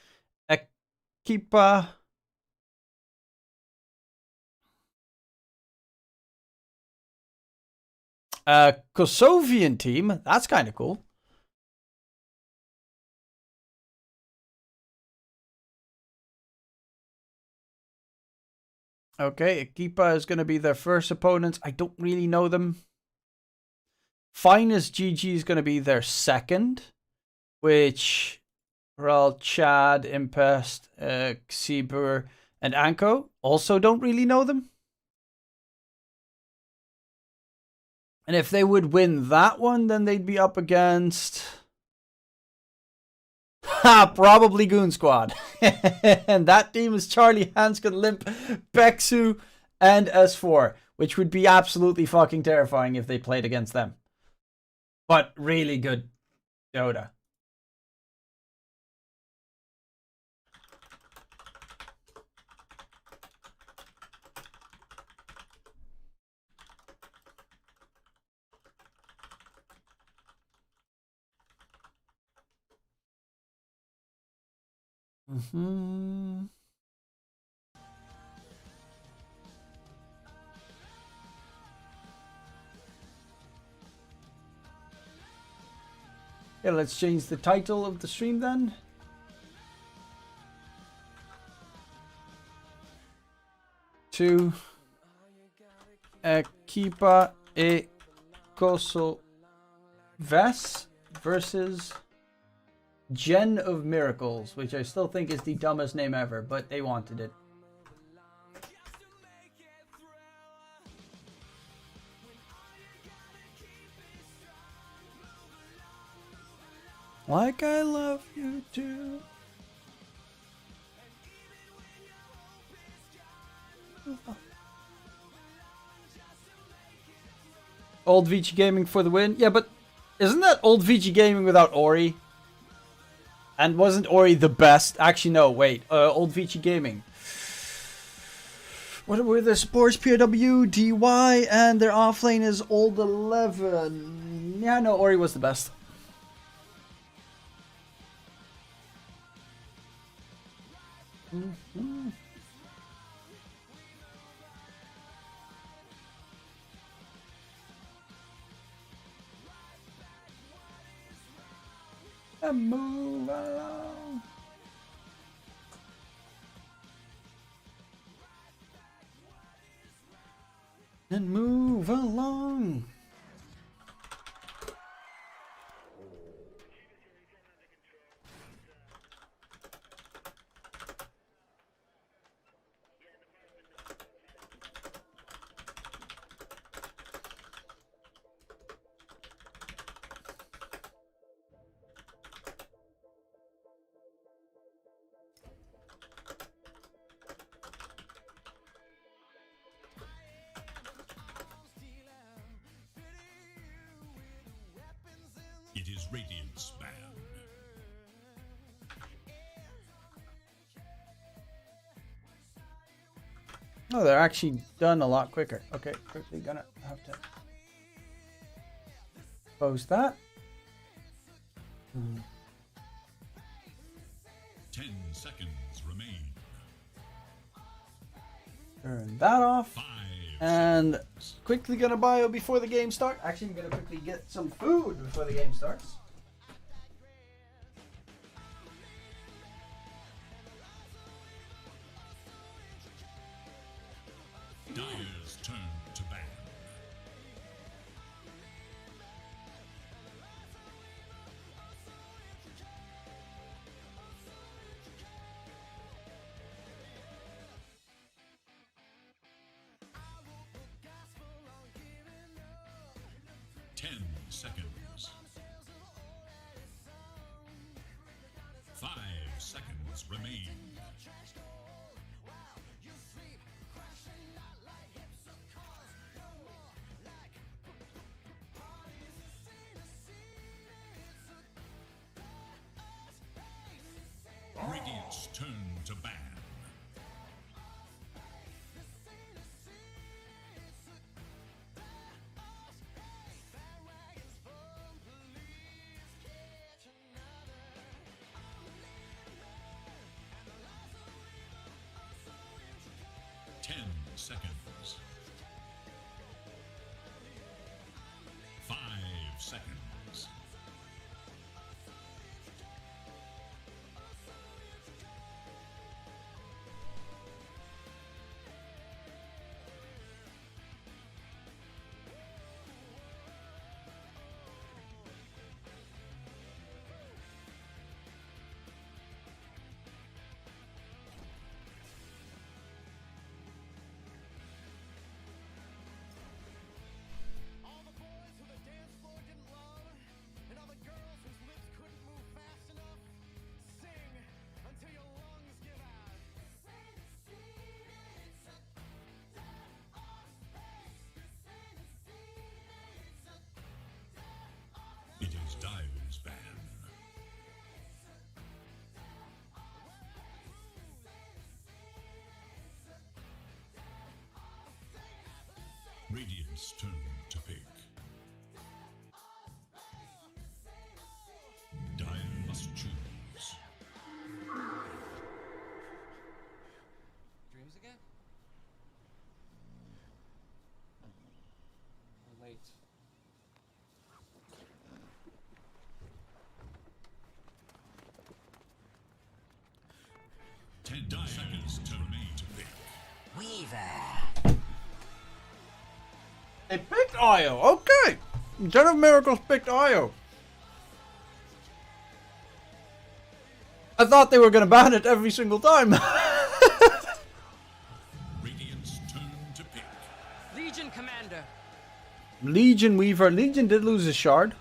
Ekipa. Kosovian team. That's kind of cool. Okay, Ekipa is going to be their first opponents. I don't really know them. Finest GG is going to be their second, which are all Chad, Impest, Xibur, and Anko. Also don't really know them. And if they would win that one, then they'd be up against... probably Goon Squad. And that team is Charlie, Hanskin, Limp, Bexu, and S4, which would be absolutely fucking terrifying if they played against them. But really good Dota. Mm-hmm. Yeah, let's change the title of the stream then. To Ekipa e Kosoves versus Gen of Miracles, which I still think is the dumbest name ever, but they wanted it. Like I love you too. Old VG Gaming for the win. Yeah, but isn't that Old VG Gaming without Ori? And wasn't Ori the best? Actually, no, wait. Old VG Gaming. What were the supports? POW, DY, and their offlane is Old 11. Yeah, no, Ori was the best. Mm-hmm. And move along. And move along. It is Radiant's ban. Oh, they're actually done a lot quicker. Okay, quickly gonna have to post that. 10 seconds remain. Turn that off. And quickly gonna bio before the game starts. Actually, I'm gonna quickly get some food before the game starts. Dyer's turn to ban. Seconds. 5 seconds remain. Radiant's turn to ban. Radiant's turn to pick. Dire must choose. Dreams again? Late. Seconds to remain to pick. Weaver. They picked Io. Okay. Gen of Miracles picked Io. I thought they were going to ban it every single time. Radiant's turn to pick. Legion Commander. Legion Weaver. Legion did lose his shard.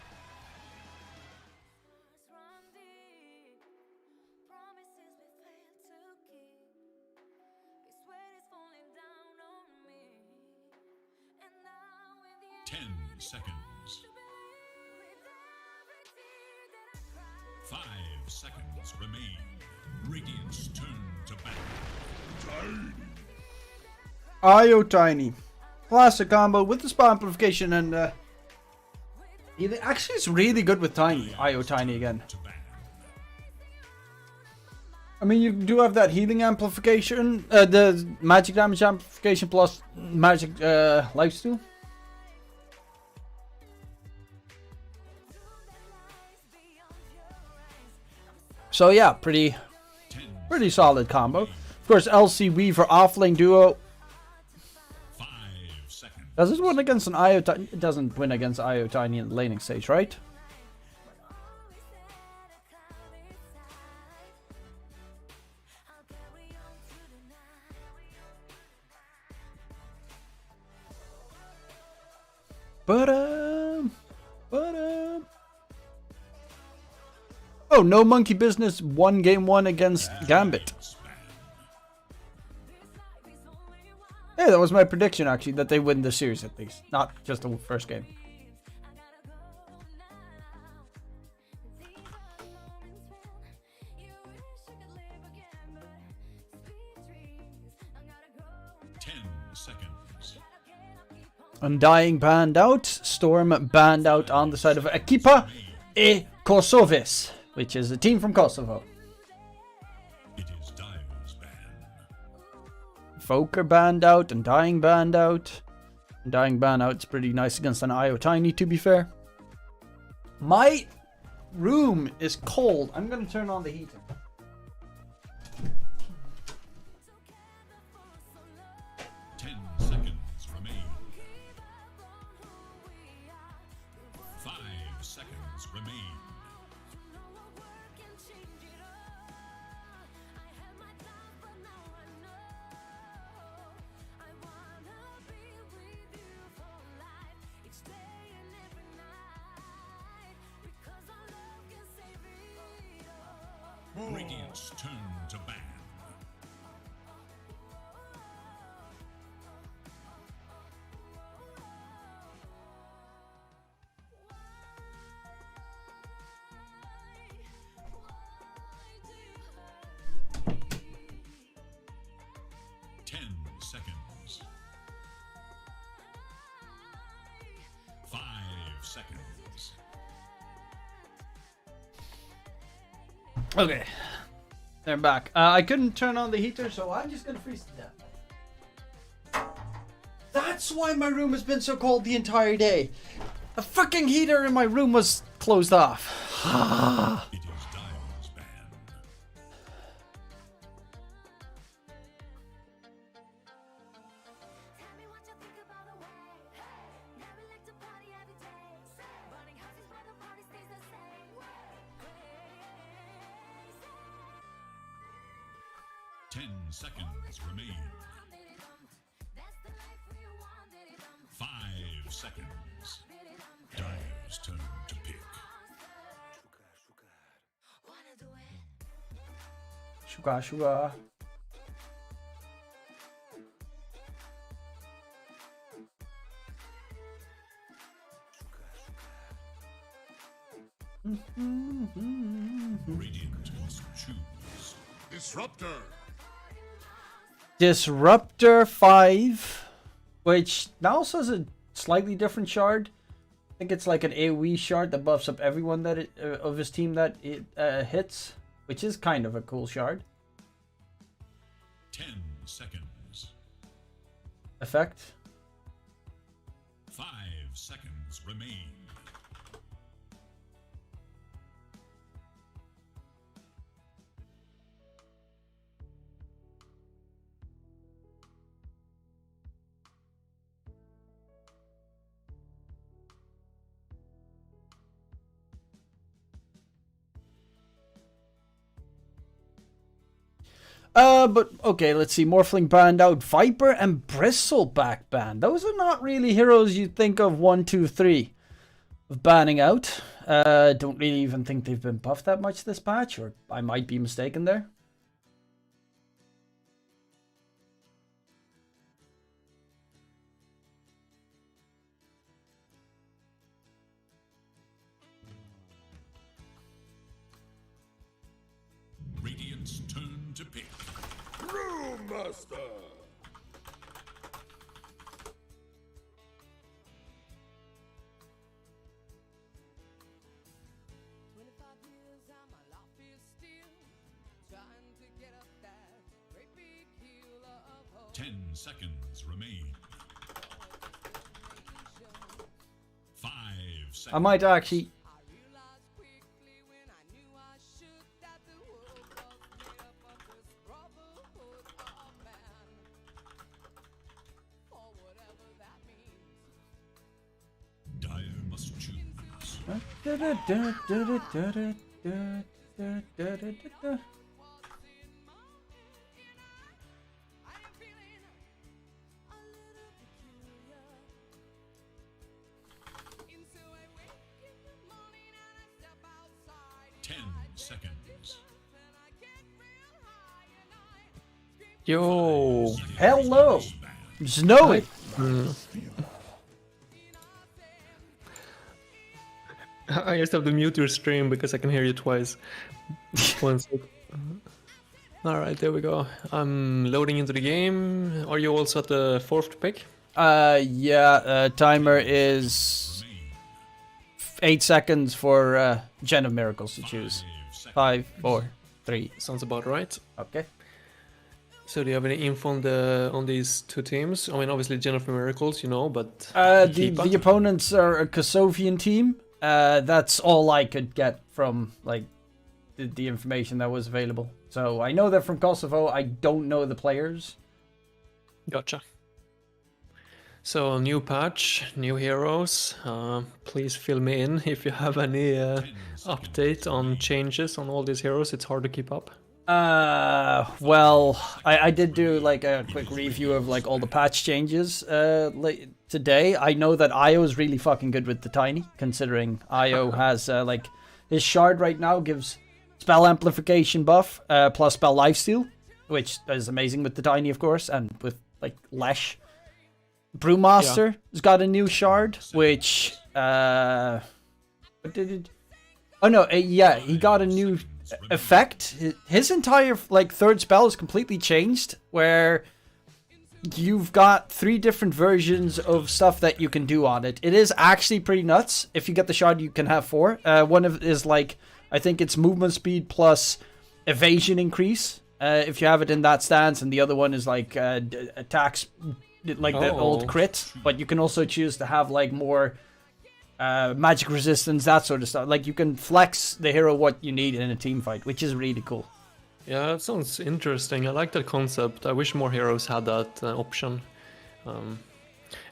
Seconds. 5 seconds remain. Radiant's turn to battle. Io Tiny. Classic combo with the spell amplification and actually it's really good with Tiny. Io Tiny again. I mean, you do have that healing amplification, the magic damage amplification plus magic lifesteal. So yeah, pretty solid combo. Of course, LC Weaver offlane duo. 5 seconds. Does this win against an Io Tiny? It doesn't win against Io Tiny in the laning stage, right? But oh, no monkey business. Game 1 against Gambit. Hey, that was my prediction actually, that they win the series at least, not just the first game. Undying banned out, Storm banned out on the side of Ekipa e Kosoves, which is a team from Kosovo. It is Dire's ban. Foker banned out, Undying banned out. Undying ban out's pretty nice against an Io Tiny, to be fair. My room is cold. I'm gonna turn on the heater. Radiant's turn to ban. Seconds. 5 seconds. Okay, they're back. I couldn't turn on the heater, so I'm just gonna freeze to death. That's why my room has been so cold the entire day. The fucking heater in my room was closed off. It is Dire's ban. Seconds remain. 5 seconds. Dire's turn to pick. Sugar, sugar. Radiant must choose. Disruptor. Disruptor 5 which now also has a slightly different shard. I think it's like an AoE shard that buffs up everyone that of his team that it hits, which is kind of a cool shard. 10 seconds. Effect. 5 seconds remain. But okay, let's see. Morphling banned out. Viper and Bristleback banned. Those are not really heroes you'd think of 1, 2, 3 of banning out. Don't really even think they've been buffed that much this patch, or I might be mistaken there. Radiant's turn to pick. Brewmaster! Years and my life is still trying to get up that great big hill of hope. 10 seconds remain. 5 seconds. I might actually. Dire must choose. Seconds. Yo. Hello. Snowy. I just have to mute your stream because I can hear you twice. One sec. Alright, there we go. I'm loading into the game. Are you also at the 4th pick? Yeah, timer is 8 seconds for Gen of Miracles to choose. 5, 4, 3. Sounds about right. Okay. So do you have any info on these two teams? I mean, obviously Gen of Miracles, you know, but... the opponents are a Kosovian team. That's all I could get from, like, the information that was available. So I know they're from Kosovo. I don't know the players. Gotcha. So, new patch, new heroes. Please fill me in if you have any update on changes on all these heroes. It's hard to keep up. Well, I did do like a quick review of like all the patch changes today. I know that Io is really fucking good with the Tiny, considering Io has like his shard right now gives spell amplification buff plus spell lifesteal, which is amazing with the Tiny, of course, and with like Lesh. Brewmaster has got a new shard, which what did it? Oh no, yeah, he got a new effect. His entire like third spell is completely changed, where you've got 3 different versions of stuff that you can do on it. It is actually pretty nuts. If you get the shard, you can have 4. One of is like, I think it's movement speed plus evasion increase if you have it in that stance, and the other one is like attacks like the old crit, but you can also choose to have like more magic resistance, that sort of stuff. Like you can flex the hero what you need in a team fight, which is really cool. Yeah, that sounds interesting. I like that concept. I wish more heroes had that option.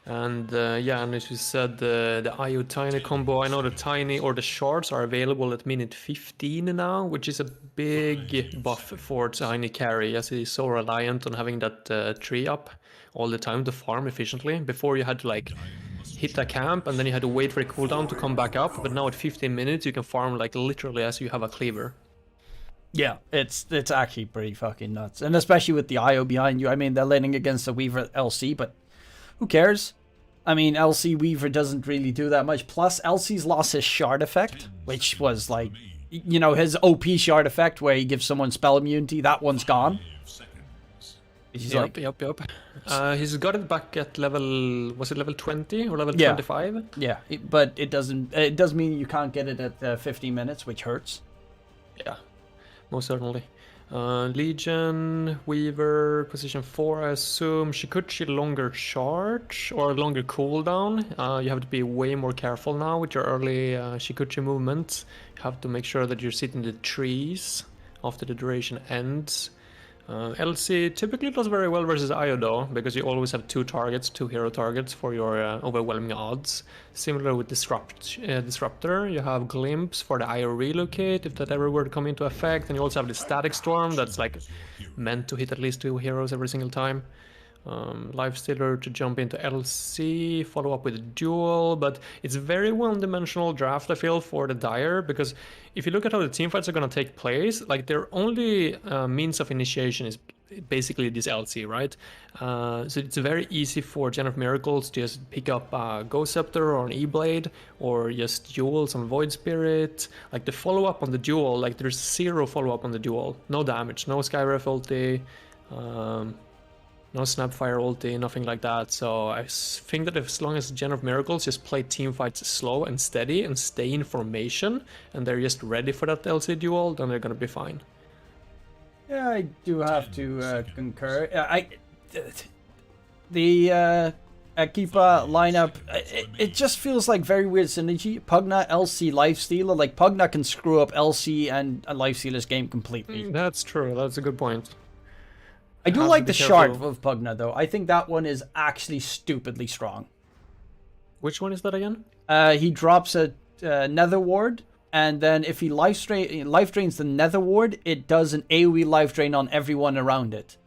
And as you said, the IO Tiny combo, I know the Tiny or the shards are available at minute 15 now, which is a big buff for Tiny carry, as he's so reliant on having that tree up all the time to farm efficiently. Before you had to like hit a camp and then you had to wait for a cooldown to come back up, but now at 15 minutes you can farm like literally as you have a cleaver. Yeah, it's actually pretty fucking nuts. And especially with the IO behind you. I mean, they're laning against the Weaver LC, but who cares? I mean, LC Weaver doesn't really do that much. Plus, LC's lost his shard effect, which was like, you know, his OP shard effect where he gives someone spell immunity. That one's gone. He's Yep. He's got it back at level. Was it level 20 or level 25? Yeah, but it doesn't. It does mean you can't get it at 15 minutes, which hurts. Yeah, most certainly. Legion, Weaver, position 4, I assume. Shikuchi, longer charge or longer cooldown. You have to be way more careful now with your early Shikuchi movements. You have to make sure that you're sitting in the trees after the duration ends. LC typically does very well versus Iodo because you always have two hero targets for your overwhelming odds. Similar with Disruptor, you have Glimpse for the IO relocate if that ever were to come into effect, and you also have the Static Storm that's like meant to hit at least 2 heroes every single time. Lifestealer to jump into LC, follow up with a duel, but it's very one-dimensional draft I feel for the Dire, because if you look at how the teamfights are going to take place, like their only means of initiation is basically this LC, right? So it's very easy for Gen of Miracles to just pick up a Ghost Scepter or an E-Blade, or just duel some Void Spirit. Like the follow-up on the duel, like there's 0 follow-up on the duel, no damage, no Skyref ulti, no Snapfire ulti, nothing like that. So I think that as long as Gen of Miracles just play teamfights slow and steady and stay in formation, and they're just ready for that LC duel, then they're gonna be fine. Yeah, I do have to concur. The Ekipa lineup, it just feels like very weird synergy. Pugna, LC, Lifestealer. Like Pugna can screw up LC and Lifestealer's game completely. That's true. That's a good point. I do like the shard of Pugna though. I think that one is actually stupidly strong. Which one is that again? He drops a Nether Ward, and then if he life drains the Nether Ward, it does an AoE life drain on everyone around it.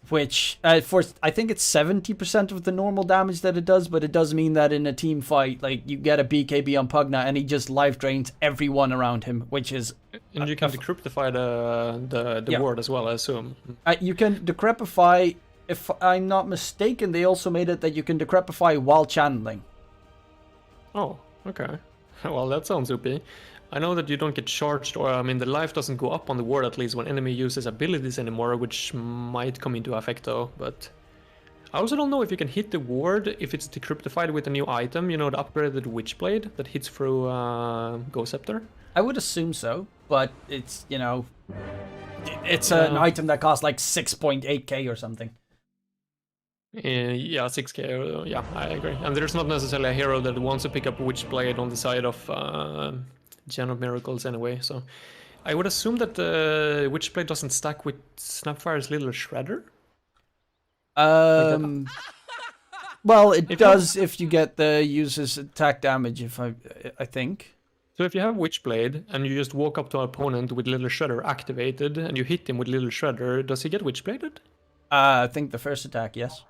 Which, for I think it's 70% of the normal damage that it does, but it does mean that in a team fight, like, you get a BKB on Pugna and he just life drains everyone around him, which is... And you can decryptify the ward as well, I assume. You can decryptify, if I'm not mistaken, they also made it that you can decryptify while channeling. Oh, okay. Well, that sounds OP. I know that you don't get charged, or I mean the life doesn't go up on the ward at least when enemy uses abilities anymore, which might come into effect though, but... I also don't know if you can hit the ward if it's decryptified with a new item, you know, the upgraded Witchblade that hits through Ghost Scepter. I would assume so, but it's, you know... It's an item that costs like 6.8k or something. Yeah, 6k, yeah, I agree. And there's not necessarily a hero that wants to pick up Witchblade on the side of Gen of Miracles anyway, so... I would assume that the Witchblade doesn't stack with Snapfire's Little Shredder? Well, it does if you get the user's attack damage, if I think. So if you have Witchblade, and you just walk up to an opponent with Little Shredder activated, and you hit him with Little Shredder, does he get Witchbladed? I think the first attack, yes.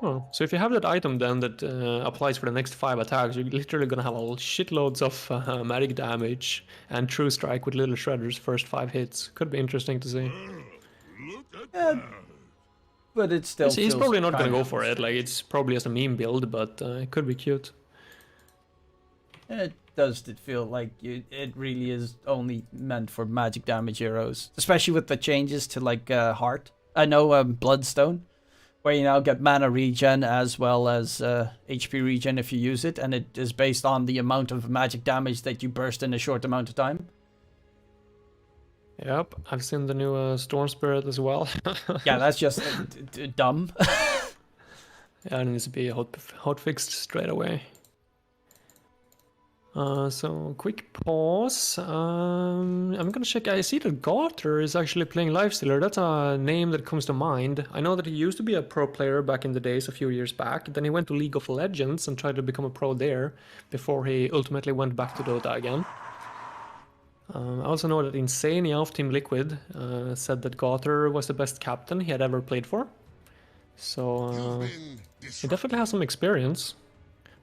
Oh, so if you have that item then that applies for the next 5 attacks, you're literally gonna have shitloads of magic damage and True Strike with Little Shredder's first 5 hits. Could be interesting to see. Yeah, but it's still... He's probably not gonna go for it, like it's probably just a meme build, but it could be cute. It does feel like it really is only meant for magic damage heroes, especially with the changes to like Heart. I know Bloodstone, where you now get mana regen as well as HP regen if you use it, and it is based on the amount of magic damage that you burst in a short amount of time. Yep, I've seen the new Storm Spirit as well. Yeah, that's just dumb. Yeah, it needs to be hotfixed straight away. So, quick pause. I'm gonna check. I see that Garter is actually playing Lifestealer. That's a name that comes to mind. I know that he used to be a pro player back in the days, a few years back. Then he went to League of Legends and tried to become a pro there before he ultimately went back to Dota again. I also know that Insania of Team Liquid said that Garter was the best captain he had ever played for. So, he definitely has some experience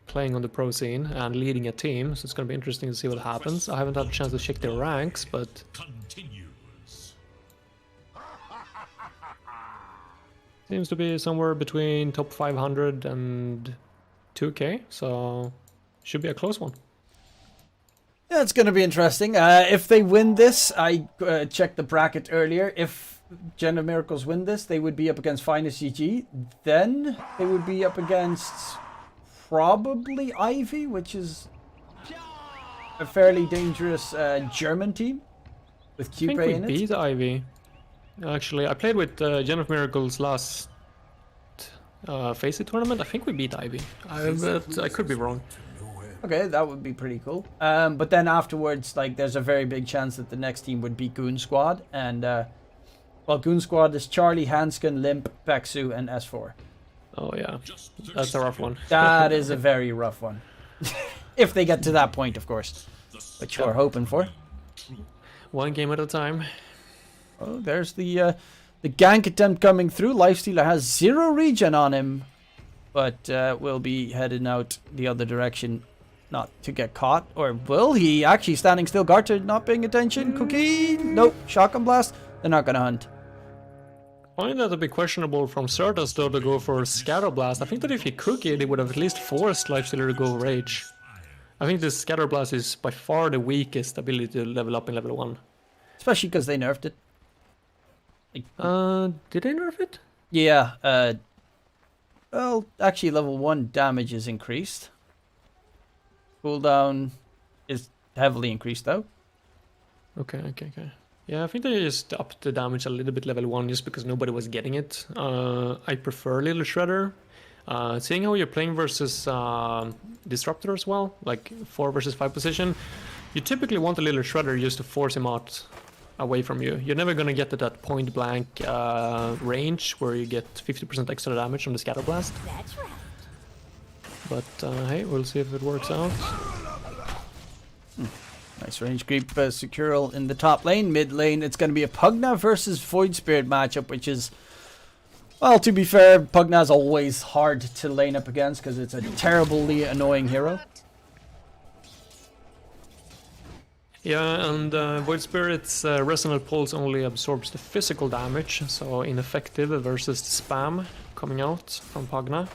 playing on the pro scene and leading a team, so it's going to be interesting to see what happens. I haven't had a chance to check their ranks, but... Seems to be somewhere between top 500 and 2k, so should be a close one. Yeah, it's going to be interesting. If they win this, I checked the bracket earlier. If Gen of Miracles win this, they would be up against Finest GG. Then they would be up against probably Ivy, which is a fairly dangerous German team with I think Cupra we in it. beat Ivy. Actually, I played with Gen of Miracles last Face It tournament. I think we beat Ivy. But I could be wrong. Okay, that would be pretty cool. But then afterwards, like, there's a very big chance that the next team would be Goon Squad. And, well, Goon Squad is Charlie, Hanskin, Limp, Pexu, and S4. Oh, yeah. That's a rough one. That is a very rough one. If they get to that point, of course. Which we're hoping for. One game at a time. Oh, there's the gank attempt coming through. Lifestealer has 0 regen on him. But will be heading out the other direction. Not to get caught, or will he? Actually standing still. Garter not paying attention. Cookie, nope. Shotgun blast. They're not gonna hunt. I find that a bit questionable from Certus though to go for Scatter Blast. I think that if he cookied, it would have at least forced Lifestealer to go Rage. I think this Scatter Blast is by far the weakest ability to level up in level 1. Especially because they nerfed it. Did they nerf it? Yeah. Well, actually, level 1 damage is increased. Cooldown is heavily increased though. Okay. Yeah, I think they just upped the damage a little bit level 1 just because nobody was getting it. I prefer Little Shredder. Seeing how you're playing versus Disruptor as well, like 4 versus 5 position, you typically want a Little Shredder just to force him out away from you. You're never gonna get to that point blank range where you get 50% extra damage from the Scatter Blast. That's right. But hey, we'll see if it works out. Nice range creep Secural in the top lane. Mid lane, it's going to be a Pugna versus Void Spirit matchup, which is, well, to be fair, Pugna's always hard to lane up against because it's a terribly annoying hero. Yeah, and Void Spirit's Resonant Pulse only absorbs the physical damage, so ineffective versus the spam coming out from Pugna.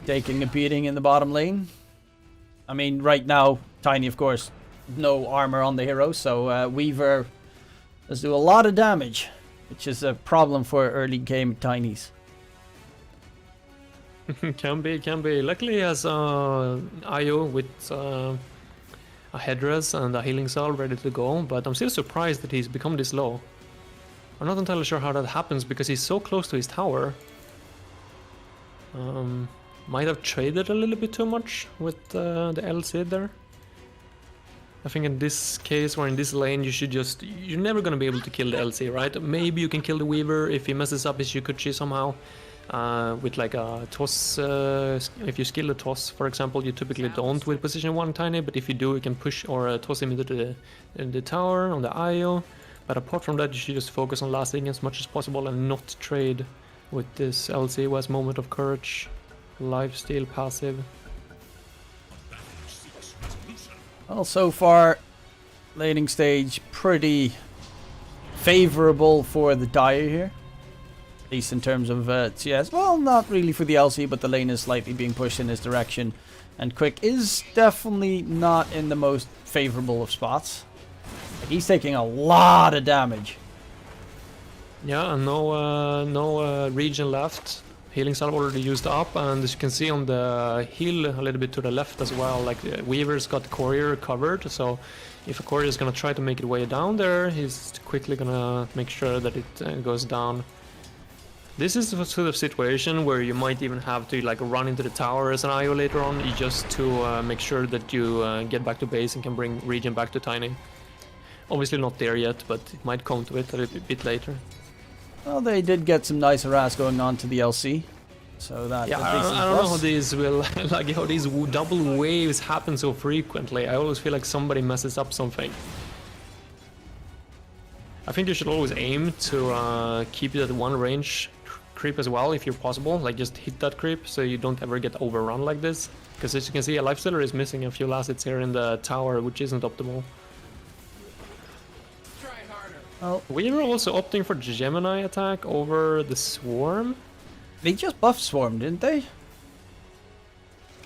Taking a beating in the bottom lane. I mean, right now, Tiny, of course, no armor on the hero, so Weaver does do a lot of damage, which is a problem for early game Tinies. Can be. Luckily he has IO with a headdress and a healing cell ready to go, but I'm still surprised that he's become this low. I'm not entirely sure how that happens because he's so close to his tower. Might have traded a little bit too much with the LC there. I think in this case or in this lane you're never gonna be able to kill the LC, right? Maybe you can kill the Weaver if he messes up his Yukuchi somehow. With like a toss, if you skill a toss, for example, you typically don't with position 1 Tiny, but if you do, you can push or toss him into the tower on the IO. But apart from that, you should just focus on lasting as much as possible and not trade with this LC who has Moment of Courage, Lifesteal passive. Well, so far, laning stage pretty favorable for the Dire here. At least in terms of CS. Well, not really for the LC, but the lane is slightly being pushed in his direction. And Quick is definitely not in the most favorable of spots. Like, he's taking a lot of damage. Yeah, and no regen left. Healing cell already used up, and as you can see on the hill a little bit to the left as well, like Weaver's got the courier covered, so if a courier is gonna try to make it way down there, he's quickly gonna make sure that it goes down. This is the sort of situation where you might even have to like run into the tower as an IO later on, just to make sure that you get back to base and can bring regen back to Tiny. Obviously not there yet, but it might come to it a little bit later. Well, they did get some nice harass going on to the LC, so that. Yeah, I don't know how these will, like how these double waves happen so frequently. I always feel like somebody messes up something. I think you should always aim to keep it at one range creep as well, if you're possible. Like just hit that creep so you don't ever get overrun like this. Because as you can see, a Lifestealer is missing a few assets here in the tower, which isn't optimal. Well, we were also opting for Gemini attack over the Swarm. They just buffed Swarm, didn't they?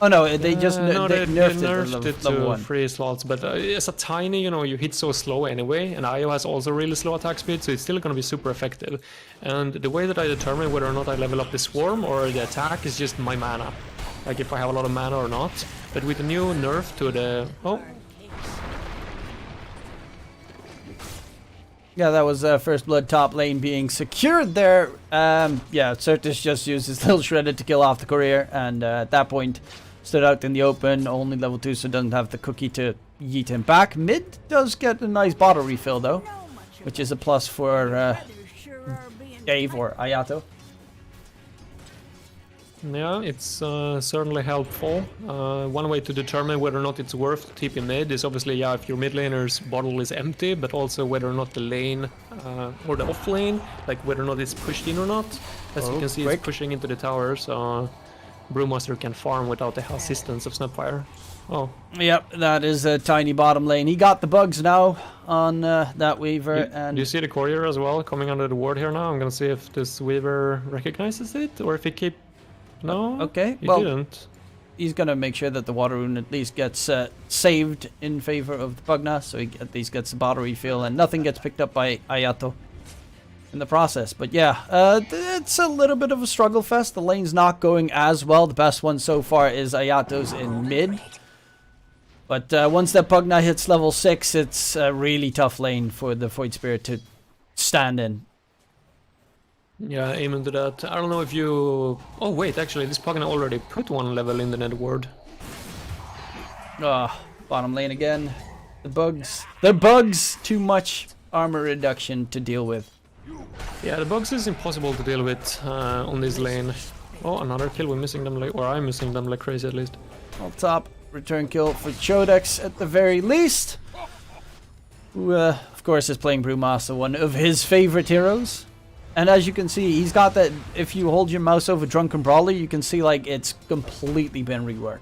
Oh no, they just no, they they nerfed it to level 1. 3 slots, but as a tiny, you know, you hit so slow anyway, and IO has also really slow attack speed, so it's still gonna be super effective. And the way that I determine whether or not I level up the swarm or the attack is just my mana. Like if I have a lot of mana or not. But with the new nerf to the... Oh. Yeah, that was First Blood top lane being secured there. Yeah, Certus just used his little shredder to kill off the courier, and at that point stood out in the open, only level 2, so doesn't have the cookie to yeet him back. Mid does get a nice bottle refill though, which is a plus for Dave or Ayato. Yeah, it's certainly helpful. One way to determine whether or not it's worth to TP mid is obviously, yeah, if your mid laner's bottle is empty, but also whether or not the lane or the off lane, like whether or not it's pushed in or not. As you can see, it's pushing into the tower, so Brewmaster can farm without the assistance of Snapfire. Oh. Yep, that is a tiny bottom lane. He got the bugs now on that Weaver. And do you see the courier as well coming under the ward here now? I'm gonna see if this Weaver recognizes it or if he keep... No, okay. He well, didn't. He's gonna make sure that the water rune at least gets saved in favor of the Pugna, so he at least gets the bottle refill, and nothing gets picked up by Ayato in the process. But yeah, it's a little bit of a struggle fest. The lane's not going as well. The best one so far is Ayato's in mid. But once that Pugna hits level 6, it's a really tough lane for the Void Spirit to stand in. Yeah, aim to that. I don't know if you... Oh wait, actually, this Pugna already put 1 level in the net ward. Bottom lane again. The bugs. The bugs! Too much armor reduction to deal with. Yeah, the bugs is impossible to deal with on this lane. Oh, another kill. We're missing them like... Or I'm missing them like crazy at least. Up top. Return kill for Chodex at the very least. Who, of course, is playing Brewmaster, one of his favorite heroes. And as you can see, he's got that, if you hold your mouse over Drunken Brawler, you can see like it's completely been reworked.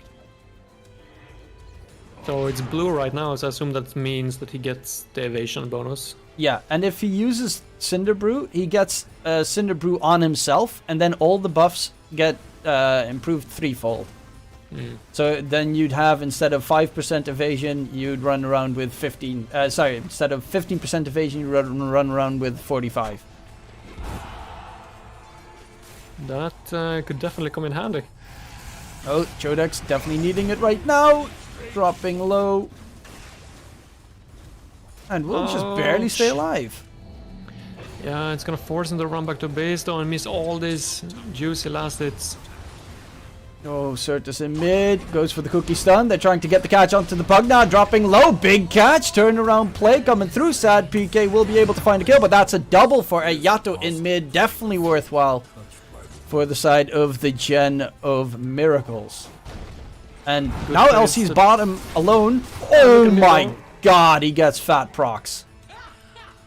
So it's blue right now, so I assume that means that he gets the evasion bonus. Yeah, and if he uses Cinder Brew, he gets Cinder Brew on himself, and then all the buffs get improved threefold. So then you'd have, instead of 5% evasion, you'd run around with 15, instead of 15% evasion, you'd run around with 45. That could definitely come in handy. Oh, Chodex definitely needing it right now. Dropping low. And we'll just barely stay alive. Yeah, it's gonna force him to run back to base though and miss all these juicy last hits. Oh, Certus in mid. Goes for the cookie stun. They're trying to get the catch onto the Pugna. Dropping low. Big catch. Turnaround play coming through. Sad PK will be able to find a kill, but that's a double for Ayato in mid. Definitely worthwhile for the side of the Gen of Miracles. And now LC's bottom alone. Oh my god, he gets fat procs.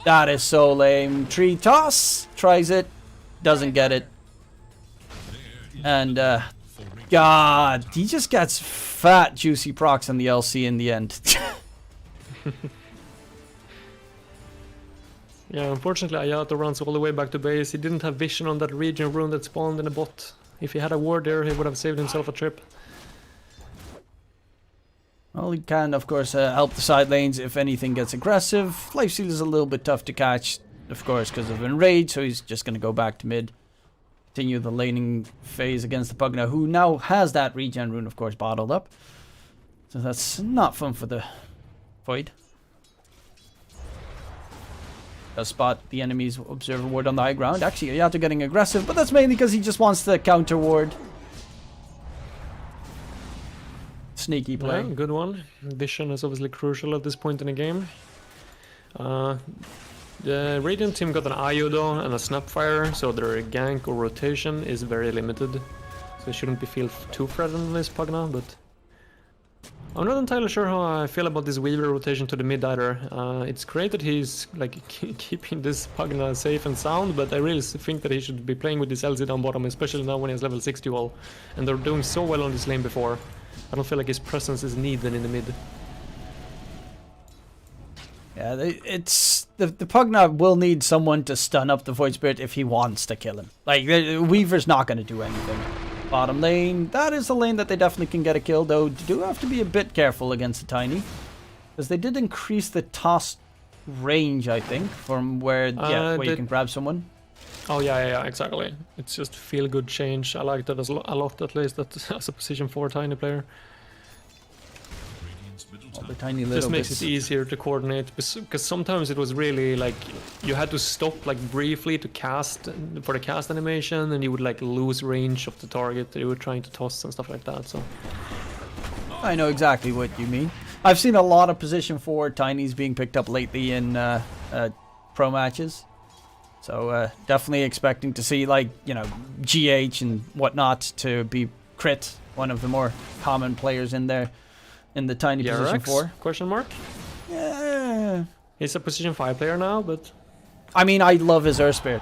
That is so lame. Tree toss. Tries it. Doesn't get it. And, God, he just gets fat, juicy procs on the LC in the end. Yeah, unfortunately Ayato runs all the way back to base. He didn't have vision on that region rune that spawned in the bot. If he had a ward there, he would have saved himself a trip. Well, he can, of course, help the side lanes if anything gets aggressive. Lifesteal is a little bit tough to catch, of course, because of Enrage, so he's just going to go back to mid. Continue the laning phase against the Pugna, who now has that regen rune, of course, bottled up. So that's not fun for the Void. Does spot the enemy's observer ward on the high ground. Actually, Ayato getting aggressive, but that's mainly because he just wants the counter ward. Sneaky play. Yeah, good one. Vision is obviously crucial at this point in the game. The Radiant team got an IO though and a Snapfire, so their gank or rotation is very limited. So they shouldn't be feel too threatened on this Pugna, but I'm not entirely sure how I feel about this Weaver rotation to the mid either. It's great that he's like keeping this Pugna safe and sound, but I really think that he should be playing with this LZ down bottom, especially now when he has level 6 duel. And they're doing so well on this lane before. I don't feel like his presence is needed in the mid. Yeah, it's the Pugna will need someone to stun up the Void Spirit if he wants to kill him. Like, Weaver's not going to do anything. Bottom lane, that is a lane that they definitely can get a kill, though you do have to be a bit careful against the Tiny. Because they did increase the toss range, I think, from where where you can grab someone. Oh yeah, exactly. It's just feel-good change. I like that a lot, at least, that as a position 4 Tiny player. All the tiny little Just makes bits. it easier to coordinate, because sometimes it was really like you had to stop like briefly to cast for the cast animation, and you would like lose range of the target that you were trying to toss and stuff like that. So I know exactly what you mean. I've seen a lot of position 4 Tinies being picked up lately in pro matches. So definitely expecting to see, like, you know, GH and whatnot to be crit, one of the more common players in there. In the Tiny position 4? Question mark? Yeah. He's a position 5 player now, but... I mean, I love his Earth Spirit.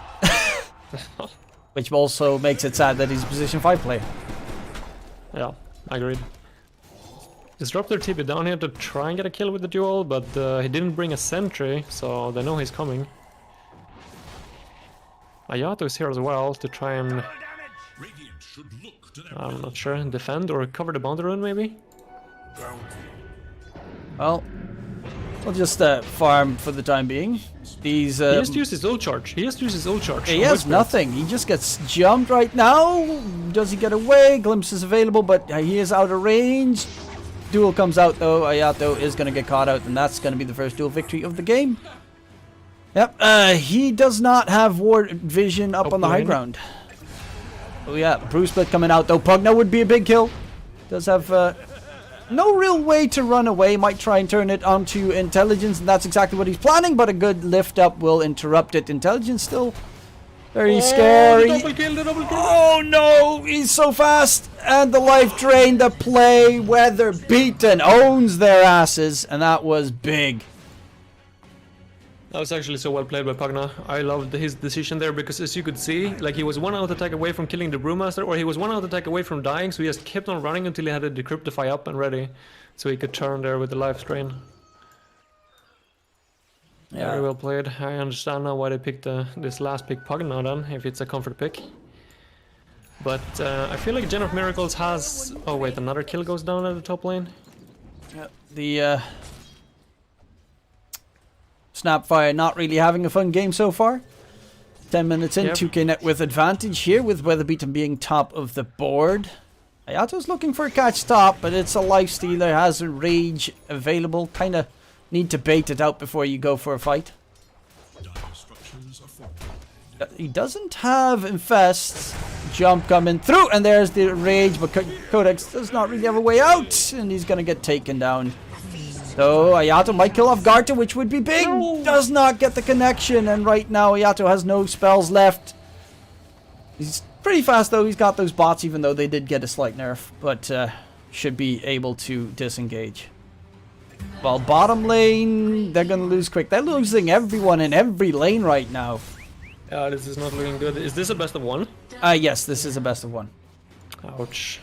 Which also makes it sad that he's a position 5 player. Yeah, agreed. Disruptor TP down here to try and get a kill with the duel, but he didn't bring a sentry, so they know he's coming. Ayato is here as well to try and... I'm not sure, defend or cover the boundary rune maybe? Well, we'll just farm for the time being. These he has to use his ult charge. He has nothing. He just gets jumped right now. Does he get away? Glimpse is available, but he is out of range. Duel comes out though. Ayato is going to get caught out, and that's going to be the first duel victory of the game. Yep. He does not have ward vision up on the high ground. Oh yeah, Bruce Split coming out though. Pugna would be a big kill. Does have no real way to run away. Might try and turn it onto intelligence, and that's exactly what he's planning, but a good lift up will interrupt it. Intelligence still very scary. The double kill. Oh no, he's so fast. And the life drain, the play, weather beaten, owns their asses, and that was big. That was actually so well played by Pugna. I loved his decision there, because as you could see, like, he was one out attack away from killing the Brewmaster, or he was one out attack away from dying, so he just kept on running until he had a Decryptify up and ready, so he could turn there with the life strain. Yeah. Very well played. I understand now why they picked this last pick Pugna then, if it's a comfort pick. But I feel like Gen of Miracles has... Oh wait, another kill goes down at the top lane. Yeah, the Snapfire not really having a fun game so far. 10 minutes in, Yep. 2K net with advantage here, with Weatherbeaten being top of the board. Ayato's looking for a catch top, but it's a life stealer, has a rage available. Kinda need to bait it out before you go for a fight. He doesn't have Infest. Jump coming through, and there's the rage, but Codex does not really have a way out, and he's gonna get taken down. So Ayato might kill off Garta, which would be big. Does not get the connection, and right now Ayato has no spells left. He's pretty fast though. He's got those bots, even though they did get a slight nerf, but should be able to disengage. While bottom lane, they're gonna lose quick. They're losing everyone in every lane right now. This is not looking good. Is this a best of one? Yes, this is a best of one. Ouch.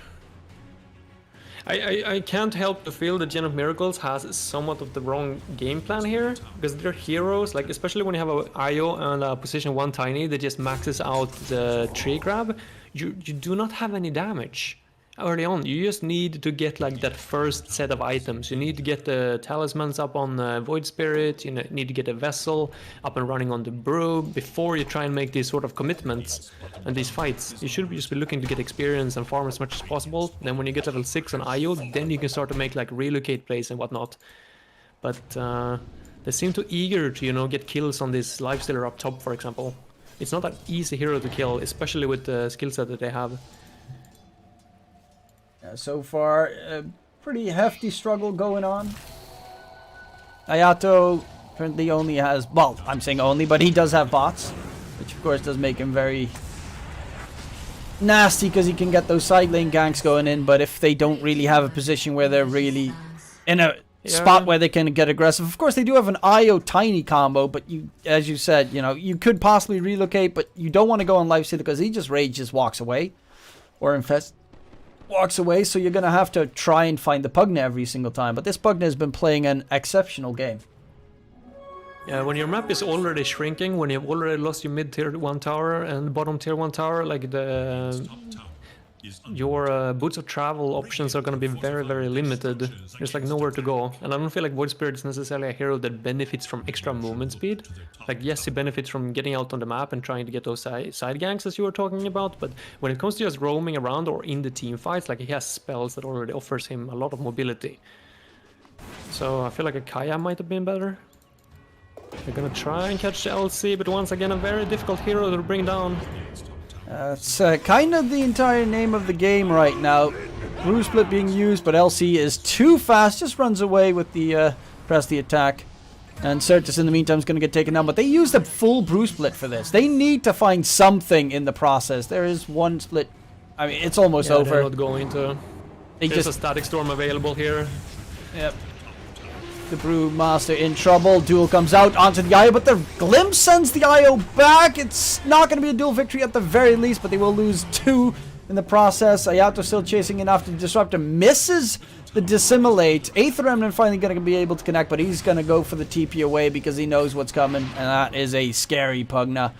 I can't help to feel that Gen of Miracles has somewhat of the wrong game plan here, because their heroes, like especially when you have a IO and a position 1 Tiny that just maxes out the tree grab, you do not have any damage early on. You just need to get like that first set of items. You need to get the talismans up on Void Spirit, you need to get a vessel up and running on the brew before you try and make these sort of commitments and these fights. You should just be looking to get experience and farm as much as possible. Then when you get level 6 on IO, then you can start to make like relocate plays and whatnot. But they seem too eager to, you know, get kills on this lifestealer up top, for example. It's not an easy hero to kill, especially with the skill set that they have. So far, a pretty hefty struggle going on. Ayato currently only has, well, I'm saying only, but he does have bots, which of course does make him very nasty, because he can get those side lane ganks going in, but if they don't really have a position where they're really in a spot where they can get aggressive. Of course, they do have an IO Tiny combo, but you, as you said, you know, you could possibly relocate, but you don't want to go on Lifestealer because he just rages, walks away, or Infest walks away, so you're going to have to try and find the Pugna every single time. But this Pugna has been playing an exceptional game. Yeah, when your map is already shrinking, when you've already lost your mid tier 1 tower and bottom tier 1 tower, like your boots of travel options are going to be very, very limited. There's like nowhere to go. And I don't feel like Void Spirit is necessarily a hero that benefits from extra movement speed. Like, yes, he benefits from getting out on the map and trying to get those side ganks as you were talking about, but when it comes to just roaming around or in the team fights, like, he has spells that already offers him a lot of mobility. So I feel like a Kaya might have been better. They're gonna try and catch the LC, but once again, a very difficult hero to bring down. It's kind of the entire name of the game right now. Brew Split being used, but LC is too fast, just runs away with the press the attack. And Certus in the meantime is going to get taken down, but they used a full Brew Split for this. They need to find something in the process. There is one split. I mean, it's almost over. They're not going to. There's a Static Storm available here. Yep. The Brewmaster in trouble. Duel comes out onto the IO, but the Glimpse sends the IO back. It's not going to be a duel victory at the very least, but they will lose 2 in the process. Ayato still chasing in after the Disruptor. Misses the Dissimilate. Aether Remnant finally going to be able to connect, but he's going to go for the TP away because he knows what's coming, and that is a scary Pugna.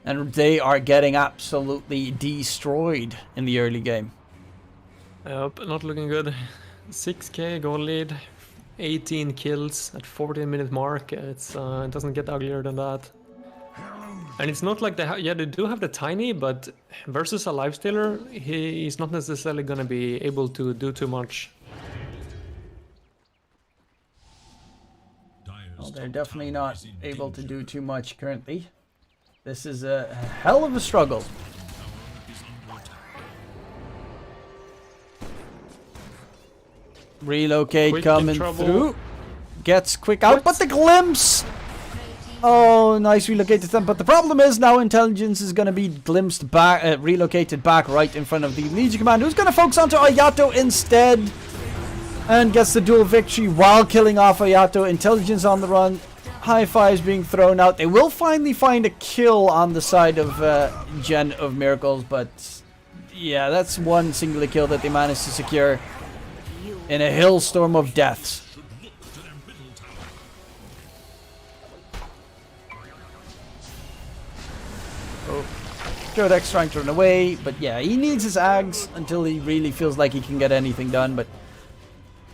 And they are getting absolutely destroyed in the early game. Yep, not looking good. 6k goal lead. 18 kills at 14-minute mark. It doesn't get uglier than that. And it's not like they do have the Tiny, but versus a Lifestealer, he's not necessarily gonna be able to do too much. Well, they're definitely not able to do too much currently. This is a hell of a struggle. Relocate Quick coming through. Gets quick out, but the Glimpse! Oh, nice relocate to them. But the problem is now Intelligence is going to be glimpsed back, relocated back right in front of the Legion Commander, who's going to focus onto Ayato instead. And gets the dual victory while killing off Ayato. Intelligence on the run. High fives being thrown out. They will finally find a kill on the side of Gen of Miracles, but yeah, that's one singular kill that they managed to secure in a hailstorm of deaths. Oh, Jodex trying to run away, but yeah, he needs his Ags until he really feels like he can get anything done, but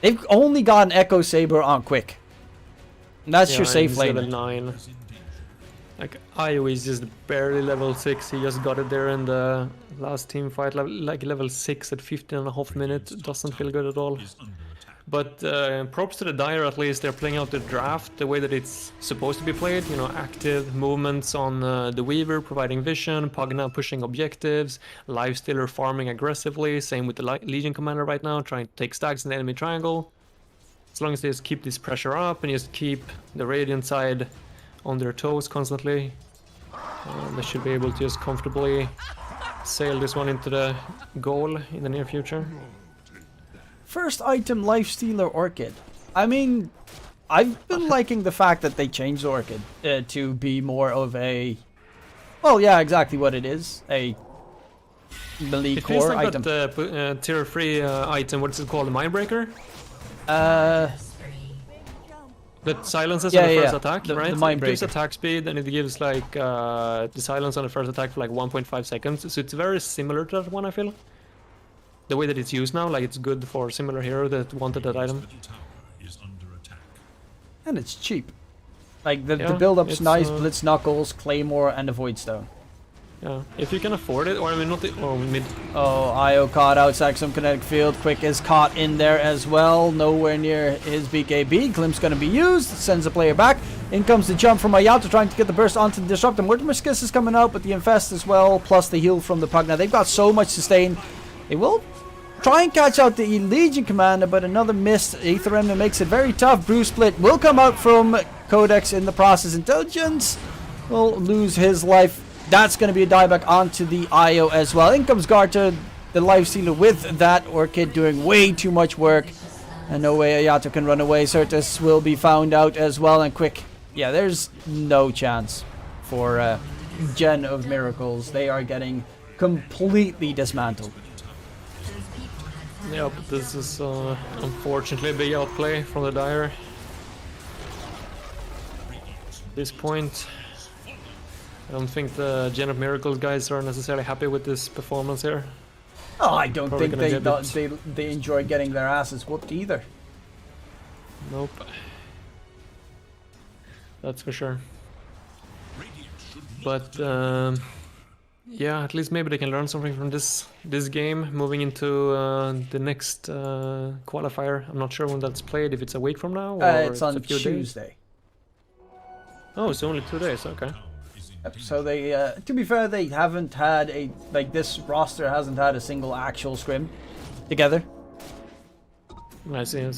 they've only got an Echo Saber on quick. And that's your safe lane. Level 9. Like, IO is just barely level 6, he just got it there in the last team fight, like level 6 at 15.5 minutes, doesn't feel good at all. But props to the Dire, at least they're playing out the draft the way that it's supposed to be played, you know, active movements on the Weaver, providing vision, Pugna pushing objectives, Lifestealer farming aggressively, same with the Legion Commander right now, trying to take stacks in the enemy triangle. As long as they just keep this pressure up and just keep the Radiant side on their toes constantly, they should be able to just comfortably sail this one into the goal in the near future. First item, Lifestealer Orchid. I mean, I've been liking the fact that they changed Orchid to be more of a... Well, yeah, exactly what it is. A melee core like item. That tier 3 item, what's it called? The Mindbreaker? That silences on the first attack, right? The it gives attack speed and it gives like the silence on the first attack for like 1.5 seconds. So it's very similar to that one, I feel. The way that it's used now, like it's good for a similar hero that wanted that item. And it's cheap. Like the build-up's nice, Blitz Knuckles, Claymore, and a Void Stone. Yeah, if you can afford it, or I mean not the, or mid. Oh, IO caught outside some kinetic field. Quick is caught in there as well. Nowhere near his BKB. Glimpse going to be used. Sends the player back. In comes the jump from Ayato trying to get the burst onto the Disruptor. Mortimer's is coming out, but the Infest as well, plus the heal from the Pugna. They've got so much sustain. They will try and catch out the Legion Commander, but another miss. Aether Remnant makes it very tough. Brew Split will come out from Codex in the process. Intelligence will lose his life. That's going to be a dieback onto the IO as well. In comes Garter, the Lifestealer with that Orchid doing way too much work. And no way Ayato can run away. Certus will be found out as well. And quick, yeah, there's no chance for Gen of Miracles. They are getting completely dismantled. Yeah, but this is unfortunately a big outplay from the Dire. At this point, I don't think the Gen of Miracles guys are necessarily happy with this performance here. Oh, I don't Probably think gonna get it. they enjoy getting their asses whooped either. Nope. That's for sure. But yeah, at least maybe they can learn something from this game moving into the next qualifier. I'm not sure when that's played. If it's a week from now or It's on a few Tuesday. days. Oh, it's only 2 days. Okay. Yep, so they, to be fair, they haven't had this roster hasn't had a single actual scrim together. I see.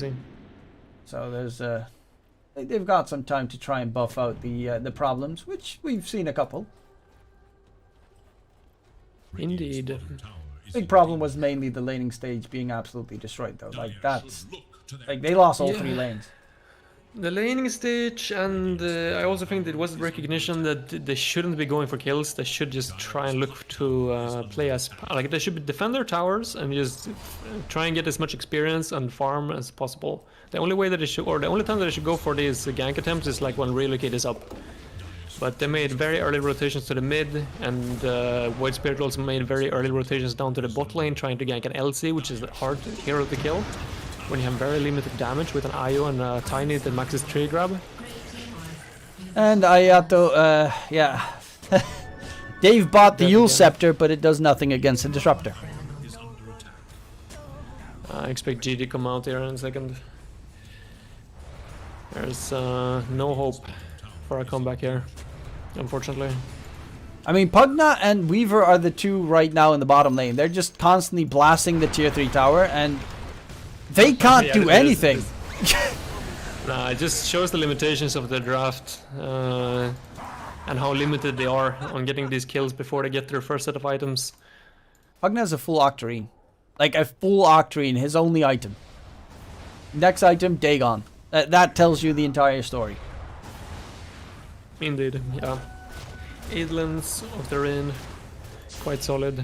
So there's they've got some time to try and buff out the problems, which we've seen a couple. Indeed. Big problem was mainly the laning stage being absolutely destroyed, though. Like that's they lost all 3 lanes. The laning stage, and I also think that it was recognition that they shouldn't be going for kills. They should just try and look to play as they should defend their towers and just try and get as much experience and farm as possible. The only way that they should, or the only time that they should go for these gank attempts is like when relocate is up. But they made very early rotations to the mid, and Void Spirit also made very early rotations down to the bot lane, trying to gank an LC, which is a hard hero to kill when you have very limited damage with an IO and a Tiny that maxes tree grab. And Ayato, yeah. Dave bought the Yule Scepter, but it does nothing against the Disruptor. I expect G to come out here in a second. There's no hope for a comeback here, unfortunately. I mean, Pugna and Weaver are the 2 right now in the bottom lane. They're just constantly blasting the tier 3 tower, and they can't do anything. Nah, it just shows the limitations of the draft and how limited they are on getting these kills before they get their first set of items. Pugna has a full Octarine. Like a full Octarine, his only item. Next item, Dagon. That tells you the entire story. Indeed, yeah. Eidolons of their in, quite solid.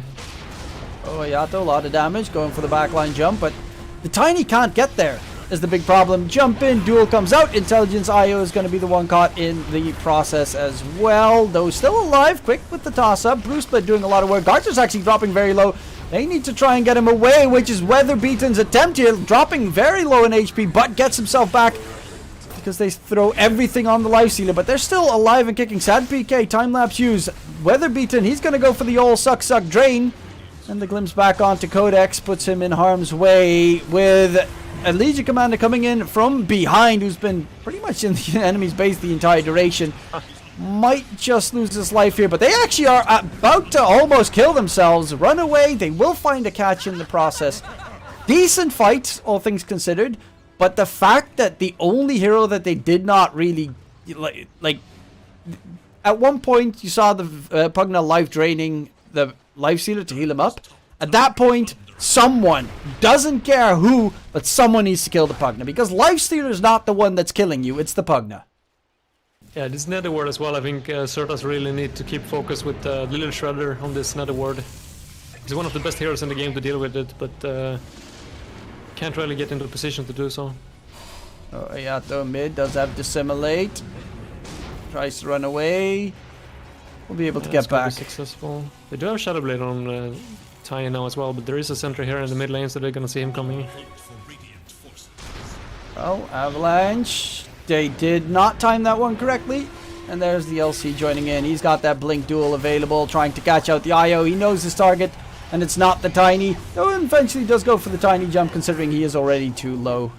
Oh, Yato, a lot of damage, going for the backline jump, but the Tiny can't get there is the big problem. Jump in, duel comes out, Intelligence IO is going to be the one caught in the process as well, though still alive, quick with the toss-up. Blue Split doing a lot of work. Garter's actually dropping very low. They need to try and get him away, which is Weather Beaten's attempt here, dropping very low in HP, but gets himself back because they throw everything on the life stealer, but they're still alive and kicking. Sad PK, time-lapse use. Weather Beaten, he's going to go for the old suck drain. And the glimpse back onto Codex puts him in harm's way with a Legion Commander coming in from behind, who's been pretty much in the enemy's base the entire duration. Might just lose his life here, but they actually are about to almost kill themselves. Run away, they will find a catch in the process. Decent fight, all things considered, but the fact that the only hero that they did not really like at one point you saw the Pugna life draining the life stealer to heal him up. At that point, someone, doesn't care who, but someone needs to kill the Pugna, because life stealer is not the one that's killing you, it's the Pugna. Yeah, this Nether Ward as well, I think Certas really need to keep focus with Little Shredder on this Nether Ward. He's one of the best heroes in the game to deal with it, but can't really get into a position to do so. Oh, Ayato mid does have Dissimulate. Tries to run away. We'll be able to get back. Successful. They do have Shadow Blade on Tiny now as well, but there is a sentry here in the mid lane, so they're gonna see him coming. Oh, Avalanche. They did not time that one correctly. And there's the LC joining in. He's got that Blink Duel available, trying to catch out the IO. He knows his target, and it's not the Tiny. Though eventually does go for the Tiny jump, considering he is already too low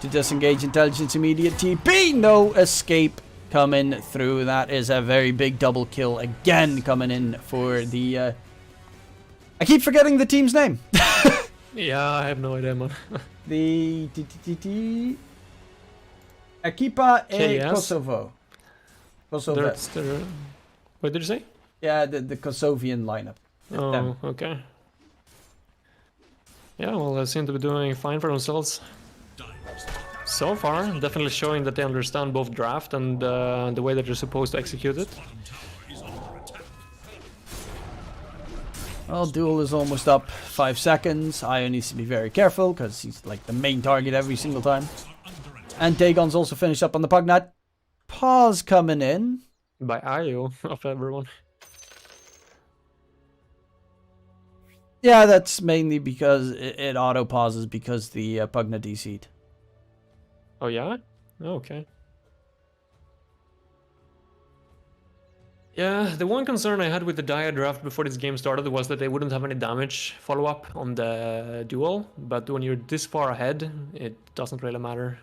to disengage. Intelligence immediate TP. No escape coming through. That is a very big double kill again coming in for the... I keep forgetting the team's name. Yeah, I have no idea, man. The... Ekipa e Kosovo. Kosoves. What did you say? Yeah, the Kosovian lineup. Oh, them. Okay. Yeah, well, they seem to be doing fine for themselves. So far, definitely showing that they understand both draft and the way that they're supposed to execute it. Well, Duel is almost up 5 seconds. Io needs to be very careful because he's like the main target every single time. And Dagon's also finished up on the Pugnat. Pause coming in. By Io, of everyone. Yeah, that's mainly because it auto pauses because the Pugna DC'd. Oh yeah? Oh, okay. Yeah, the one concern I had with the Dia draft before this game started was that they wouldn't have any damage follow-up on the duel, but when you're this far ahead, it doesn't really matter.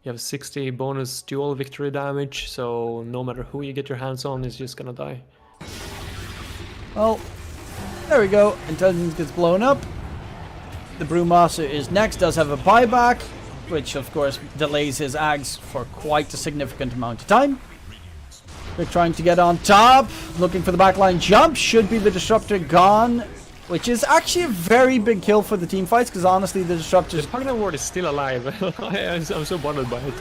You have 60 bonus duel victory damage, so no matter who you get your hands on is just gonna die. Well, there we go. Intelligence gets blown up. The Brewmaster is next, does have a buyback, which of course delays his Ags for quite a significant amount of time. They're trying to get on top, looking for the backline jump. Should be the Disruptor gone, which is actually a very big kill for the team fights, because honestly the Disruptor's... The Pugna Ward is still alive. I'm so bothered by it.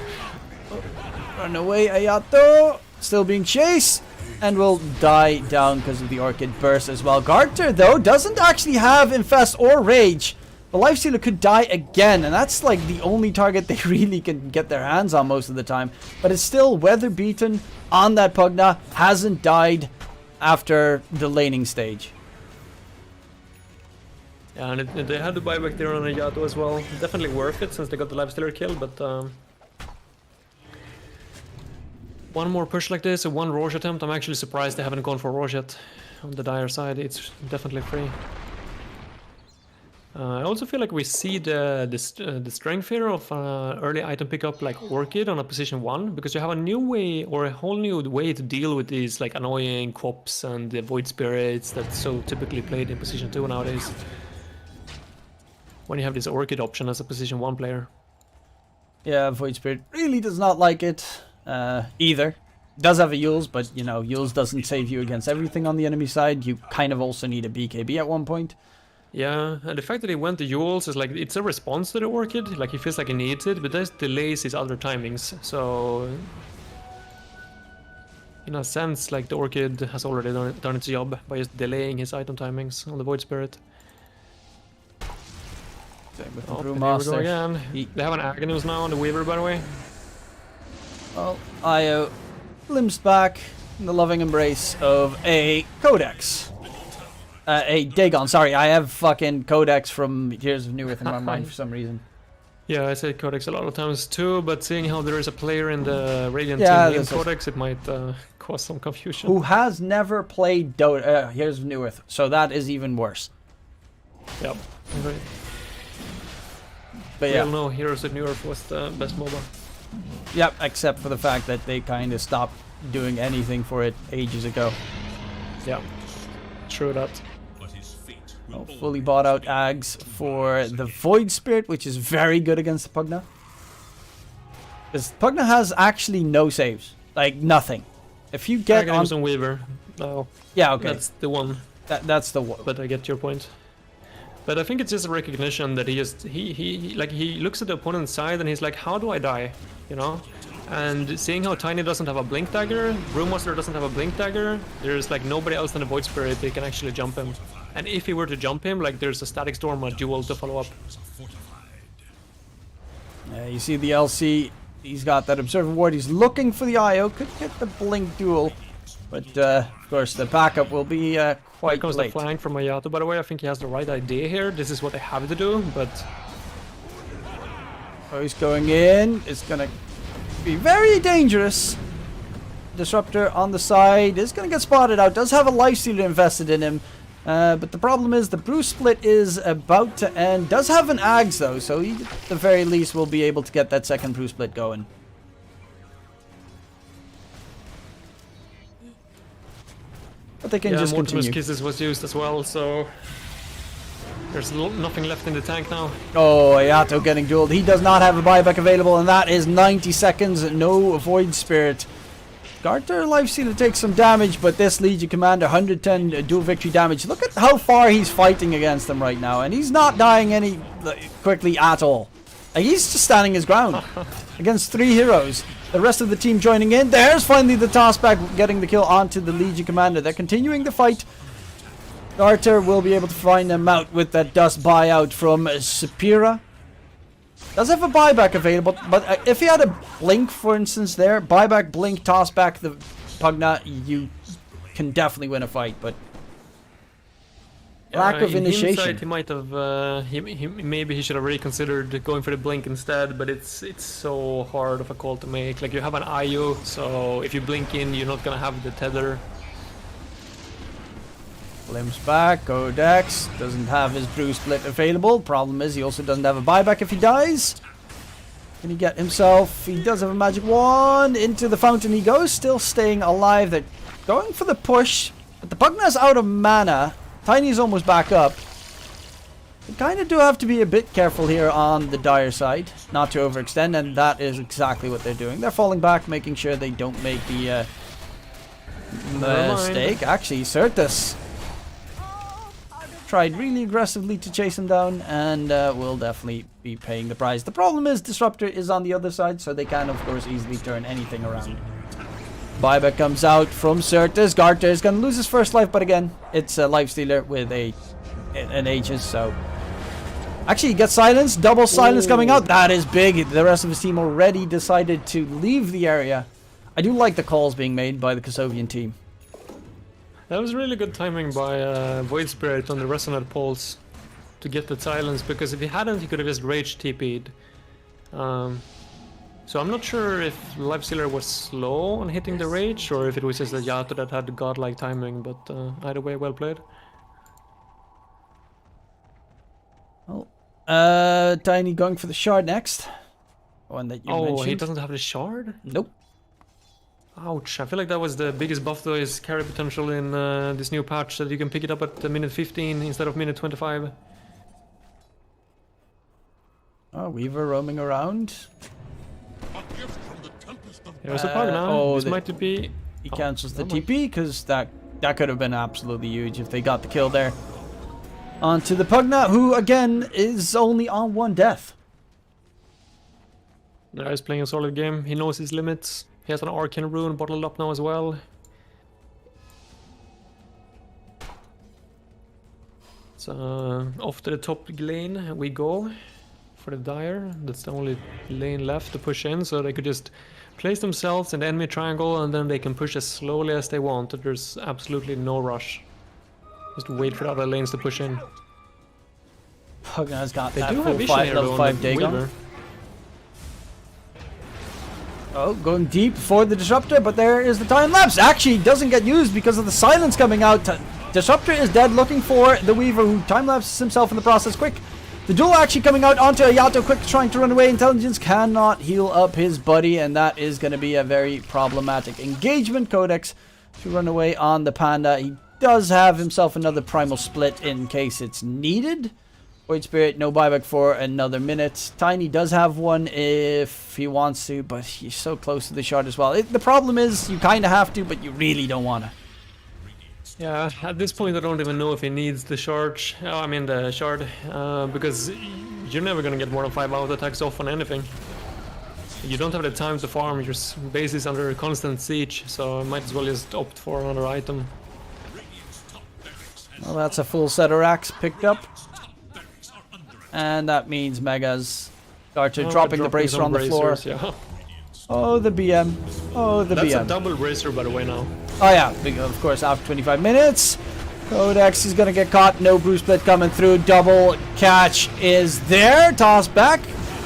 Run away, Ayato! Still being chased, and will die down because of the Orchid Burst as well. Garter, though, doesn't actually have Infest or Rage. The Lifestealer could die again, and that's like the only target they really can get their hands on most of the time. But it's still weather beaten on that Pugna, hasn't died after the laning stage. Yeah, and they had the buyback there on Ayato as well. Definitely worth it since they got the Lifestealer kill, but one more push like this, a one Roche attempt. I'm actually surprised they haven't gone for Roche yet. On the Dire side, it's definitely free. I also feel like we see the strength here of early item pickup like Orchid on a position 1, because you have a new way or a whole new way to deal with these like annoying Cops and the Void Spirits that's so typically played in position 2 nowadays. When you have this Orchid option as a position 1 player. Yeah, Void Spirit really does not like it either. Does have a Yules, but you know, Yules doesn't save you against everything on the enemy side. You kind of also need a BKB at one point. Yeah, and the fact that he went to Yules is like, it's a response to the Orchid, like he feels like he needs it, but this delays his other timings, so... In a sense, like the Orchid has already done its job by just delaying his item timings on the Void Spirit. Same with the Oh, Brewmaster. again. They have an Aghanim now on the Weaver, by the way. Well, Io limps back in the loving embrace of a Codex. A Dagon, sorry, I have fucking Codex from Years of Newerth in my mind for some reason. Yeah, I say Codex a lot of times too, but seeing how there is a player in the Radiant team named Codex, it might cause some confusion. Who has never played Years of Newerth, so that is even worse. Yep. Right. But we yeah. all know Heroes of Newerth was the best MOBA. Yep, except for the fact that they kind of stopped doing anything for it ages ago. Yeah, true that. Oh, fully bought out Ags for the Void Spirit, which is very good against the Pugna. Because Pugna has actually no saves. Like, nothing. If you get on... on Weaver. No. Yeah, okay. That's the one. That's the one. But I get your point. But I think it's just a recognition that he looks at the opponent's side and he's like, how do I die? You know? And seeing how Tiny doesn't have a Blink Dagger, Brewmaster doesn't have a Blink Dagger, there's like nobody else than the Void Spirit they can actually jump him. And if he were to jump him, like there's a Static Storm or duel to follow up. You see the LC, he's got that Observer Ward, he's looking for the IO, could get the Blink duel. But of course the backup will be quite Here comes late. the flank from Ayato, by the way. I think he has the right idea here. This is what they have to do, but... Oh, he's going in, it's gonna be very dangerous. Disruptor on the side is gonna get spotted out, does have a Lifestealer invested in him. But the problem is the Brew Split is about to end. Does have an Ags though, so he at the very least will be able to get that second Brew Split going. But they can just Mortimer's continue. Kisses was used as well, so... There's nothing left in the tank now. Oh, Ayato getting dueled. He does not have a buyback available, and that is 90 seconds. No Void Spirit. Garter Lifestealer takes some damage, but this Legion Commander, 110 dual victory damage. Look at how far he's fighting against them right now, and he's not dying any quickly at all. Like, he's just standing his ground against 3 heroes. The rest of the team joining in. There's finally the tossback, getting the kill onto the Legion Commander. They're continuing the fight. Garter will be able to find them out with that dust buyout from Sapira. Does have a buyback available, but if he had a blink, for instance, there, buyback, blink, toss back the Pugna, you can definitely win a fight, but... Lack of in initiation. hindsight, he might have. Maybe he should have reconsidered going for the blink instead. But it's so hard of a call to make. Like, you have an IO, so if you blink in, you're not gonna have the tether. Limps back. Codex doesn't have his brew split available. Problem is, he also doesn't have a buyback if he dies. Can he get himself? He does have a magic wand. Into the fountain he goes, still staying alive. They're going for the push, but the Pugna's out of mana. Tiny's almost back up. You kind of do have to be a bit careful here on the dire side, not to overextend, and that is exactly what they're doing. They're falling back, making sure they don't make the mistake. Actually, Certus tried really aggressively to chase him down, and will definitely be paying the price. The problem is Disruptor is on the other side, so they can, of course, easily turn anything around. Buyback comes out from Certus. Garter is going to lose his first life, but again, it's a Lifestealer with an Aegis, so... Actually, he gets silence. Double silence coming out. That is big. The rest of his team already decided to leave the area. I do like the calls being made by the Kosovian team. That was really good timing by Void Spirit on the Resonant Pulse to get the silence, because if he hadn't, he could have just Rage TP'd. So I'm not sure if Lifestealer was slow on hitting the Rage, or if it was just a Yato that had godlike timing, but either way, well played. Well, Tiny going for the shard next. One that you mentioned. Oh, he doesn't have the shard? Nope. Ouch, I feel like that was the biggest buff to his carry potential in this new patch, that you can pick it up at minute 15 instead of minute 25. Oh, Weaver roaming around. There's a pug now. Oh, this might be... He cancels the TP, because that could have been absolutely huge if they got the kill there. Onto the Pugna, who again is only on 1 death. Yeah, he's playing a solid game. He knows his limits. He has an Arcane Rune bottled up now as well. So off to the top lane we go for the Dire. That's the only lane left to push in, so they could just place themselves in the enemy triangle, and then they can push as slowly as they want. There's absolutely no rush. Just wait for the other lanes to push in. Pugna's got They that do full have level 5 Dagon. Oh, going deep for the Disruptor, but there is the time lapse. Actually, doesn't get used because of the silence coming out. Disruptor is dead, looking for the Weaver, who time lapses himself in the process. Quick. The duel actually coming out onto Ayato. Quick, trying to run away. Intelligence cannot heal up his buddy, and that is going to be a very problematic engagement. Codex to run away on the Panda. He does have himself another Primal Split in case it's needed. Void Spirit, no buyback for another minute. Tiny does have one if he wants to, but he's so close to the shard as well. The problem is you kind of have to, but you really don't want to. Yeah, at this point I don't even know if he needs the shard. I mean the shard, because you're never gonna get more than 5 auto attacks off on anything. You don't have the time to farm. Your base is under constant siege, so I might as well just opt for another item. Well, that's a full set of racks picked up. And that means Megas Garter dropping the bracer on the floor. Yeah. Oh, the BM. Oh, the BM. That's a double bracer, by the way, now. Oh, yeah. Of course, after 25 minutes. Codex is going to get caught. No brew split coming through. Double catch is there. Toss back.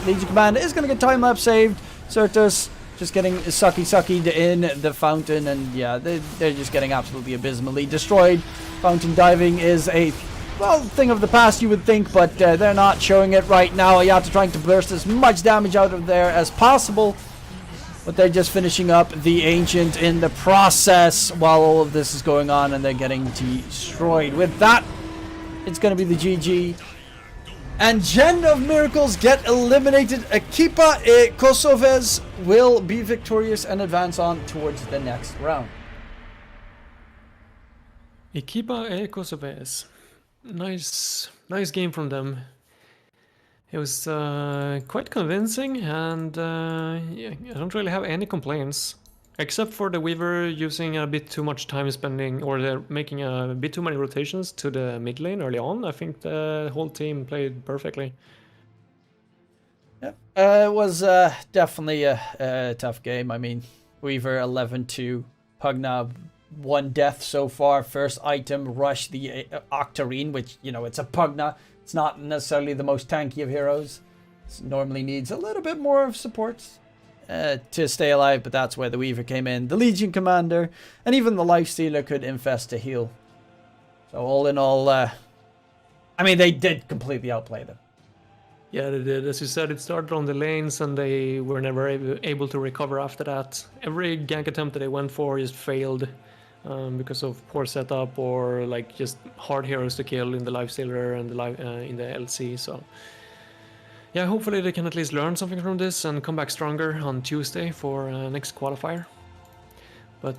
Legion Commander is going to get time lapse saved. Certus just getting suckied in the fountain. And yeah, they're just getting absolutely abysmally destroyed. Fountain diving is a... well, thing of the past, you would think, but they're not showing it right now. Ayato trying to burst as much damage out of there as possible, but they're just finishing up the Ancient in the process while all of this is going on, and they're getting destroyed. With that, it's going to be the GG. And Gen of Miracles get eliminated. Ekipa Kosoves will be victorious and advance on towards the next round. Ekipa Kosoves. Nice game from them. It was quite convincing, and yeah, I don't really have any complaints, except for the Weaver using a bit too much time spending, or they're making a bit too many rotations to the mid lane early on. I think the whole team played perfectly. Yep. It was definitely a tough game. I mean, Weaver 11-2, Pugna one death so far. First item, rush the Octarine, which, you know, it's a Pugna. It's not necessarily the most tanky of heroes. It normally needs a little bit more of support to stay alive, but that's where the Weaver came in. The Legion Commander, and even the Lifestealer could infest to heal. So all in all, I mean, they did completely outplay them. Yeah, they did. As you said, it started on the lanes and they were never able to recover after that. Every gank attempt that they went for just failed because of poor setup or like just hard heroes to kill in the Lifestealer and in the LC. So yeah, hopefully they can at least learn something from this and come back stronger on Tuesday for next qualifier. But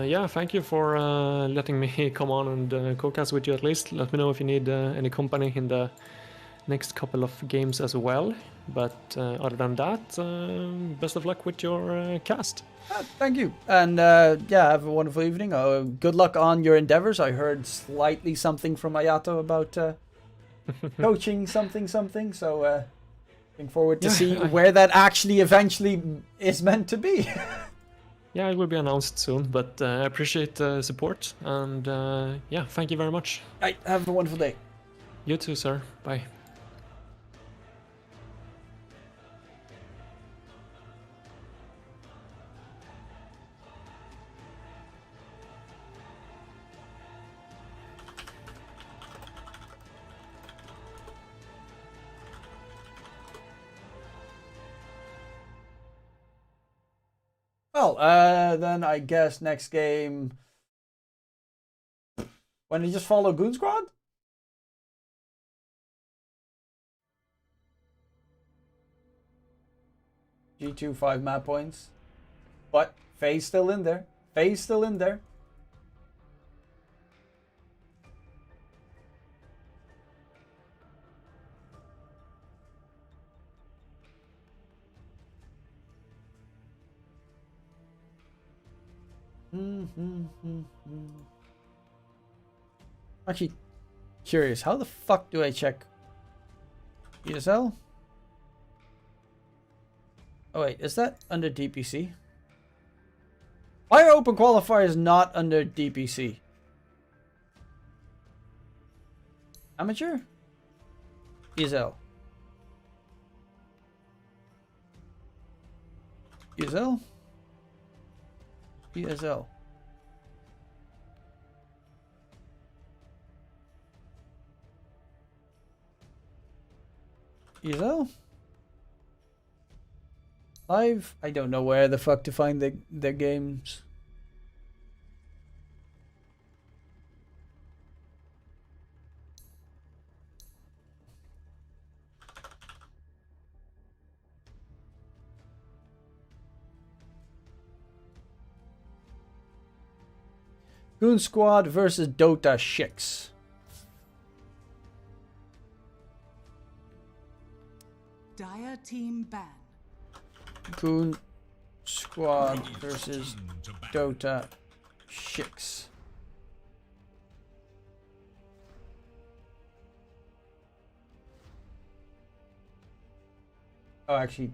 yeah, thank you for letting me come on and co-cast with you at least. Let me know if you need any company in the next couple of games as well. But other than that, best of luck with your cast. Thank you. And yeah, have a wonderful evening. Good luck on your endeavors. I heard slightly something from Ayato about coaching something. So looking forward to see where that actually eventually is meant to be. Yeah, it will be announced soon, but I appreciate the support. And yeah, thank you very much. Right, have a wonderful day. You too, sir. Bye. Well, then I guess next game. When you just follow Goon Squad? G2 5 map points. But Faye's still in there. Faye's still in there. Actually, curious, how the fuck do I check ESL? Oh wait, is that under DPC? Why are open qualifiers not under DPC? Amateur? ESL. ESL? ESL. ESL? Live? I don't know where the fuck to find the games. Goon Squad versus Dota Shix. Dire team ban. Goon Squad versus Dota Shix. Oh, actually,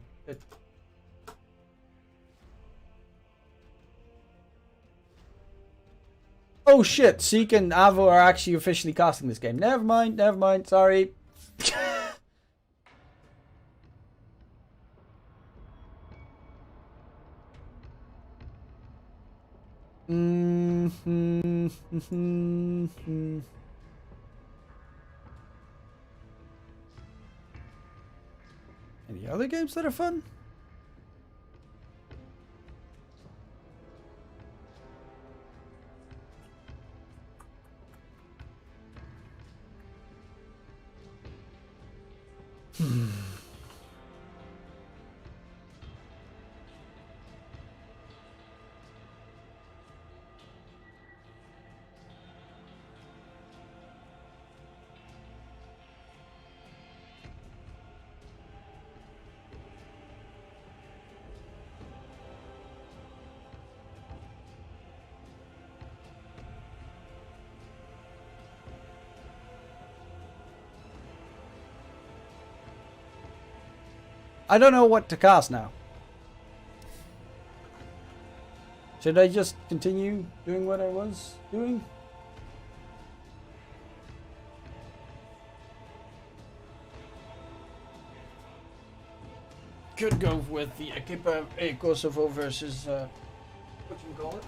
oh shit, Seek and Avo are actually officially casting this game. Never mind, sorry. Any other games that are fun? I don't know what to cast now. Should I just continue doing what I was doing? Could go with the Ekipa Kosovo versus what you call it?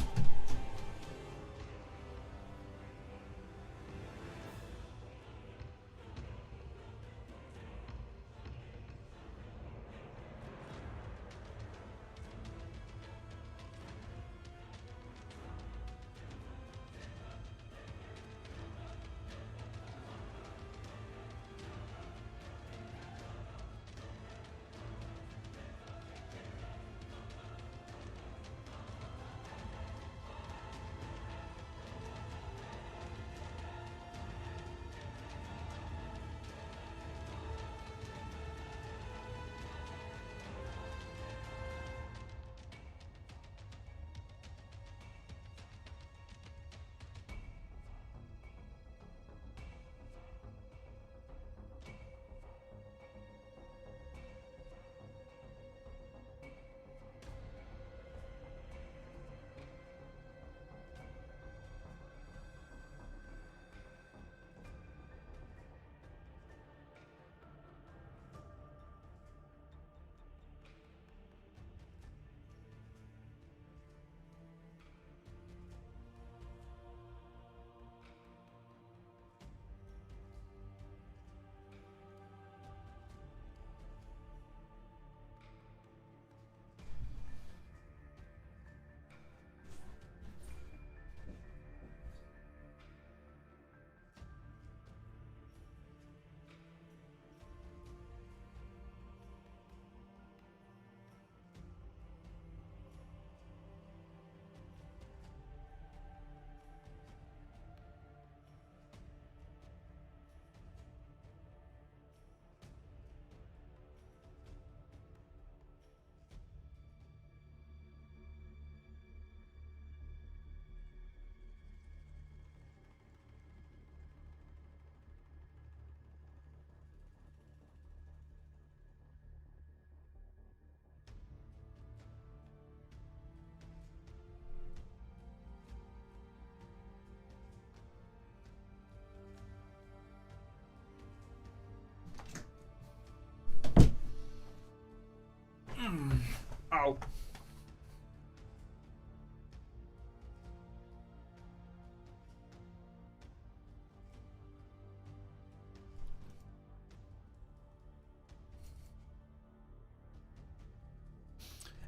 Ow.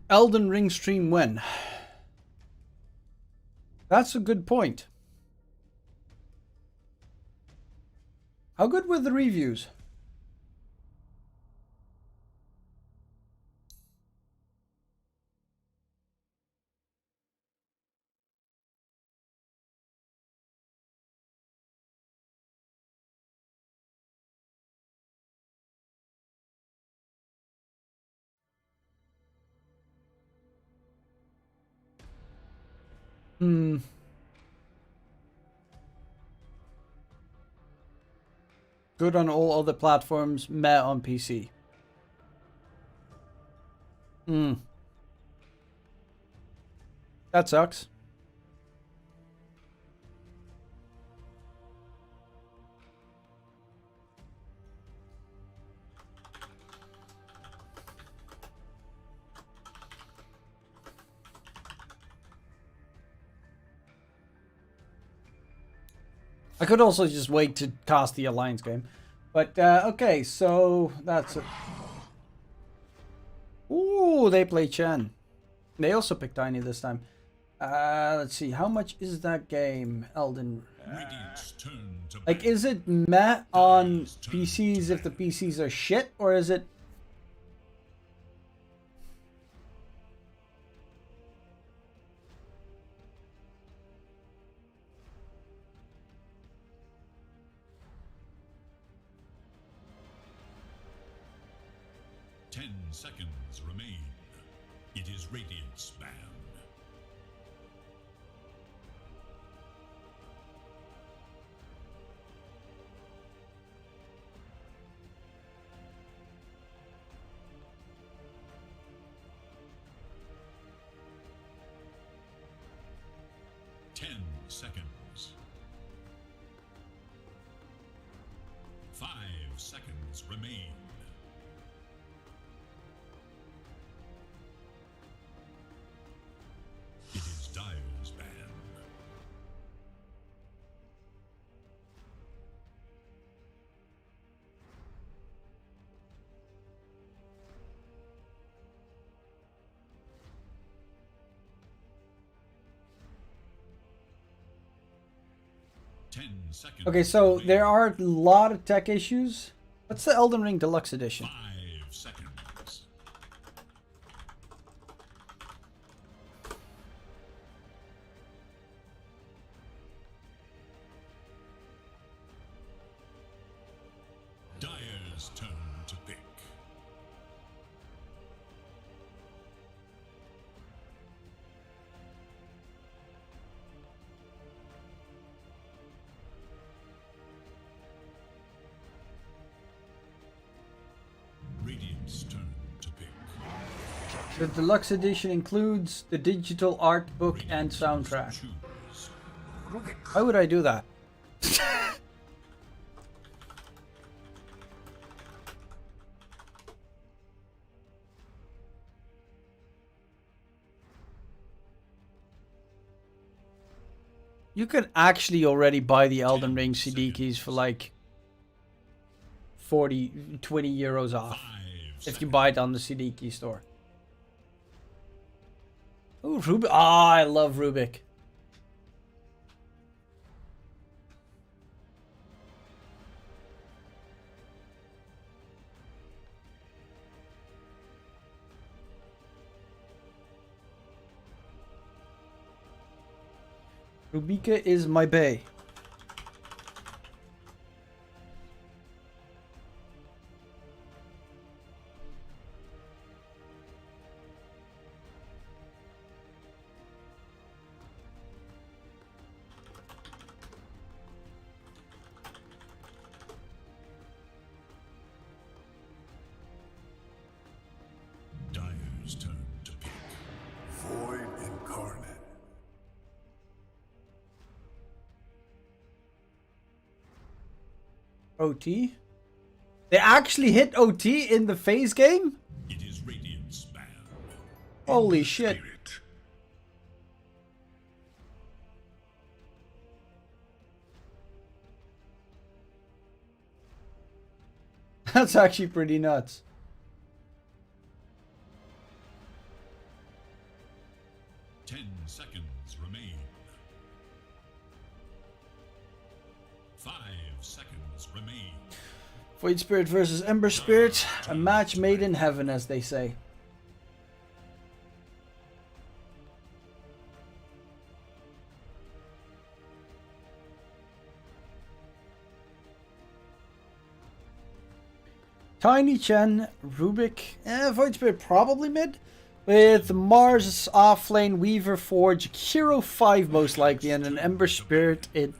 Elden Ring stream when? That's a good point. How good were the reviews? Hmm. Good on all other platforms, meh on PC. Hmm. That sucks. I could also just wait to cast the Alliance game. But, okay, so that's it. Ooh, they play Chen. They also picked Tiny this time. Let's see, how much is that game, Elden? Like, is it meh on PCs if the PCs are shit, or is it... Seconds remain. It is Radiant's ban. seconds. 5 seconds remain. It is Dire's ban. Okay, so there are a lot of tech issues. What's the Elden Ring Deluxe Edition? 5 seconds. Dire's turn to pick. Radiant's turn to pick. The Deluxe Edition includes the digital art book and soundtrack. Why would I do that? You could actually already buy the Elden Ring CD keys for like 20 euros off if you buy it on the CD key store. Ooh, Rubik. Ah, I love Rubik. Rubika is my bae. Dire's turn to pick. Void incarnate. OT? They actually hit OT in the phase game? It is Radiant's ban. Holy shit. That's actually pretty nuts. Seconds remain. 5 seconds remain. Void Spirit versus Ember Spirit. A match made in heaven, as they say. Tiny Chen, Rubik, Void Spirit probably mid. With Mars offlane, Weaver Forge, Hero 5 most likely, and an Ember Spirit it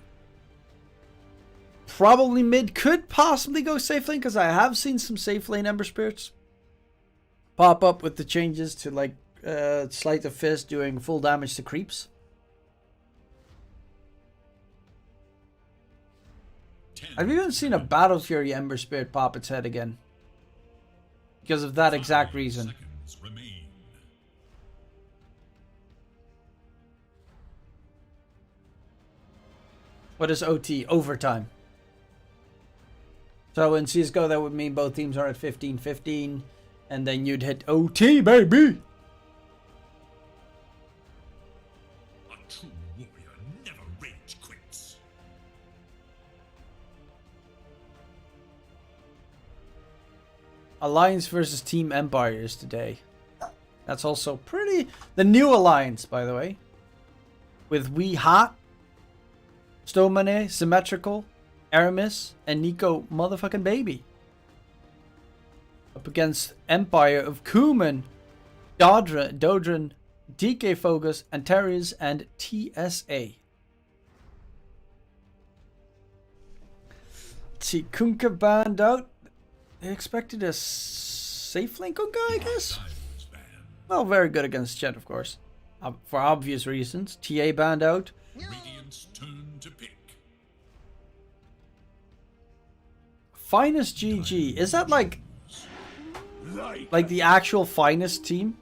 probably mid. Could possibly go safe lane, because I have seen some safe lane Ember Spirits pop up with the changes to like Sleight of Fist doing full damage to creeps. I've even seen a Battle Fury Ember Spirit pop its head again. Because of that exact reason. What is OT? Overtime. So in CSGO that would mean both teams are at 15-15. And then you'd hit OT, baby! A true warrior never rage quits. Alliance versus Team Empires today. That's also pretty... The new Alliance, by the way. With Wee Hot, Stomane, Symmetrical, Aramis, and Nico motherfucking Baby. Up against Empire of Kuman, Dodrin, DK Focus, Antares, and TSA. Let's see, Kunkka banned out. They expected a safe lane Kunkka, I guess? Well, very good against Jet, of course. For obvious reasons. TA banned out. opponent's turn to pick. Finest GG. Is that like the actual finest team?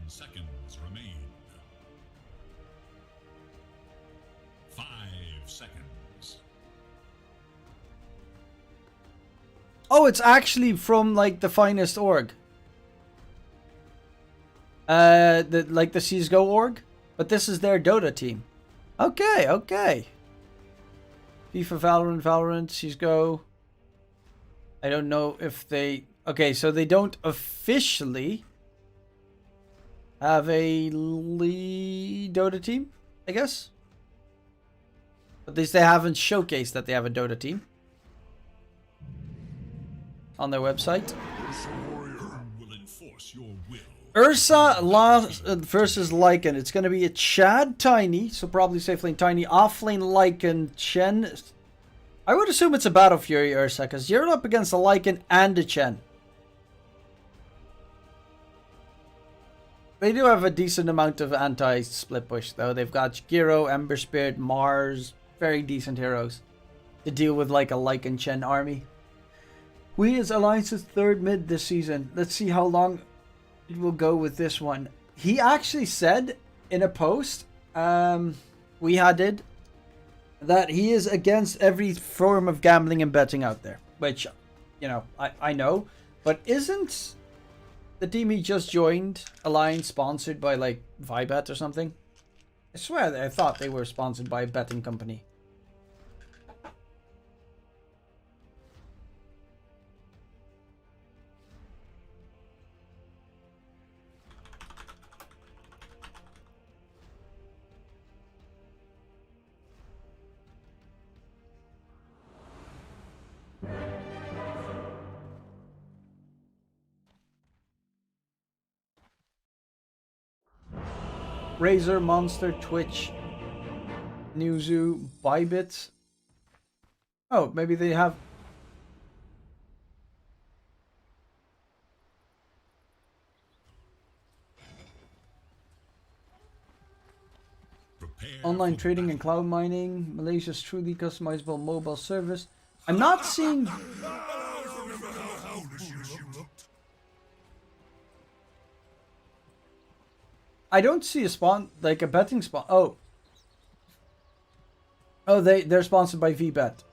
Seconds remain. 5 seconds. Oh, it's actually from like the finest org. Like the CSGO org, but this is their Dota team. Okay, okay. FIFA, Valorant, CSGO. I don't know if they. Okay, so they don't officially have a lead Dota team, I guess. At least they haven't showcased that they have a Dota team on their website. Will enforce your will. Ursa versus Lycan. It's going to be a Chad Tiny, so probably safe lane Tiny, off lane Lycan, Chen. I would assume it's a Battle Fury Ursa, because you're up against a Lycan and a Chen. They do have a decent amount of anti-split push, though. They've got Giro, Ember Spirit, Mars, very decent heroes to deal with like a Lycan Chen army. We is Alliance's third mid this season. Let's see how long it will go with this one. He actually said in a post we did that he is against every form of gambling and betting out there, which, you know, I know, but isn't the team he just joined Alliance sponsored by like Vibet or something? I swear I thought they were sponsored by a betting company. Razer, Monster, Twitch, Newzoo, Bybit. Oh, maybe they have. Online trading and cloud mining. Malaysia's truly customizable mobile service. I'm not seeing. I don't see a betting spawn. Oh, they're sponsored by VBet.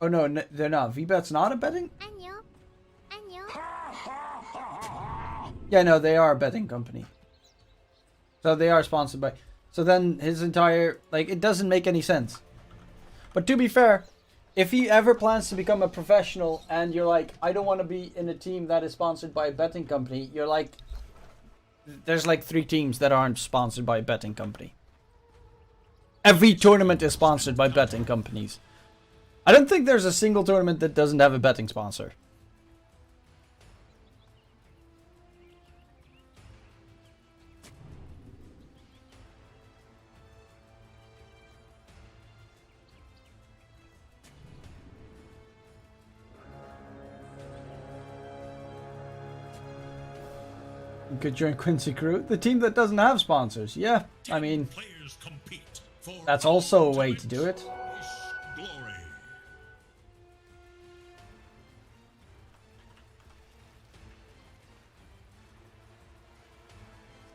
Oh no, they're not. VBet's not a betting. Yeah, no, they are a betting company. So they are sponsored by. So then his entire it doesn't make any sense. But to be fair, if he ever plans to become a professional and you're like, I don't want to be in a team that is sponsored by a betting company, you're like, there's like 3 teams that aren't sponsored by a betting company. Every tournament is sponsored by betting companies. I don't think there's a single tournament that doesn't have a betting sponsor. You could join Quincy Crew, the team that doesn't have sponsors. Yeah, I mean, that's also a way to do it.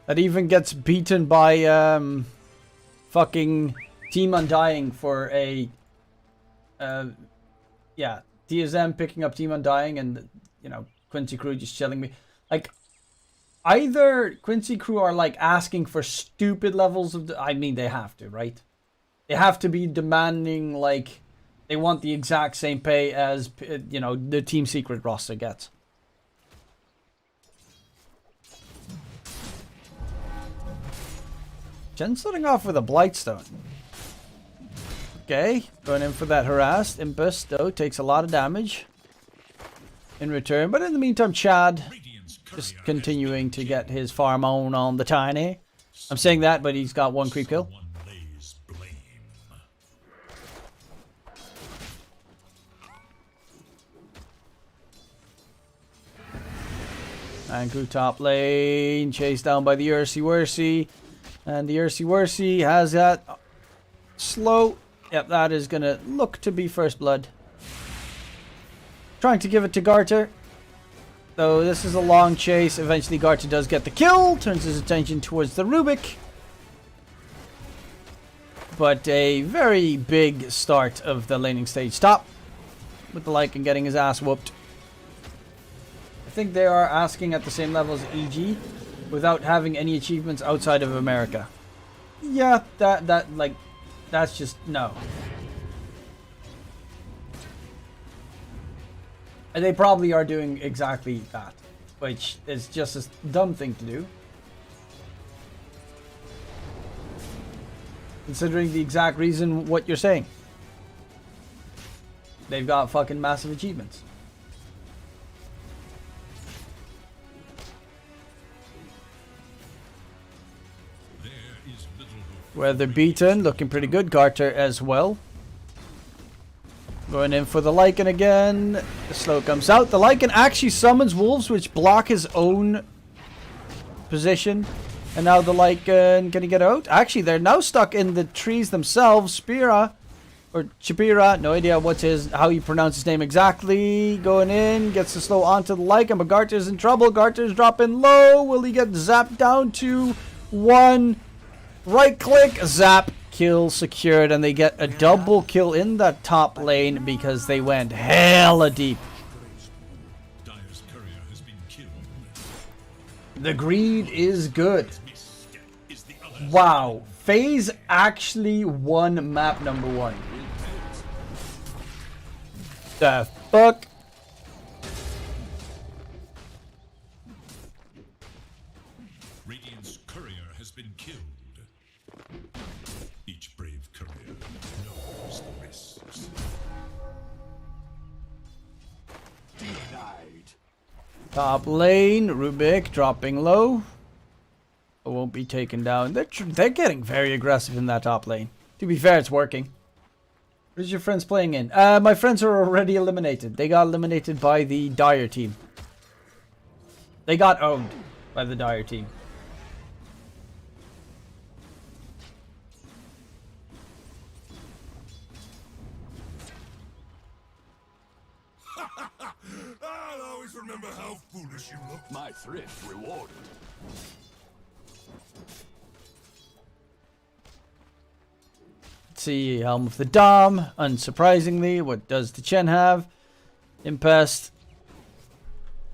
That even gets beaten by fucking Team Undying for a yeah, DSM picking up Team Undying and, you know, Quincy Crew just chilling me. Like, either Quincy Crew are like asking for stupid levels of I mean, they have to, right? They have to be demanding, like, they want the exact same pay as, you know, the Team Secret roster gets. Jen starting off with a Blightstone. Okay, going in for that harassed. Impus, though, takes a lot of damage in return. But in the meantime, Chad just continuing to get his farm on the Tiny. I'm saying that, but he's got 1 creep kill. Lays blame. Anku top lane, chased down by the Ursi. And the Ursi has that slow. Yep, that is going to look to be first blood. Trying to give it to Garter. Though this is a long chase. Eventually Garter does get the kill. Turns his attention towards the Rubik. But a very big start of the laning stage top. With the Lycan getting his ass whooped. I think they are asking at the same level as EG. Without having any achievements outside of America. Yeah, that's just no. And they probably are doing exactly that, which is just a dumb thing to do. Considering the exact reason what you're saying. They've got fucking massive achievements. Weather beaten, looking pretty good. Garter as well. Going in for the Lycan again. The slow comes out. The Lycan actually summons wolves which block his own position. And now the Lycan, can he get out? Actually, they're now stuck in the trees themselves. Spira, or Chipira, no idea how you pronounce his name exactly. Going in, gets the slow onto the Lycan, but Garter's in trouble. Garter's dropping low. Will he get zapped down to 1? Right click, zap, kill secured, and they get a double kill in the top lane because they went hella deep. Dire's courier has been killed. The greed is good. Wow, FaZe actually won map number 1. The fuck? Radiant's courier has been killed. Each brave courier knows the risks. Denied. Top lane, Rubik dropping low. It won't be taken down. They're getting very aggressive in that top lane. To be fair, it's working. Where's your friends playing in? My friends are already eliminated. They got eliminated by the Dire team. They got owned by the Dire team. I'll always remember how foolish you look. My thrift rewarded. Let's see, Helm of the Dom. Unsurprisingly, what does the Chen have? Impest.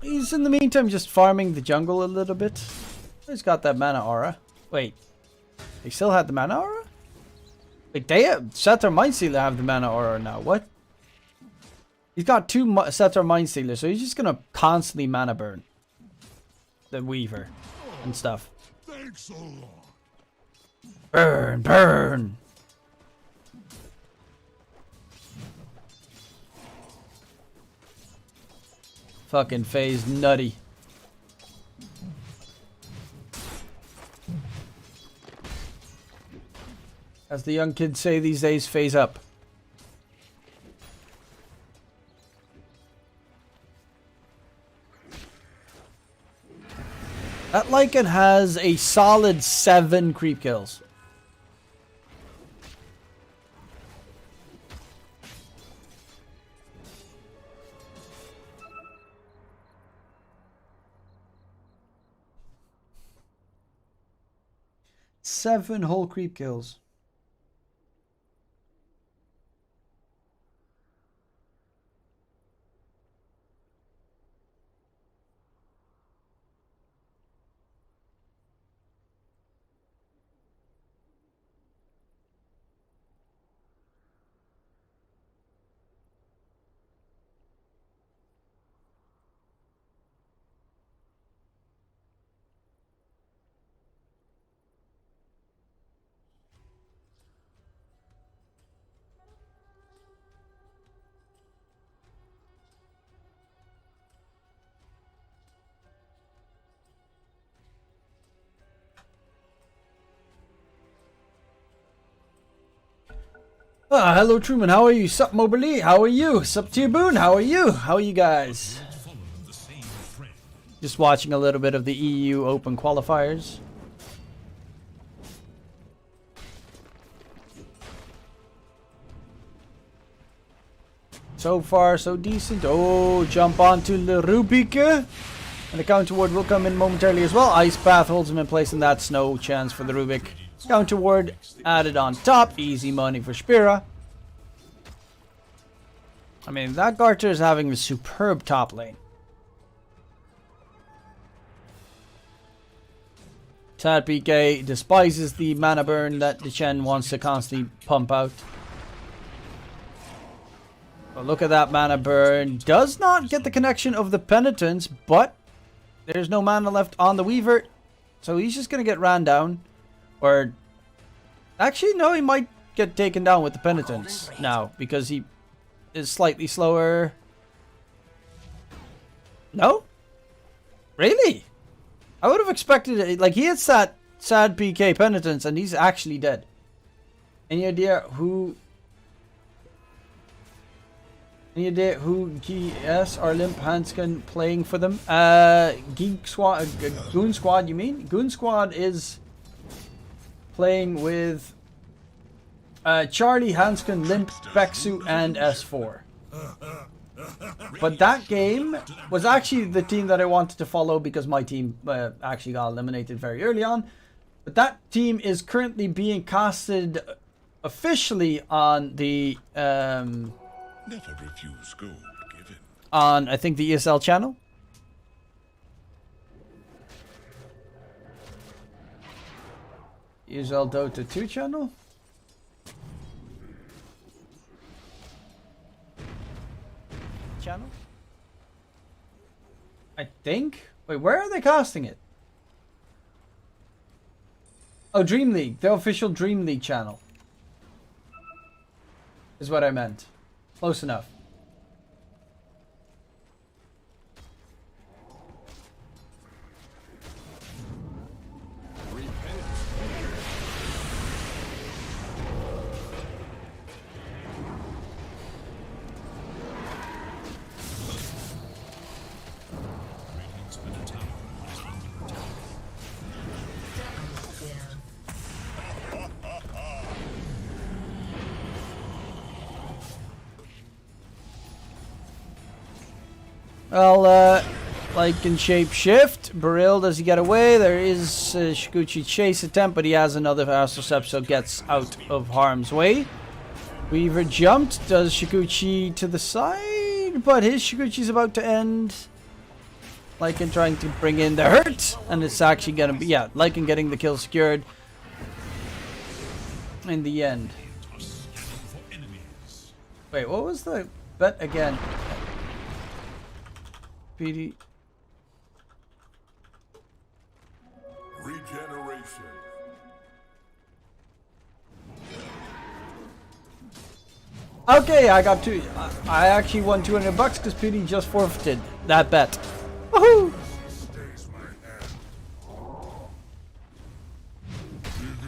He's in the meantime just farming the jungle a little bit. He's got that mana aura. Wait, they still had the mana aura? Wait, they have Setter Mindsealer have the mana aura now. What? He's got 2 Setter Mindsealer, so he's just gonna constantly mana burn the Weaver and stuff. Thanks a lot. Burn, burn. Fucking FaZe nutty. As the young kids say these days, FaZe up. That Lycan has a solid 7 creep kills. Seven whole creep kills. Hello Truman, how are you? Sup Moberly, how are you? Sup T-Boon, how are you? How are you guys? Just watching a little bit of the EU Open qualifiers. So far, so decent. Oh, jump onto the Rubik. And the counter ward will come in momentarily as well. Ice Path holds him in place, and that's no chance for the Rubik. Counter ward added on top. Easy money for Spira. I mean, that Garter is having a superb top lane. Tad PK despises the mana burn that the Chen wants to constantly pump out. But look at that mana burn. Does not get the connection of the Penitence, but there's no mana left on the Weaver. So he's just going to get ran down. Or, actually, no, he might get taken down with the Penitence now, because he is slightly slower. No? Really? I would have expected it. Like, he hits that sad PK Penitence, and he's actually dead. Any idea who... Any idea who GS or Limp Hanskin playing for them? Geek Squad, Goon Squad, you mean? Goon Squad is playing with Charlie, Hanskin, Limp, Bexu, and S4. But that game was actually the team that I wanted to follow because my team actually got eliminated very early on. But that team is currently being casted officially on the Never refuse gold given. on I think the ESL channel. ESL Dota 2 channel. I think. Wait, where are they casting it? Oh, Dream League, the official Dream League channel. Is what I meant. Close enough. Well, like in shape shift, Baril, does he get away? There is Shikuchi chase attempt, but he has another Astrocep, so gets out of harm's way. Weaver jumped, does Shikuchi to the side, but his Shikuchi's about to end. Lycan trying to bring in the hurt, and it's actually gonna be, yeah, Lycan getting the kill secured in the end. Wait, what was the bet again? PD. Regeneration. Okay, I got two. I actually won $200 because PD just forfeited that bet. Woohoo!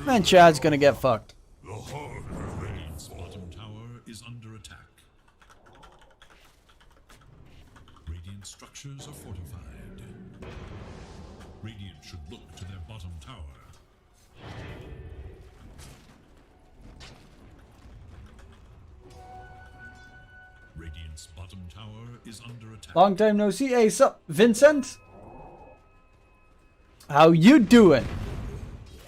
And Chad's gonna get fucked. The Radiant's bottom tower is under attack. Radiant structures are fortified. Radiant should look to their bottom tower. Radiant's bottom tower is under attack. Long time no see. Hey, sup, Vincent? How you doing?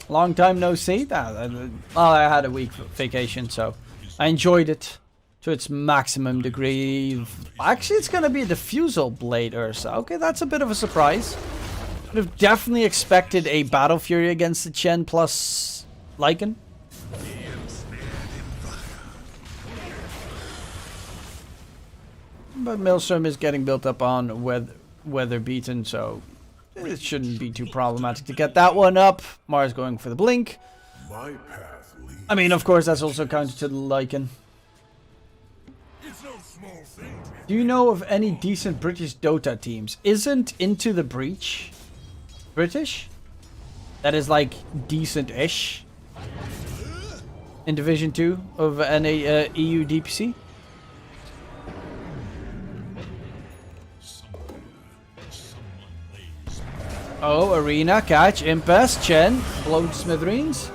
Long time no see. Well, I had a week vacation, so I enjoyed it to its maximum degree. Actually, it's gonna be a diffusal blade Ursa. Okay, that's a bit of a surprise. Would have definitely expected a Battle Fury against the Chen plus Lycan. But Maelstrom is getting built up on weather beaten, so it shouldn't be too problematic to get that one up. Mars going for the blink. My path leads. I mean, of course, that's also counter to the Lycan. It's no small thing. Do you know of any decent British Dota teams? Isn't Into the Breach British? That is like decent-ish. in Division 2 of an EU DPC. Oh, Arena, catch, Impes, Chen, blown to smithereens.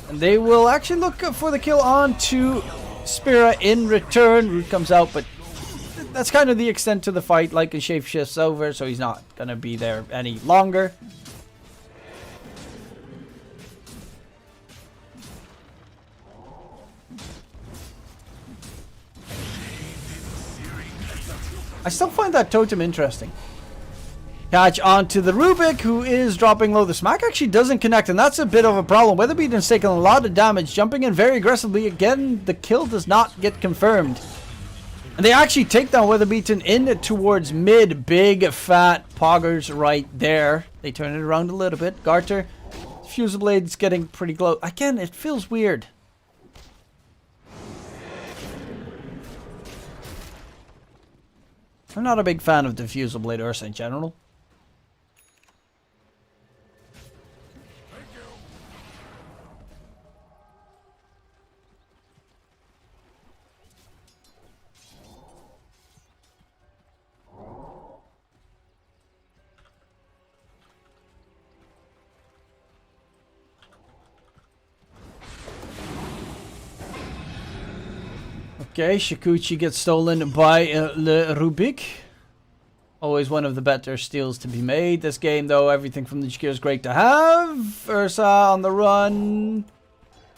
And they will actually look for the kill onto Spira in return. Root comes out, but that's kind of the extent to the fight. Like and Shape shifts over, so he's not going to be there any longer. I still find that totem interesting. Catch onto the Rubik, who is dropping low. The smack actually doesn't connect, and that's a bit of a problem. Weatherbeaten's taking a lot of damage, jumping in very aggressively. Again, the kill does not get confirmed. And they actually take down Weatherbeaten in towards mid. Big, fat poggers right there. They turn it around a little bit. Garter, Fusiblade's getting pretty close. Again, it feels weird. I'm not a big fan of the Fusiblade Ursa in general. Okay, Shikuchi gets stolen by Le Rubik. Always one of the better steals to be made. This game, though, everything from the Jakir is great to have. Ursa on the run.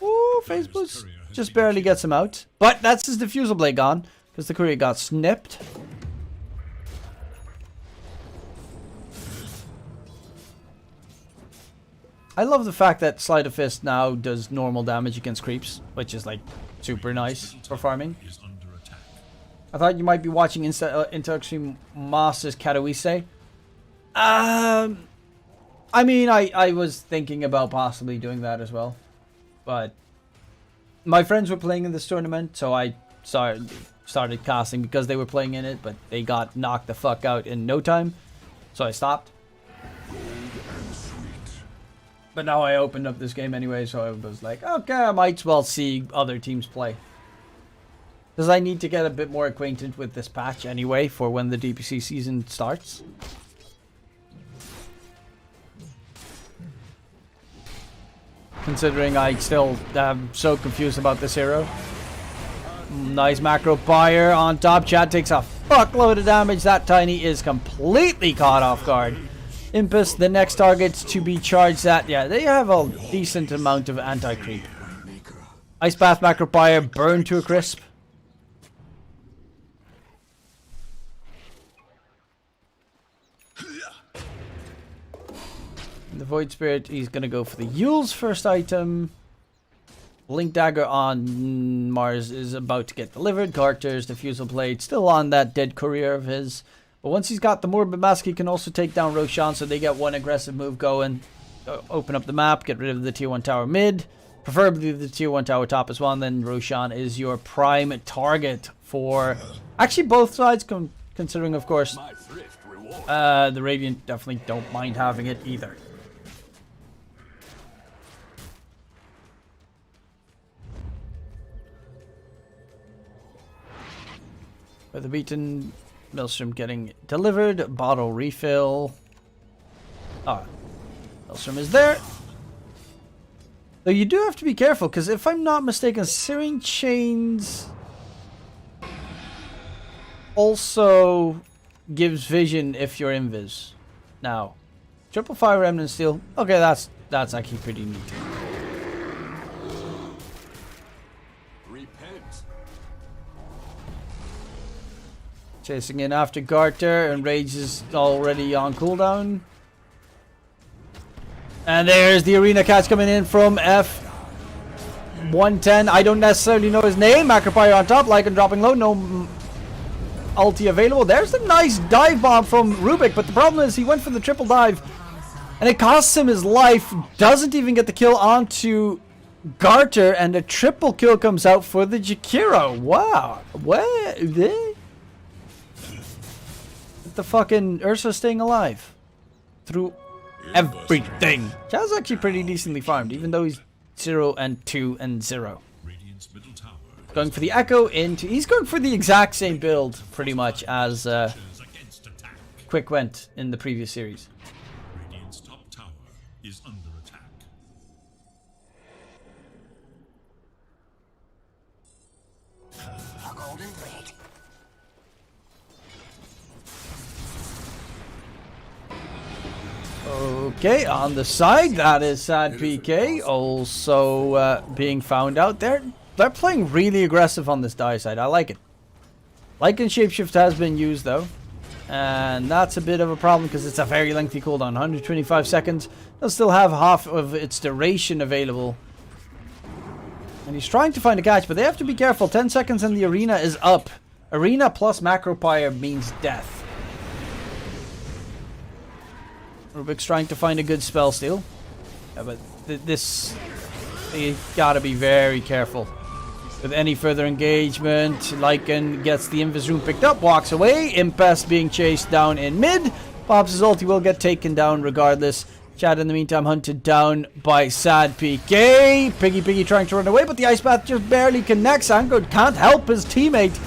Ooh, Phase Boost just barely gets him out. But that's his Diffusal Blade gone, because the courier got snipped. I love the fact that Sleight of Fist now does normal damage against creeps, which is like super nice for farming. I thought you might be watching Inter Extreme Masters Katowice. I mean, I was thinking about possibly doing that as well. But my friends were playing in this tournament, so I started casting because they were playing in it, but they got knocked the fuck out in no time. So I stopped. But now I opened up this game anyway, so I was like, okay, I might as well see other teams play. Because I need to get a bit more acquainted with this patch anyway for when the DPC season starts. Considering I still am so confused about this hero. Nice macro fire on top. Chad takes a fuckload of damage. That Tiny is completely caught off guard. Impus, the next targets to be charged at. Yeah, they have a decent amount of anti-creep. Ice Bath macro fire burned to a crisp. The Void Spirit, he's going to go for the Yule's first item. Blink Dagger on Mars is about to get delivered. Carter's Diffusal Blade still on that dead courier of his. But once he's got the Morbid Mask, he can also take down Roshan, so they get one aggressive move going. Open up the map, get rid of the tier 1 tower mid. Preferably the tier 1 tower top as well, and then Roshan is your prime target for... Actually, both sides, considering, of course, the Radiant definitely don't mind having it either. Weatherbeaten, Maelstrom getting delivered, bottle refill. Ah, Maelstrom is there. Though you do have to be careful, because if I'm not mistaken, Searing Chains also gives vision if you're invis. Now, Triple Fire Remnant Steel. Okay, that's actually pretty neat. Chasing in after Garter, and Rage is already on cooldown. And there's the Arena Catch coming in from F110. I don't necessarily know his name. Macropire on top, Lycan dropping low, no ulti available. There's a nice dive bomb from Rubik, but the problem is he went for the triple dive, and it costs him his life. Doesn't even get the kill onto Garter, and a triple kill comes out for the Jakiro. Wow. What? The fucking Ursa staying alive through everything. Chad's actually pretty decently farmed, even though he's 0 and 2 and 0. Radiant's middle tower Going for the Echo into... He's going for the exact same build, pretty much, as Quick went in the previous series. Radiant's top tower is under attack. A golden blade. Okay, on the side, that is Sad PK, also being found out there. They're playing really aggressive on this die side. I like it. Lycan Shapeshift has been used though, and that's a bit of a problem because it's a very lengthy cooldown, 125 seconds. They'll still have half of its duration available. And he's trying to find a catch, but they have to be careful. 10 seconds and the arena is up. Arena plus Macropire means death. Rubik's trying to find a good spell steal. Yeah, but this... You gotta be very careful with any further engagement. Lycan gets the Invis Rune picked up, walks away. Impest being chased down in mid. Pops his ulti, will get taken down regardless. Chad in the meantime hunted down by Sad PK. Piggy trying to run away, but the Ice Bath just barely connects. Anko can't help his teammate.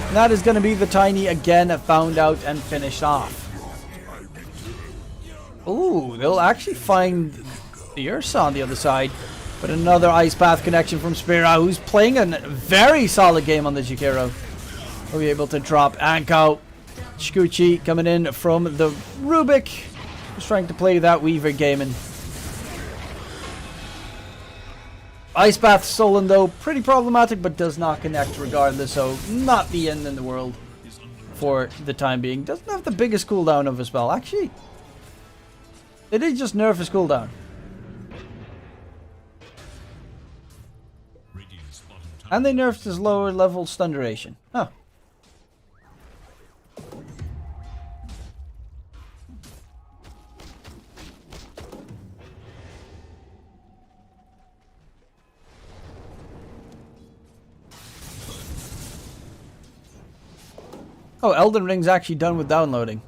And that is going to be the Tiny again, found out and finished off. Ooh, they'll actually find the Ursa on the other side. But another Ice Path connection from Spira, who's playing a very solid game on the Jakiro. Will be able to drop Anko. Shikuchi coming in from the Rubik. Just trying to play that Weaver gaming. Ice Path stolen though, pretty problematic, but does not connect regardless. So not the end in the world for the time being. Doesn't have the biggest cooldown of a spell. Actually, they did just nerf his cooldown. And they nerfed his lower level stun duration. Huh. Oh, Elden Ring's actually done with downloading.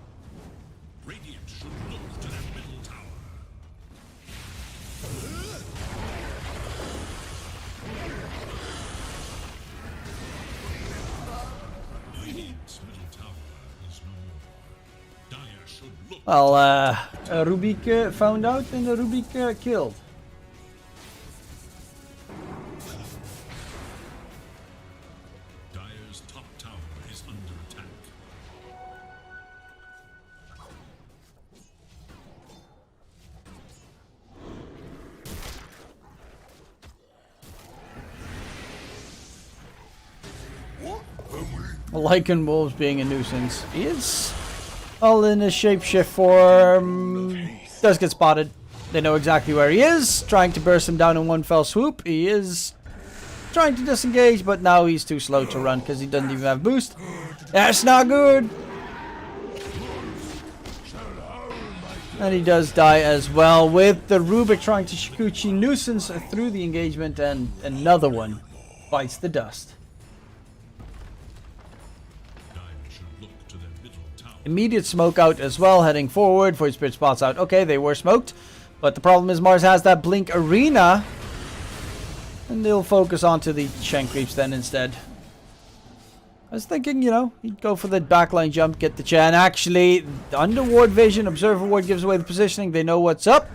Well, Rubik found out and Rubik killed. Dire's top tower is under attack. Lycan Wolves being a nuisance. He is all in his shapeshift form. Does get spotted. They know exactly where he is. Trying to burst him down in one fell swoop. He is trying to disengage, but now he's too slow to run because he doesn't even have boost. That's not good. And he does die as well, with the Rubik trying to Shikuchi nuisance through the engagement, and another one bites the dust. Immediate smoke out as well, heading forward. Void Spirit spots out. Okay, they were smoked. But the problem is Mars has that Blink Arena. And they'll focus onto the Shen creeps then instead. I was thinking, you know, he'd go for the backline jump, get the Chen. Actually, the Underward Vision, Observer Ward gives away the positioning. They know what's up.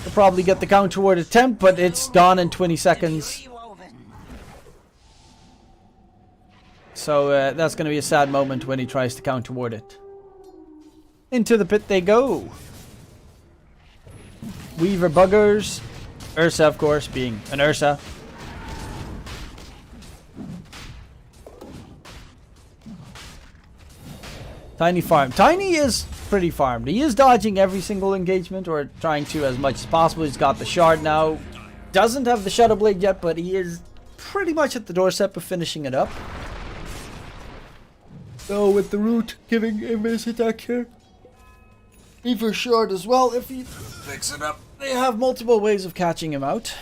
They'll probably get the counter ward attempt, but it's gone in 20 seconds. So that's going to be a sad moment when he tries to counter ward it. Into the pit they go. Weaver buggers. Ursa, of course, being an Ursa. Tiny farm. Tiny is pretty farmed. He is dodging every single engagement, or trying to as much as possible. He's got the shard now. Doesn't have the Shadow Blade yet, but he is pretty much at the doorstep of finishing it up. So with the root giving him his attack here. Beaver shard as well. If he picks it up, they have multiple ways of catching him out.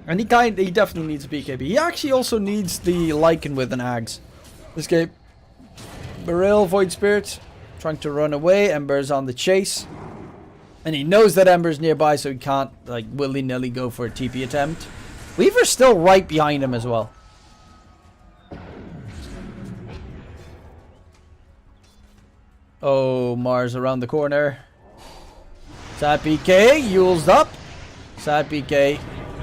And he definitely needs a BKB. He actually also needs the Lycan with an Axe. Escape. Beryl, Void Spirit, trying to run away. Ember's on the chase. And he knows that Ember's nearby, so he can't, like, willy-nilly go for a TP attempt. Weaver's still right behind him as well. Oh, Mars around the corner. Sad PK, Yule's up. Sad PK.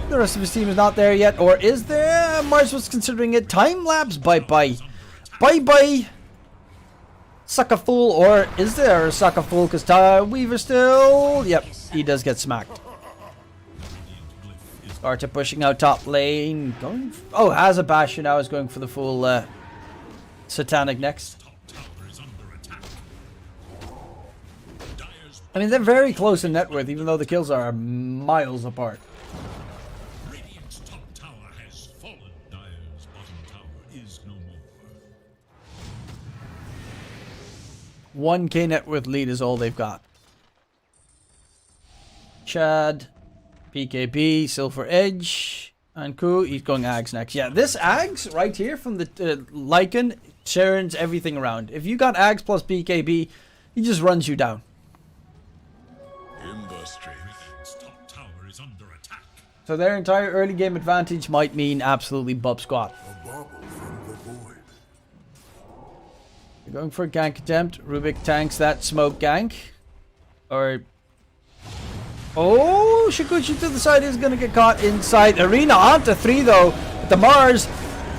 The rest of his team is not there yet, or is there? Mars was considering it. Time lapse, bye-bye. Bye-bye. Suck a fool, or is there a suck a fool? Because Weaver still... Yep, he does get smacked. Sparta pushing out top lane. Going... Oh, has a Bastion now, is going for the full Satanic next. I mean, they're very close in net worth, even though the kills are miles apart. Radiant's top tower has fallen. Dire's bottom tower is no more. 1k net worth lead is all they've got. Chad, PKB, Silver Edge, and Ku. He's going Ags next. Yeah, this Ags right here from the Lycan turns everything around. If you got Ags plus PKB, he just runs you down. Top tower is under attack. So their entire early game advantage might mean absolutely bub squat. They're going for a gank attempt. Rubik tanks that smoke gank. Or... Oh, Shikuchi to the side is going to get caught inside. Arena onto 3 though. But the Mars,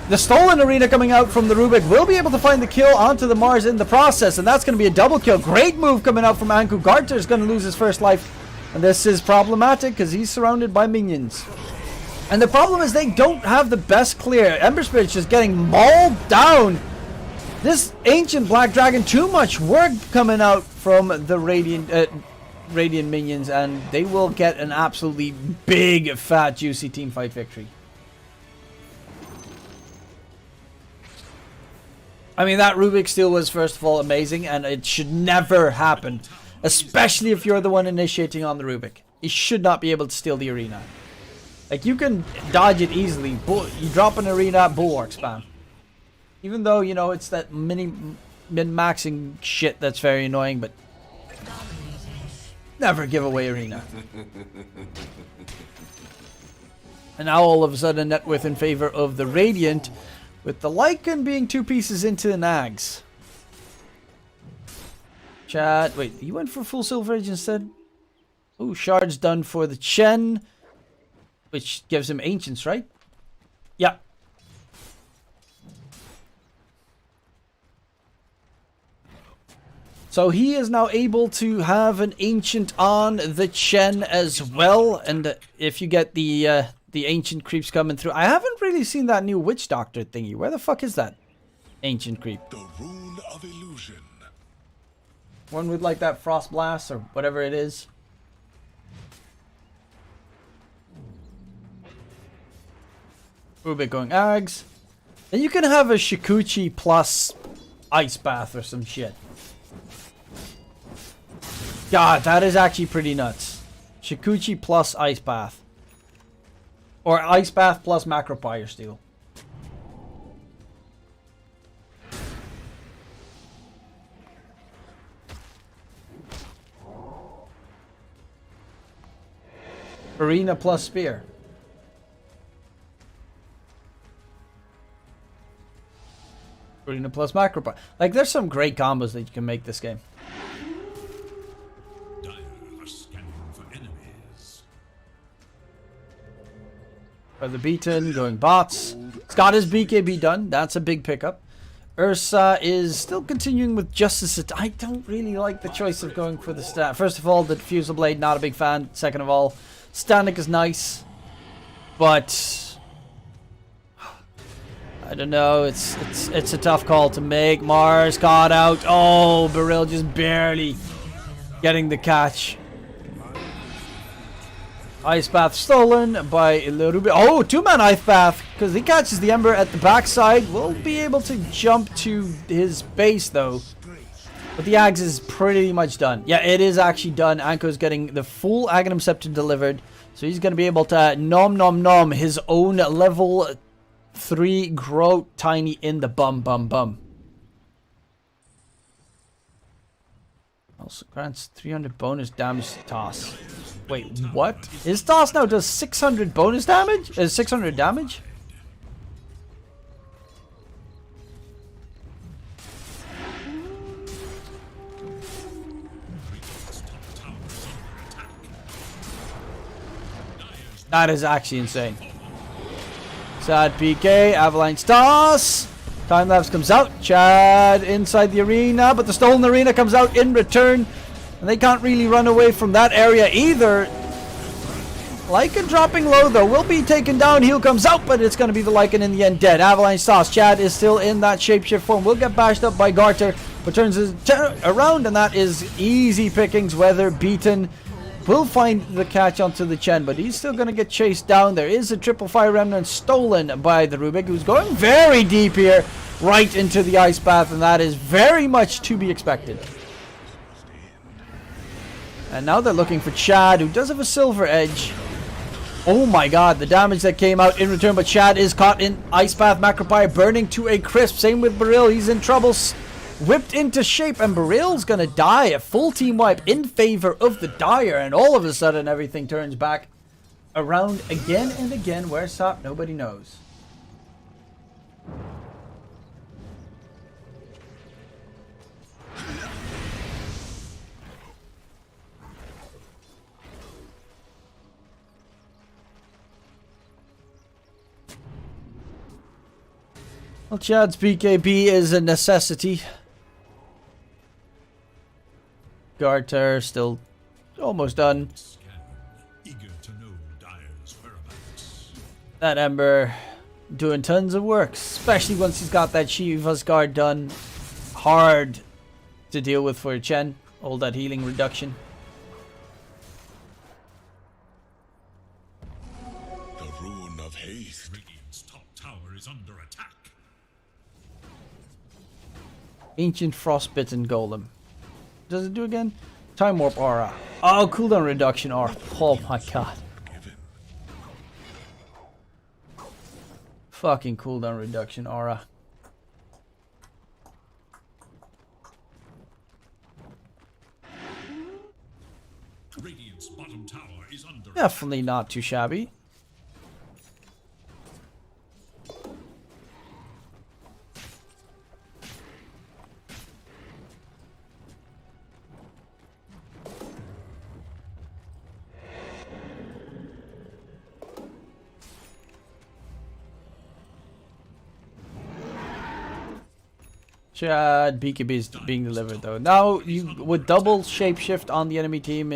the stolen Arena coming out from the Rubik will be able to find the kill onto the Mars in the process. And that's going to be a double kill. Great move coming out from Anku. Garter is going to lose his first life. And this is problematic because he's surrounded by minions. And the problem is they don't have the best clear. Ember Spirit's just getting mauled down. This Ancient Black Dragon, too much work coming out from the Radiant minions. And they will get an absolutely big, fat, juicy teamfight victory. I mean, that Rubik steal was, first of all, amazing. And it should never happen. Especially if you're the one initiating on the Rubik. You should not be able to steal the Arena. Like, you can dodge it easily. You drop an Arena, Bulwark spam. Even though, you know, it's that min-maxing shit that's very annoying, but... Never give away Arena. And now all of a sudden, net worth in favor of the Radiant, with the Lycan being 2 pieces into the Nags. Chad, wait, you went for full Silver Edge instead? Oh, Shard's done for the Chen, which gives him Ancients, right? Yeah. So he is now able to have an Ancient on the Chen as well, and if you get the Ancient creeps coming through, I haven't really seen that new Witch Doctor thingy. Where the fuck is that Ancient creep? The rune of illusion. One with like that Frost Blast or whatever it is. Rubik going Ags. And you can have a Shikuchi plus Ice Bath or some shit. God, that is actually pretty nuts. Shikuchi plus Ice Bath. Or Ice Bath plus Macropire Steel. Arena plus Spear. Arena plus Macropire. Like, there's some great combos that you can make this game. Dire are scanning for enemies. Brother Beaton going bots. He's got his BKB done. That's a big pickup. Ursa is still continuing with Justice. I don't really like the choice of going for the stat. First of all, the Diffusal Blade, not a big fan. Second of all, Static is nice, but I don't know. It's a tough call to make. Mars caught out. Oh, Beryl just barely getting the catch. Ice Bath stolen by Ruby. Oh, 2-man Ice Bath because he catches the Ember at the backside. Will be able to jump to his base though. But the Ags is pretty much done. Yeah, it is actually done. Anko's getting the full Aghanim Scepter delivered. So he's going to be able to nom his own level 3 grow tiny in the bum. Also grants 300 bonus damage to toss. Wait, what? His toss now does 600 bonus damage? 600 damage? That is actually insane. Sad PK, Avalanche toss. Time lapse comes out. Chad inside the arena, but the stolen arena comes out in return. And they can't really run away from that area either. Lycan dropping low though, will be taken down. Heal comes out, but it's going to be the Lycan in the end dead. Avalanche toss. Chad is still in that shapeshift form. Will get bashed up by Garter, but turns his around, and that is easy pickings. Weather beaten. Will find the catch onto the Chen, but he's still going to get chased down. There is a triple fire remnant stolen by the Rubik, who's going very deep here, right into the ice path, and that is very much to be expected. And now they're looking for Chad, who does have a silver edge. Oh my god, the damage that came out in return, but Chad is caught in ice path. Macropire burning to a crisp. Same with Beryl, he's in trouble. Whipped into shape, and Beryl's gonna die. A full team wipe in favor of the Dire, and all of a sudden everything turns back around again and again. Where's Sop? Nobody knows. Well, Chad's BKB is a necessity. Garter still almost done. Eager to know Dire's whereabouts. That Ember doing tons of work, especially once he's got that Shiva's guard done. Hard to deal with for Chen. All that healing reduction. The rune of haste. Radiant's top tower is under attack. Ancient Frostbitten Golem. Does it do again? Time Warp Aura. Oh, cooldown reduction aura. Oh my god. Fucking cooldown reduction aura. Radiant's bottom tower is under Definitely not too shabby. Chad, BKB is being delivered though. Now you would double shapeshift on the enemy team.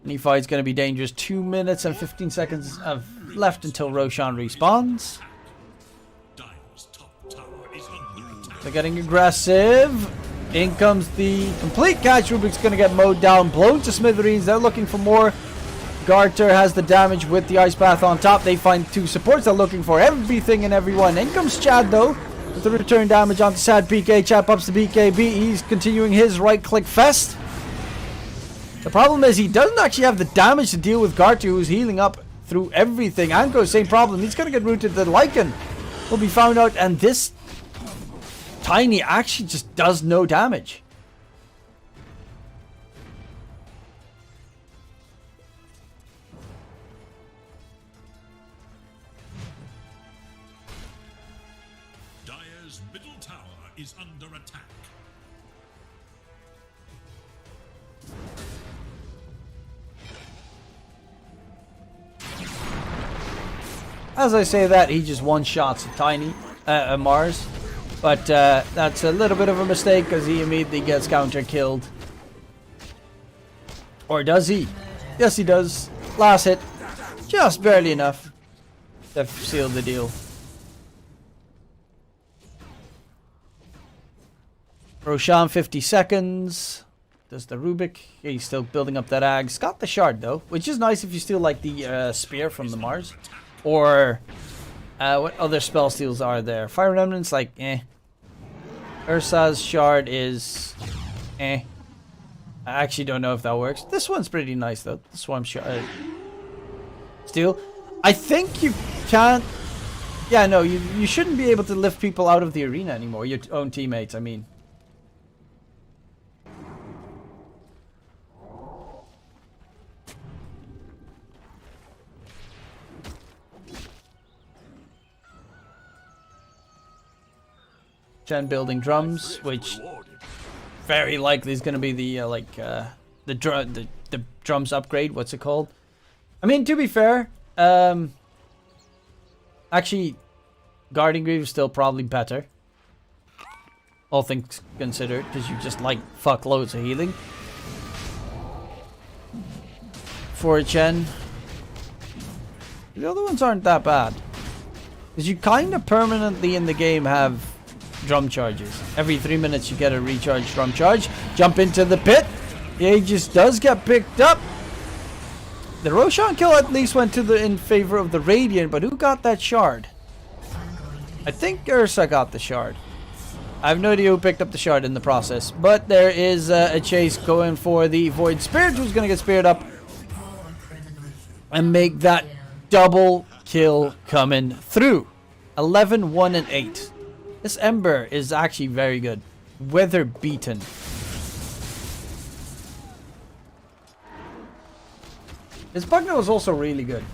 Any fight's going to be dangerous. 2 minutes and 15 seconds of left until Roshan respawns. They're getting aggressive. In comes the complete catch. Rubik's going to get mowed down, blown to smithereens. They're looking for more. Garter has the damage with the ice path on top. They find two supports. They're looking for everything and everyone. In comes Chad though, with the return damage onto Sad PK. Chad ups the BKB. He's continuing his right click fest. The problem is he doesn't actually have the damage to deal with Garter, who's healing up through everything. Anko, same problem. He's going to get rooted. The Lycan will be found out, and this Tiny actually just does no damage. Dire's middle tower is under attack. As I say that, he just one-shots a Tiny, Mars. But that's a little bit of a mistake because he immediately gets counter-killed. Or does he? Yes, he does. Last hit. Just barely enough to seal the deal. Roshan, 50 seconds. Does the Rubik. He's still building up that Ags. Got the shard though, which is nice if you steal like the spear from the Mars. Or what other spell steals are there? Fire Remnants, like, eh. Ursa's shard is, eh. I actually don't know if that works. This one's pretty nice, though. The Swarm shard. Steal. I think you can't... Yeah, no, you shouldn't be able to lift people out of the arena anymore. Your own teammates, I mean. Chen building drums, which very likely is going to be the the drums upgrade. What's it called? I mean, to be fair, actually, Guardian Greaves is still probably better, all things considered, because you just like fuck loads of healing for a Chen. The other ones aren't that bad, because you kind of permanently in the game have drum charges. Every 3 minutes you get a recharge drum charge. Jump into the pit. The Aegis does get picked up. The Roshan kill at least went to in favor of the Radiant, but who got that shard? I think Ursa got the shard. I have no idea who picked up the shard in the process, but there is a chase going for the Void Spirit, who's going to get speared up and make that double kill coming through. 11, 1, and 8. This Ember is actually very good. Weather beaten. His Bugno is also really good.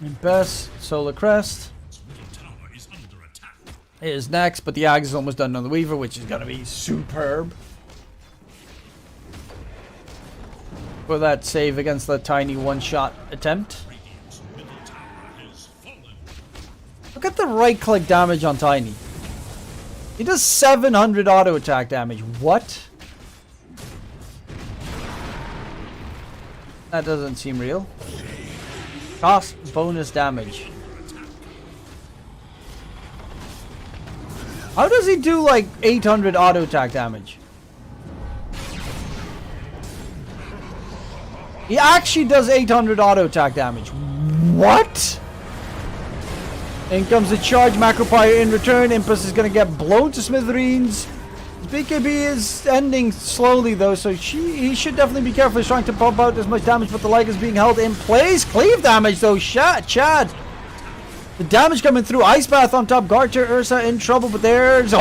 And Bess, Solar Crest is next, but the Axe is almost done on the Weaver, which is going to be superb. For that save against the tiny one-shot attempt. Look at the right-click damage on Tiny. He does 700 auto attack damage. What? That doesn't seem real. Cost bonus damage. How does he do like 800 auto attack damage? He actually does 800 auto attack damage. What? In comes the charge Macropire in return. Impus is going to get blown to smithereens. BKB is ending slowly though, so he should definitely be careful. He's trying to pump out as much damage, but the leg is being held in place. Cleave damage though, Chad. The damage coming through. Ice Bath on top. Garter, Ursa in trouble, but there's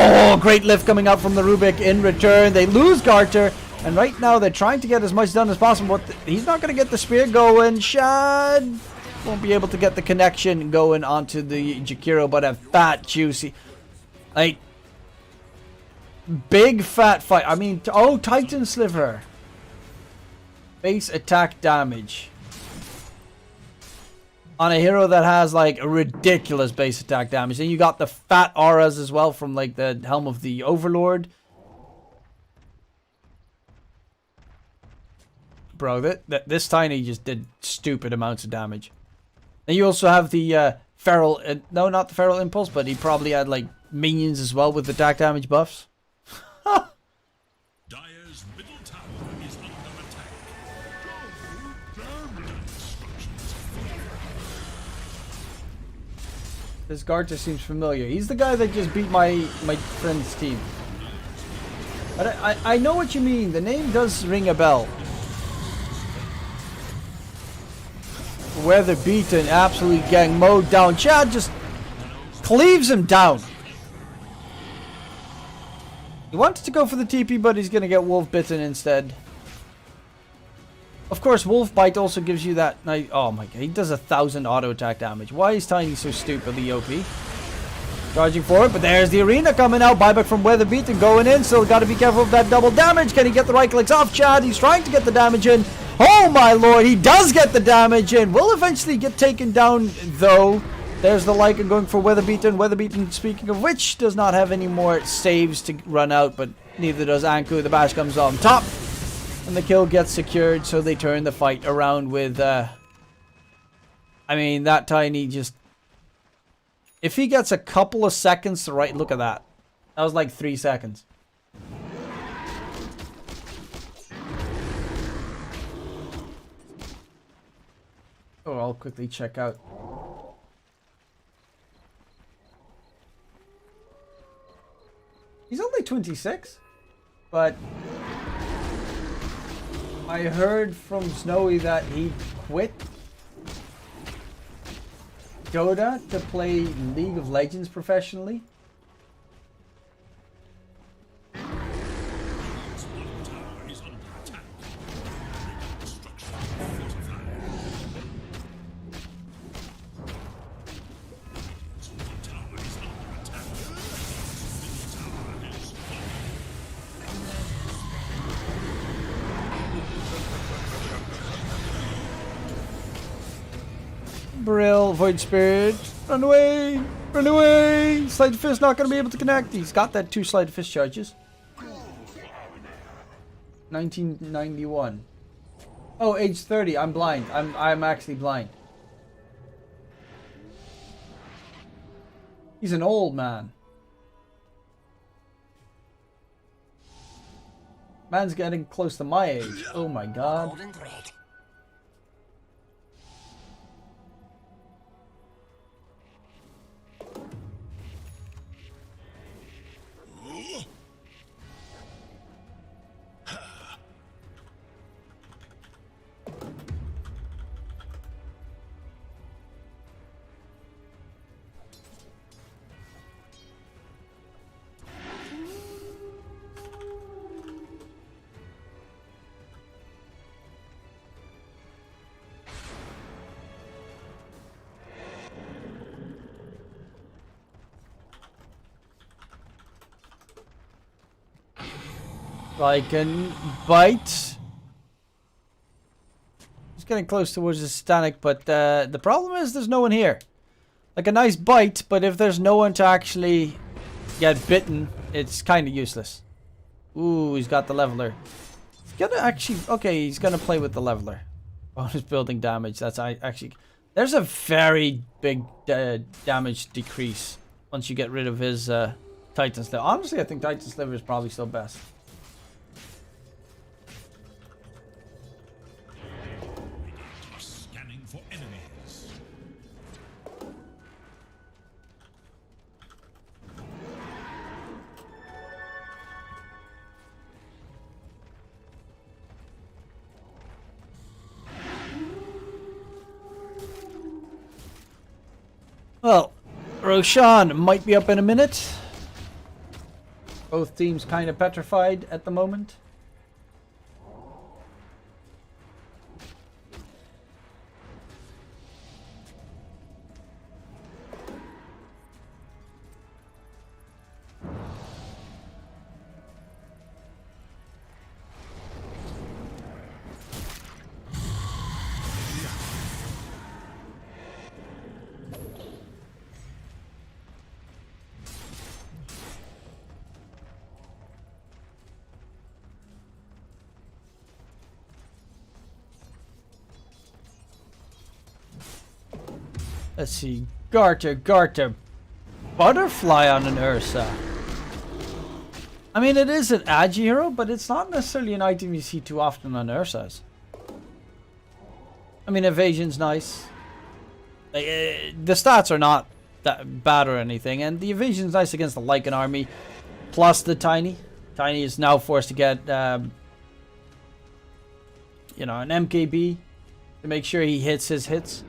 great lift coming out from the Rubik in return. They lose Garter, and right now they're trying to get as much done as possible. But he's not going to get the spear going. Shad won't be able to get the connection going onto the Jakiro, but a fat, juicy, like, big fat fight. I mean, Titan Sliver. Base attack damage. On a hero that has like a ridiculous base attack damage. Then you got the fat auras as well from like the Helm of the Overlord. Bro, this Tiny just did stupid amounts of damage. And you also have the Feral, no, not the Feral Impulse, but he probably had like minions as well with attack damage buffs. Dire's middle tower is under attack. This Garter seems familiar. He's the guy that just beat my friend's team. But I know what you mean. The name does ring a bell. Weather beaten, absolutely getting mowed down. Chad just cleaves him down. He wanted to go for the TP, but he's going to get Wolf Bitten instead. Of course, Wolf Bite also gives you that... Oh my god, he does 1,000 auto attack damage. Why is Tiny so stupidly OP? Charging for it, but there's the Arena coming out. Buyback from Weather Beaten going in. Still got to be careful of that double damage. Can he get the right clicks off Chad? He's trying to get the damage in. Oh my lord, he does get the damage in. Will eventually get taken down though. There's the Lycan going for Weather Beaten. Weather Beaten, speaking of which, does not have any more saves to run out, but neither does Anku. The bash comes on top, and the kill gets secured, so they turn the fight around with, I mean, that Tiny just... If he gets a couple of seconds to right... Look at that. That was like 3 seconds. Oh, I'll quickly check out. He's only 26, but I heard from Snowy that he quit Dota to play League of Legends professionally. Brill, Void Spirit, run away! Run away! Slide Fist not gonna be able to connect. He's got that 2 Slide Fist charges. 1991. Oh, age 30. I'm blind. I'm actually blind. He's an old man. Man's getting close to my age. Oh my god. Lycan bite. He's getting close towards the Static, but the problem is there's no one here. Like a nice bite, but if there's no one to actually get bitten, it's kind of useless. Ooh, he's got the leveler. He's gonna actually... Okay, he's gonna play with the leveler. Bonus building damage. That's actually... There's a very big damage decrease once you get rid of his Titan Sliver. Honestly, I think Titan Sliver is probably still best. Scanning for enemies. Well, Roshan might be up in a minute. Both teams kind of petrified at the moment. Let's see. Garter. Butterfly on an Ursa. I mean, it is an agi hero, but it's not necessarily an item you see too often on Ursas. I mean, evasion's nice. The stats are not that bad or anything, and the evasion's nice against the Lycan army. Plus the Tiny. Tiny is now forced to get, you know, an MKB to make sure he hits his hits.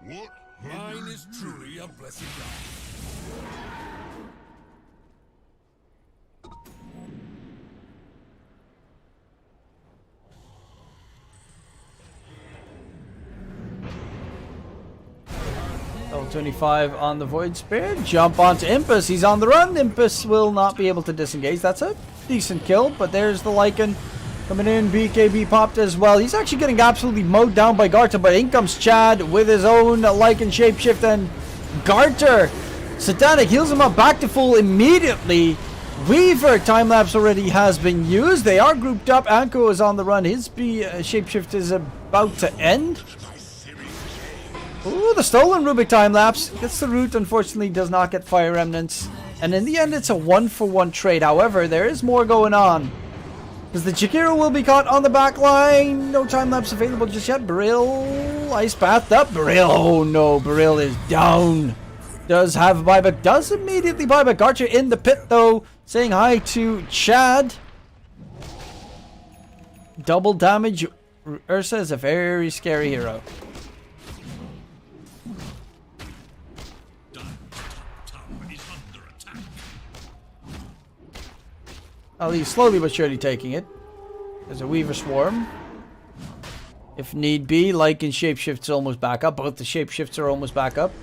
What? Mine is truly a blessed Level 25 on the Void Spirit. Jump onto Impus. He's on the run. Impus will not be able to disengage. That's a decent kill, but there's the Lycan coming in. BKB popped as well. He's actually getting absolutely mowed down by Garter, but in comes Chad with his own Lycan shapeshift, and Garter Satanic heals him up back to full immediately. Weaver time-lapse already has been used. They are grouped up. Anko is on the run. His shapeshift is about to end. Ooh, the stolen Rubik time-lapse. Gets the root, unfortunately does not get Fire Remnants. And in the end, it's a 1-for-1 trade. However, there is more going on. Because the Jakiro will be caught on the back line. No time lapse available just yet. Brill, ice bathed up. Brill, oh no, Brill is down. Does have a buyback. Does immediately buyback. Garcher in the pit though. Saying hi to Chad. Double damage. Ursa is a very scary hero. Well, he's slowly but surely taking it. There's a Weaver Swarm. If need be, Lycan Shapeshift's almost back up. Both the Shapeshifts are almost back up.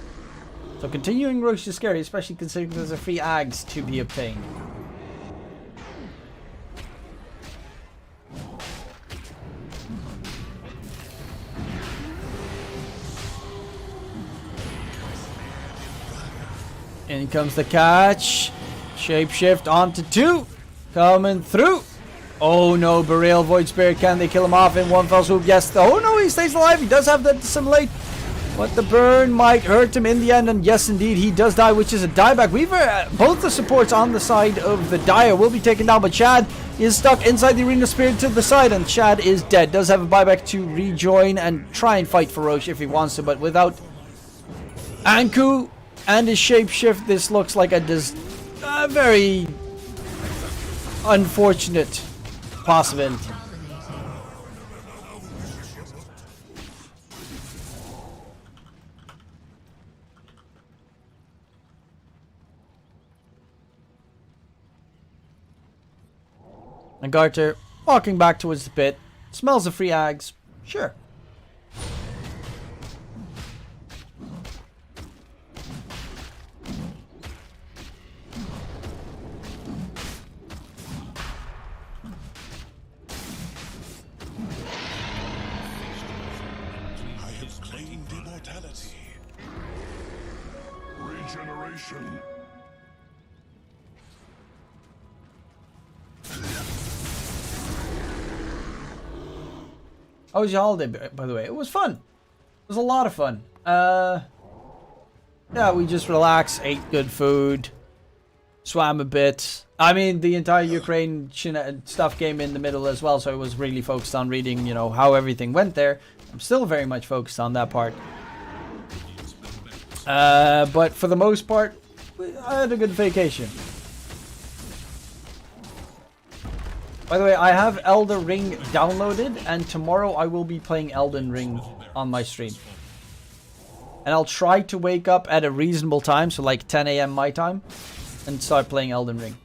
So continuing Roche is scary, especially considering there's a free Ags to be obtained. In comes the catch. Shapeshift onto 2. Coming through. Oh no, Burial Void Spirit. Can they kill him off in one fell swoop? Yes. Oh no, he stays alive. He does have that dissimulate. But the burn might hurt him in the end. And yes, indeed, he does die, which is a dieback. Weaver, both the supports on the side of the Dire will be taken down. But Chad is stuck inside the Arena Spirit to the side. And Chad is dead. Does have a buyback to rejoin and try and fight for Roche if he wants to. But without Anku and his Shapeshift, this looks like a very unfortunate possibility. And Garter walking back towards the pit. Smells of free Ags. Sure. I have claimed immortality. Regeneration. How was your holiday, by the way? It was fun. It was a lot of fun. Yeah, we just relaxed, ate good food, swam a bit. I mean, the entire Ukraine stuff came in the middle as well, so I was really focused on reading, you know, how everything went there. I'm still very much focused on that part. But for the most part, I had a good vacation. By the way, I have Elden Ring downloaded, and tomorrow I will be playing Elden Ring on my stream. And I'll try to wake up at a reasonable time, so like 10 AM my time, and start playing Elden Ring.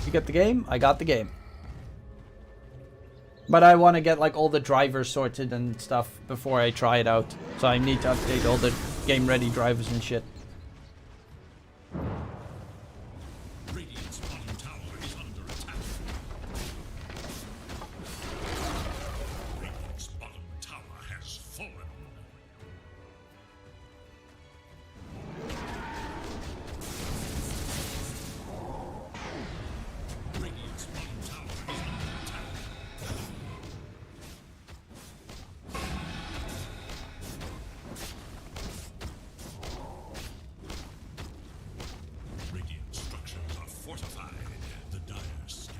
You get the game? I got the game. But I want to get like all the drivers sorted and stuff before I try it out. So I need to update all the game ready drivers and shit. Radiant's bottom tower is under attack. Radiant's bottom tower has fallen. Radiant's bottom tower is under attack. Radiant structures are fortified. The Dire scan.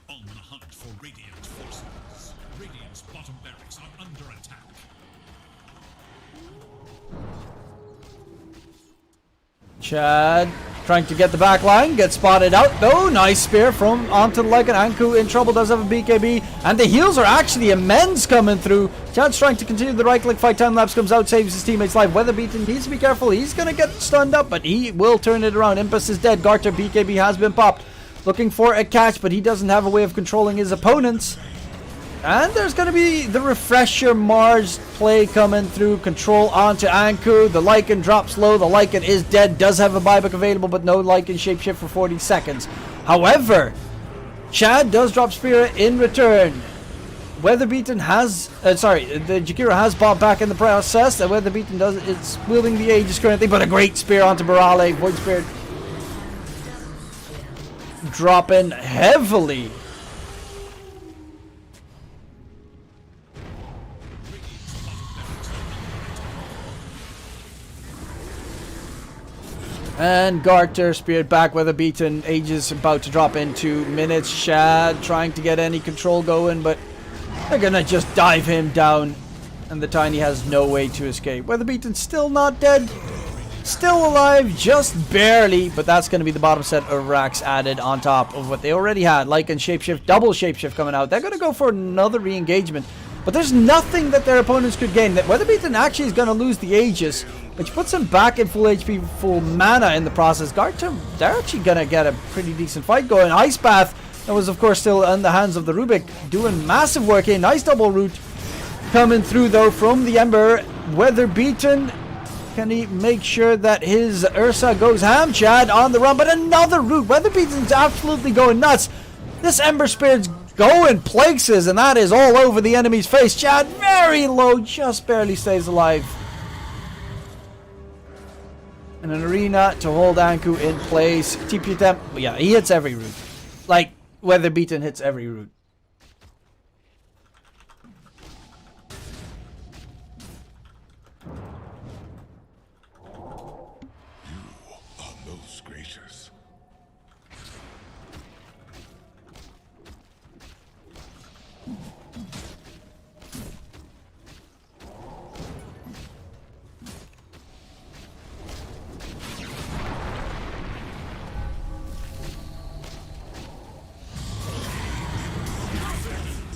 On the hunt for Radiant forces. Radiant's bottom barracks are under attack. Chad trying to get the back line, gets spotted out though. Nice spear from onto the Lycan. Anku in trouble, does have a BKB, and the heals are actually immense coming through. Chad's trying to continue the right click fight. Time lapse comes out, saves his teammate's life. Weatherbeaten needs to be careful. He's gonna get stunned up, but he will turn it around. Impus is dead. Garter BKB has been popped. Looking for a catch, but he doesn't have a way of controlling his opponents. And there's going to be the Refresher Mars play coming through. Control onto Anku. The Lycan drops low. The Lycan is dead. Does have a buyback available, but no Lycan shapeshift for 40 seconds. However, Chad does drop Spirit in return. Weatherbeaten has... the Jakiro has bought back in the process. And Weatherbeaten is wielding the Aegis currently, but a great spear onto Barale. Void Spirit dropping heavily. And Garter, Spirit back, weather beaten. Aegis about to drop in 2 minutes. Shad trying to get any control going, but they're gonna just dive him down. And the Tiny has no way to escape. Weather beaten still not dead. Still alive, just barely. But that's gonna be the bottom set of racks added on top of what they already had. Lycan Shapeshift, double Shapeshift coming out. They're gonna go for another re-engagement. But there's nothing that their opponents could gain. That Weather beaten actually is gonna lose the Aegis, which puts him back in full HP, full mana in the process. Garter, they're actually gonna get a pretty decent fight going. Ice Bath, that was of course still in the hands of the Rubik, doing massive work here. Nice double root coming through though from the Ember. Weather beaten, can he make sure that his Ursa goes ham? Chad on the run, but another root. Weather beaten's absolutely going nuts. This Ember Spirit's going places, and that is all over the enemy's face. Chad very low, just barely stays alive. And an arena to hold Anku in place. TP attempt. Yeah, he hits every route. Like, Weather beaten hits every route. You are most gracious.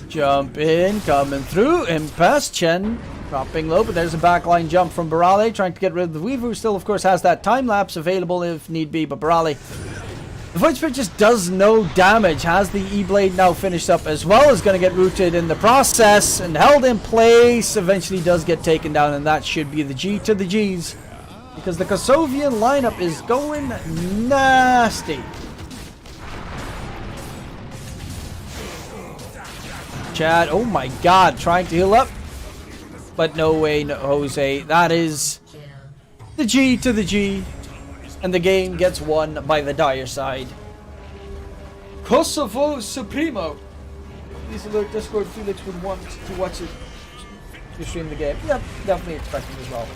Jump in, coming through, impasse, Chen dropping low, but there's a backline jump from Barale, trying to get rid of the Weaver, still of course has that time lapse available if need be, but Barale, the Void Spirit just does no damage, has the E-Blade now finished up as well, is going to get rooted in the process, and held in place, eventually does get taken down, and that should be the G to the Gs, because the Kosovian lineup is going nasty. Chad, oh my god, trying to heal up. But no way, no, Jose. That is the G to the G. And the game gets won by the dire side. Kosovo Supremo. Please alert Discord, Felix would want to watch it to stream the game. Yep, definitely expecting as well.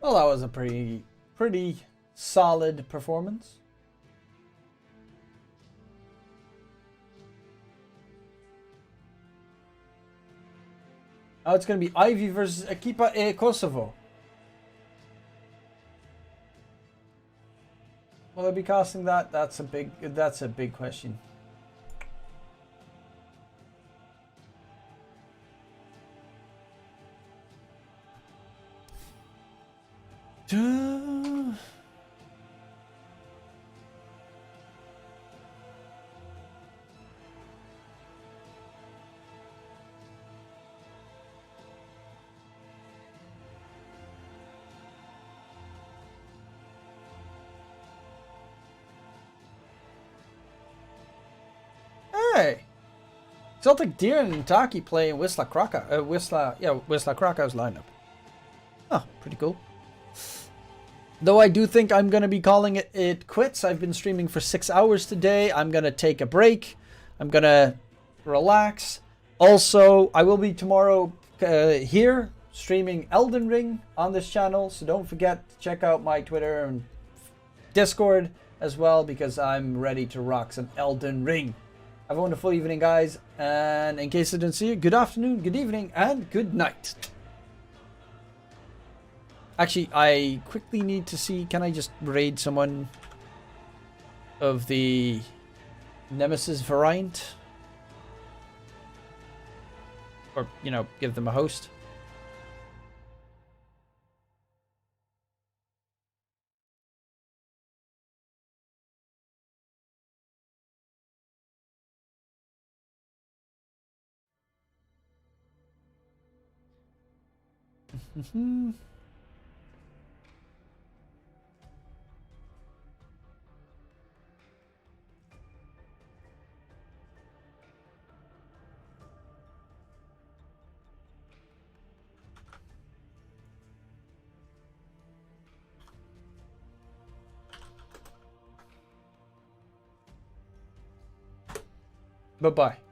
Well, that was a pretty solid performance. Now it's going to be Ivy versus Ekipa e Kosovo. Will I be casting that? That's a big question. Hey! Celtic Deer and Taki play Wisla Krakow's lineup. Oh, pretty cool. Though I do think I'm going to be calling it quits. I've been streaming for 6 hours today. I'm going to take a break. I'm going to relax. Also, I will be tomorrow here streaming Elden Ring on this channel. So don't forget to check out my Twitter and Discord as well, because I'm ready to rock some Elden Ring. Have a wonderful evening, guys. And in case I didn't see you, good afternoon, good evening, and good night. Actually, I quickly need to see, can I just raid someone of the Nemesis variant? Or, you know, give them a host. Bye-bye.